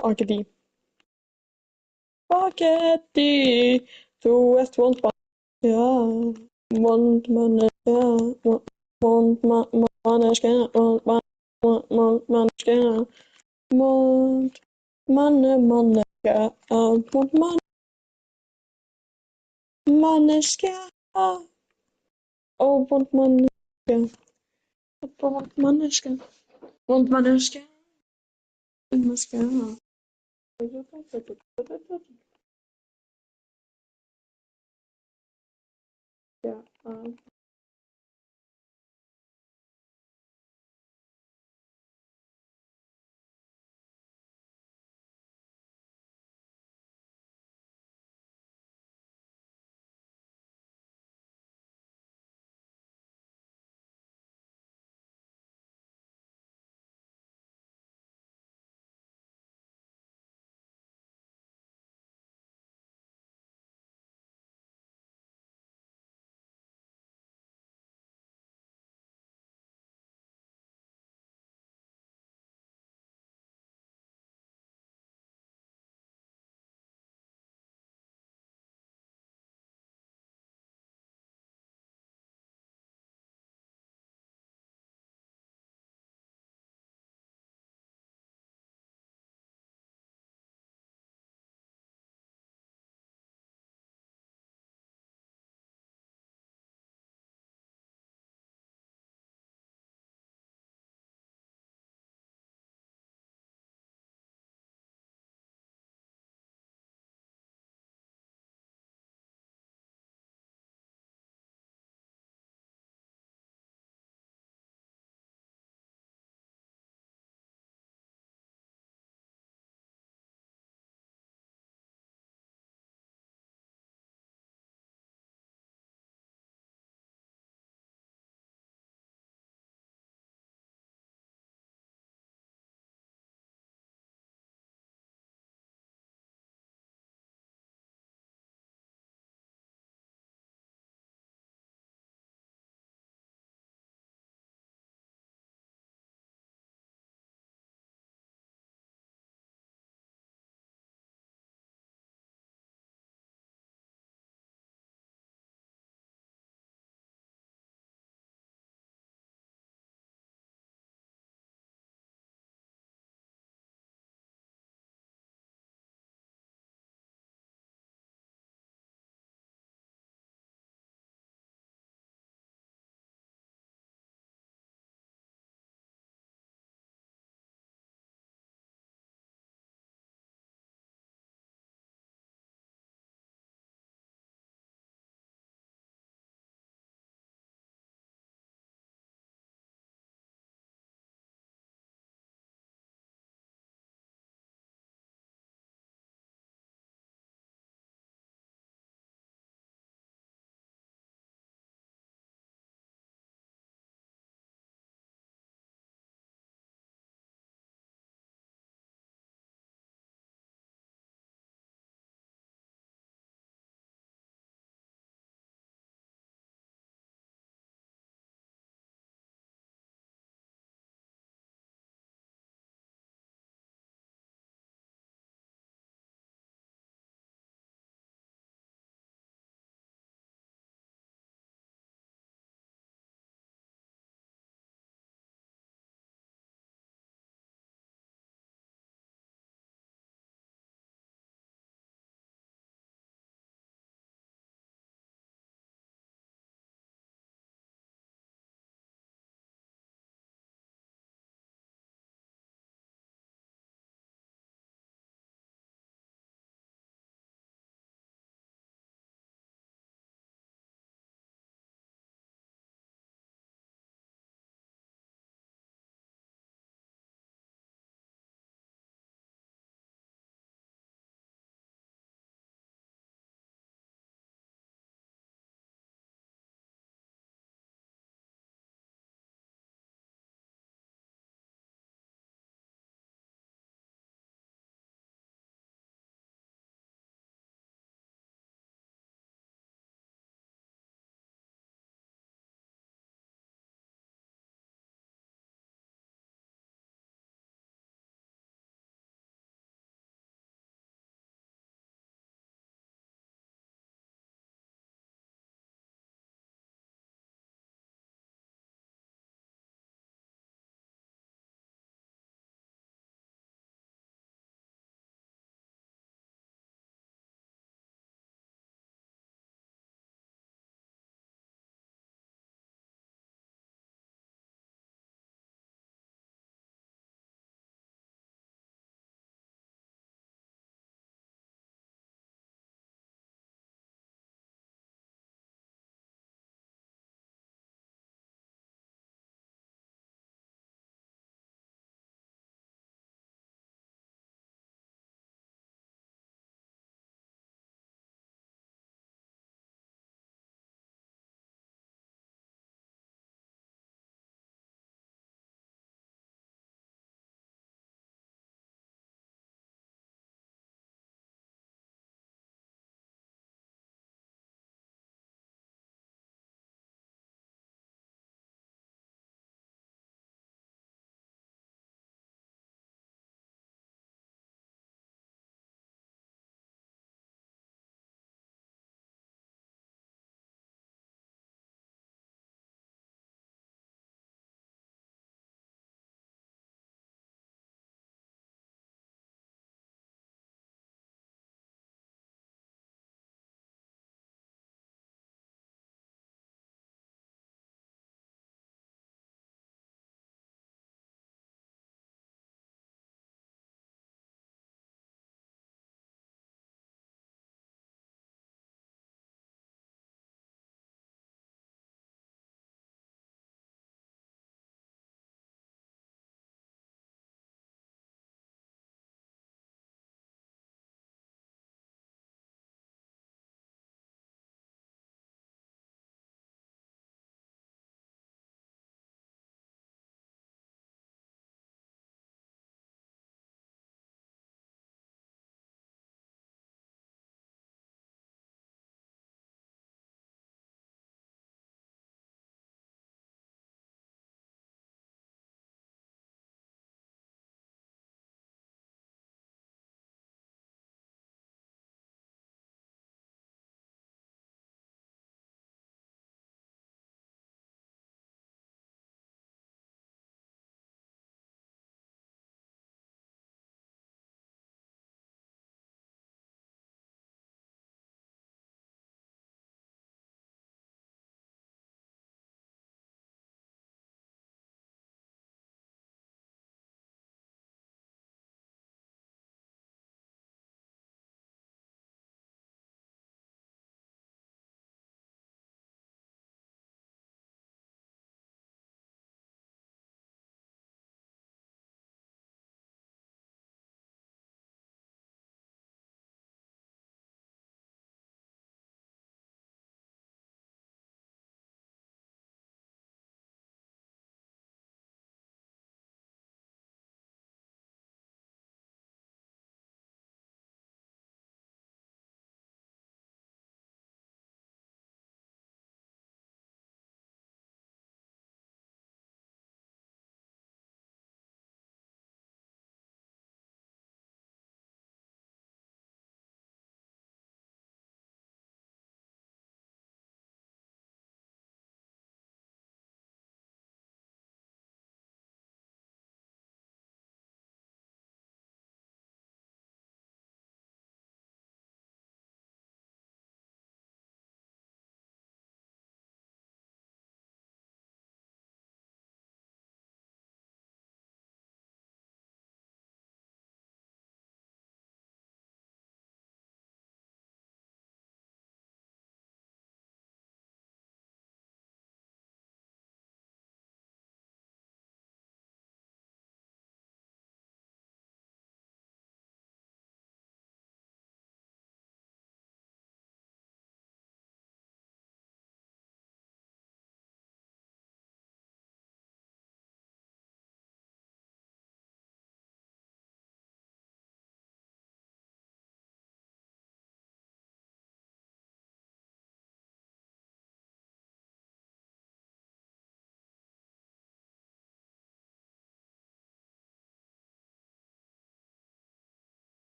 Spagetti. Spagetti, þú ert vond manneskja, vond manneskja, vond manneskja, vond manneskja, vond manneskja, vond manneskja, ó vond manneskja, vond manneskja, vond manneskja, manneskja. Ja,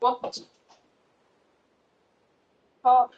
What? Ja.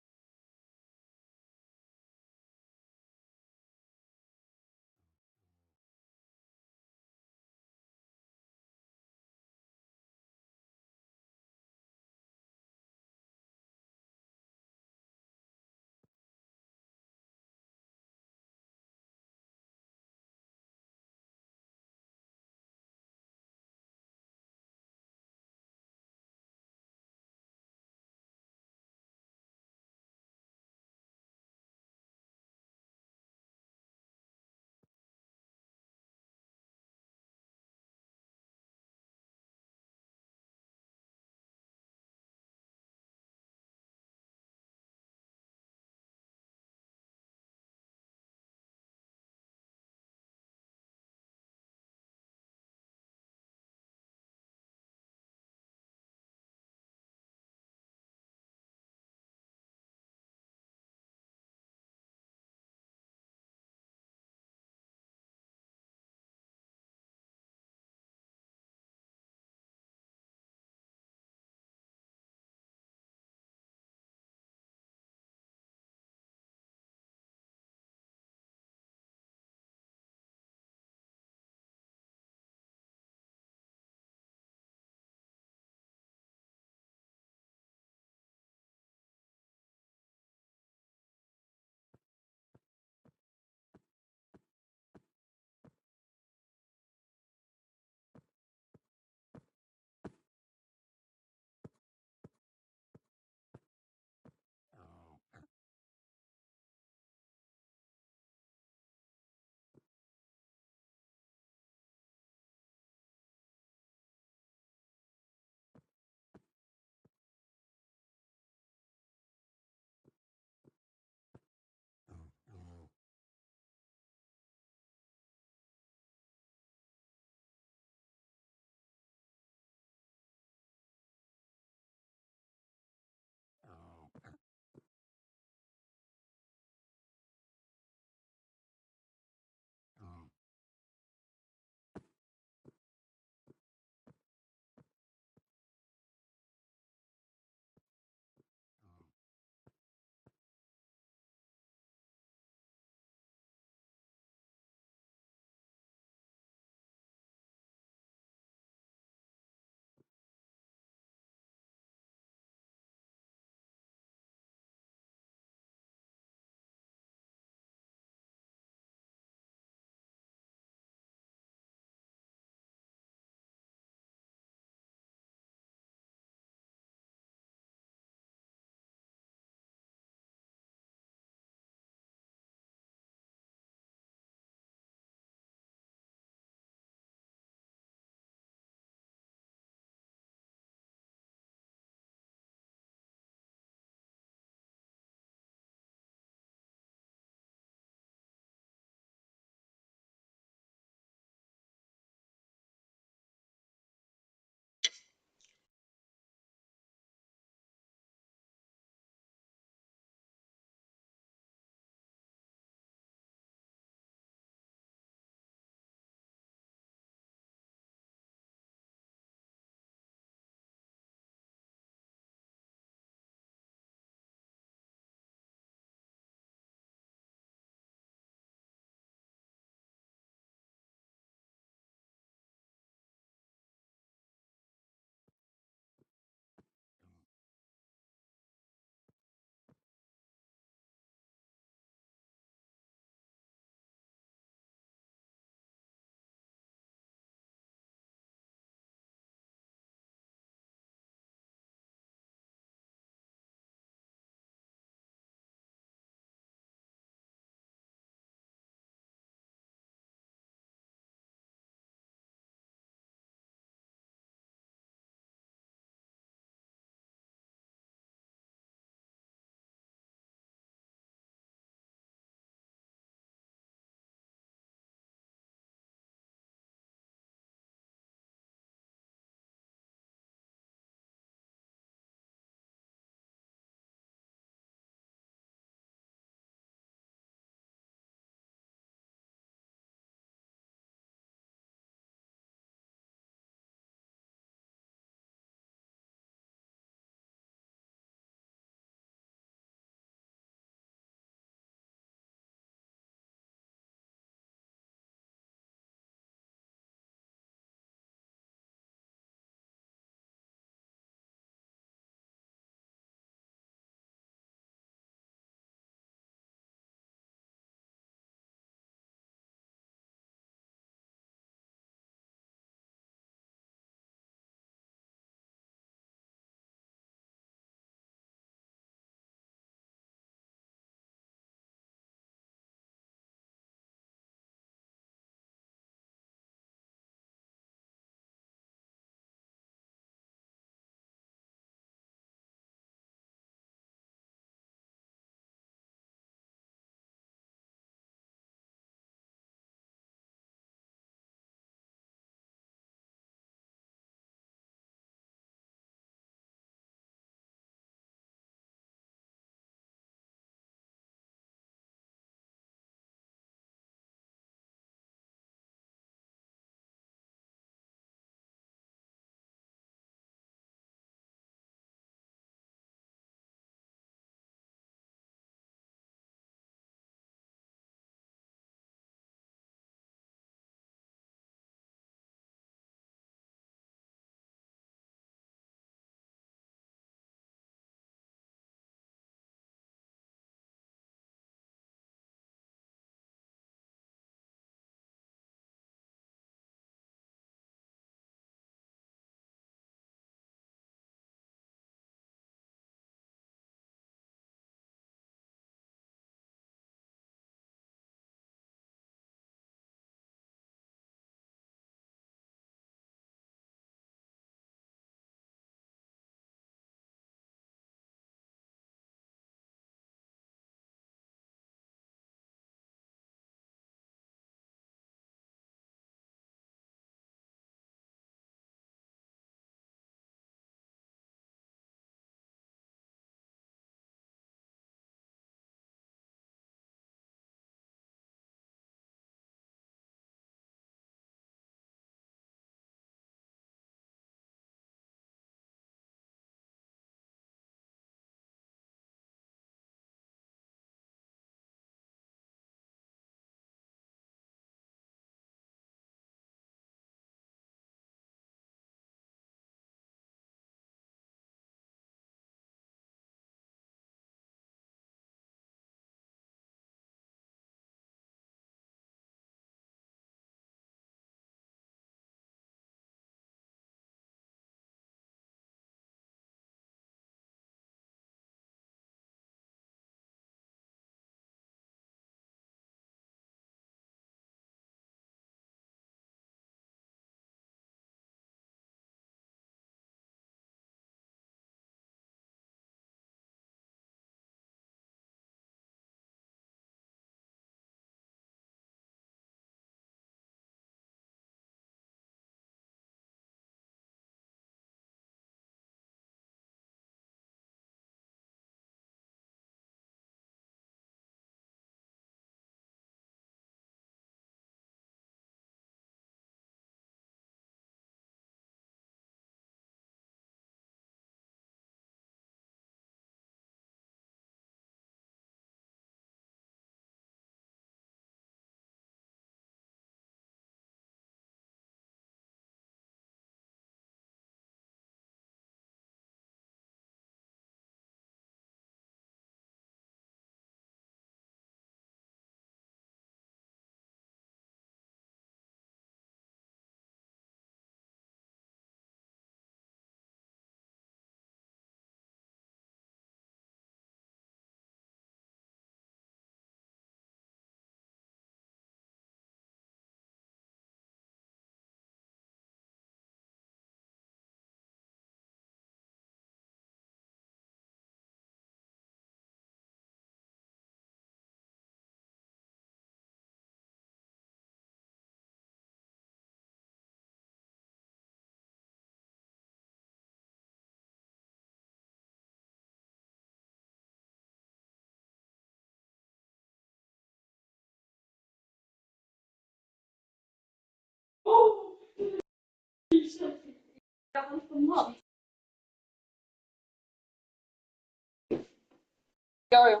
Já, já.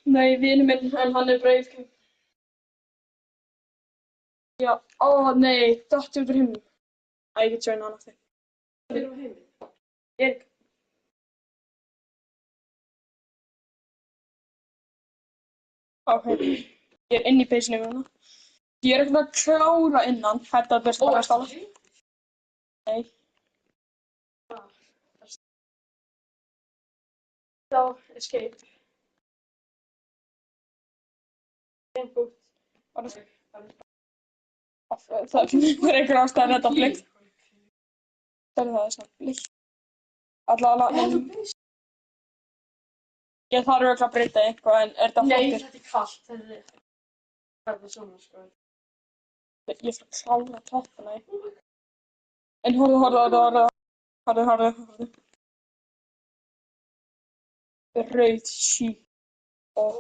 Nei, vinur minn, en hann er breið. Já, nei, dotti út úr himnum. Æ, ég get sjöna hann aftur. Það er á heiminn. Erik. Ok, ég er inn í peysinu með hana. Ég er ekkert að klára innan, þetta er bara að stála. Nei. Já, escape. Input. Það er einhver ástæðan þetta blikt. Það er svona blikt. Allavega. Ég þarf örugglega að breyta eitthvað en er þetta flottur? Nei, þetta er kallt. Það er svona sko. Ég ætla að klára toppana. En horfðu. Rauð sík og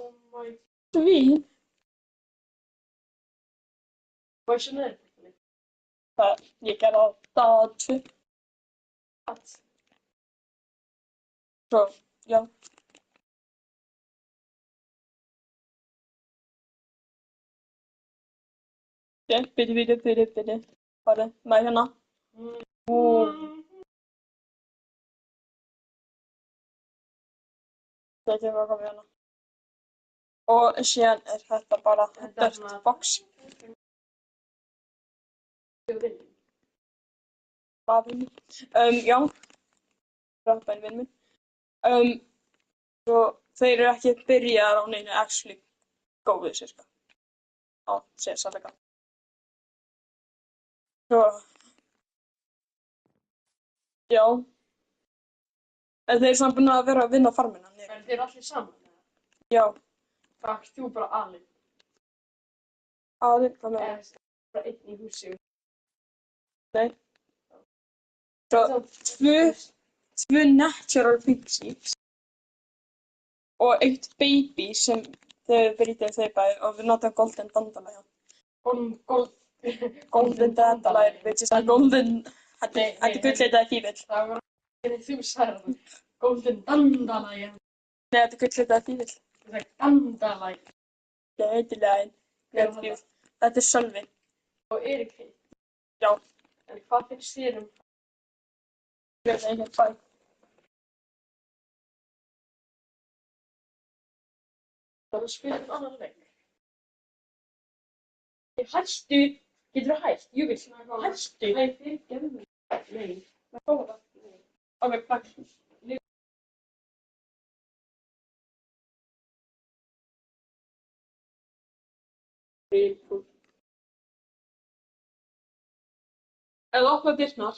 svín. Hvað sem er? Ég gerði það 2. Svo, já. Bíddu. Horfðu, maður hérna. Þetta er hvað komið hérna. Og síðan er þetta bara dirt box. Rafinn. Já. Rafinn vinn minn. Svo þeir eru ekki byrjaðar á neinu actually góðu sirka. Já, segja sannleika. Svo. Já. En þeir eru samt búin að vera að vinna á farmina. En þeir eru allir saman? Já. Hvað, þú bara alinn? Alinn, hvað með það? Bara einn í húsi. Nei. Svo, tvö natural pixies og eitt baby sem þau brýtið þau bæði og við notum golden dandelion. Golden dandelion, which is a golden... Þetta er gullitaði fífill. Það var ekki þú sagði það. Golden dandelion. Nei, þetta er gullitaði fífill. Þetta er dandelion. Dandelion. Þetta er Sölvi. Og Erik heim. Já. En hvað finnst þér um? Ég veit ekki hvað. Það er að spila annan leik. Hættu! Getur þú hætt? Jú, hættu! Nei, fyrir gefðu mig. Nei. Það er góða. Ok, takk. Eða opna dyrnar.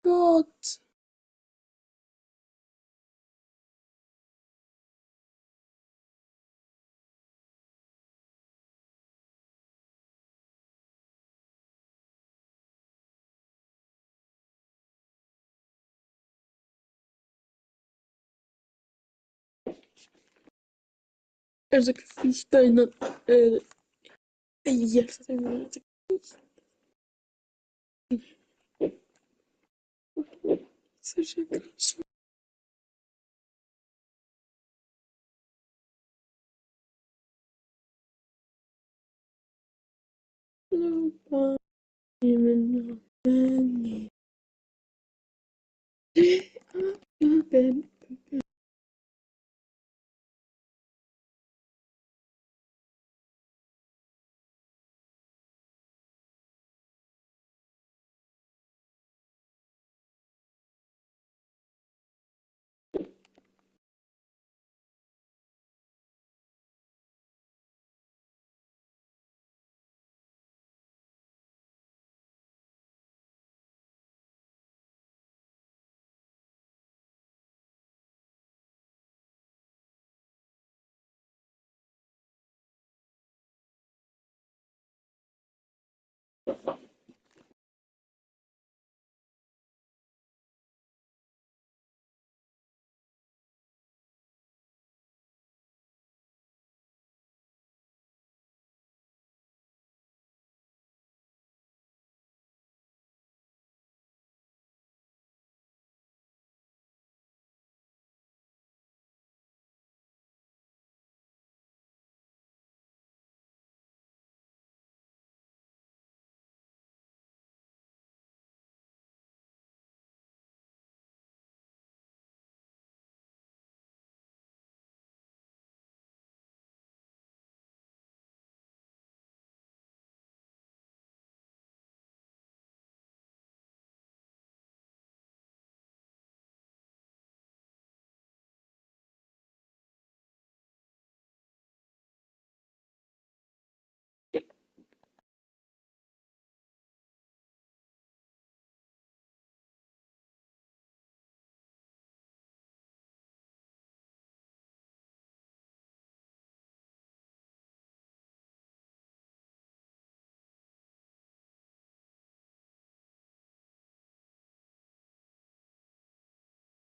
Gott. Essa que fiz tá indo. Ai, essa tem muito. Seja graça. Não pode me não. Ben.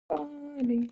Pare.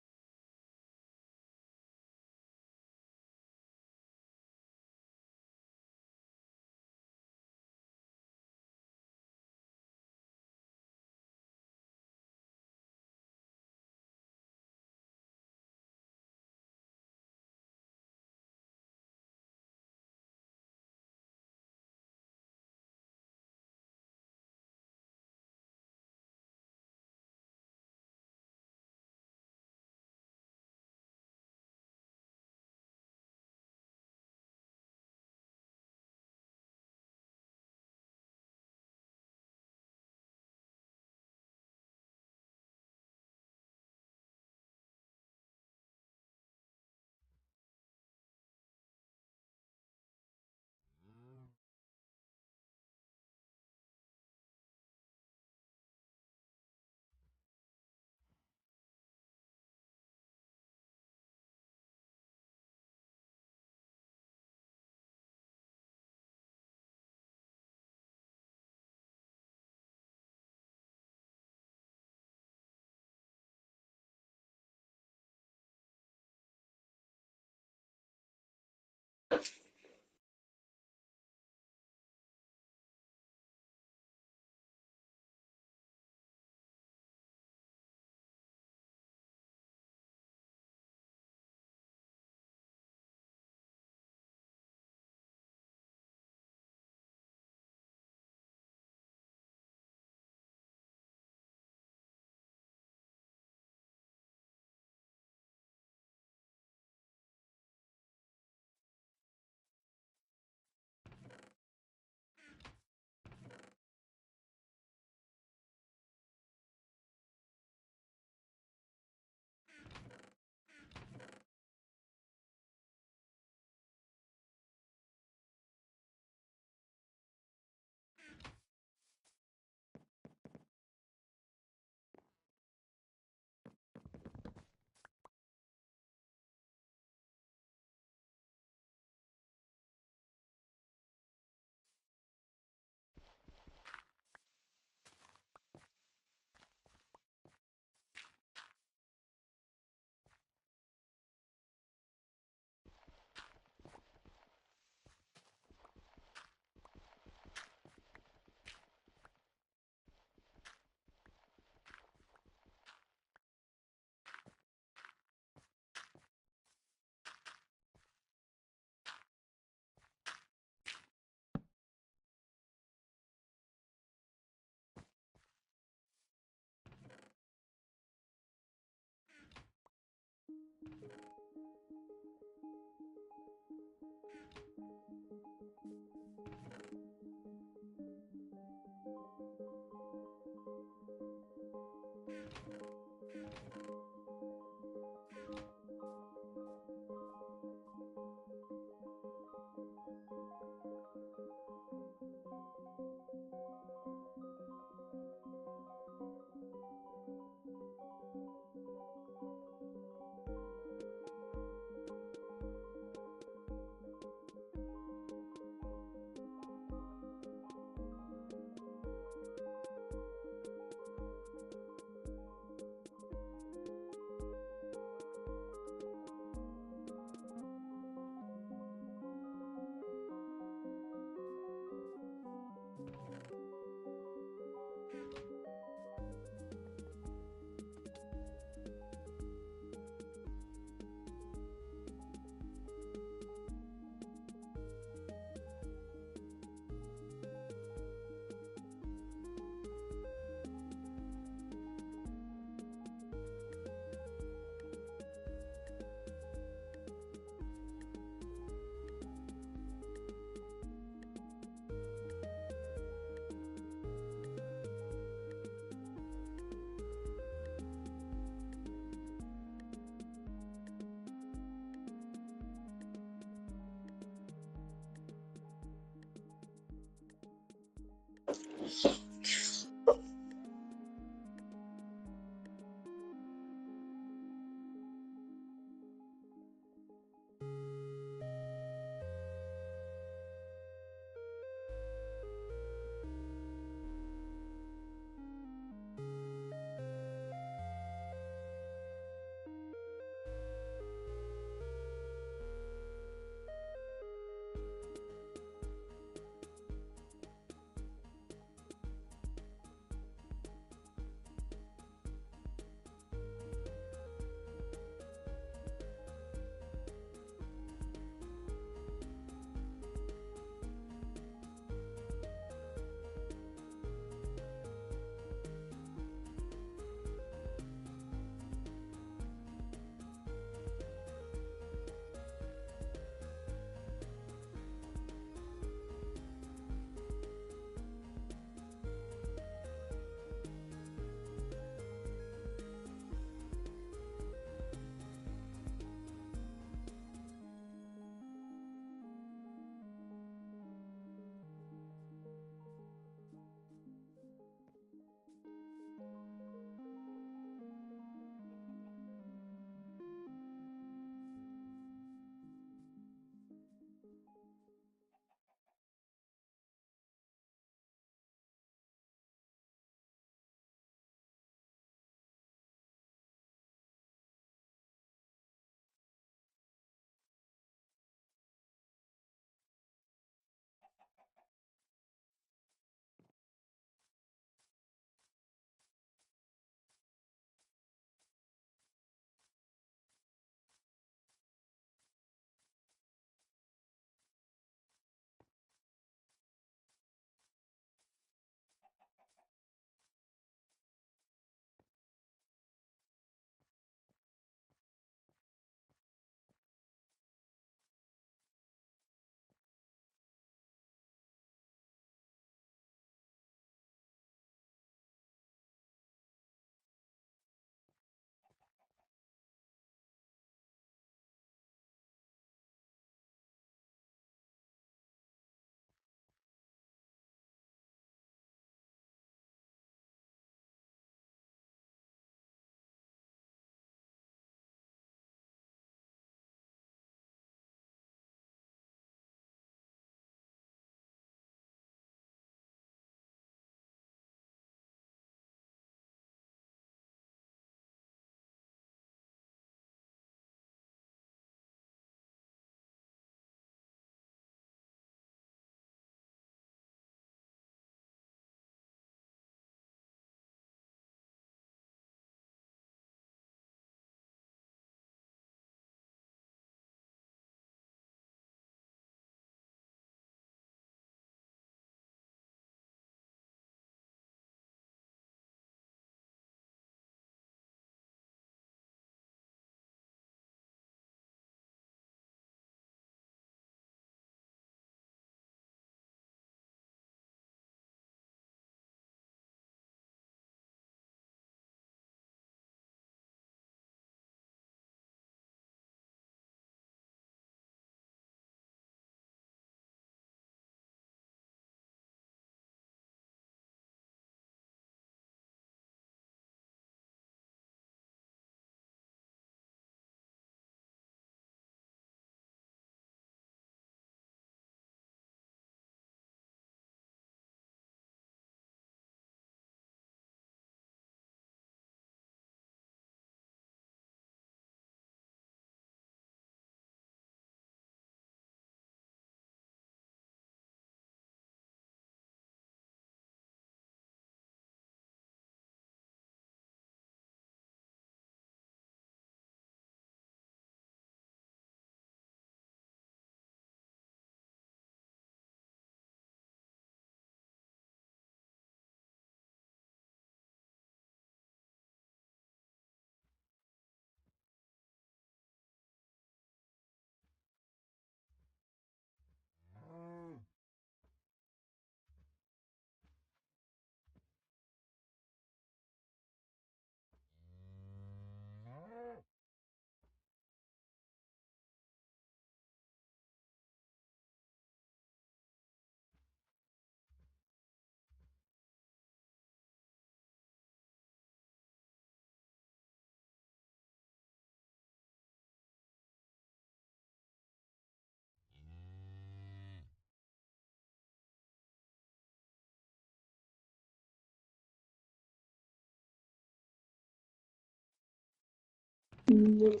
Mm.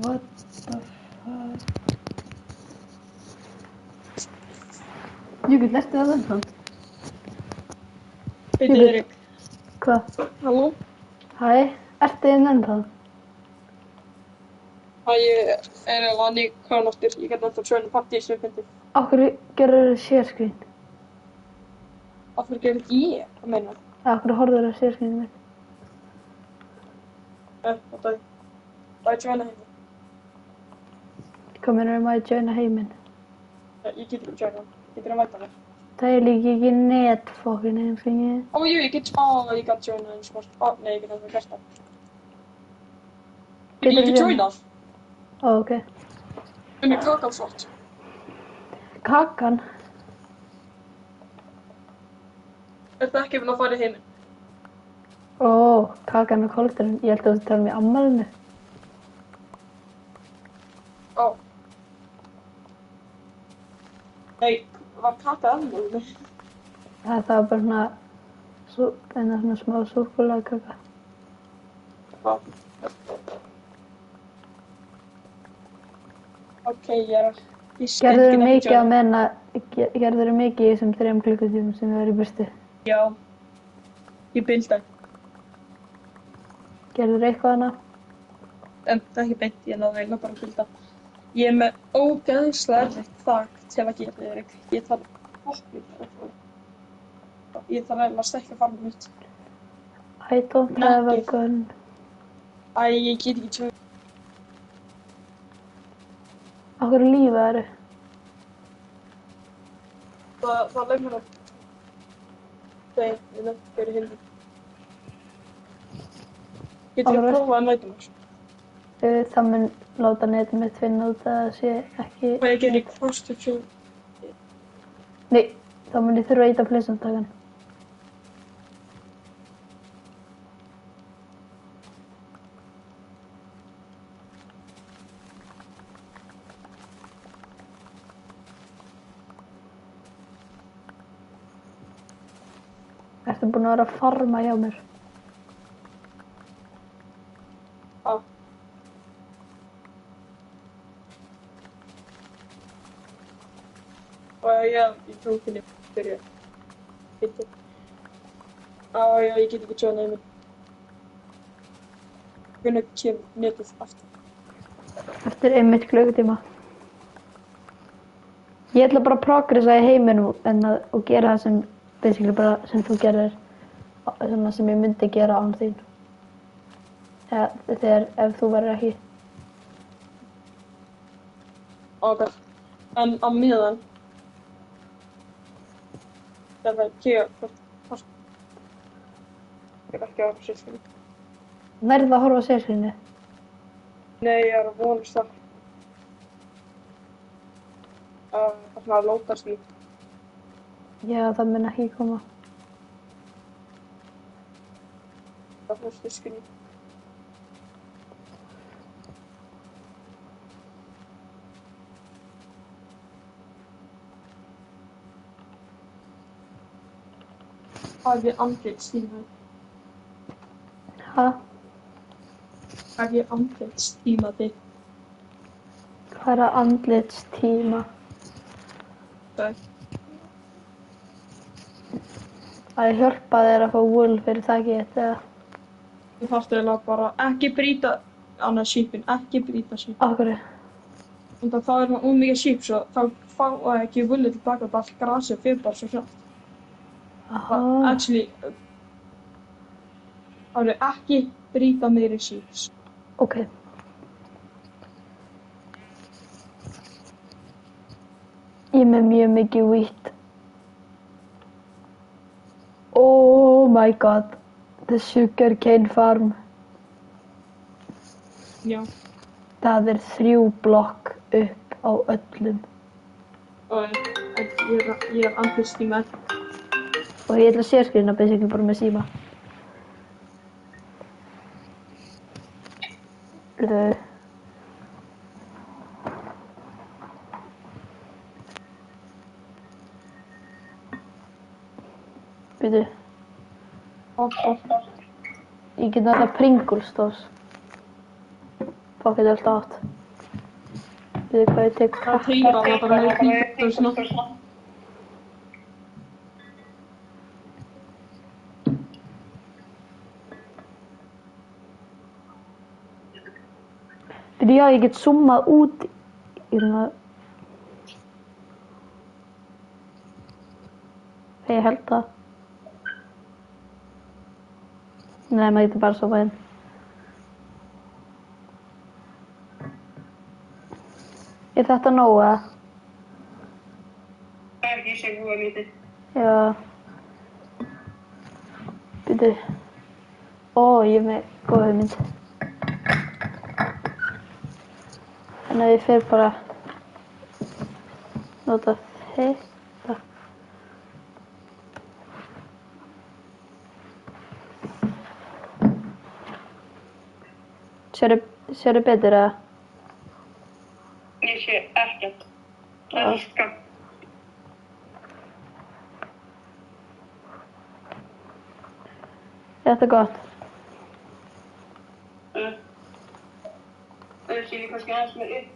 What the fuck? Jökull, ertu það ennþá? Bíddu, Jökull. Erik. Hvað? Halló? Hæ, ertu ennþá? Ég er eiginlega ný kranáttur. Ég get alltaf sjöna partí sem fyndi. Af hverju gerður það share screen? Af hverju gerir ég? Hvað meinar? Af hverju horfður það share screen mitt? Þetta er sjöna heima. Hvað meinarðu maður joina heiminn? Ég get ekki sjöna. Getur að væta mér. Það er líka ekki net fucking einhverjum. Jú, ég get sjöna eins og smart. Nei, ég get alltaf gert það. Ég get sjöna. Ó, ok. En ég kaka svart. Kakan? Ertu ekki að fara í heiminn? Ó, kakan og koldurinn. Ég held að þú tala um í ammælinu. Ó. Nei, var kaka aðmálinu? Það var bara svona smá súkkulaðikaka. Hvað? Ok, ég Gerðurðu mikið að menna, gerðurðu mikið í þessum 3 klukkutímum sem við erum í burtu? Já. Ég bilda. Gerðurðu eitthvað annað? En það er ekki beint, ég náði eiginlega bara að bilda. Ég er með ógeðslega erfitt þak til að gera Erik. Ég þarf hoppið. Ég þarf eiginlega að stækka farmið mitt. I don't have a gun. Ég get ekki tjóð. Á hverju lífið eru? Það lemur það. Nei, ég nefnir fyrir hindi. Getur ég prófað að næta mér? Það mun láta netið mitt finna út að það sé ekki... Og ég ger í prostitution. Nei, þá mun ég þurfa að íta pleysamtakan. Ertu búin að vera að farma hjá mér? Já. Og ég tók henni fyrir hitti. Ég get ekki tjóðað heiminn. Hvernig kemur netið aftur? Eftir 1 klukkutíma. Ég ætla bara að progressa í heiminum og gera það sem basically bara sem þú gerir, svona sem ég myndi gera án þín. Ef þú verður ekki. Ok. En á meðan það er ég er ekki að horfa sérskilni. Verð að horfa á sérskilni? Nei, ég er að vonast það. Það er svona að lótast í. Já, það mun ekki koma. Það fór sérskilni. Haf ég andlitstíma? Ha? Haf ég andlitstíma þig? Hvað er andlitstíma? Það Að hjálpa þér að fá wool fyrir þakið þitt, eða? Ég þarfti eiginlega bara ekki brýta annað sípin, ekki brýta sípin. Af hverju? Og það er það ómikið síp, svo þá fá ekki woolið tilbaka, það allt grasið fyrir bara svo hratt. Aha. Actually, það er ekki brýta meiri síps. Ok. Ég er með mjög mikið wheat. Oh my god. The sugarcane farm. Já. Það er 3 blokk upp á öllum. Og ég er andlitstíma. Og ég ætla að sérskilna basically bara með síma. Býtu. Ég get náttúrulega Pringles dós. Hvað getur alltaf átt? Veitu hvað ég tek Það tegir á það bara með tíkastöðsna. Veitu, já, ég get zoomað út í svona... Ég held það. Nei, maður getur bara zoomað inn. Er þetta nóg, eða? Það er ekki sem hún lítið. Já. Veitu. Ó, ég er með góð hugmynd. Þannig að ég fer bara nota þetta. Sérðu betur, eða? Ég sé ekkert. Það er skam. Er þetta gott? Það sé ég kannski aðeins með upp.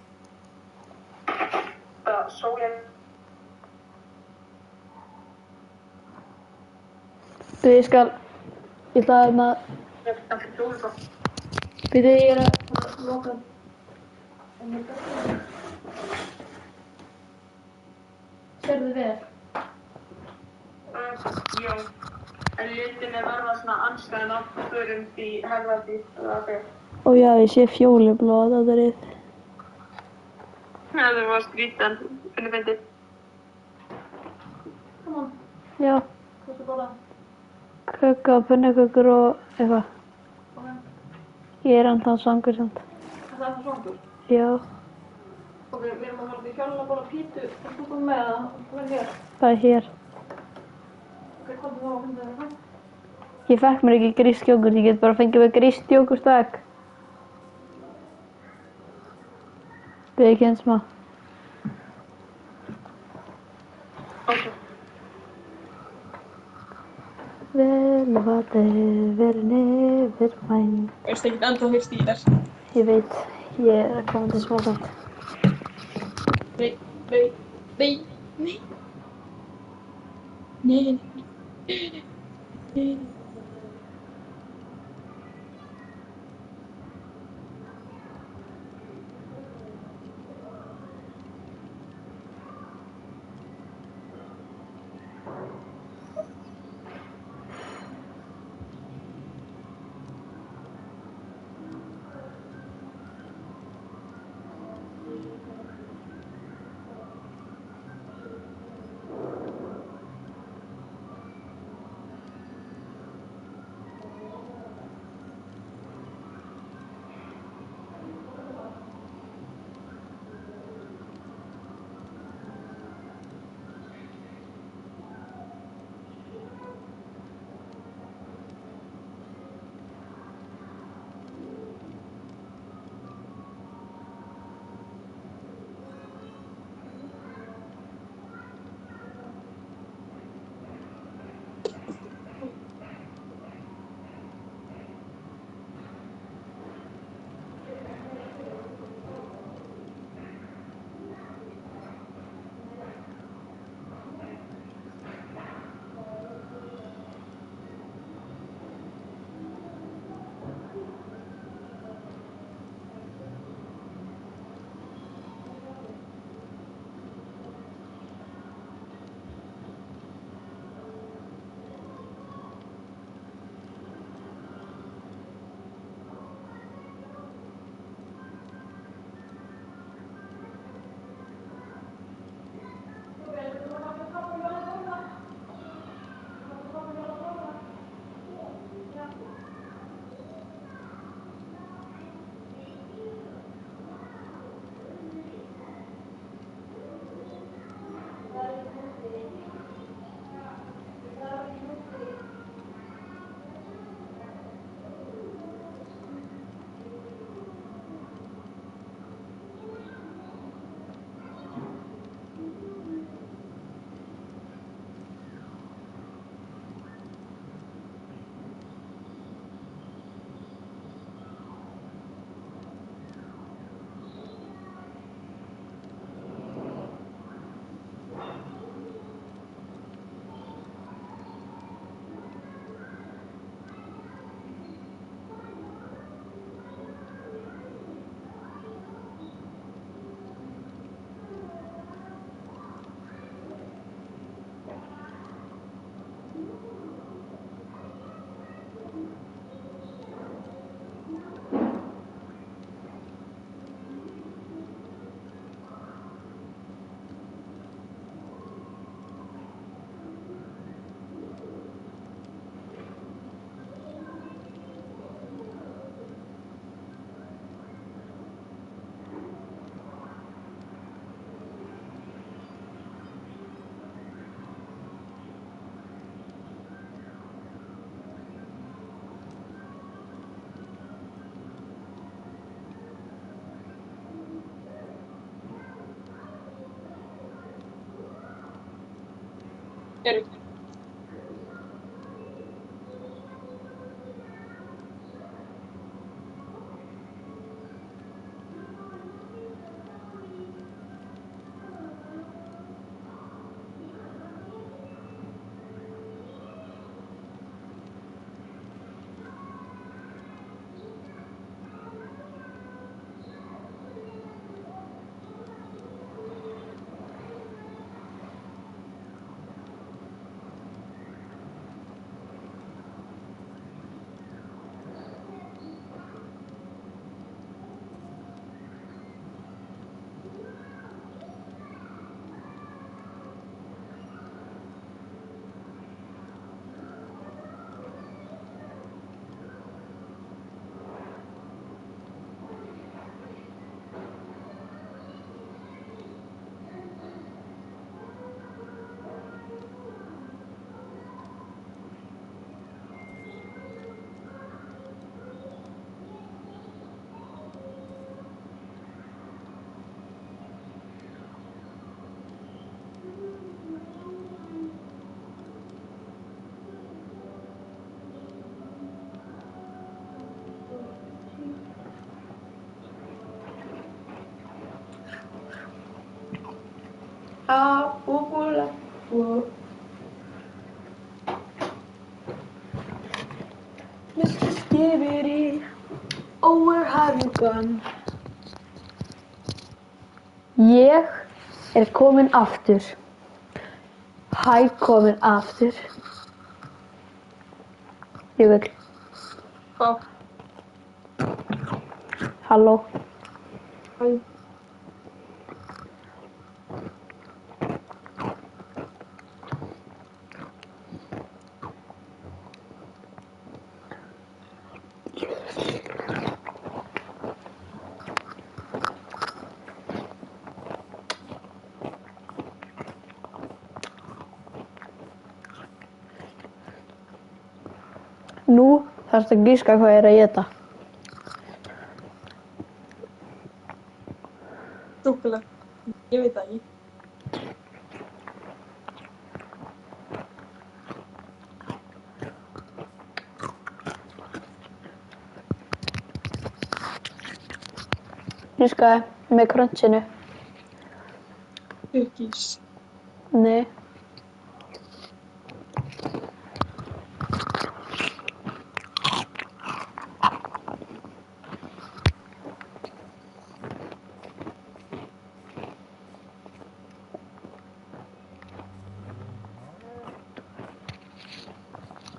Það sólinn. Þú, ég ætla að maður... Það er sólinn það. Veitu, ég er að loka. Sérðu vel? Já. En litin er verða svona anstæðan á förum í helvati. Ó já, ég sé fjólublóð á það. Það var skrýtan. Finnum fyndið. Já. Hvað er bara? Köka og pönnukökur og eitthvað. Ég er ennþá svangur samt. Það er það svangur? Já. Ok, við erum að fara til Hjálna að borða pítu. Þú kom með það, þú verður hér. Það er hér. Ok, hvað er það að finna þér það? Ég fekk mér ekki grísk jógurt, ég get bara fengið mér grískt jógurtstak. Við ekki eins smá. Ok. Vel og vatið verið nefnir mæn. Veist ekkert ennþá fyrst í þér. Ég veit, ég er að koma til smásamt. Nei. Eru. Mr. Skibidi, oh where have you gone? Ég er komin aftur. Hæ, komin aftur. Jökull. Hvað? Halló. Hæ. Nú þarftu að giska hvað ég er að éta. Súkkulaði. Ég veit það ekki. Giskaði með crunchinu. Cookies. Nei.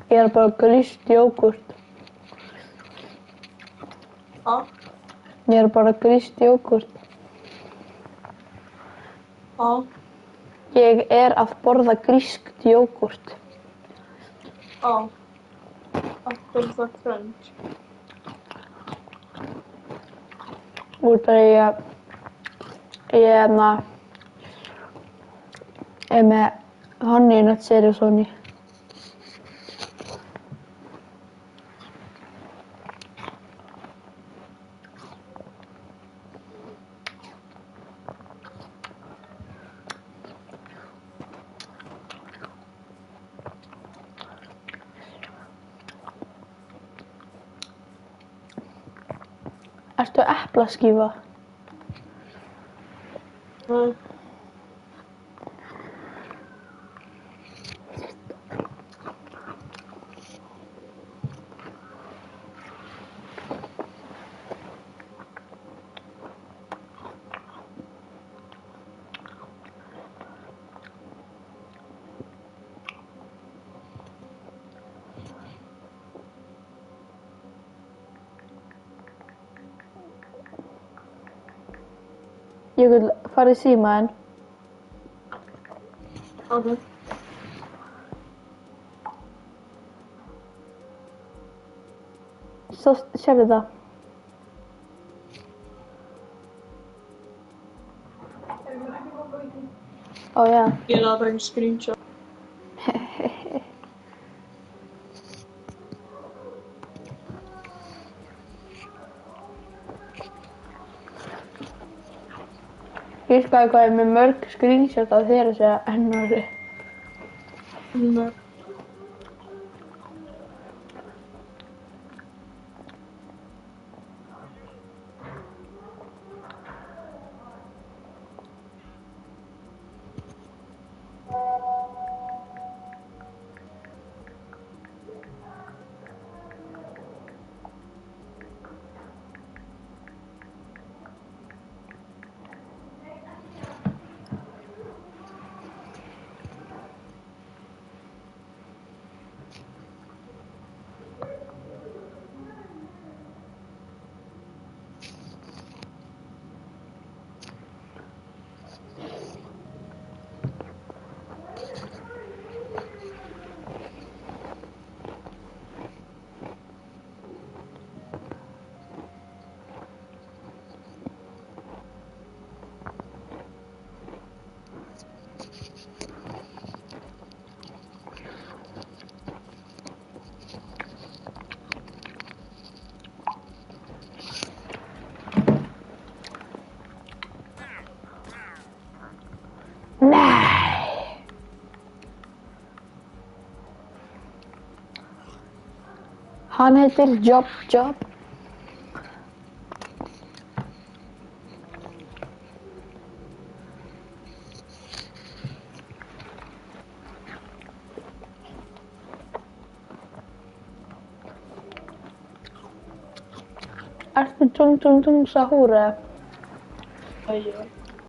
Ég er bara grískt jógúrt. Ha? Ég er bara grískt jógúrt. Ha? Ég er að borða grískt jógúrt. Ha? Af hverju það crunch? Út af ég er með honey nut cereals honni. Ertu eplaskífa? Nei. Ég vil fara í símaðinn. Ok. Sérðu það? Ó já. Ég laði bara einn screenshot. Giskaðu hvað er með mörg screenshot af þér að segja N-orðið. Nej. Nej! Han heter Job Job. Tung sahur ya? Iya.